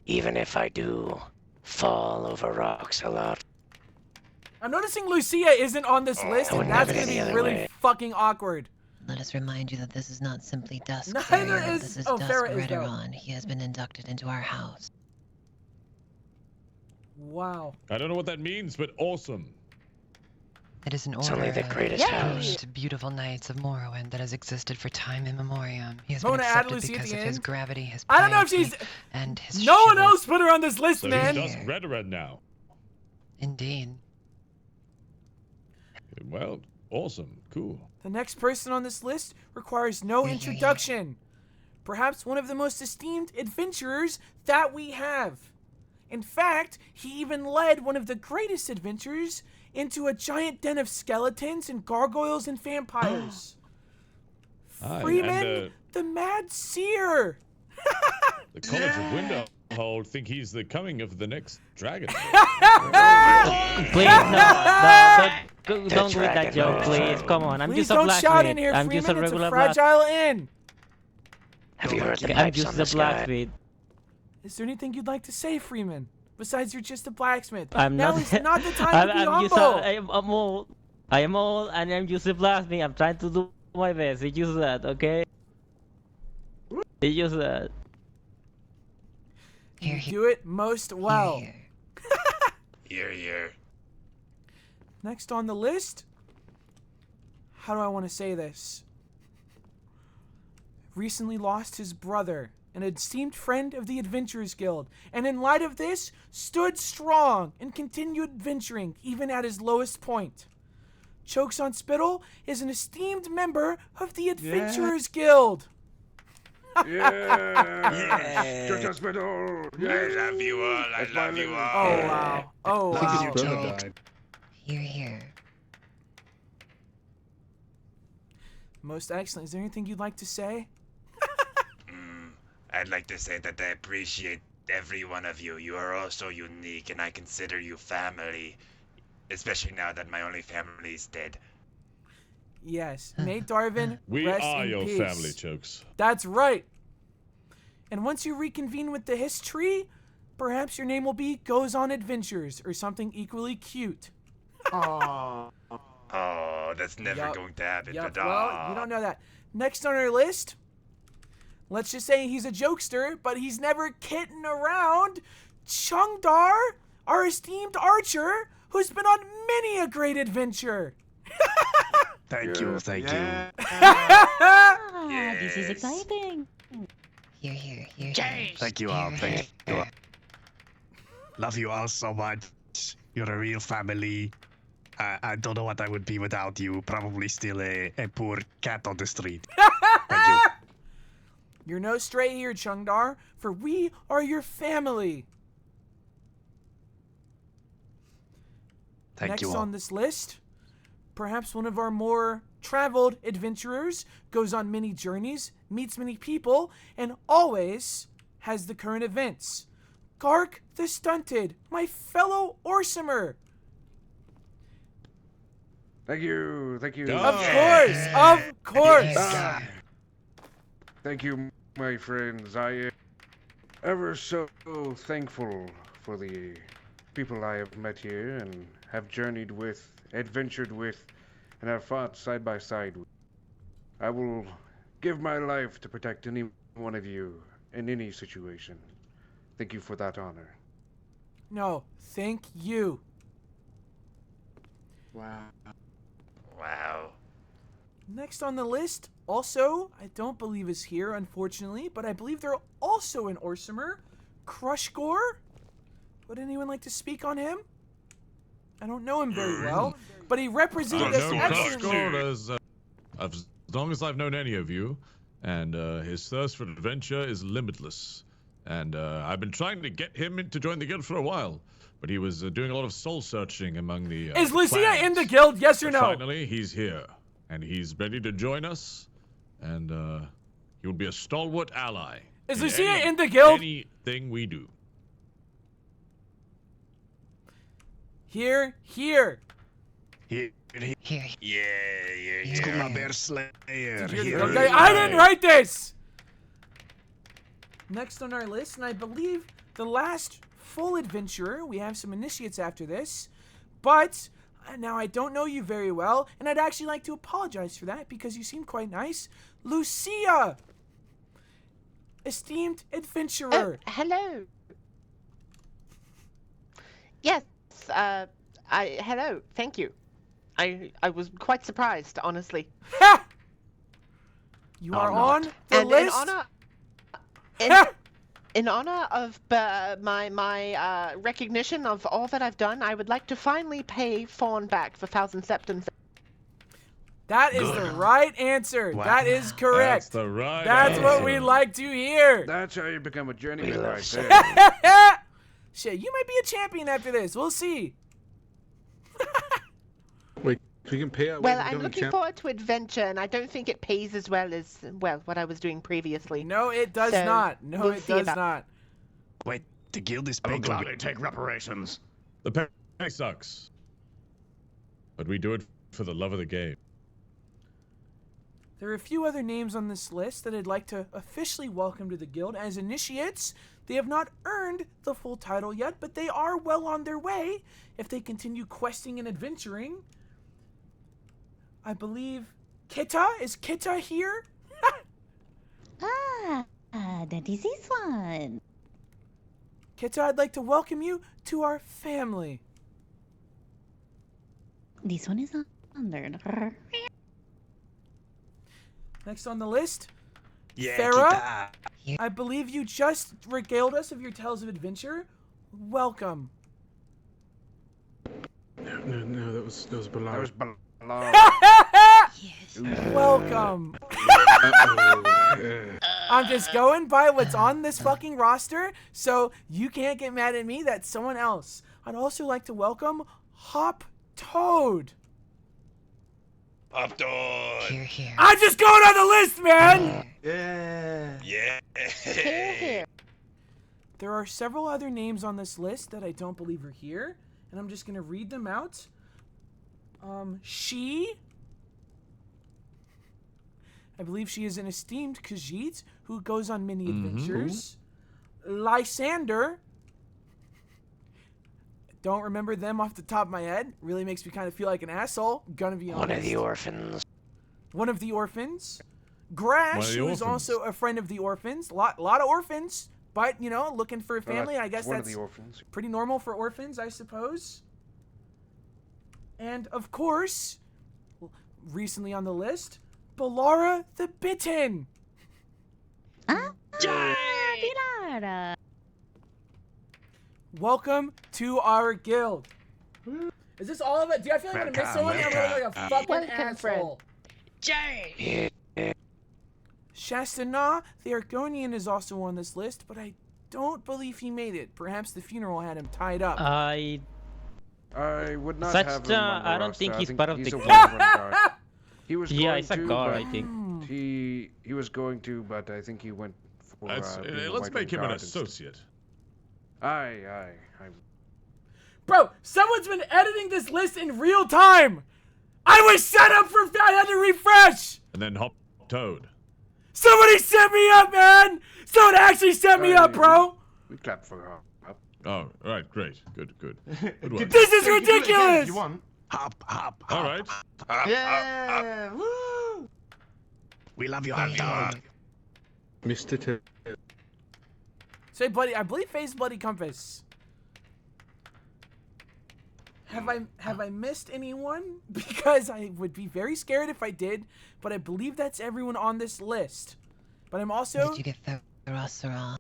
even if I do fall over rocks a lot. I'm noticing Lucia isn't on this list, and that's going to be really fucking awkward. Let us remind you that this is not simply Dusk. Neither Farah. is- This is oh, Dusk Farah is, though. Redoron. He has been inducted into our house. Wow. I don't know what that means, but awesome. It is an It's order only the of greatest house. to beautiful knights of Morrowind that has existed for time immemorial. He has I'm been gonna add accepted Lucy at because the of his end. gravity, his I don't know if piety, she's... and his No one chivalry. else put her on this list, So man. he's just Redoran now. Indeed. Well, awesome. Cool. The next person on this list requires no introduction. Perhaps one of the most esteemed adventurers that we have. In fact, he even led one of the greatest adventures into a giant den of skeletons and gargoyles and vampires. Freeman, the Mad Seer. The College of Windowhold think he's the coming of the next dragon. Please, don't do that joke, please. Come on, I'm Please just a don't blacksmith. shout in here, I'm Freeman. just a It's a regular fragile inn. Have you heard the I'm pipes just on a the sky? blacksmith. Is there anything you'd like to say, Freeman? Besides, you're just a blacksmith. I'm now not. is not the time to be I'm humble. I'm old. I am old, and I'm just a blacksmith. I'm trying to do my best. It's just that, okay? It's just that. You do it most well. Here. Next on the list, how do I want to say this? Recently lost his brother, an esteemed friend of the Adventurers Guild, and in light of this, stood strong and continued adventuring even at his lowest point. Chokes on Spittle is an esteemed member of the Adventurers Guild. Yeah. Church Hospital. Yeah. I love you all. I love you all. Oh wow. Oh I think wow. his brother died. Here. Most excellent. Is there anything you'd like to say? I'd like to say that I appreciate every one of you. You are all so unique, and I consider you family. Especially now that my only family is dead. Yes. May Darvin We rest are in your peace. family, Chokes. That's right. And once you reconvene with the history, perhaps your name will be Goes on Adventures or something equally cute. Oh. Oh, that's never going to happen. Yep. But, Well, you don't know that. Next on our list, let's just say he's a jokester, but he's never kidding around. Chungdar, our esteemed archer, who's been on many a great adventure. Thank you. This is exciting. Here. Thank you all. Thank you all. Love you all so much. You're a real family. I don't know what I would be without you. Probably still a poor cat on the street. Thank you. You're no stray here, Chungdar, for we are your family. Thank you Next all. on this list, perhaps one of our more traveled adventurers, goes on many journeys, meets many people, and always has the current events. Gark the Stunted, my fellow Orsimer. Thank you. Of course. Thank you, my friends. I am ever so thankful for the people I have met here and have journeyed with, adventured with, and have fought side by side with. I will give my life to protect any one of you in any situation. Thank you for that honor. No, thank you. Wow. Next on the list, also, I don't believe is here, unfortunately, but I believe they're also an Orsimer. Crushgore? Would anyone like to speak on him? I don't know him very well, but he represented us excellently. As long as I've known any of you, and his thirst for adventure is limitless. And I've been trying to get him to join the guild for a while, but he was doing a lot of soul searching among the Is Lucia clans. in the guild, yes or But no? finally, he's here, and he's ready to join us, and he will be a stalwart ally. Is Lucia in the guild? Anything we do. Here. Here. Yeah. Skooma Bear Slayer. Okay, I didn't write this! Next on our list, and I believe the last full adventurer, we have some initiates after this, but now I don't know you very well, and I'd actually like to apologize for that because you seem quite nice. Lucia! Esteemed adventurer. Hello. Yes, hello, thank you. I was quite surprised, honestly. You are on the list? In honor of my recognition of all that I've done, I would like to finally pay Fawn back for 1,000 septums. That is the right answer. Wow. That is correct. That's the right That's answer. what we like to hear. That's how you become a journeyman right there. Shit, you might be a champion after this. We'll see. Wait, we can pay out. Well, I'm looking forward to adventure, and I don't think it pays as well as, what I was doing previously. No, it does not. No, we'll it see does about- not. Wait, the guild is I will paying. gladly take reparations. The pay sucks, but we do it for the love of the game. There are a few other names on this list that I'd like to officially welcome to the guild as initiates. They have not earned the full title yet, but they are well on their way if they continue questing and adventuring. I believe Kita? Is Kita here? That is this one. Kita, I'd like to welcome you to our family. This one is honored. Next on the list, Yeah, Farah. I believe you just regaled us of your tales of adventure. Welcome. No, that was Bilal. That was Bilal. Welcome. I'm just going by what's on this fucking roster, so you can't get mad at me. That's someone else. I'd also like to welcome Hop Toad. Hop Toad. I'm just going on the list, man. Yeah. There are several other names on this list that I don't believe are here, and I'm just gonna read them out. She. I believe she is an esteemed Khajiit who goes on many adventures. Lysander. don't remember them off the top of my head. Really makes me kind of feel like an asshole. Gonna be honest. One of the orphans. One of the orphans. Grash, who is also a friend of the orphans. Lot of orphans, but, you know, looking for a family. I guess one that's of the orphans. pretty normal for orphans, I suppose. And, of course, recently on the list, Balara the Bitten. Pilar! Welcome to our guild. Is this all of it? Do I feel like I'm gonna miss someone? I'm gonna look like a fucking asshole. Jay! Shastana the Argonian is also on this list, but I don't believe he made it. Perhaps the funeral had him tied up. I would not Such, have him on the I don't roster. think he's part of he's the a guild. one-run guard. He was Yeah, going he's a to, guard, but I think. He was going to, but I think he went for. Let's being make him an guard instead. associate. Aye. Bro, someone's been editing this list in real time. I was set up for. I had to refresh. And then Hop Toad. Somebody set me up, man. Someone actually set me up, bro. We clap for her. Oh, right, great. Good work. This is ridiculous. You want? Hop. All right. Yeah. Woo. We love you, Toad. Mr. Toad. Say, buddy, I believe Faye's Bloody Compass. Have I missed anyone? Because I would be very scared if I did, but I believe that's everyone on this list. But I'm also... Did you get Farah Sarah?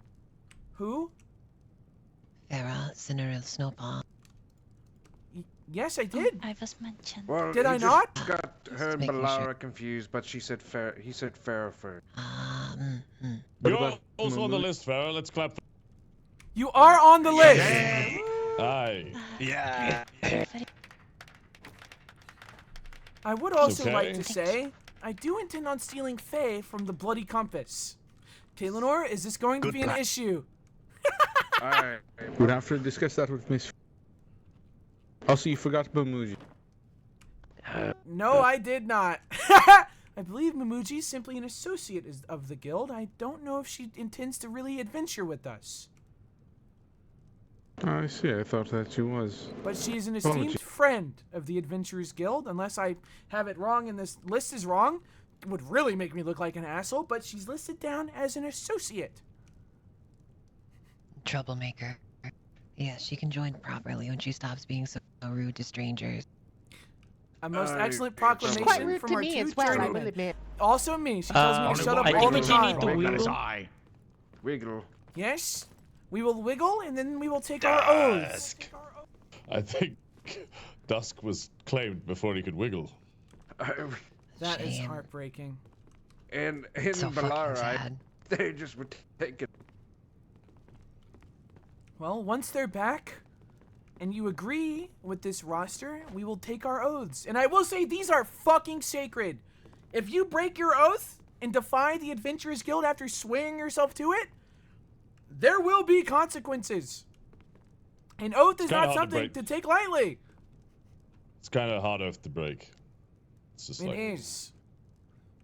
Who? Farah, Sinner of Snowpaw. Yes, I did. I was mentioned. Well, Did I just not? Got her and making Balara sure. confused, but he said Farah first. You're also on the list, Farah. Let's clap. You are on the list. Aye. Yeah. I would also Okay. like to say, I do intend on stealing Faye from the Bloody Compass. Kaelinor, is this going to Good be an plan. issue? Alright. We'd have to discuss that with Miss. Also, you forgot Bamuji. No, I did not. I believe Mamuji is simply an associate of the guild. I don't know if she intends to really adventure with us. I see. I thought that she was. But she's an Apology. esteemed friend of the Adventurers Guild, unless I have it wrong and this list is wrong. It would really make me look like an asshole, but she's listed down as an associate. Troublemaker. Yes, she can join properly when she stops being so rude to strangers. A most excellent Quite proclamation rude from to our me two as well, I will journeymen. admit. Also me. She tells me to shut up I all think the we need time. to That is wiggle. I. Wiggle. Yes, we will wiggle and then we will take our oaths. I think Dusk was claimed before he could wiggle. That is Shame. heartbreaking. And in So fucking Balara, sad. they just were taken. Well, once they're back, and you agree with this roster, we will take our oaths. And I will say, these are fucking sacred. If you break your oath and defy the Adventurers Guild after swearing yourself to it, there will be consequences. An oath is kinda not hard to something break. to take lightly. It's kind of hard oath to break. It's just It like is.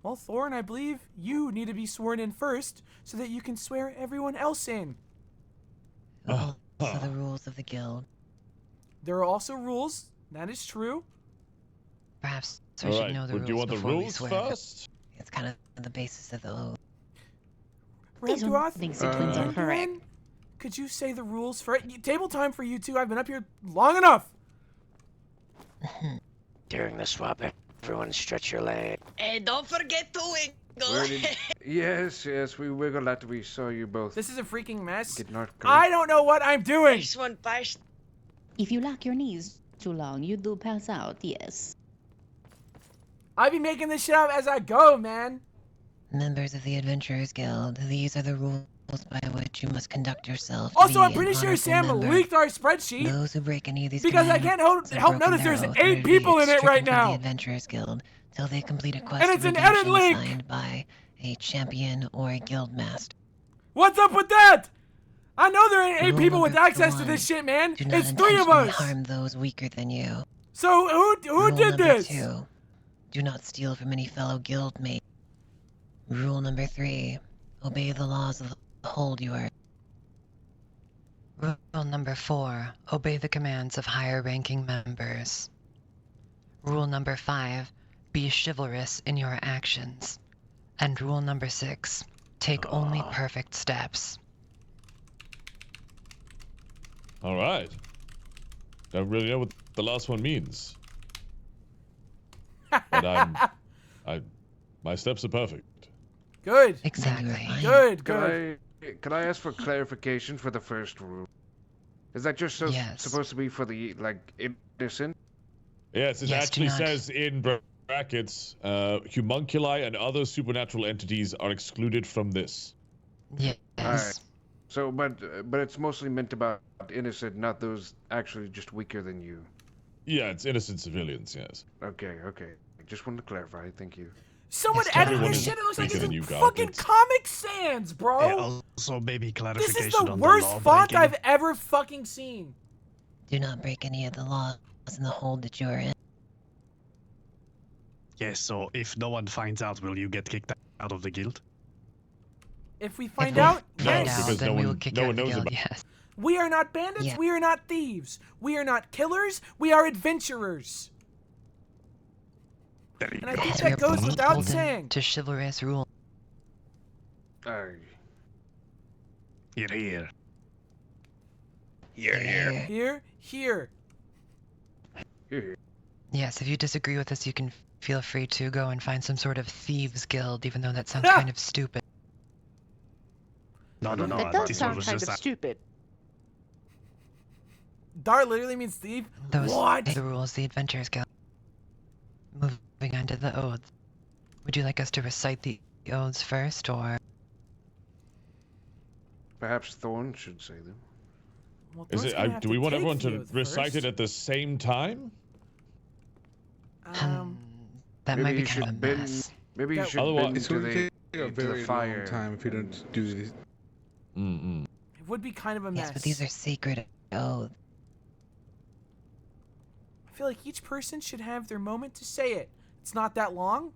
Well, Thorin, I believe you need to be sworn in first so that you can swear everyone else in. Also the rules of the guild. There are also rules. That is true. Perhaps we All should right. know the Would rules you want the before we rules swear. first? It's kind of the basis of the oath. These are Ramduoth, things sequence are correct. Gwen, could you say the rules for it? Table time for you two. I've been up here long enough. During the swap, everyone stretch your leg. And don't forget to wiggle. Where did... Yes, we wiggled after we saw you both. This is a freaking mess. Get not I don't know what I'm doing. This one passed. If you lock your knees too long, you do pass out, yes. I be making this shit up as I go, man. Members of the Adventurers Guild, these are the rules by which you must conduct yourself. to Also, be I'm pretty an sure honorable Sam member. leaked our spreadsheet. Those who break any of these Because I can't help commandments have notice broken there's their oath 8 and are to be people in it right stricken from now. The Adventurers Guild till they complete a quest And it's of an edit redemption link. signed by a champion or a guild master. What's up with that? I know there ain't 8 Rule people with number access to 1, this shit, man. Do not It's 3 of intentionally us. harm those weaker than you. So who Rule did number this? 2, do not steal from any fellow guild mate. Rule number 3, obey the laws of the hold you are. Rule number 4, obey the commands of higher ranking members. Rule number 5, be chivalrous in your actions. And rule number 6, take only perfect steps. All right. Don't really know what the last one means. But my steps are perfect. Good. Exactly. Good. Can I ask for clarification for the first rule? Is that just supposed to be for the innocent? Yes, it actually says in brackets, homunculi and other supernatural entities are excluded from this. Yes. Alright. So, but it's mostly meant about innocent, not those actually just weaker than you. Yeah, it's innocent civilians, yes. Okay. Just wanted to clarify. Thank you. Someone edited this shit. It looks like it's in fucking Comic Sans, bro. Yeah, also, maybe clarification This is the on worst law font breaking. I've ever fucking seen. Do not break any of the laws in the hold that you are in. Yes, so if no one finds out, will you get kicked out of the guild? If we find out, yes. because no one knows about it. Yes. We are not bandits. Yeah. We are not thieves. We are not killers. We are adventurers. And I think So you're that goes both without beholden saying. to chivalrous rule. Here. Here. Yes, if you disagree with us, you can feel free to go and find some sort of thieves guild, even though that sounds kind of stupid. No. That does this sound was kind just of stupid. Dar literally means thief. Those What? are the rules of the Adventurers Guild. Moving on to the oaths. Would you like us to recite the oaths first, or...? Perhaps Thorn should say them. Well, Is Thorn's it? gonna have Do we want take everyone the to oath recite first. it at the same time? That Maybe might be you kind of a should bend. mess. Maybe you should Otherwise- bend It's to going to the take a to the very fire. long time if you don't do this. It would be kind of a mess. Yes, but these are sacred oaths. I feel like each person should have their moment to say it. It's not that long.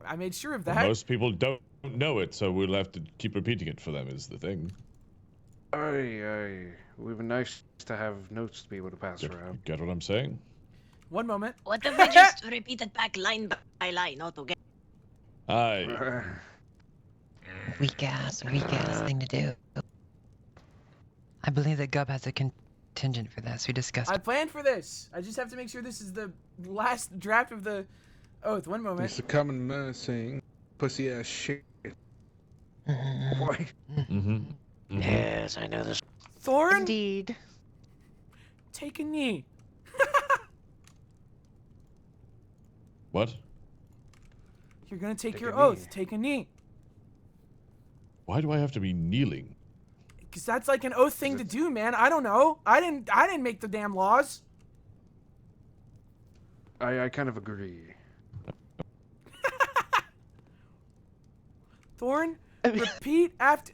I made sure of that. Most people don't know it, so we'll have to keep repeating it for them. Is the thing. Aye. It would be nice to have notes to be able to pass around. Get what I'm saying? One moment. What if we just repeat it back line by line altogether? Aye. Weak ass thing to do. I believe that Gub has a contingent for this. We discussed I it. planned for this. I just have to make sure this is the last draft of the oath. One moment. It's a common man saying, pussy ass shit. Why? Yes, I know this. Thorn, Indeed. take a knee. What? You're gonna take Take your a knee. oath. Take a knee. Why do I have to be kneeling? Cause that's like an oath thing to do, man. I don't know. I didn't make the damn laws. I kind of agree. Thorn, repeat after.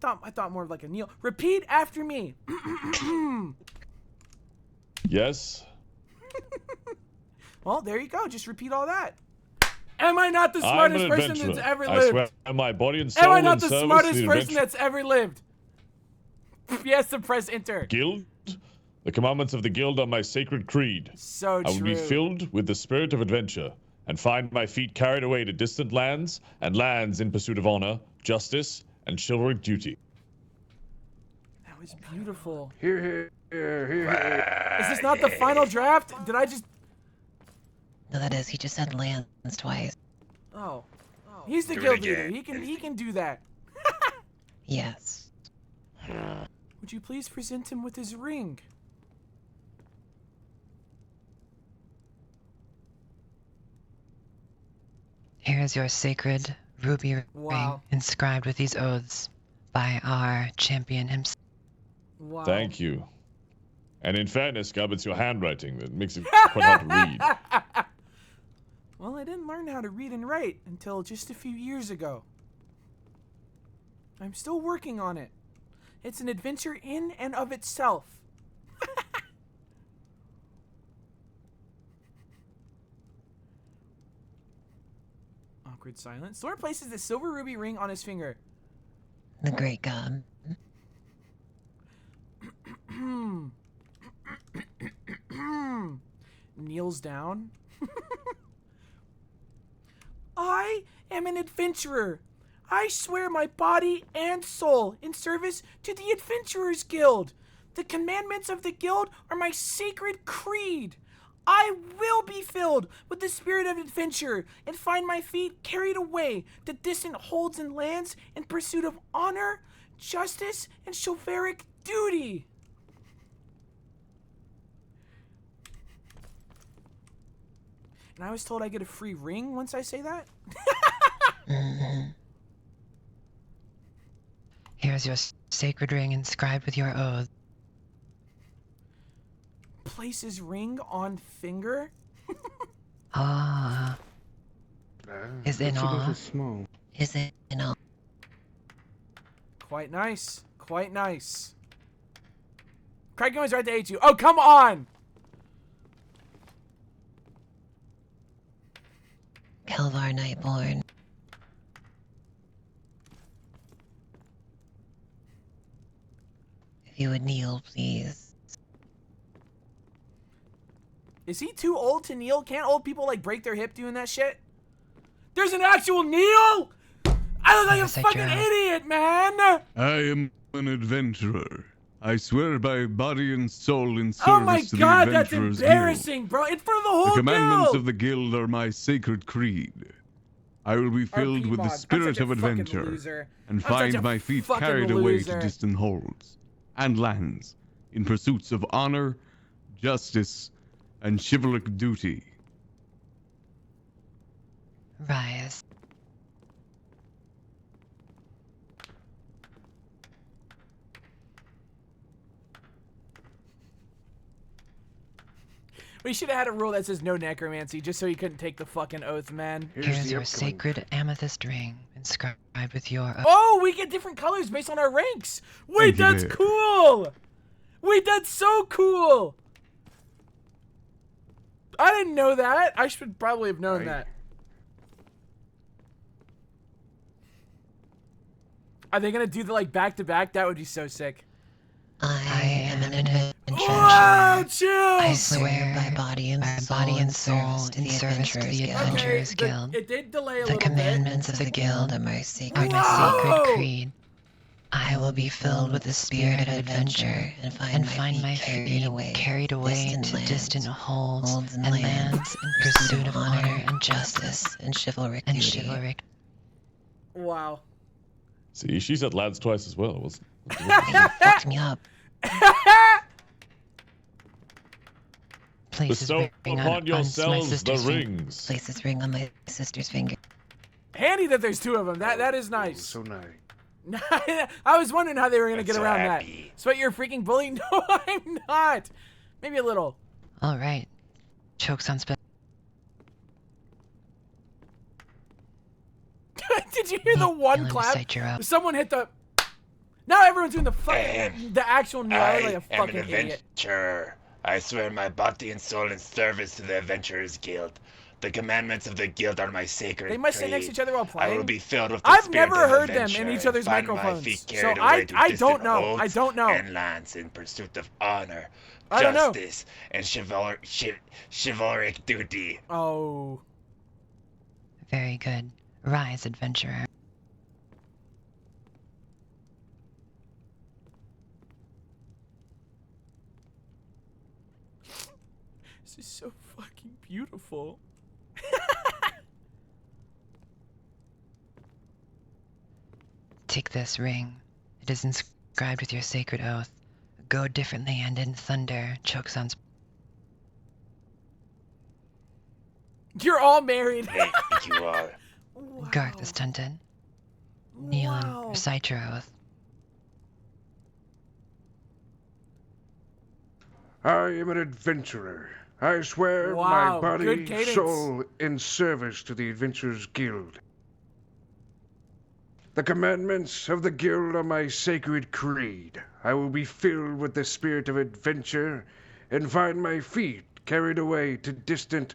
I thought more of like a kneel. Repeat after me. Yes. Well, there you go. Just repeat all that. Am I not the I'm smartest an person adventurer. that's ever I lived? swear on my body and soul Am I not and the service to smartest the person adventure that's ever lived? Yes, to press enter. guild. The commandments of the guild are my sacred creed. So I will be true. filled with the spirit of adventure and find my feet carried away to distant lands and lands in pursuit of honor, justice, and chivalric duty. That was beautiful. Here. Is this not the final draft? Did I just? No, that is. He just said lands twice. Oh. He's the Do it guild leader. again. He can do that. Yes. Would you please present him with his ring? Here is your sacred ruby ring Wow. inscribed with these oaths by our champion himself. Wow. Thank you. And in fairness, Gub, it's your handwriting that makes it quite hard to read. Well, I didn't learn how to read and write until just a few years ago. I'm still working on it. It's an adventure in and of itself. Awkward silence. Thor places the silver ruby ring on his finger. The great Gub. Kneels down. I am an adventurer. I swear my body and soul in service to the Adventurers Guild. The commandments of the guild are my sacred creed. I will be filled with the spirit of adventure and find my feet carried away to distant holds and lands in pursuit of honor, justice, and chivalric duty. And I was told I get a free ring once I say that? Here's your sacred ring inscribed with your oath. Places ring on finger? Ah. Is it all? Small. Is it all? Quite nice. Quite nice. Craig was right to hate you. Oh, come on! Kelvar Nightborn. If you would kneel, please. Is he too old to kneel? Can't old people, like, break their hip doing that shit? There's an actual kneel? I look like a fucking idiot, man! I am an adventurer. I swear by body and soul in service Oh my to god, the that's Adventurers embarrassing, Guild. bro. It's for the whole The commandments guild. of the guild are my sacred creed. I will be filled RP with the mod. I'm spirit such a of fucking adventure loser. and I'm such find a my feet fucking carried away to loser. distant holds and lands in pursuits of honor, justice, and chivalric duty. Rise. We should have had a rule that says no necromancy, just so he couldn't take the fucking oath, man. Here's your sacred amethyst ring inscribed with your oath. Oh, we get different colors based on our ranks. Wait, Thank you, that's dear. cool. Wait, that's so cool. I didn't know that. I should probably have known that. Are they gonna do the like back to back? That would be so sick. I am an adventurer. Wow, chill. I swear by body and soul in service to the Adventurers Guild. It did delay a The little commandments of the guild are my sacred creed. I will be filled with the spirit of adventure and find my feet carried away to distant holds and lands in pursuit of honor and justice and chivalric duty. Wow. See, she said lads twice as well. You fucked me up. Place this Bestow ring upon on my yourselves the sister's finger. rings. Place this ring on my sister's finger. Handy that there's two of them. That is nice. So nice. I was wondering how they were gonna get around that. Sweat, you're a freaking bully? No, I'm not. Maybe a little. All right. Chokes on spell. Did you hear the one clap? recite your oath. Someone hit the. Now everyone's doing the fucking the actual knee. I look like a I am fucking an idiot. adventurer. I swear my body and soul in service to the Adventurers Guild. The commandments of the guild are my sacred They must sit creed. next to each other while I will playing. be filled with the I've spirit never of heard them adventure in each and other's find my microphones, feet so carried away to I distant don't know. I holds don't know. And lands in pursuit of honor, I don't know. justice, and chivalric duty. Oh. Very good. Rise, adventurer. This is so fucking beautiful. Take this ring. It is inscribed with your sacred oath. Go differently and in thunder. Chokes on. You're all married. Thank you all. Garth is Tunton. Kneel and recite your oath. I am an adventurer. I swear Wow, my good body, cadence. soul in service to the Adventurers Guild. The commandments of the guild are my sacred creed. I will be filled with the spirit of adventure and find my feet carried away to distant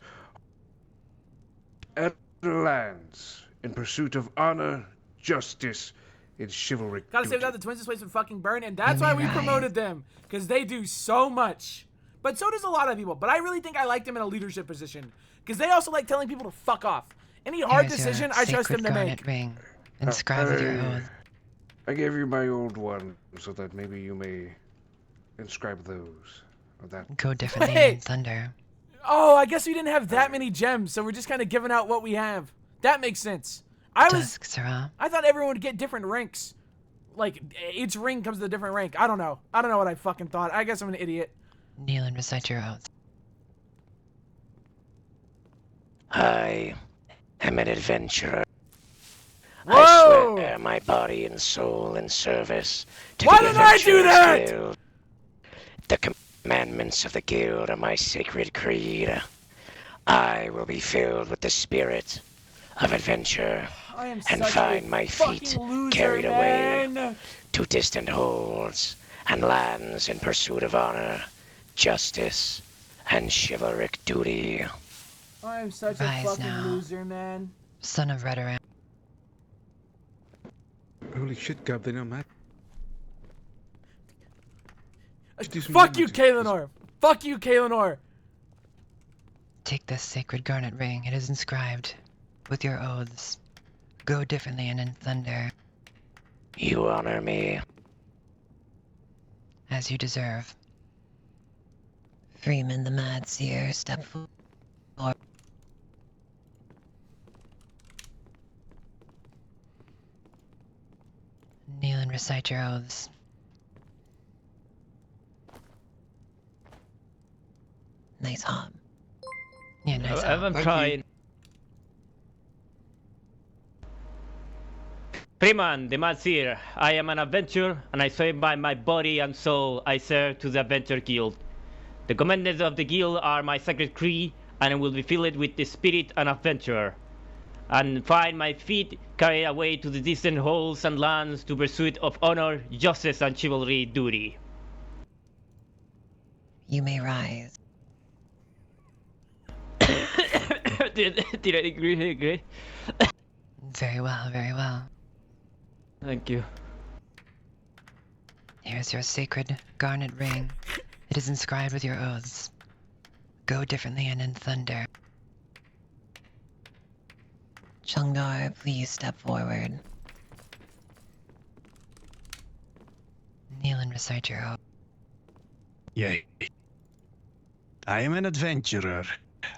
lands in pursuit of honor, justice, in chivalric Gotta say duty. that the twins' place would fucking burn, and that's why we promoted them. Because they do so much. But so does a lot of people. But I really think I like them in a leadership position. Because they also like telling people to fuck off. Any hard Here's decision, your I trust them sacred to garnet make. ring. Inscribed with your oath. I gave you my old one so that maybe you may inscribe those. Or that. Go differently Wait. in thunder. Oh, I guess we didn't have that many gems, so we're just kind of giving out what we have. That makes sense. I thought everyone would get different ranks. Like, each ring comes with a different rank. I don't know. I don't know what I fucking thought. I guess I'm an idiot. Kneel and recite your oath. I am an adventurer. Whoa! I swear my body and soul in service to Why the did I do Adventurers that? Guild. The commandments of the guild are my sacred creed. I will be filled with the spirit of adventure I am and such find a my feet fucking loser, carried away man. to distant holds and lands in pursuit of honor, justice, and chivalric duty. I am such a Rise fucking now. loser, man. Son of Redoran. Holy shit, Gab, they know Matt. Fuck you, Kaelinor. Fuck you, Kaelinor. Take this sacred garnet ring. It is inscribed with your oaths. Go differently and in thunder, You honor me. as you deserve. Freeman the Mad Seer, step forward. Kneel and recite your oaths. Nice hob. Yeah, nice hob. I'm trying. Freeman, the Mad Seer, I am an adventurer, and I swear by my body and soul I serve to the Adventure Guild. The commanders of the guild are my sacred creed, and I will be filled with the spirit and adventure, and find my feet carried away to the distant halls and lands to pursuit of honor, justice, and chivalry duty. You may rise. did I agree? Very well, very well. Thank you. Here's your sacred garnet ring. It is inscribed with your oaths. Go differently and in thunder. Chungdar, please step forward. Kneel and recite your oath. Yea. I am an adventurer.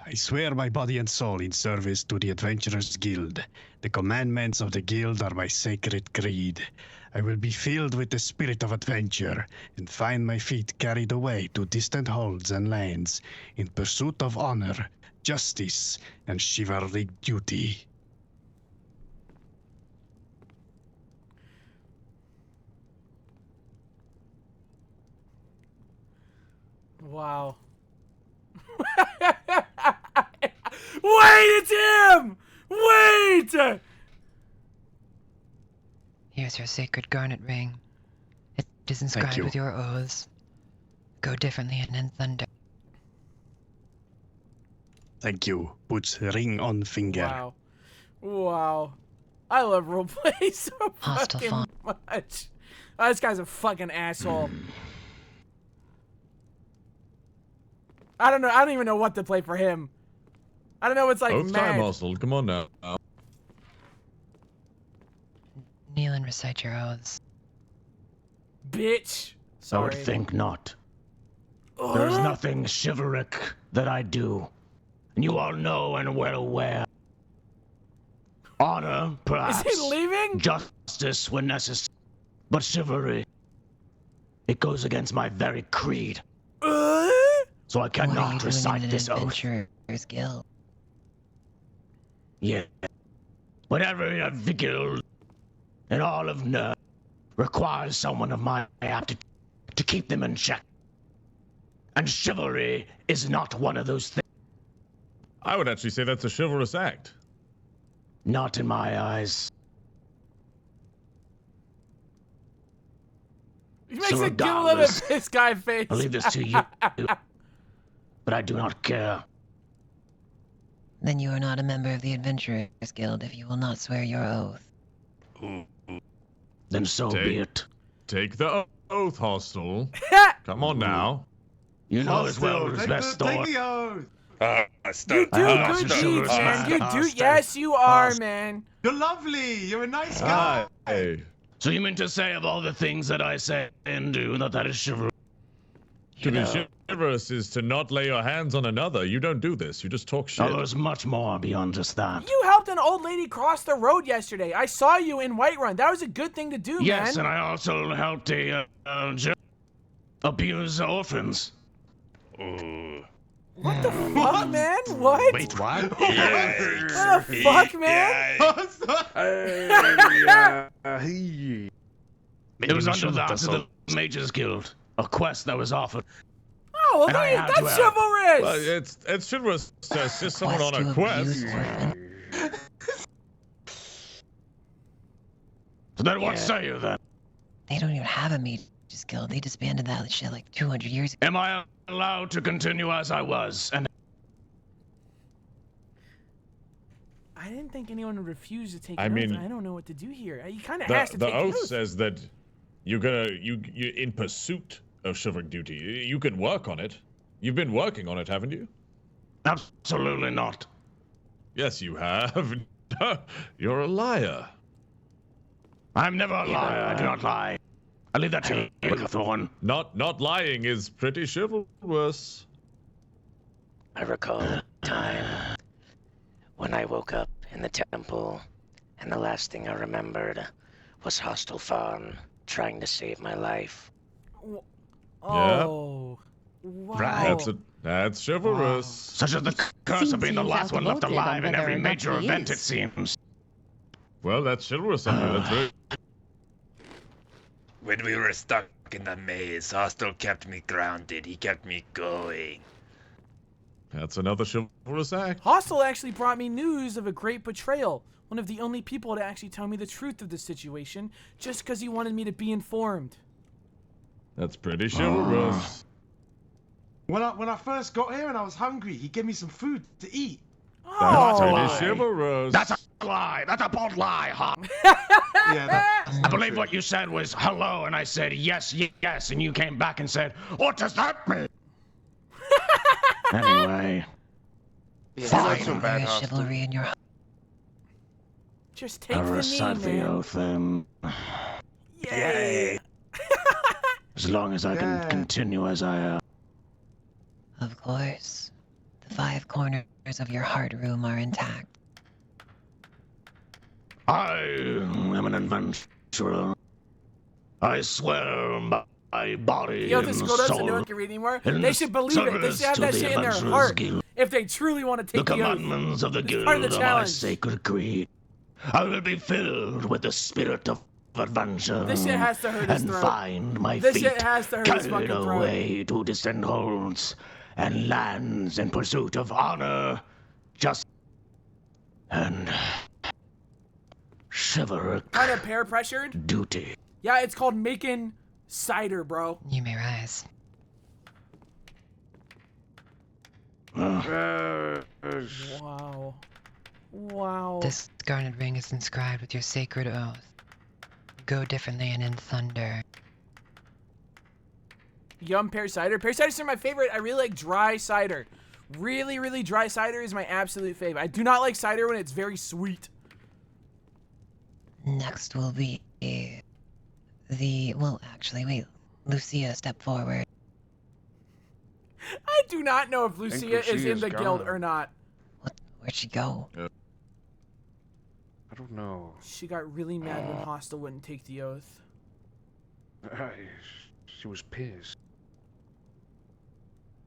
I swear my body and soul in service to the Adventurers Guild. The commandments of the guild are my sacred creed. I will be filled with the spirit of adventure and find my feet carried away to distant holds and lands in pursuit of honor, justice, and chivalric duty. Wow. Wait, it's him! Wait! Here's your sacred garnet ring. It is inscribed you. with your oaths. Go differently and in thunder. Thank you. Puts ring on finger. Wow. Wow. I love roleplay so Hostile fucking font. much. Oh, this guy's a fucking asshole. I don't know. I don't even know what to play for him. I don't know what's like Oh, it's mad. time, Hustle. Come on now. Kneel and recite your oaths. Bitch. I Sorry. would think not. There's nothing chivalric that I do. And you all know and well aware. Honor, perhaps. Is he leaving? Justice when necessary. But chivalry, it goes against my very creed. So I What are you cannot doing in recite an this oath. Adventurers Guild? Yeah. Whenever the guild and all of Nerd requires someone of my aptitude to keep them in check. And chivalry is not one of those things. I would actually say that's a chivalrous act. Not in my eyes. He makes So a giggle out of regardless, this guy face. I'll leave this to you. But I do not care. Then you are not a member of the Adventurers Guild if you will not swear your oath. Then so be it. Take the oath, Hostile. Come on now. You know as well as best, Take Thor. the oath. You do good deeds, man. You do. Yes, you are, man. You're lovely. You're a nice guy. So you mean to say of all the things that I say and do that is chivalry? To be chivalrous is to not lay your hands on another. You don't do this. You just talk shit. Oh, there's much more beyond just that. You helped an old lady cross the road yesterday. I saw you in Whiterun. That was a good thing to do, man. Yes, and I also helped abuse orphans. What the fuck, man? What? Wait, what? What the fuck, man? It was under the Mages Guild, a quest that was offered. Oh, well, hey, that's chivalrous. Well, it's chivalrous to assist someone on a quest. So then what say you then? They don't even have a Mages Guild. They disbanded that shit like 200 years ago. Am I allowed to continue as I was? And I didn't think anyone would refuse to take I an oath. mean, I don't know what to do here. You kind of has to The take oath the oath. says that you're in pursuit of chivalric duty. You can work on it. You've been working on it, haven't you? Absolutely not. Yes, you have. You're a liar. I'm never a liar. I do not lie. I leave that to you, Thorn. Not lying is pretty chivalrous. I recall a time when I woke up in the temple, and the last thing I remembered was Hostile Fawn trying to save my life. Oh. Wow. Right. That's chivalrous. Such as the curse of being the last one left alive in every major event, it seems. Well, that's chivalrous of you. That's very... When we were stuck in the maze, Hostile kept me grounded. He kept me going. That's another chivalrous act. Hostile actually brought me news of a great betrayal. One of the only people to actually tell me the truth of the situation, just because he wanted me to be informed. That's pretty chivalrous. When I first got here and I was hungry, he gave me some food to eat. That's pretty chivalrous. That's a lie. That's a bold lie, huh? I believe what you said was hello, and I said yes, yes, and you came back and said, what does that mean? Anyway. Fine. Chivalry in your... Just take I the knee, recite the man. oath, then. Yay! As long as I can continue as I am. Of course. The 5 corners of your heart room are intact. I am an adventurer. I swear by my body You know and this school doesn't soul. no one can read anymore? in They the should believe it. They should have service that to shit the in their Adventurers heart. Guild. If they truly want to The take the oath. commandments of the It's guild part of the are my challenge. sacred creed. I will be filled with the spirit of adventure This shit has to hurt his and throat. find my This feet shit has to hurt his carried fucking throat. away to distant holds and lands in pursuit of honor, justice, and chivalric Kind of peer pressured? duty. Yeah, it's called making cider, bro. You may rise. Wow. Wow. This garnet ring is inscribed with your sacred oath. Go differently and in thunder. Yum pear cider. Pear ciders are my favorite. I really like dry cider. Really, really dry cider is my absolute favorite. I do not like cider when it's very sweet. Next will be the... Well, actually, wait. Lucia, step forward. I do not know if Lucia is in Lucia's the guild gone. or not. Where'd she go? I don't know. She got really mad when Hostile wouldn't take the oath. She was pissed.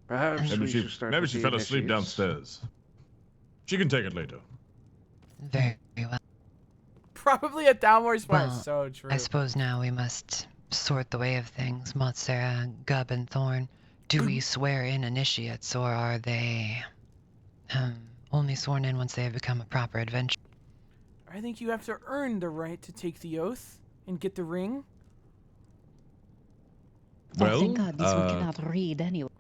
Perhaps Maybe we she should start maybe with she the fell asleep initiates. downstairs. She can take it later. Very well. Probably a Dalmore spice. Well, So true. I suppose now we must sort the way of things. Motsera, Gub, and Thorn. Do we swear in initiates, or are they only sworn in once they have become a proper adventurer? I think you have to earn the right to take the oath and get the ring. Well, thank God this one cannot read anyway.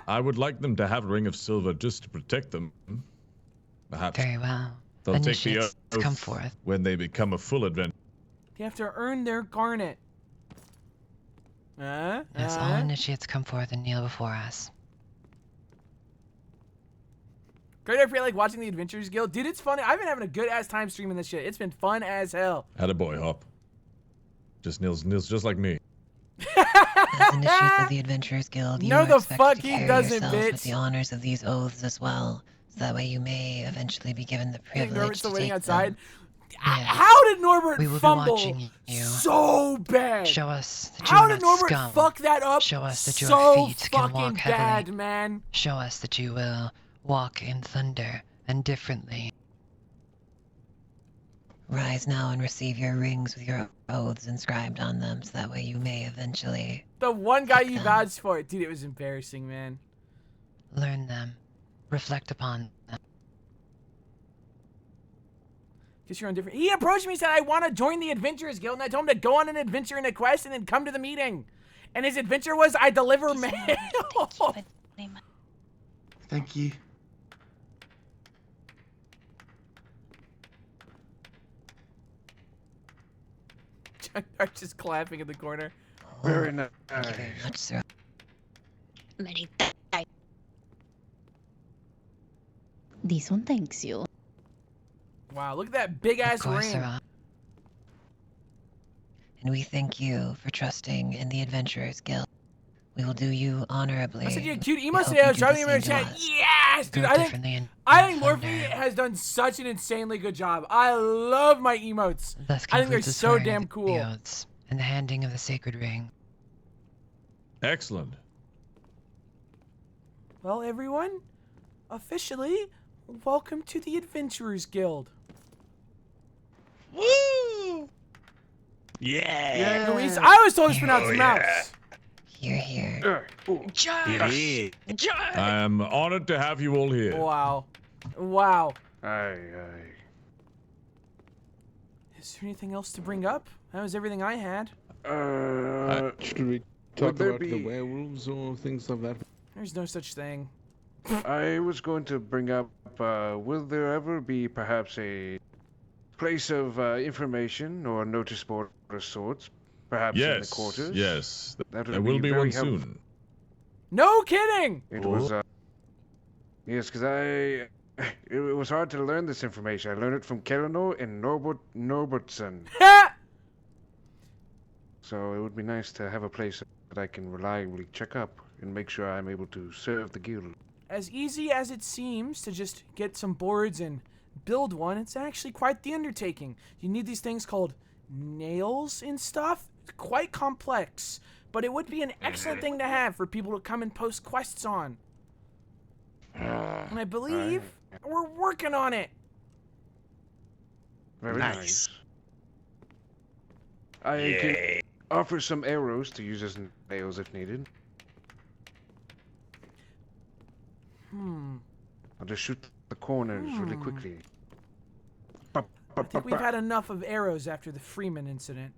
I would like them to have a ring of silver just to protect them. Perhaps Very well. they'll take the Initiates, oath come forth. when they become a full adventurer. They have to earn their garnet. Yes, all initiates come forth and kneel before us. Great, I feel like watching the Adventurers Guild. Dude, it's funny. I've been having a good ass time streaming this shit. It's been fun as hell. Attaboy, Hop. Just Nils just like me. As initiates of the Adventurers Guild, you No, are the expected fuck to he carry doesn't, yourselves bitch. with the honors of these oaths as well, so that way you may eventually be given the I think privilege Norbert's to still waiting take outside. them. How did Norbert We will fumble be watching you. so bad? Show us that How you are did not Norbert scum. fuck that up Show us that your so feet can fucking walk heavily. bad, man? Show us that you will walk in thunder and differently. Rise now and receive your rings with your oaths inscribed on them, so that way you may eventually The one guy you vouched for it. Dude, it was embarrassing, man. learn them, reflect upon them. Guess you're on different. He approached me and said, I want to join the Adventurers Guild, and I told him to go on an adventure and a quest and then come to the meeting. And his adventure was, I deliver mail. Thank you. Chuck just clapping in the corner. Very nice. Thank you very much, sir. Many This one thanks you. Wow, look at that big ass Of course, ring. sir. And we thank you for trusting in the Adventurers Guild. We will do you honorably. I said you had cute We emo hope today. I you was do driving the him in same to chat. us. Yes, dude. Go I differently think in Morphe thunder. has done such an insanely good job. I love my emotes. Thus I think they're concludes the so swearing damn of the cool. oaths and the handing of the sacred ring. Excellent. Well, everyone, officially, welcome to the Adventurers Guild. Woo! Yeah. Luis, I was told to pronounce mouse. Here, here. Josh! Josh! I am honored to have you all here. Wow. Wow. Aye. Is there anything else to bring up? That was everything I had. Should we talk there about the be- werewolves or things of that? There's no such thing. I was going to bring up, will there ever be perhaps a place of information or notice board of sorts, perhaps in the Yes, quarters? yes. That would There will be very one helpful. soon. No kidding! It was, yes, because it was hard to learn this information. I learned it from Kellenor and Norbertson. So it would be nice to have a place that I can reliably check up and make sure I'm able to serve the guild. As easy as it seems to just get some boards and build one, it's actually quite the undertaking. You need these things called nails and stuff. It's quite complex, but it would be an excellent thing to have for people to come and post quests on. And I believe we're working on it. Very nice. I can offer some arrows to use as nails if needed. I'll just shoot the corners really quickly. I think we've had enough of arrows after the Freeman incident.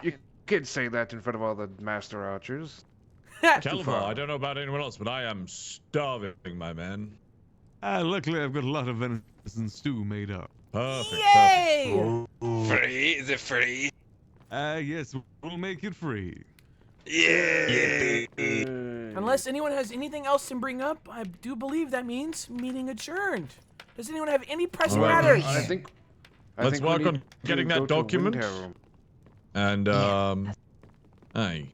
You can't say that in front of all the master archers. Calibar, I don't know about anyone else, but I am starving, my man. Luckily, I've got a lot of venison stew made up. Perfect. Yay! Free? Is it free? Yes, we'll make it free. Yeah. Unless anyone has anything else to bring up, I do believe that means meeting adjourned. Does anyone have any pressing matters? I think Let's we work need on getting to that go to document. Windharrow. And aye.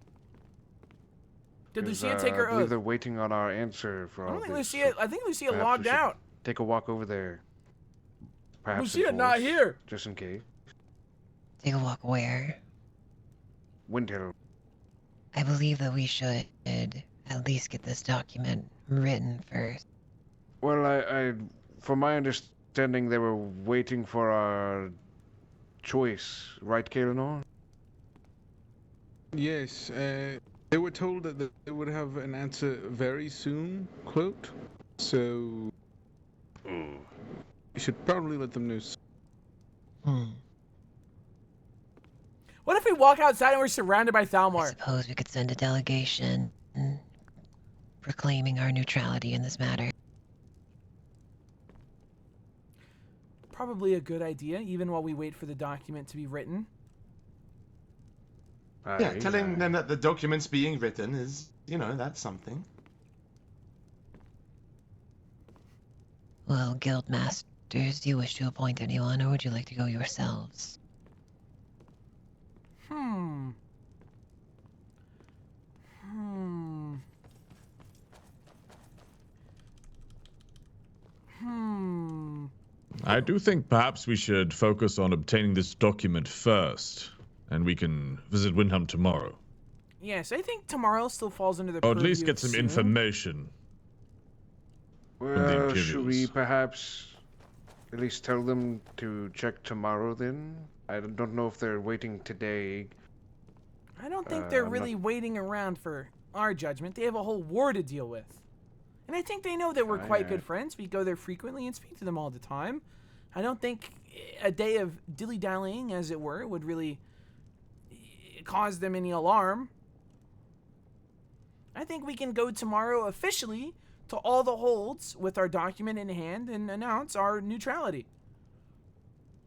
Did 'Cause, Lucia take her I believe oath? they're waiting on our answer for I all don't think this. Lucia. I think Lucia Perhaps we logged should out. Take a walk over there. Perhaps Lucia in not force, here. Just in case. Take a walk where? Windharrow. I believe that we should at least get this document written first. Well, I from my understanding, they were waiting for our choice, right, Kaelinor? Yes, they were told that they would have an answer very soon, quote. So, you should probably let them know. What if we walk outside and we're surrounded by I Thalmor? suppose we could send a delegation proclaiming our neutrality in this matter. probably a good idea, even while we wait for the document to be written. Yeah, telling them that the document's being written is, that's something. Well, guild masters, do you wish to appoint anyone, or would you like to go yourselves? I do think perhaps we should focus on obtaining this document first, and we can visit Windham tomorrow. Yes, I think tomorrow still falls under the Or at least purview get of some soon. information. Well, should we perhaps at least tell them to check tomorrow then? I don't know if they're waiting today. I don't think they're really waiting around for our judgment. They have a whole war to deal with. And I think they know that we're quite good friends. We go there frequently and speak to them all the time. I don't think a day of dilly-dallying, as it were, would really cause them any alarm. I think we can go tomorrow officially to all the holds with our document in hand and announce our neutrality.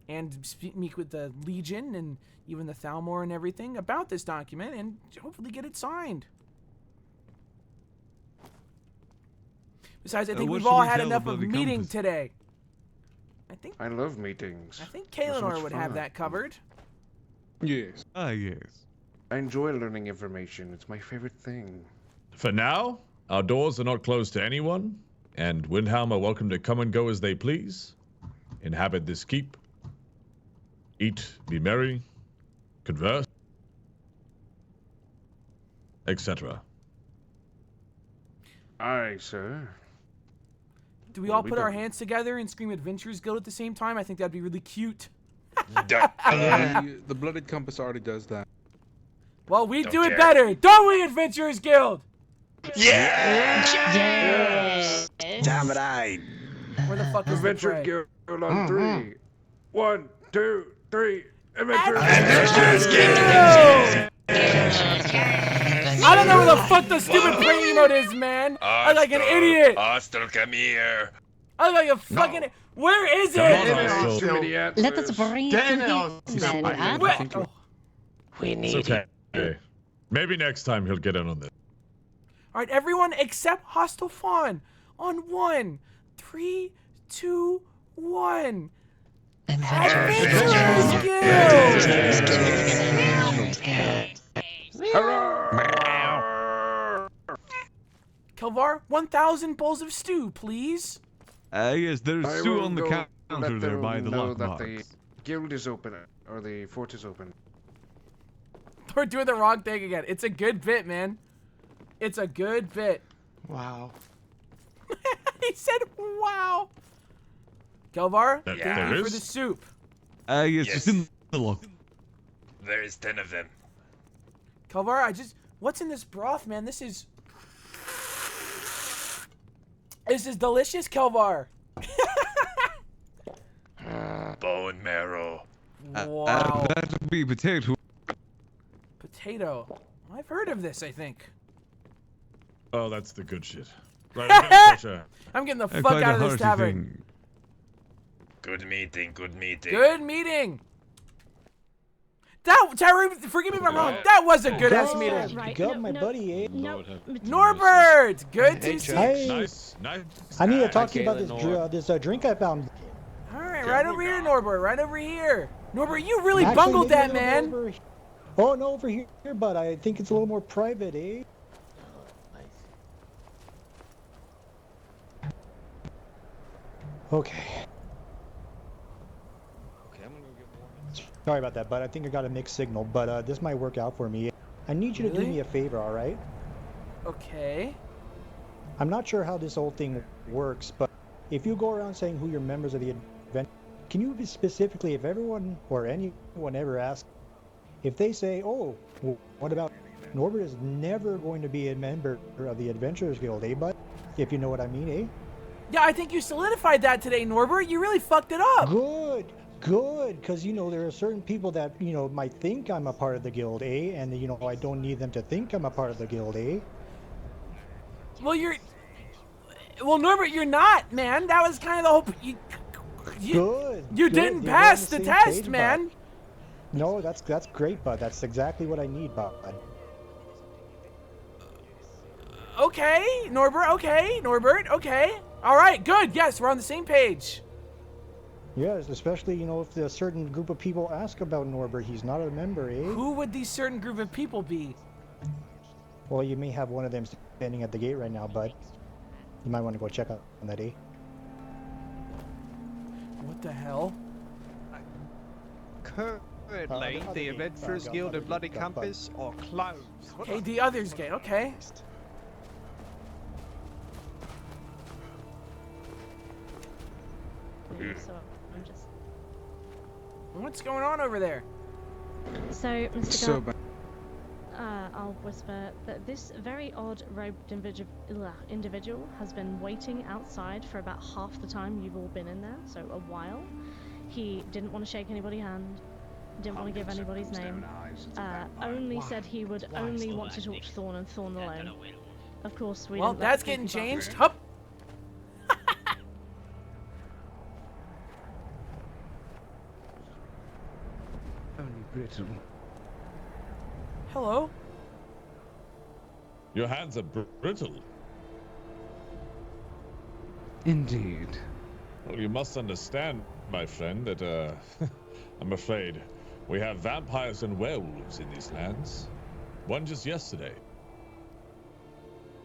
And speak with the Legion and even the Thalmor and everything about this document and hopefully get it signed. Besides, I think we've all had enough of meeting today. I love meetings. I think Kaelinor would have that covered. Yes. Yes. I enjoy learning information. It's my favorite thing. For now, our doors are not closed to anyone, and Windham are welcome to come and go as they please, inhabit this keep, eat, be merry, converse, etc. Aye, sir. Do we all put our hands together and scream Adventurers Guild at the same time? I think that'd be really cute. The Blooded Compass already does that. Well, we do it better, don't we, Adventurers Guild? Yes! Damn right. Where the fuck is the Adventure prey? Guild on 3. 1, 2, 3. Adventurers Guild! I don't know where the fuck the stupid prey emote is, man. I look like an idiot. Hostile, come here. I look like a fucking. Where is it? Let us bring it to him, man. We need It's okay. Maybe next time he'll get in on this. All right, everyone except Hostile Fawn. On 1, 3, 2, 1. Adventurers Guild! Kelvar, 1,000 bowls of stew, please. Yes, there's I stew will on the go counter let there them by the know that the lockbox. guild is open, or the fort is open. We're doing the wrong thing again. It's a good bit, man. It's a good bit. Wow. He said, wow. Kelvar, thank you for the soup. Yes, just in the lock. There is 10 of them. Kelvar, what's in this broth, man? This is delicious, Kelvar. Bone marrow. Wow. That would be potato. Potato. I've heard of this, I think. Oh, that's the good shit. Right, I'm getting pressure. I'm getting the fuck out of this tavern. Good meeting, good meeting. Good meeting. Terry, forgive me if I'm wrong. That was a good ass meeting. Got my buddy, eh? Norbert, good to see you. Nice. I need to talk to you about this drink I found. All right, right over here, Norbert. Right over here. Norbert, you really Actually, bungled maybe that, man. Oh, no, over here, but I think it's a little more private, eh? Okay. Sorry about that, but I think I got a mixed signal, but this might work out for me. I need you to do Really? me a favor, alright? Okay. I'm not sure how this whole thing works, but if you go around saying who your members of the event, can you be specifically, if everyone or anyone ever asks, if they say, oh, well, what about Norbert is never going to be a member of the Adventurers Guild, eh, bud? If you know what I mean, eh? Yeah, I think you solidified that today, Norbert. You really fucked it up. Good, because, you know, there are certain people that, you know, might think I'm a part of the guild, eh? And, you know, I don't need them to think I'm a part of the guild, eh? Well, Norbert, you're not, man. That was kind of the whole... Good. You good. didn't You're pass on the same test, page, man. Bud. No, that's great, Bud. That's exactly what I need, Bud. Okay, Norbert. Okay, Norbert. Okay. All right. Good. Yes, we're on the same page. Yes, especially, you know, if a certain group of people ask about Norbert, he's not a member, eh? Who would these certain group of people be? Well, you may have one of them standing at the gate right now, Bud. You might want to go check out on that, eh? What the hell? Currently, the Adventurers Guild of Bloody Compass are closed. Okay, the others gate. Okay. So I'm just. What's going on over there? So, Mr. So Gar I'll whisper that this very odd robed individual has been waiting outside for about half the time you've all been in there, so a while. He didn't want to shake anybody's hand, didn't want to give anybody's name, only said he would only want to talk to Thorn and Thorn alone. Of course, we Well, didn't let that's the getting people changed. back. Hup. Only brittle. Hello. Your hands are brittle. Indeed. Well, you must understand, my friend, that, I'm afraid we have vampires and werewolves in these lands. One just yesterday.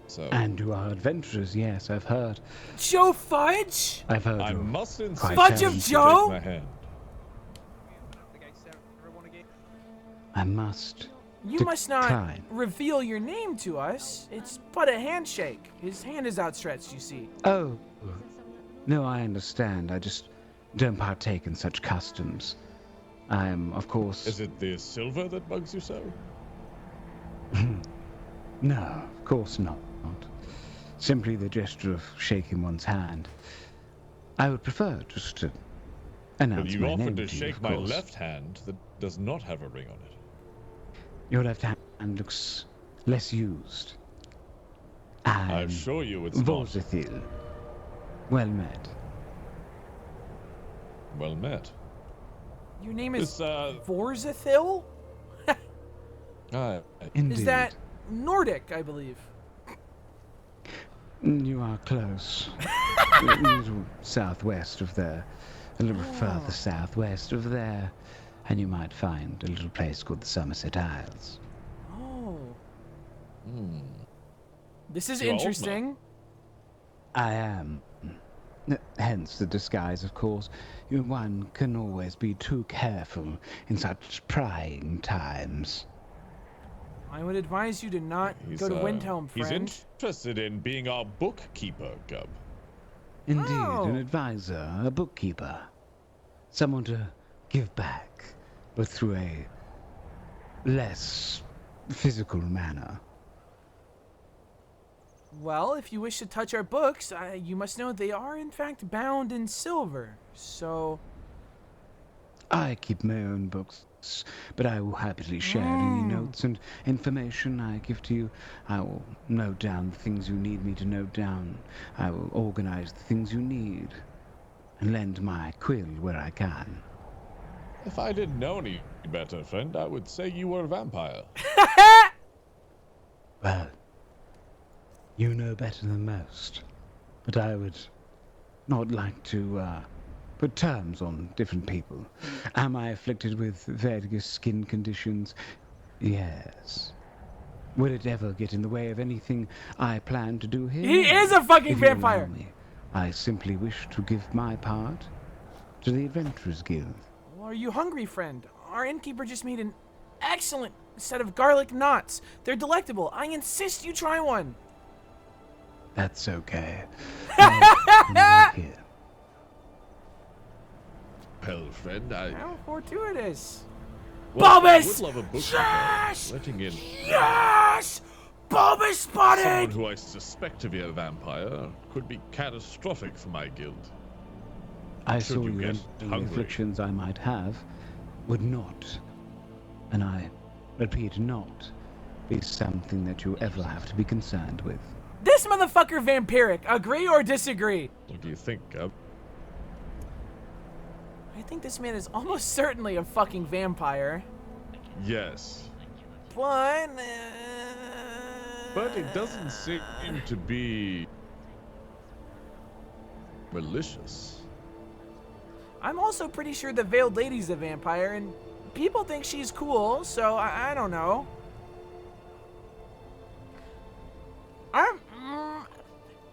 So. And you are adventurers, yes, I've heard. Joe Fudge? I've heard. I must insist Fudge of you Joe? take my hand. I must. You must not decline. reveal your name to us. It's but a handshake. His hand is outstretched, you see. Oh. No, I understand. I just don't partake in such customs. I am, of course. Is it the silver that bugs you so? No, of course not. Simply the gesture of shaking one's hand. I would prefer just to announce But you my offered name to to you, shake of my course. left hand that does not have a ring on it. Your left hand looks less used. I I'm assure you it's not. Vorzithil. Well met. Well met. Your name is This, Vorzithil? Indeed. Is that Nordic, I believe? You are close. A little southwest of there. A little further southwest of there. And you might find a little place called the Somerset Isles. Oh. This is You're old interesting. I am. Hence the disguise, of course. One can always be too careful in such prying times. I would advise you to not go to Windhelm, friend. He's interested in being our bookkeeper, Gub. Indeed, Oh. an advisor, a bookkeeper. Someone to give back, but through a less physical manner. Well, if you wish to touch our books, you must know they are in fact bound in silver. So, I keep my own books, but I will happily share any notes and information I give to you. I will note down the things you need me to note down. I will organize the things you need, and lend my quill where I can. If I didn't know any better, friend, I would say you were a vampire. Well, you know better than most, but I would not like to put terms on different people. Am I afflicted with various skin conditions? Yes. Would it ever get in the way of anything I plan to do here? He is a fucking If you allow vampire! me, I simply wish to give my part to the Adventurers Guild. well, are you hungry, friend? Our innkeeper just made an excellent set of garlic knots. They're delectable. I insist you try one. That's okay. I'm here. Well, friend, How fortuitous. Well, I Bulbous! would love a bookkeeper. Yes! Letting in Yes! Bulbous spotted! someone who I suspect to be a vampire could be catastrophic for my guild. I Should saw you you get and the hungry. afflictions I might have would not, and I repeat, not be something that you ever have to be concerned with. This motherfucker vampiric. Agree or disagree? What do you think, Gub? I think this man is almost certainly a fucking vampire. Yes. But But it doesn't seem to be malicious. I'm also pretty sure the Veiled Lady's a vampire, and people think she's cool, so I don't know.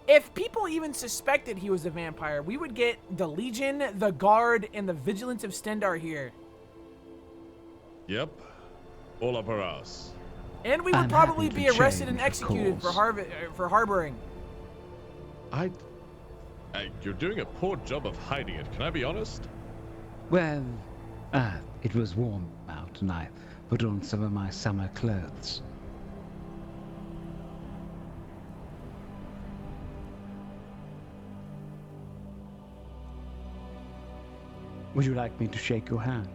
If people even suspected he was a vampire, we would get the Legion, the Guard, and the Vigilance of Stendar here. Yep. All up our ass. And we would probably be arrested and executed for harboring. You're doing a poor job of hiding it. Can I be honest? Well, it was warm out and I put on some of my summer clothes. Would you like me to shake your hand?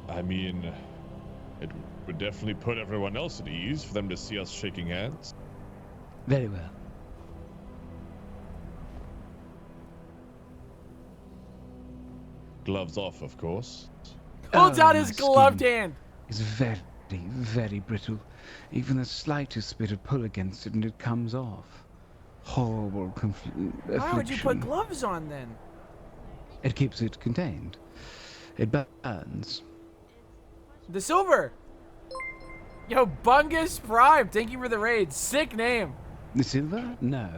I mean, it would definitely put everyone else at ease for them to see us shaking hands. Very well. Gloves off, of course. Holds out his my gloved skin hand. It's very, very brittle. Even the slightest bit of pull against it and it comes off. Horrible affliction. Why would you put gloves on then? It keeps it contained. It burns. The Silver. Yo, Bungus Prime. Thank you for the raid. Sick name. The Silver? No.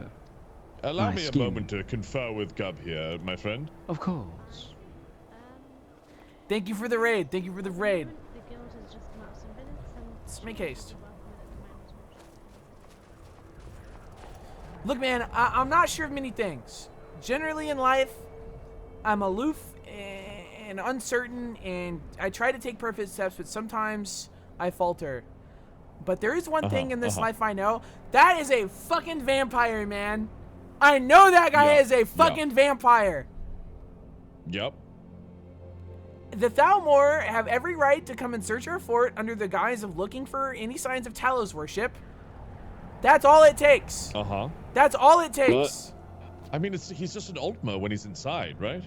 Allow My me skin. a moment to confer with Gub here, my friend. Of course. Thank you for the raid. Thank you for the raid. The guild has just come out some minutes and Let's make haste. Look, man, I'm not sure of many things. Generally in life, I'm aloof and uncertain, and I try to take perfect steps, but sometimes I falter. But there is one thing in this life I know. That is a fucking vampire, man. I know that guy is a fucking vampire. Yep. The Thalmor have every right to come and search our fort under the guise of looking for any signs of Talos worship. That's all it takes. That's all it takes. I mean, he's just an Ultima when he's inside, right?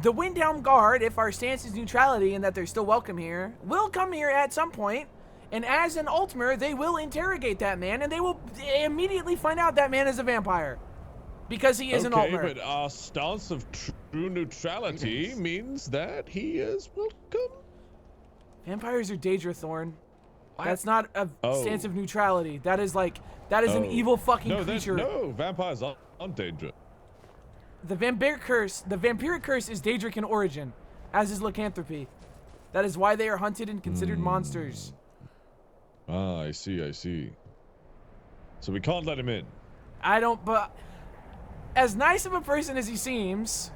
The Windhelm Guard, if our stance is neutrality and that they're still welcome here, will come here at some point, and as an Ultimer, they will interrogate that man, and they will immediately find out that man is a vampire. Because he is an Ultimer. Okay, but our stance of true neutrality means that he is welcome. Vampires are Daedra, Thorn. That's not a stance of neutrality. That is like, that is an evil fucking creature. No, vampires aren't Daedra. The vampiric curse is Daedric in origin, as is lycanthropy. That is why they are hunted and considered monsters. Ah, I see. So we can't let him in. But as nice of a person as he seems,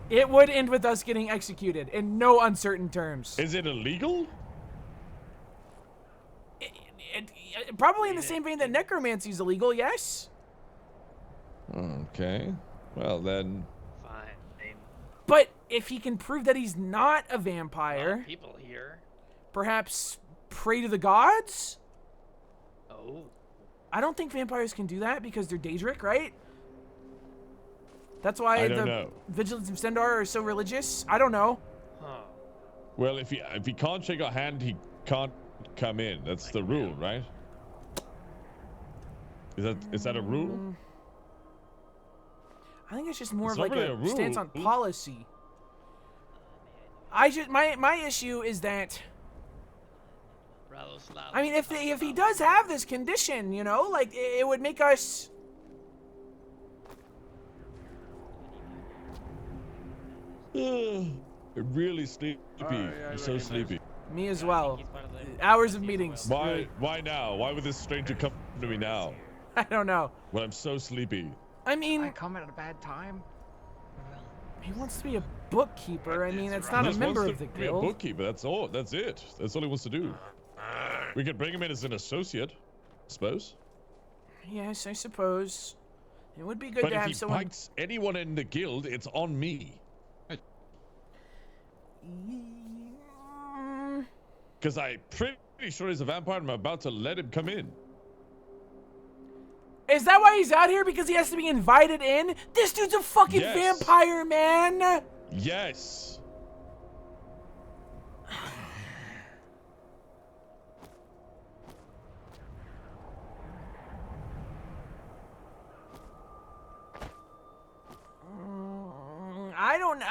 it would end with us getting executed in no uncertain terms. Is it illegal? Probably in the same vein that necromancy is illegal, yes. Okay. Well then. Fine. But if he can prove that he's not a vampire, People here. perhaps pray to the gods? Oh. I don't think vampires can do that because they're Daedric, right? That's why I don't the know. Vigilance of Stendar are so religious. I don't know. Well, if he can't shake our hand, he can't come in. That's the rule, right? Is that a rule? I think it's just more It's of like not really a a stance on rule. policy. My issue is that, I mean, if he does have this condition, you know, like it would make us. I'm really sleepy. I'm so sleepy. Me as well. Hours of meetings. Why now? Why would this stranger come to me now? I don't know. When I'm so sleepy. I mean, I come at a bad time. he wants to be a bookkeeper. I mean, it's not a member of the Be a guild. bookkeeper. That's all. That's it. That's all he wants to do. We could bring him in as an associate, I suppose. Yes, I suppose. It would be good But to if have he someone. bites anyone in the guild, it's on me. Because I'm pretty sure he's a vampire and I'm about to let him come in. Is that why he's out here? Because he has to be invited in? This dude's a fucking vampire, man! Yes. I don't...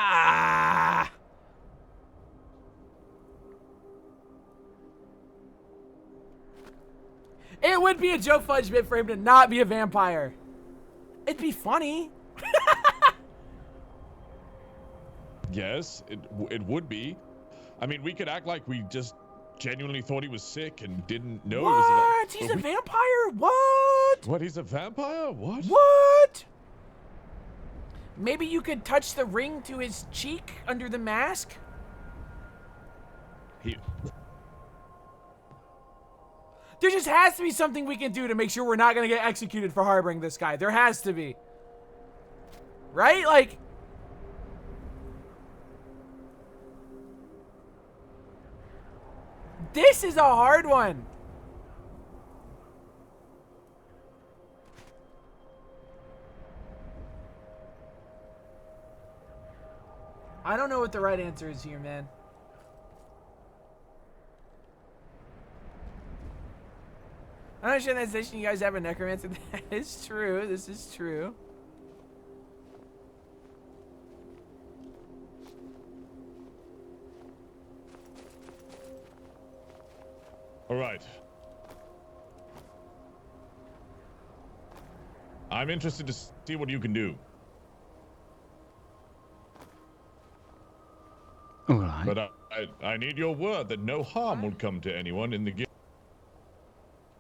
It would be a Joe Fudge bit for him to not be a vampire. It'd be funny. Yes, it would be. I mean, we could act like we just genuinely thought he was sick and didn't know he was What? He's a vampire? What? What? He's a vampire? What? What? Maybe you could touch the ring to his cheek under the mask? There just has to be something we can do to make sure we're not going to get executed for harboring this guy. There has to be. Right? Like... This is a hard one. I don't know what the right answer is here, man. I understand that station you guys have a necromancer. That is true. This is true. All right. I'm interested to see what you can do. All right. But I need your word that no harm will come to anyone in the guild.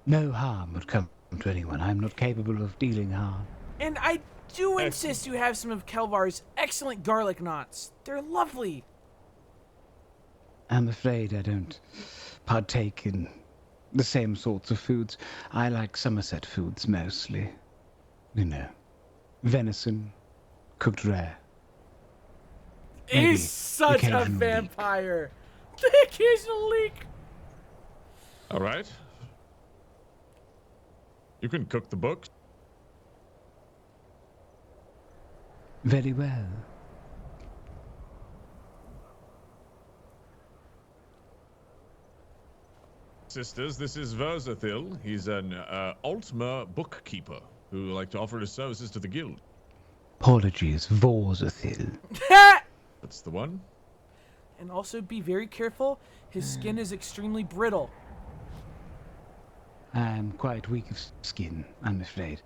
No harm would come to anyone. I'm not capable of dealing harm. And I do insist you have some of Kelvar's excellent garlic knots. They're lovely. I'm afraid I don't partake in the same sorts of foods. I like Somerset foods mostly. You know, venison, cooked rare. He's such a vampire. The occasional leak. All right. You can cook the books. Very well. Sisters, this is Verzathil. He's an Altmer bookkeeper who would like to offer his services to the guild. Apologies, Vorzathil. That's the one. And also be very careful. His skin is extremely brittle. I'm quite weak of skin, I'm afraid.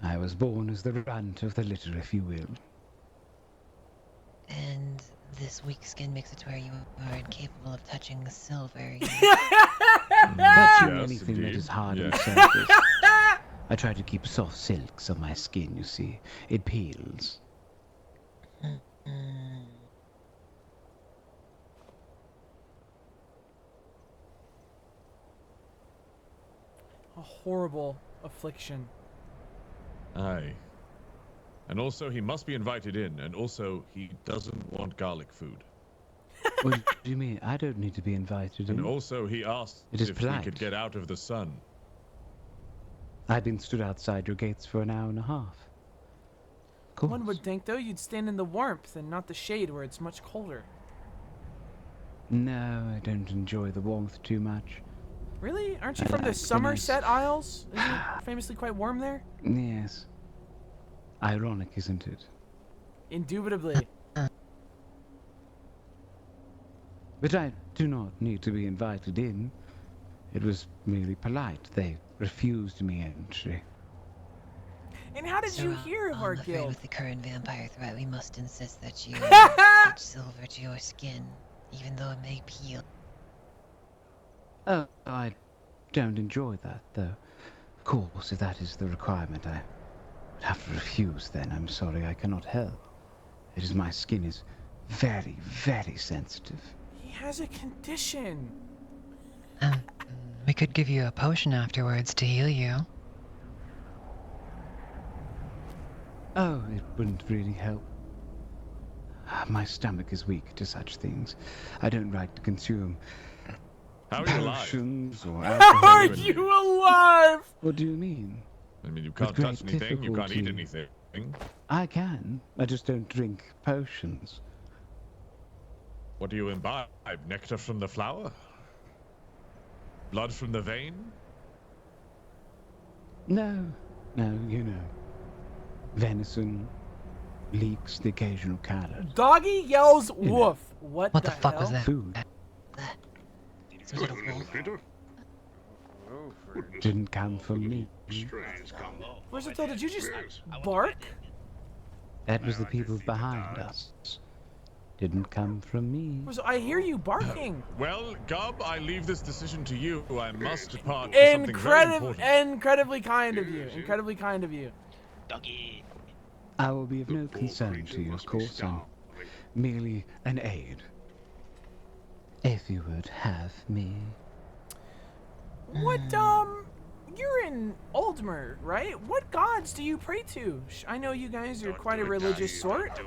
I was born as the runt of the litter, if you will. And this weak skin makes it to where you are incapable of touching the silver. Touching anything that is hard and surface. I try to keep soft silks on my skin, you see. It peels. A horrible affliction. Aye. And also, he must be invited in, and also, he doesn't want garlic food. What do you mean? I don't need to be invited in. And also, he asked if we could get out of the sun. I've been stood outside your gates for an hour and a half. One would think, though, you'd stand in the warmth and not the shade where it's much colder. No, I don't enjoy the warmth too much. Really? Aren't you from the Somerset Isles? Isn't it famously quite warm there? Yes. Ironic, isn't it? Indubitably. But I do not need to be invited in. It was merely polite. They refused me entry. And how did you hear of our I'm afraid guild? with the current vampire threat, we must insist that you touch silver to your skin, even though it may peel. Oh, I don't enjoy that, though. Of course, if that is the requirement, I would have to refuse then. I'm sorry, I cannot help. It is my skin is very, very sensitive. He has a condition. We could give you a potion afterwards to heal you. Oh, it wouldn't really help. My stomach is weak to such things. I don't like to consume How are you alive? potions or How alcohol. are you alive? What do you mean? mean, you With can't touch great anything, you can't eat difficulty. anything. I can. I just don't drink potions. What do you imbibe? Nectar from the flower? Blood from the vein? No, you know. Venison, leeks, the occasional carrot. Doggy yells woof. What the fuck hell? was that? Food. Was it a wolf? Didn't come from me. Versatile, did you just bark? That was the people behind us. Didn't come from me. I hear you barking. Well, Gub, I leave this decision to you. I must depart for something very important. Incredibly kind of you. Incredibly kind of you. Doggy. I will be of no concern to you, of course. I'm merely an aid. If you would have me. What, you're in Oldmer, right? What gods do you pray to? I know you guys are quite a religious sort.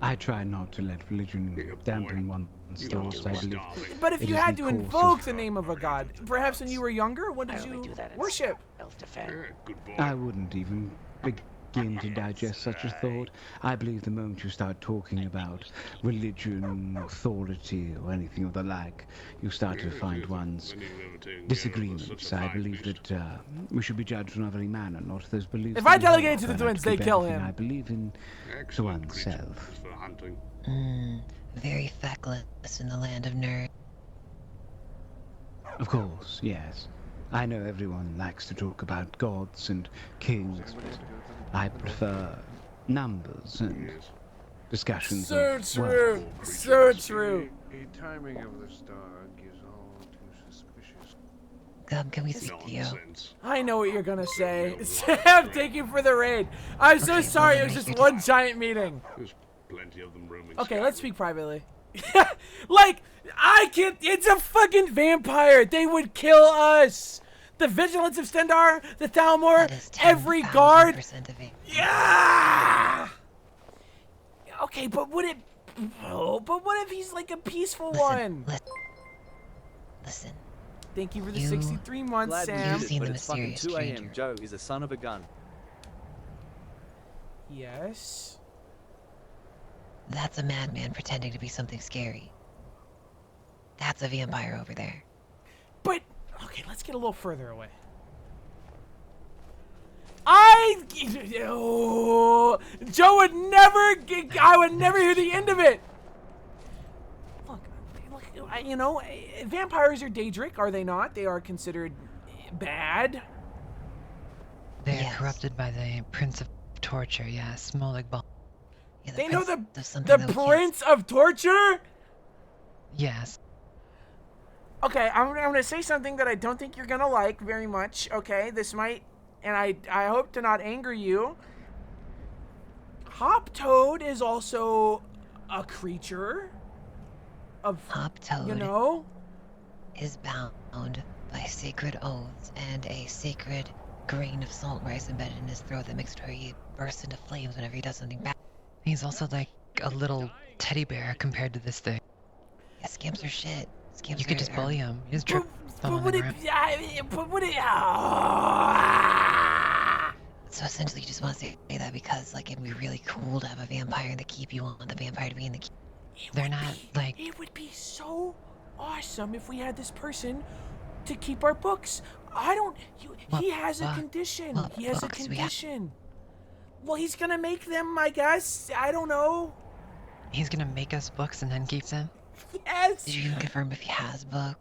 I try not to let religion dampen one's thoughts, I believe. But if it you is had the to course invoke of- the name of a god, perhaps when you were younger, what did you worship? I wouldn't even begin to digest such a thought. I believe the moment you start talking about religion, authority, or anything of the like, you start to find one's disagreements. I believe that we should be judged on every manner, not those beliefs. If I that we delegate hold, to the but twins, to they keep kill everything him. I believe in to oneself. Very feckless in the land of nerds. Of course, yes. I know everyone likes to talk about gods and kings, but I prefer numbers and discussions So of true. wealth. So true. The timing of this dog is all too suspicious. Gub, can we speak to you? I know what you're gonna say. Sam, thank you for the raid. I'm so sorry, it was just one giant meeting. There's plenty of them roaming. Okay, let's speak privately. Like, I can't. It's a fucking vampire. They would kill us. The vigilance of Stendar, the Thalmor, every guard. Yeah. Okay, but would it? Oh, but what if he's like a peaceful one? Listen. Thank you for the 63 months, Glad Sam. you've seen the It's fucking mysterious 2 a.m. stranger. Joe is a son of a gun. Yes. That's a madman pretending to be something scary. That's a vampire over there. But okay, let's get a little further away. Joe would never. I would never hear the end of it. Look, you know, vampires are Daedric, are they not? They are considered bad. They are corrupted by the Prince of Torture, yes, Molag Bal. Yeah, They know the something that we can't- Prince of Torture. Yes. Okay, I'm gonna say something that I don't think you're gonna like very much. Okay, this might, and I hope to not anger you. Hoptoad is also a creature of Hoptoad, you know, is bound by sacred oaths and a sacred grain of salt rice embedded in his throat that makes sure he bursts into flames whenever he does something bad. He's also like a little teddy bear compared to this thing. Yeah, scamps are shit. Scamps you could just bully him. You just trip them on the ground. So essentially, you just want to say that because, like, it'd be really cool to have a vampire in the keep. You want the vampire to be in the keep. They're not like. It would be so awesome if we had this person to keep our books. I don't. He has a condition. He has a condition. Well, he's gonna make them, I guess. I don't know. He's gonna make us books and then keep them. Yes. Did you even confirm if he has a book?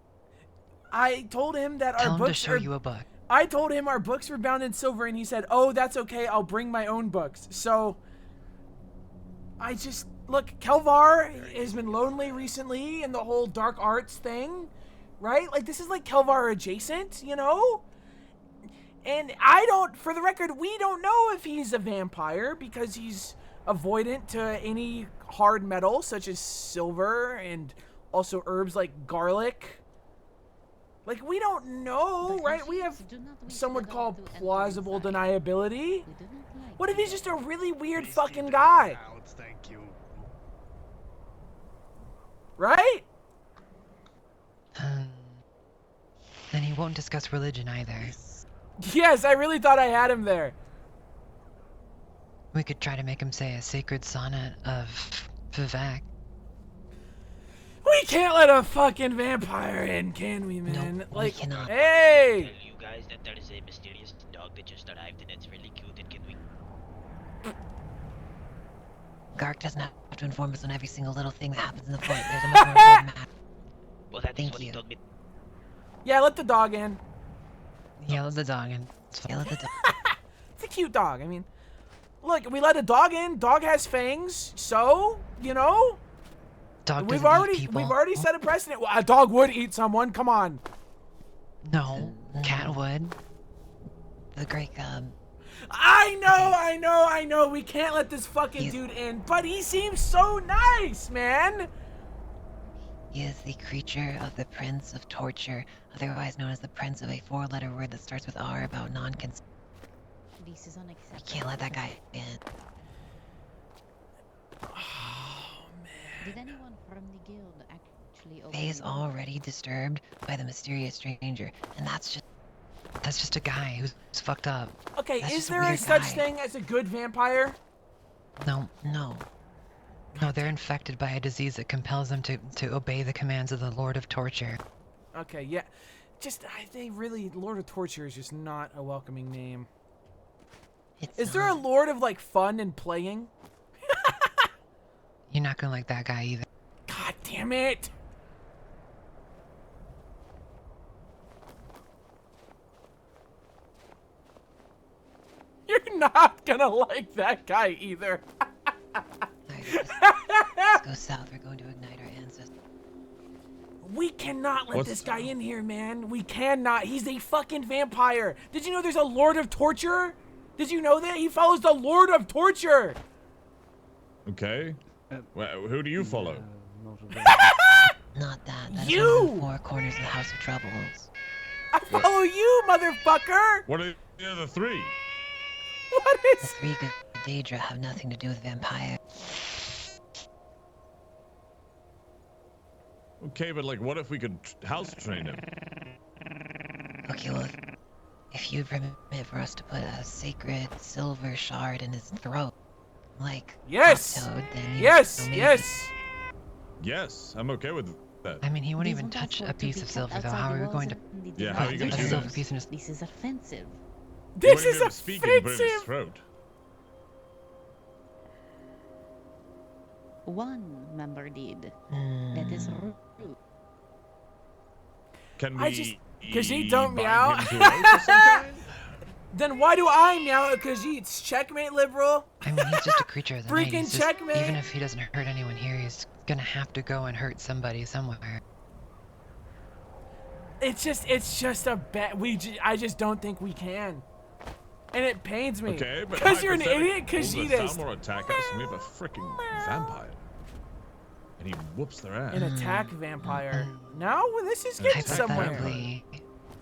I told him that Tell our him books to show are. you a book. I told him our books were bound in silver, and he said, "Oh, that's okay. I'll bring my own books." So. I just look. Kelvar has been lonely recently, and the whole dark arts thing, right? Like this is like Kelvar adjacent, you know. And I don't, for the record, we don't know if he's a vampire because he's avoidant to any hard metal such as silver and also herbs like garlic. Like, we don't know, right? We have some would call plausible deniability. What if he's just a really weird fucking guy? Thank you. Right? Then he won't discuss religion either. Yes, I really thought I had him there. We could try to make him say a sacred sonnet of Vivek. We can't let a fucking vampire in, can we, man? No, like, we cannot. Hey! Tell you guys that there is a mysterious dog that just arrived and it's really cute and can we... Gark doesn't have to inform us on every single little thing that happens in the fort. There's a much more important matter. Well, that's Thank what you. he told me. Yeah, let the dog in. Yeah, let the dog in. Yeah, let the dog. It's a cute dog. I mean, look, we let a dog in. Dog has fangs, so you know. Dog we've doesn't eat people. already set a precedent. Well, a dog would eat someone. Come on. No, cat would. The great I know. We can't let this fucking dude in, but he seems so nice, man. He is the creature of the Prince of Torture, otherwise known as the Prince of a four-letter word that starts with R about non-consent. This is unacceptable. You can't let that guy in. Did anyone from the guild actually open Faye is the door? already disturbed by the mysterious stranger, and that's just a guy who's fucked up. Okay, That's is just a there a weird such guy. thing as a good vampire? No. No, they're infected by a disease that compels them to obey the commands of the Lord of Torture. Okay, yeah. They really, Lord of Torture is just not a welcoming name. Is there a Lord of, like, fun and playing? You're not gonna like that guy either. God damn it! You're not gonna like that guy either. Let's go south. We're going to ignite our ancestors. We cannot let this guy in here, man. We cannot. He's a fucking vampire. Did you know there's a Lord of Torture? Did you know that? He follows the Lord of Torture. Okay. Well, who do you follow? Not that. That is You! one of the four corners of the House of Troubles. I follow you, motherfucker. What are the other three? What The is... three good Daedra have nothing to do with vampire. Okay, but like, what if we could house train him? Okay, well, if you'd permit for us to put a sacred silver shard in his throat, like Yes! Toad, then Yes! maybe. Yes! Yes, I'm okay with that. I mean, he won't even touch a piece of silver, though. How are we going to Yeah, how are you put gonna a do silver that? piece in his... This is offensive. This You is won't even speak it and put it in his offensive. throat. One member did. That is rude. Can I we? just... Khajiit, don't bind meow. him to an oath of some kind? Then why do I meow at Khajiit's? Checkmate, liberal. I mean, he's just a creature of the night. Freaking He's just, checkmate. even if he doesn't hurt anyone here, he's gonna have to go and hurt somebody somewhere. It's just a bet. I just don't think we can. And it pains me. Okay, but Because you're an idiot, hypothetically, Khajiit the is. Thalmor attack us, and we have a freaking vampire, and he whoops their ass. An attack vampire. Now this is getting somewhere. Hypothetically,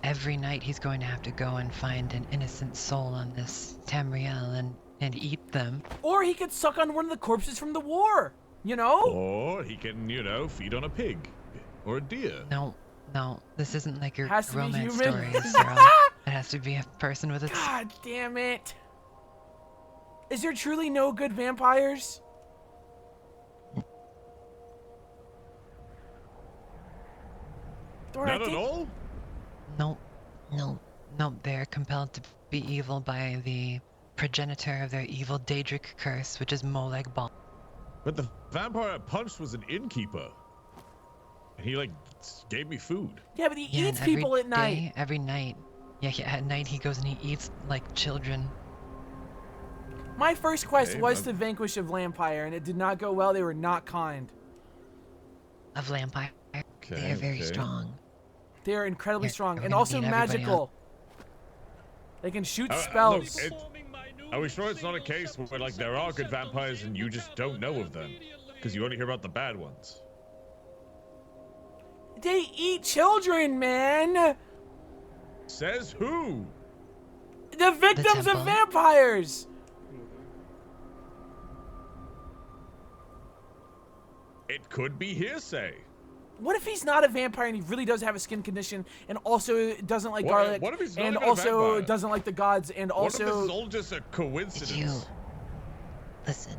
every night he's going to have to go and find an innocent soul on this Tamriel and eat them. Or he could suck on one of the corpses from the war. You know? Or he can, feed on a pig or a deer. No, this isn't like your Has to be romance human. stories. They're all- it has to be a person with a... God damn it. Is there truly no good vampires? Or I Not at think- all? No, they're compelled to be evil by the progenitor of their evil Daedric curse, which is Moleg Bal. But the vampire I punched was an innkeeper. And he, gave me food. Yeah, but he Yeah, eats and every people at night. day, every night. Yeah, at night he goes and he eats like children. My first quest Okay, was but- to vanquish a vampire, and it did not go well. They were not kind. A vampire. Okay, They are very okay. strong. They are incredibly Here, strong we're and gonna also beat everybody magical. They can shoot Look, spells. are we sure it's not a case where, there are good vampires and you just don't know of them? Because you only hear about the bad ones. They eat children, man. Says who? The victims of temple. vampires. It could be hearsay. What if he's not a vampire and he really does have a skin condition and also doesn't like garlic What if he's not and even a also vampire? doesn't like the gods and What if this also... is all just a coincidence? Listen,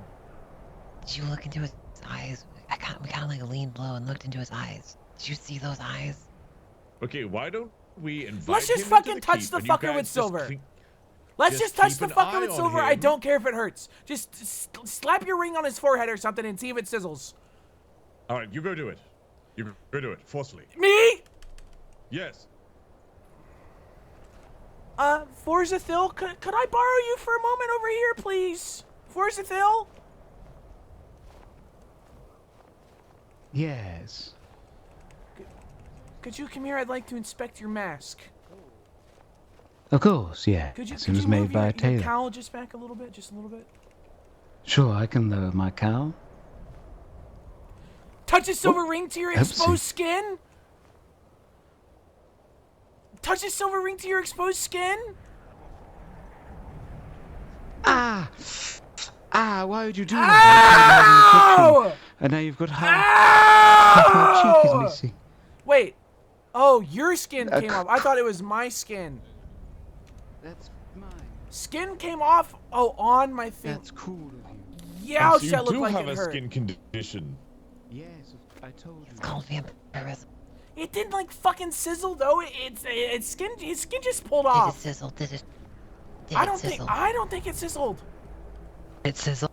did you look into his eyes? We kind of like leaned low and looked into his eyes. Did you see those eyes? Okay, why don't we invite Let's just him fucking into the touch keep the and you fucker guys with just silver. clean- Let's just touch keep the an fucker eye with on silver. I him. don't care if it hurts. Just slap your ring on his forehead or something and see if it sizzles. All right, you go do it. You go do it forcefully. Me? Yes. Forzathil, could I borrow you for a moment over here, please? Forzathil? Yes. Could you come here? I'd like to inspect your mask. Of course, yeah. Could you, As soon could as you made move by your, a tailor. your cowl just back a little bit? Just a little bit? Sure, I can lower my cowl. Touch a silver ring to your oopsie. exposed skin? Touch a silver ring to your exposed skin? Ah! Ah, why would you do that? Ow! And now you've got half my cheek is missing. Wait. Oh, your skin Uh, came off. I thought it was my skin. That's mine. Skin came off. Oh, on my thing. That's cool of you. Yeah, So ouch, you that looked do like have it a hurt. skin condition. Yes, I told you. It's called vampirism. It didn't like fucking sizzle though. His skin just pulled Did it off. sizzle? Did it I don't sizzle? think it sizzled. It sizzle?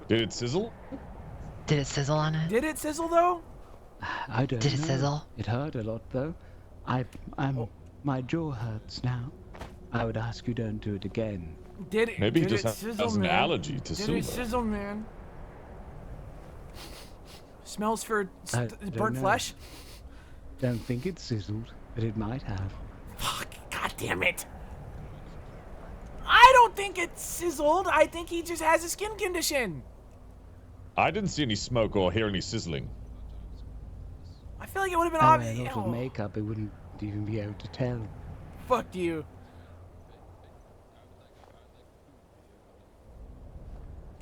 Did it sizzle? Did it sizzle on it? Did it sizzle though? I don't Did it know. sizzle? It hurt a lot though. My jaw hurts now. I would ask you don't do it again. Did it? Maybe he did just it has sizzle, an man? allergy to Did silver. it sizzle, man? Smells for I don't burnt know. flesh. Don't think it sizzled, but it might have. Fuck! God damn it! I don't think it sizzled. I think he just has a skin condition. I didn't see any smoke or hear any sizzling. I feel like it would have been I wear a obvious. lot of makeup, it wouldn't even be able to tell. Fuck you.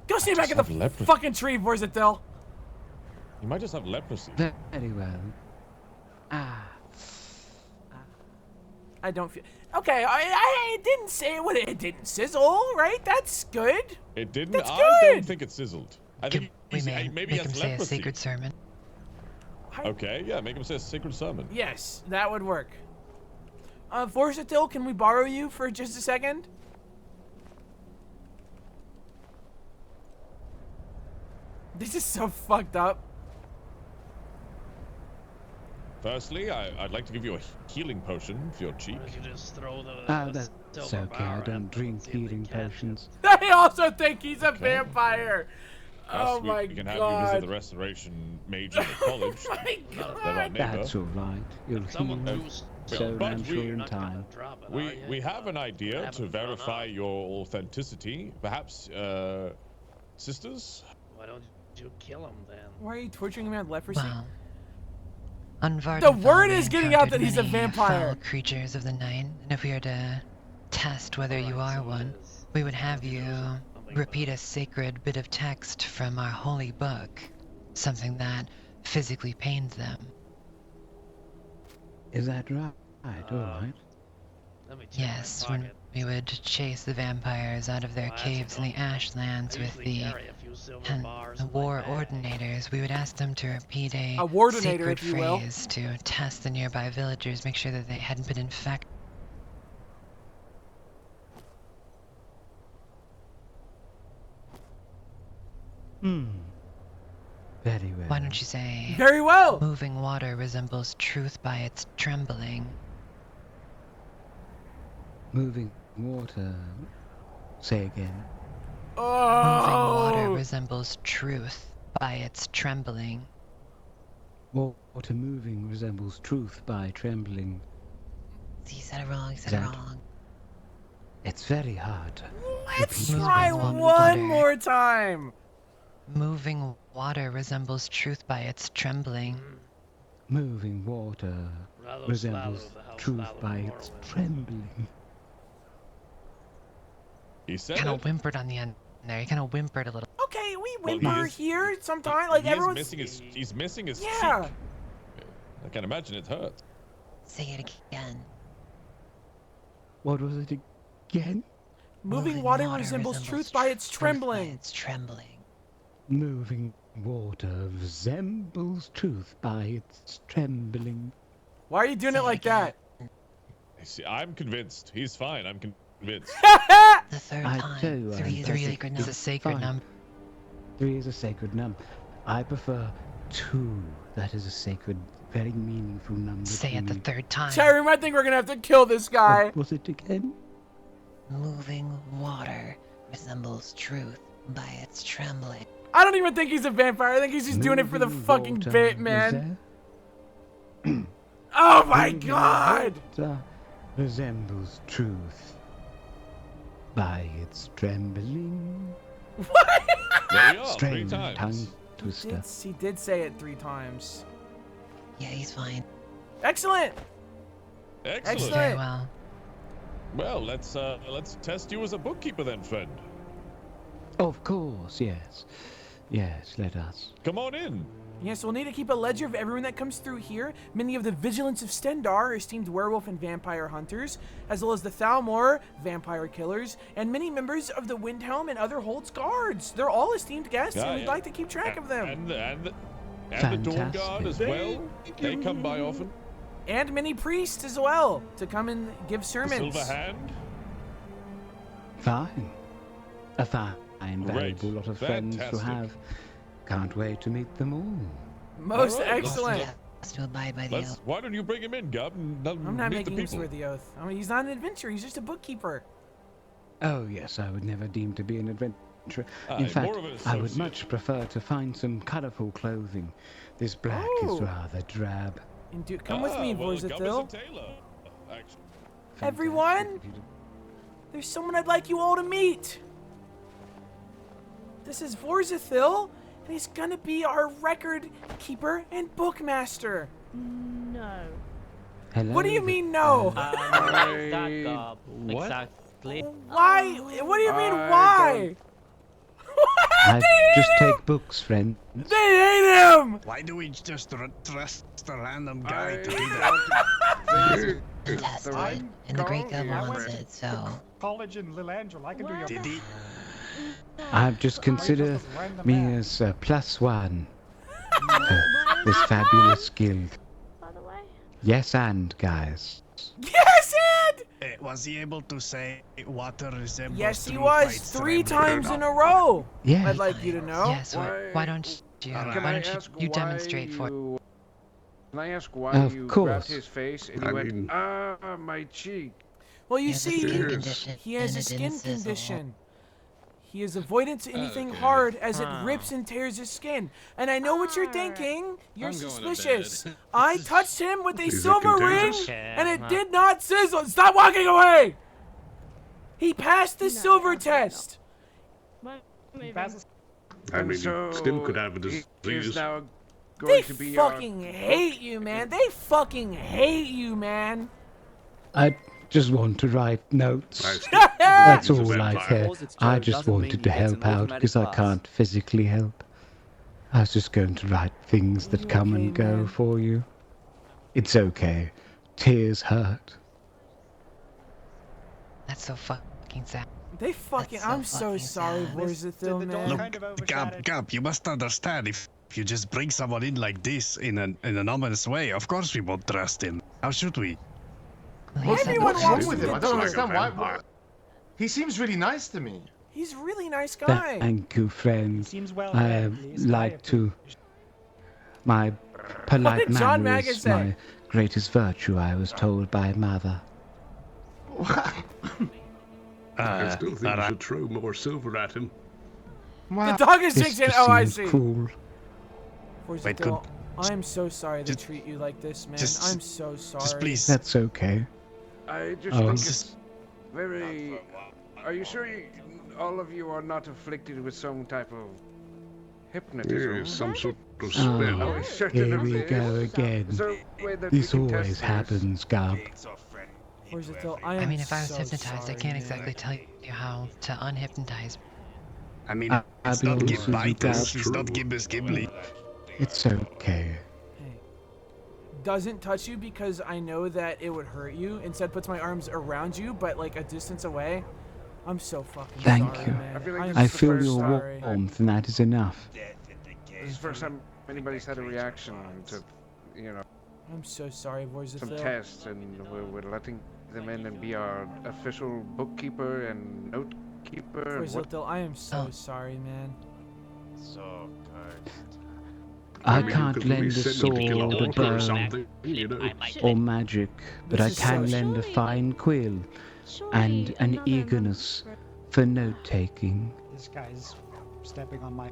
Go stay back in the have leprosy. fucking tree, Vorzathil. You might just have leprosy. Very well. Ah. I don't feel. Okay, I didn't say it didn't sizzle, right? That's good. It didn't. That's I good. don't think it sizzled. I think We maybe make he him has say a leprosy. sacred sermon. Okay, yeah, make him say a sacred sermon. Yes, that would work. Vorzathil, can we borrow you for just a second? This is so fucked up. Firstly, I'd like to give you a healing potion for your cheek. You just throw the Ah, that's silver okay. I bar don't and drink see if they healing catch it. potions. They also think he's a vampire. Oh Yes, my we can have you god. visit the restoration major at college. Oh my They're our god. neighbor. That's all right. You'll Someone heal. lose So but I'm we- sure You're in not gonna time. drop it, are you? We have an idea Haven't to gone verify up. your authenticity. Perhaps, sisters? Why don't you kill him then? Why are you torturing him with leprosy? Well, on Vardenfell, The word we is getting out encountered that he's a many vampire. foul creatures of the night, and if we were to test whether you are one, we would have you repeat a sacred bit of text from our holy book, something that physically pains them. Is that right? All right. Let me check Yes, my when pocket. we would chase the vampires out of their caves in the Ashlands I with usually the carry a few silver bars the in my war bag. ordinators, we would ask them to repeat a wardinator, sacred if you will. phrase to test the nearby villagers, make sure that they hadn't been infected. Very well. Why don't you say, Very well. moving water resembles truth by its trembling. Moving water. Say again. Moving water Oh. resembles truth by its trembling. Water moving resembles truth by trembling. See, you said it wrong, you said That- it wrong. It's very hard. Let's Moving try water. one more time. Moving water resembles truth by its trembling. Moving water Rallo resembles Slallo, the house truth Slallo by in its Morrowind. trembling. He said Kind it. of whimpered on the end there. He kind of whimpered a little. Okay, we we whimper here sometime? Like everyone's he's missing his yeah. cheek. I can imagine it hurts. Say it again. What was it again? Moving water resembles truth by its trembling. It's trembling. Moving water resembles truth by its trembling. Why are you doing it like that? See, I'm convinced. He's fine. I'm convinced. The third I time. tell you, Three is a sacred number. 3 is a sacred number. I prefer 2. That is a sacred, very meaningful number. Say it the third time. Cherry, I think we're gonna have to kill this guy. What was it again? Moving water resembles truth by its trembling. I don't even think he's a vampire. I think he's just doing it for the fucking bit, man. Oh my god! Water resembles truth by its trembling. What? There you are, 3 Strange times. tongue twister. He did say it 3 times. Yeah, he's fine. Excellent. Excellent. Very well. Well, let's test you as a bookkeeper then, friend. Of course, yes. Yes, let us. Come on in. Yes, we'll need to keep a ledger of everyone that comes through here. Many of the Vigilants of Stendarr are esteemed werewolf and vampire hunters, as well as the Thalmor, vampire killers, and many members of the Windhelm and other Holt's guards. They're all esteemed guests, and we'd like to keep track of them. And the Dawn Guard as well. They come by often. And many priests as well, to come and give sermons. Silver Hand. Fine. A fine, valuable lot of friends to Fantastic. have. Can't wait to meet them all. Most All right, excellent. Has to abide by the oath. Why don't you bring him in, Gub? And I'm not meet the making him people. swear the oath. I mean, he's not an adventurer. He's just a bookkeeper. Oh, yes, I would never deem to be an adventurer. Aye, In fact, more of an I would associate. much prefer to find some colourful clothing. This black Oh. is rather drab. And dude, come with me, well, Gub is a Vorzathil. tailor, actually. Everyone, there's someone I'd like you all to meet. This is Vorzathil, and he's gonna be our record keeper and bookmaster. No. Hello. What do you mean, no? What? Exactly. Why? What do you mean, why? I just take books, friend. They hate him! Why do we just trust a random guy to do that? Tested, and the Great Gub wants it, so. College in Lil Angel, I can do your. Did he? I just consider me as a +1 to this fabulous guild. By the way. Yes, and guys. Yes, and! Was he able to say water resembles Yes, he truth by was its 3 trembling? times in a row. Yeah. I'd like you to know. Yes, why don't you? Why don't you demonstrate for? Can I ask why Of you course. grabbed his face and he went, my cheek? Well, you He has a see, skin condition, he has and a it skin didn't sizzle. condition. He is avoidant to anything Okay. hard as it rips and tears his skin. And I know what you're thinking. You're I'm going to suspicious. bed. I touched him with a Is it silver ring, contagious? and it did not sizzle. Stop walking away! He passed the No, silver absolutely test. Wait, moving. I mean, so he still could have a he is disease. now They going to be fucking hate you, man. They fucking hate you, man. I just want to write notes. I That's He's a all I vampire. care. I just wanted to help out because I can't physically help. I was just going to write things that come and okay, go man? for you. It's okay. Tears hurt. That's so fucking sad. They fucking. That's so I'm so fucking sorry, sad. Vorzathil, man. Look, Gab, you must understand if you just bring someone in like this in an ominous way, of course we won't trust him. How should we? Everyone What's wrong wants with to him? I do don't it. understand why. He seems really nice to me. He's a really nice guy. Thank you, friend. Seems well I read, please. like to. My polite did John manner Magus is say? my greatest virtue, I was told by mother. I still think we should throw more silver at him. The dog is This 16. just Oh, I seems see. cool. Vorzathil, I'm so sorry to treat you like this, man. just- I'm so sorry. Just please. That's okay. I just Oh. think it's very. Are you sure all of you are not afflicted with some type of hypnotism? There is some sort of Oh, spell. Oh, sure here enough we it go is. again. Is there a way that This we can test always this? happens, Gab. Vorzathil, I am I mean, if I was so hypnotized, I sorry, can't man. exactly tell you how to unhypnotize. I mean, I it's not believe Gibbitus, you it's not Gibbous Ghibli. It's okay. Doesn't touch you because I know that it would hurt you. Instead puts my arms around you, but like a distance away. I'm so fucking Thank sorry, you. man. I feel your warmth, and that is enough. This is the first time anybody's had a reaction to, you know, I'm so sorry, some Vorzithil. tests, and we're letting them in and be our official bookkeeper and note keeper. and what- Vorzithil, I am so sorry, man. So good. I mean, you can't could lend a resend them to sword, kill a a orc or bow, something, you know. or magic, but I This is can so- lend a fine quill and an eagerness for note-taking. This guy's stepping on my.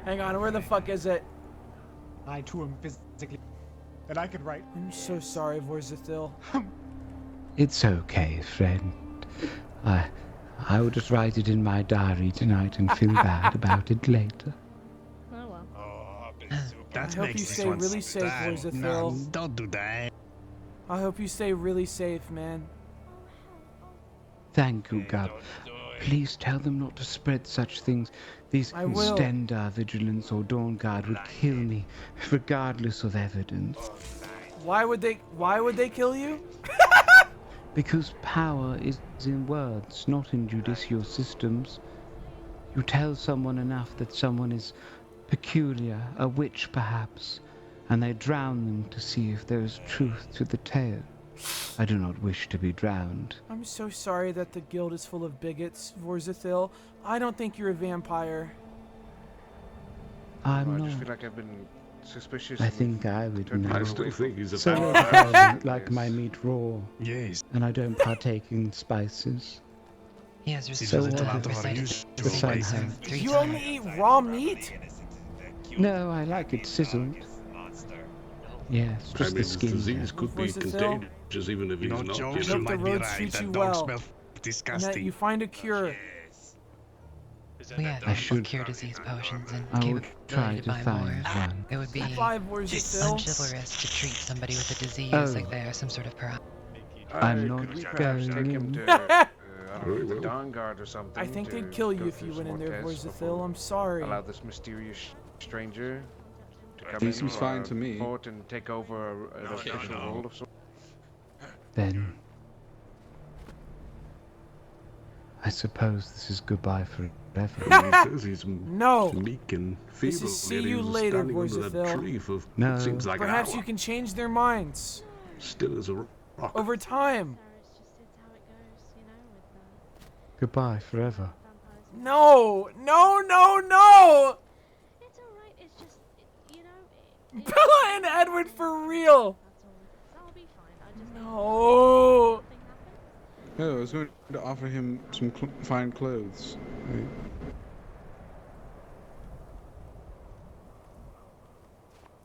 Hang on, where the fuck is it? I to him physically. And I could write. I'm so sorry, Vorzithil. It's okay, friend. I will just write it in my diary tonight and feel bad about it later. Oh well. That I hope makes you this stay one really safe, sad. Vorzithil. No, don't do that. I hope you stay really safe, man. Thank you, God. Please tell them not to spread such things. These I will. Stendar Vigilance or Dawn Guard would kill me, regardless of evidence. Why would they kill you? Because power is in words, not in judicial systems. You tell someone enough that someone is peculiar, a witch perhaps, and they drown them to see if there is truth to the tale. I do not wish to be drowned. I'm so sorry that the guild is full of bigots, Vorzithil. I don't think you're a vampire. I'm I not. just feel like I've been suspicious. I and think I would turned know. I people still away think from- he's a So vampire. I don't like my meat raw, Yes. and I don't partake in spices. He has Seems received a little the out of our recited usual the secret ways. serve 3 You times. only eat raw meat? No, I like it sizzled. Yes, I just mean, the this skin. disease could be Vorzithil? contagious even if You he's know, not. Joe, You you hope know? the might be roads right. treat That you dog well. smells And that disgusting. you find a cure. We have I should- cure disease potions and I would try capability to buy find more. one. It would be Goodbye, Vorzithil. unchivalrous to treat somebody with a disease Oh. like they are some sort of paralysis. I'm not could we perhaps going take him in. to, I don't Very know, the well. Dawn Guard or something? I think to they'd kill you go if through you went some in there, more tests Vorzithil. before I'm sorry. Allow this mysterious stranger to come He in seems for fine our to me. fort and take over an official role of sorts. Then I suppose this is goodbye forever. He says he's No. meek and This feeble. is see yet he you was later, standing under that Vorzithil. tree for No. it seems like Perhaps an you hour. can change their minds Still as a rock. over time. Goodbye forever. No, no, no, no! It's alright, it's just, you know... Bella and Edward for real! I'll be fine, I just... No! Oh, I was going to offer him some fine clothes. Right.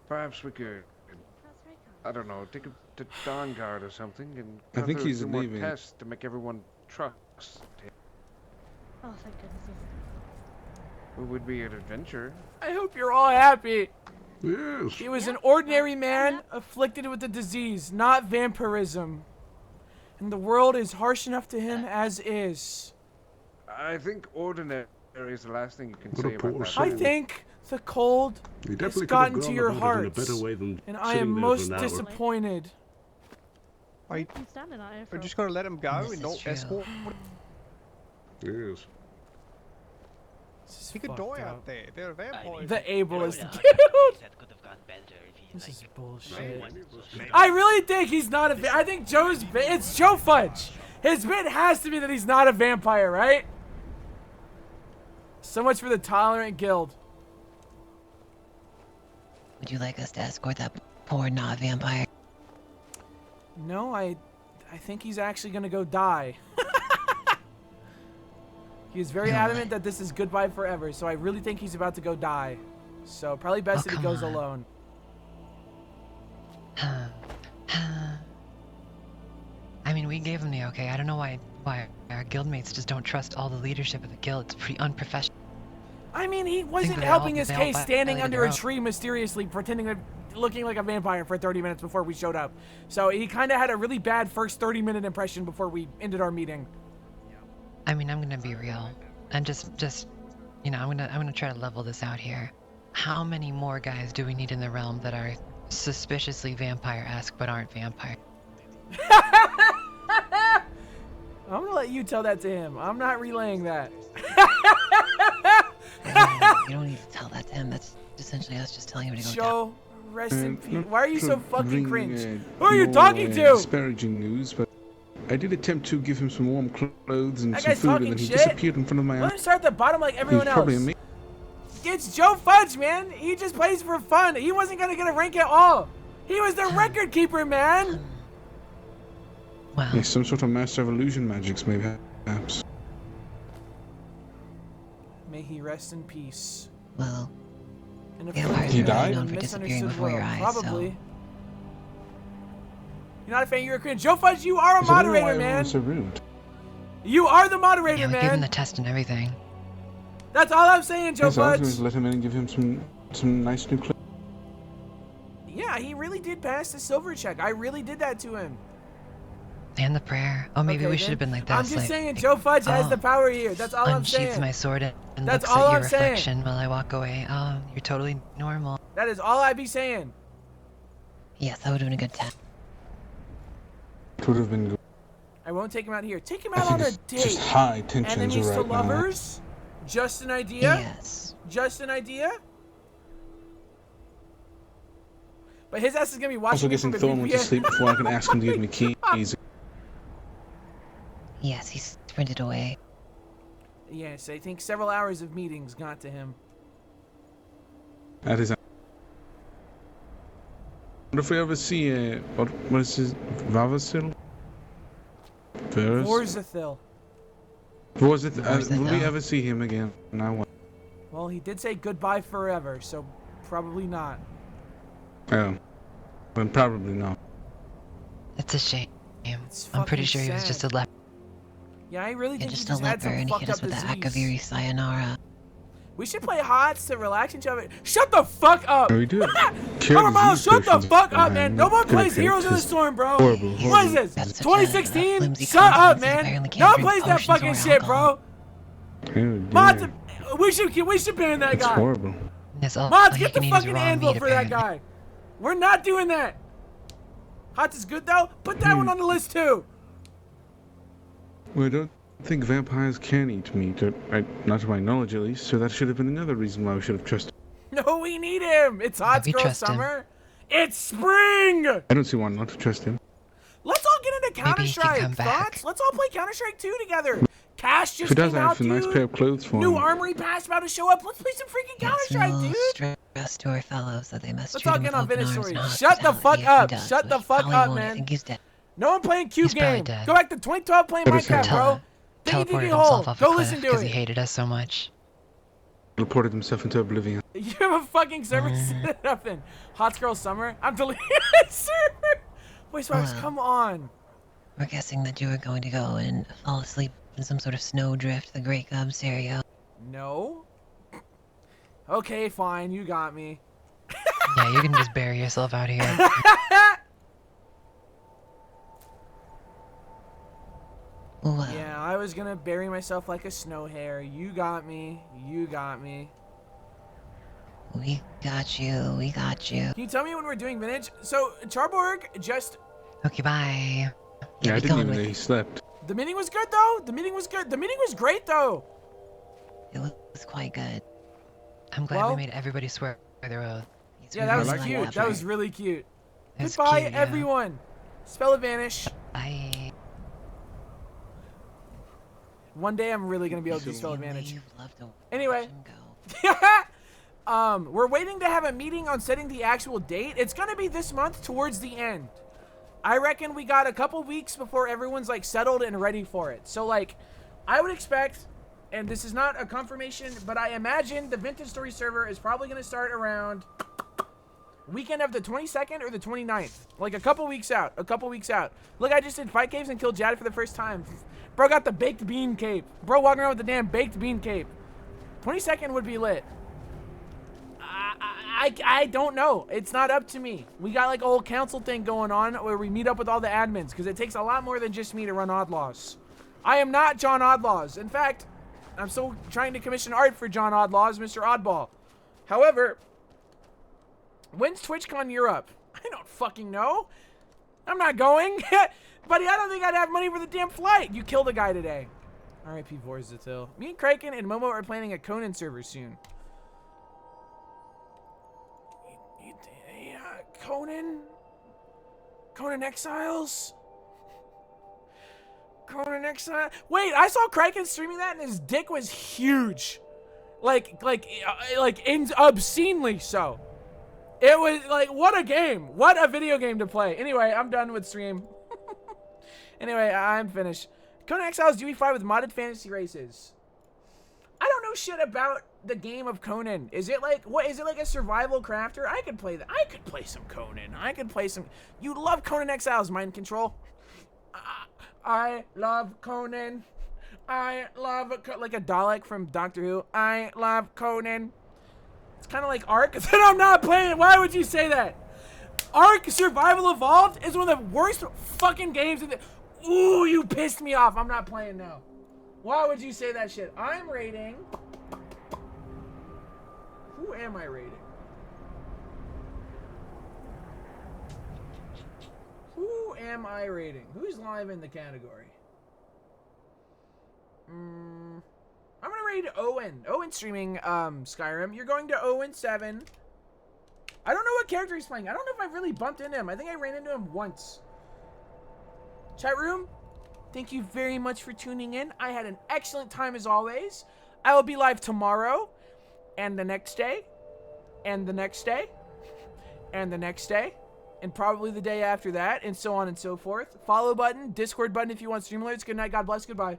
Perhaps we could, I don't know, take him to Dawn Guard or something and I go think through he's a few more leaving. tests to make everyone trust him. Oh, thank goodness he's... It would be an adventure. I hope you're all happy. Yes. He was an ordinary man afflicted with a disease, not vampirism. And the world is harsh enough to him as is. I think ordinary is the last thing you can What a say poor about that. soul. I think the cold He has definitely could have gotten gone to your about it in a hearts. better way than And I sitting am there for most an hour. disappointed. Are you, I'm standing out here are for... you just gonna let him go This and is not true. escort? Yes. This is He could fucked die up. out there. They're vampires. The ableist Yeah, dude. that could have gone better if he This is bullshit. Maybe. I really think he's not a. I think Joe's. It's Joe Fudge. His bit has to be that he's not a vampire, right? So much for the tolerant guild. Would you like us to escort that poor not vampire? No, I think he's actually gonna go die. He is very No adamant way. that this is goodbye forever, so I really think he's about to go die. So probably best Oh, that he come goes on. alone. I mean, we gave him the okay. I don't know why our guildmates just don't trust all the leadership of the guild. It's pretty unprofessional. I mean, he wasn't they helping all- his they all case standing violated under their a own. tree mysteriously, pretending to looking like a vampire for 30 minutes before we showed up. So he kind of had a really bad first 30-minute impression before we ended our meeting. I mean, I'm gonna be real. And just, you know, I'm gonna try to level this out here. How many more guys do we need in the realm that are suspiciously vampire-esque but aren't vampire? I'm gonna let you tell that to him. I'm not relaying that. You don't need to tell that to him. That's essentially us just telling him to go Joe, rest in peace. Not Why are you so to fucking bring, cringe? Who are you more, talking to? Disparaging news, but I did attempt to give him some warm clothes and That some guy's food, talking and then he shit. disappeared in front of my Let eyes. him start at the bottom like everyone He's probably else. amazing. It's Joe Fudge, man. He just plays for fun. He wasn't gonna get a rank at all. He was the record keeper, man. Wow. Yeah, some sort of master of illusion magics, maybe, perhaps. May he rest in peace. Well, And if vampires He are died? known for disappearing before your eyes, Probably. so... You're not a fan, you're a cringe. Joe Fudge, you are a I don't know why moderator, everyone man. was so rude. You are the moderator, Yeah, we gave him man. the test and everything. That's all I'm saying, Joe Yes, I was Fudge. going to let him in and give him some nice new clothes. Yeah, he really did pass the silver check. I really did that to him. And the prayer. Oh, maybe Okay, we should have then. been like that. I'm just saying, Joe Fudge has the power here. That's all I'm saying. Unsheaths my sword and That's looks all at your I'm saying. reflection while I walk away. Oh, you're totally normal. That is all I be saying. Yes, that would have been a good test. It would have been good. I won't take him out here. Take him I out think on a it's date. just high tensions Enemies to right now. lovers? Just an idea? Yes. Just an idea? But his ass is gonna be watching Also me guessing from a Thorn went to VPN. sleep before I can ask him to give me keys. Yes, he sprinted away. Yes, I think several hours of meetings got to him. That is. I wonder if we ever see what is his Vavasil? Varus? Vorzathil. Was it? Will Vorzathil. we ever see him again? No. Well, he did say goodbye forever, so probably not. Oh, then probably not. It's a shame. It's I'm pretty fucking sure he was just a sad. leper. Yeah, I really You're think he just a just had leper, some and he fucked hit up us with the disease. Akaviri Sayonara. We should play HOTS to relax each other. Shut the fuck up! We do. Marmel, shut the fuck up, man. No one plays Heroes of the Storm, bro. Horrible, What is this? That's such 2016? flimsy Shut up, confidence, man. apparently can't No one drink plays that potions fucking or shit, alcohol. bro. Oh, Mods, dear. we should ban that It's guy. horrible. That's all Mods, he get the can eat is fucking raw anvil meat, for that apparently. guy. We're not doing that. HOTS is good though. Put that one on the list too. Well, I don't think vampires can eat meat, not to my knowledge at least, so that should have been another reason why we should have trusted. No, we need him. It's HOTS we Girl trust him. Summer. It's spring. I don't see why not to trust him. Let's all get into Maybe Counter he can Strike. come back. Thoughts? Let's all play Counter Strike 2 together. Cash If just he does, came I out, have a nice dude. pair of clothes for New him. Armory Pass about to show up. Let's play some freaking Counter Strike, No dude. stress to our fellows that they must Let's treat all him get with on open Venice arms story. and Shut the fuck hospitality if he up. does, Shut the which fuck probably up, won't. I man. think he's dead. No one playing Cube He's probably Game. dead. Go back to 2012 playing Never Minecraft, said bro. Diggy Teleported hole. himself off a Go cliff listen to because he it. hated us so much. Reported himself into oblivion. You have a fucking server set up in HOTS Girl Summer. I'm deleting the server. Wait, Sparks, Wow. come on. We're guessing that you were going to go and fall asleep in some sort of snowdrift, the Great Gub stereo. No. Okay, fine. You got me. Yeah, you can just bury yourself out here. Well, Yeah, I was gonna bury myself like a snow hare. You got me. You got me. we got you. We got you. Can you tell me when we're doing vintage? So, Charborg just... Okay, bye. Yeah, I we didn't gone even know with he slept. The meeting was good, though. The meeting was good. The meeting was great, though. It was quite good. I'm glad Well- we made everybody swear their oath. Yeah, that was like cute. watching That was it. really cute. It was Goodbye, cute, yeah. everyone. Spell of Vanish. Bye. One day I'm really gonna be able to do You Spell of may Vanish. have loved to Anyway. watch him go. We're waiting to have a meeting on setting the actual date. It's gonna be this month towards the end. I reckon we got a couple weeks before everyone's like settled and ready for it. So like, I would expect, and this is not a confirmation, but I imagine the Vintage Story server is probably gonna start around weekend of the 22nd or the 29th. Like a couple weeks out. Look, I just did Fight Caves and killed Jad for the first time. Bro got the baked bean cape. Bro walking around with the damn baked bean cape. 22nd would be lit. I don't know. It's not up to me. We got like a whole council thing going on where we meet up with all the admins because it takes a lot more than just me to run Oddlaws. I am not John Oddlaws. In fact, I'm still trying to commission art for John Oddlaw as Mr. Oddball. However, when's TwitchCon Europe? I don't fucking know. I'm not going. Buddy, I don't think I'd have money for the damn flight. You killed a guy today. R.I.P. Vorzatil. Me and Kraken and Momo are planning a Conan server soon. Conan? Conan Exiles? Conan Exile? Wait, I saw Kraken streaming that and his dick was huge. Like obscenely so. It was like, what a game. What a video game to play. Anyway, I'm done with stream. Anyway, I'm finished. Conan Exiles UE5 with modded fantasy races. I don't know shit about the game of Conan. Is it like, what, is it like a survival crafter? I could play that. I could play some Conan. I could play some, you love Conan Exiles, Mind Control. I love Conan. I love, like a Dalek from Doctor Who. I love Conan. It's kind of like Ark. Then I'm not playing it. Why would you say that? Ark Survival Evolved is one of the worst fucking games in the... Ooh, you pissed me off. I'm not playing now. Why would you say that shit? I'm rating... Who am I rating? Who am I rating? Who's live in the category? I'm gonna rate Owen. Owen streaming Skyrim. You're going to Owen 7. I don't know what character he's playing. I don't know if I've really bumped into him. I think I ran into him once. Chat room, thank you very much for tuning in. I had an excellent time as always. I will be live tomorrow, and the next day, and the next day, and the next day, and probably the day after that, and so on and so forth. Follow button, Discord button if you want stream alerts. Good night, God bless, goodbye.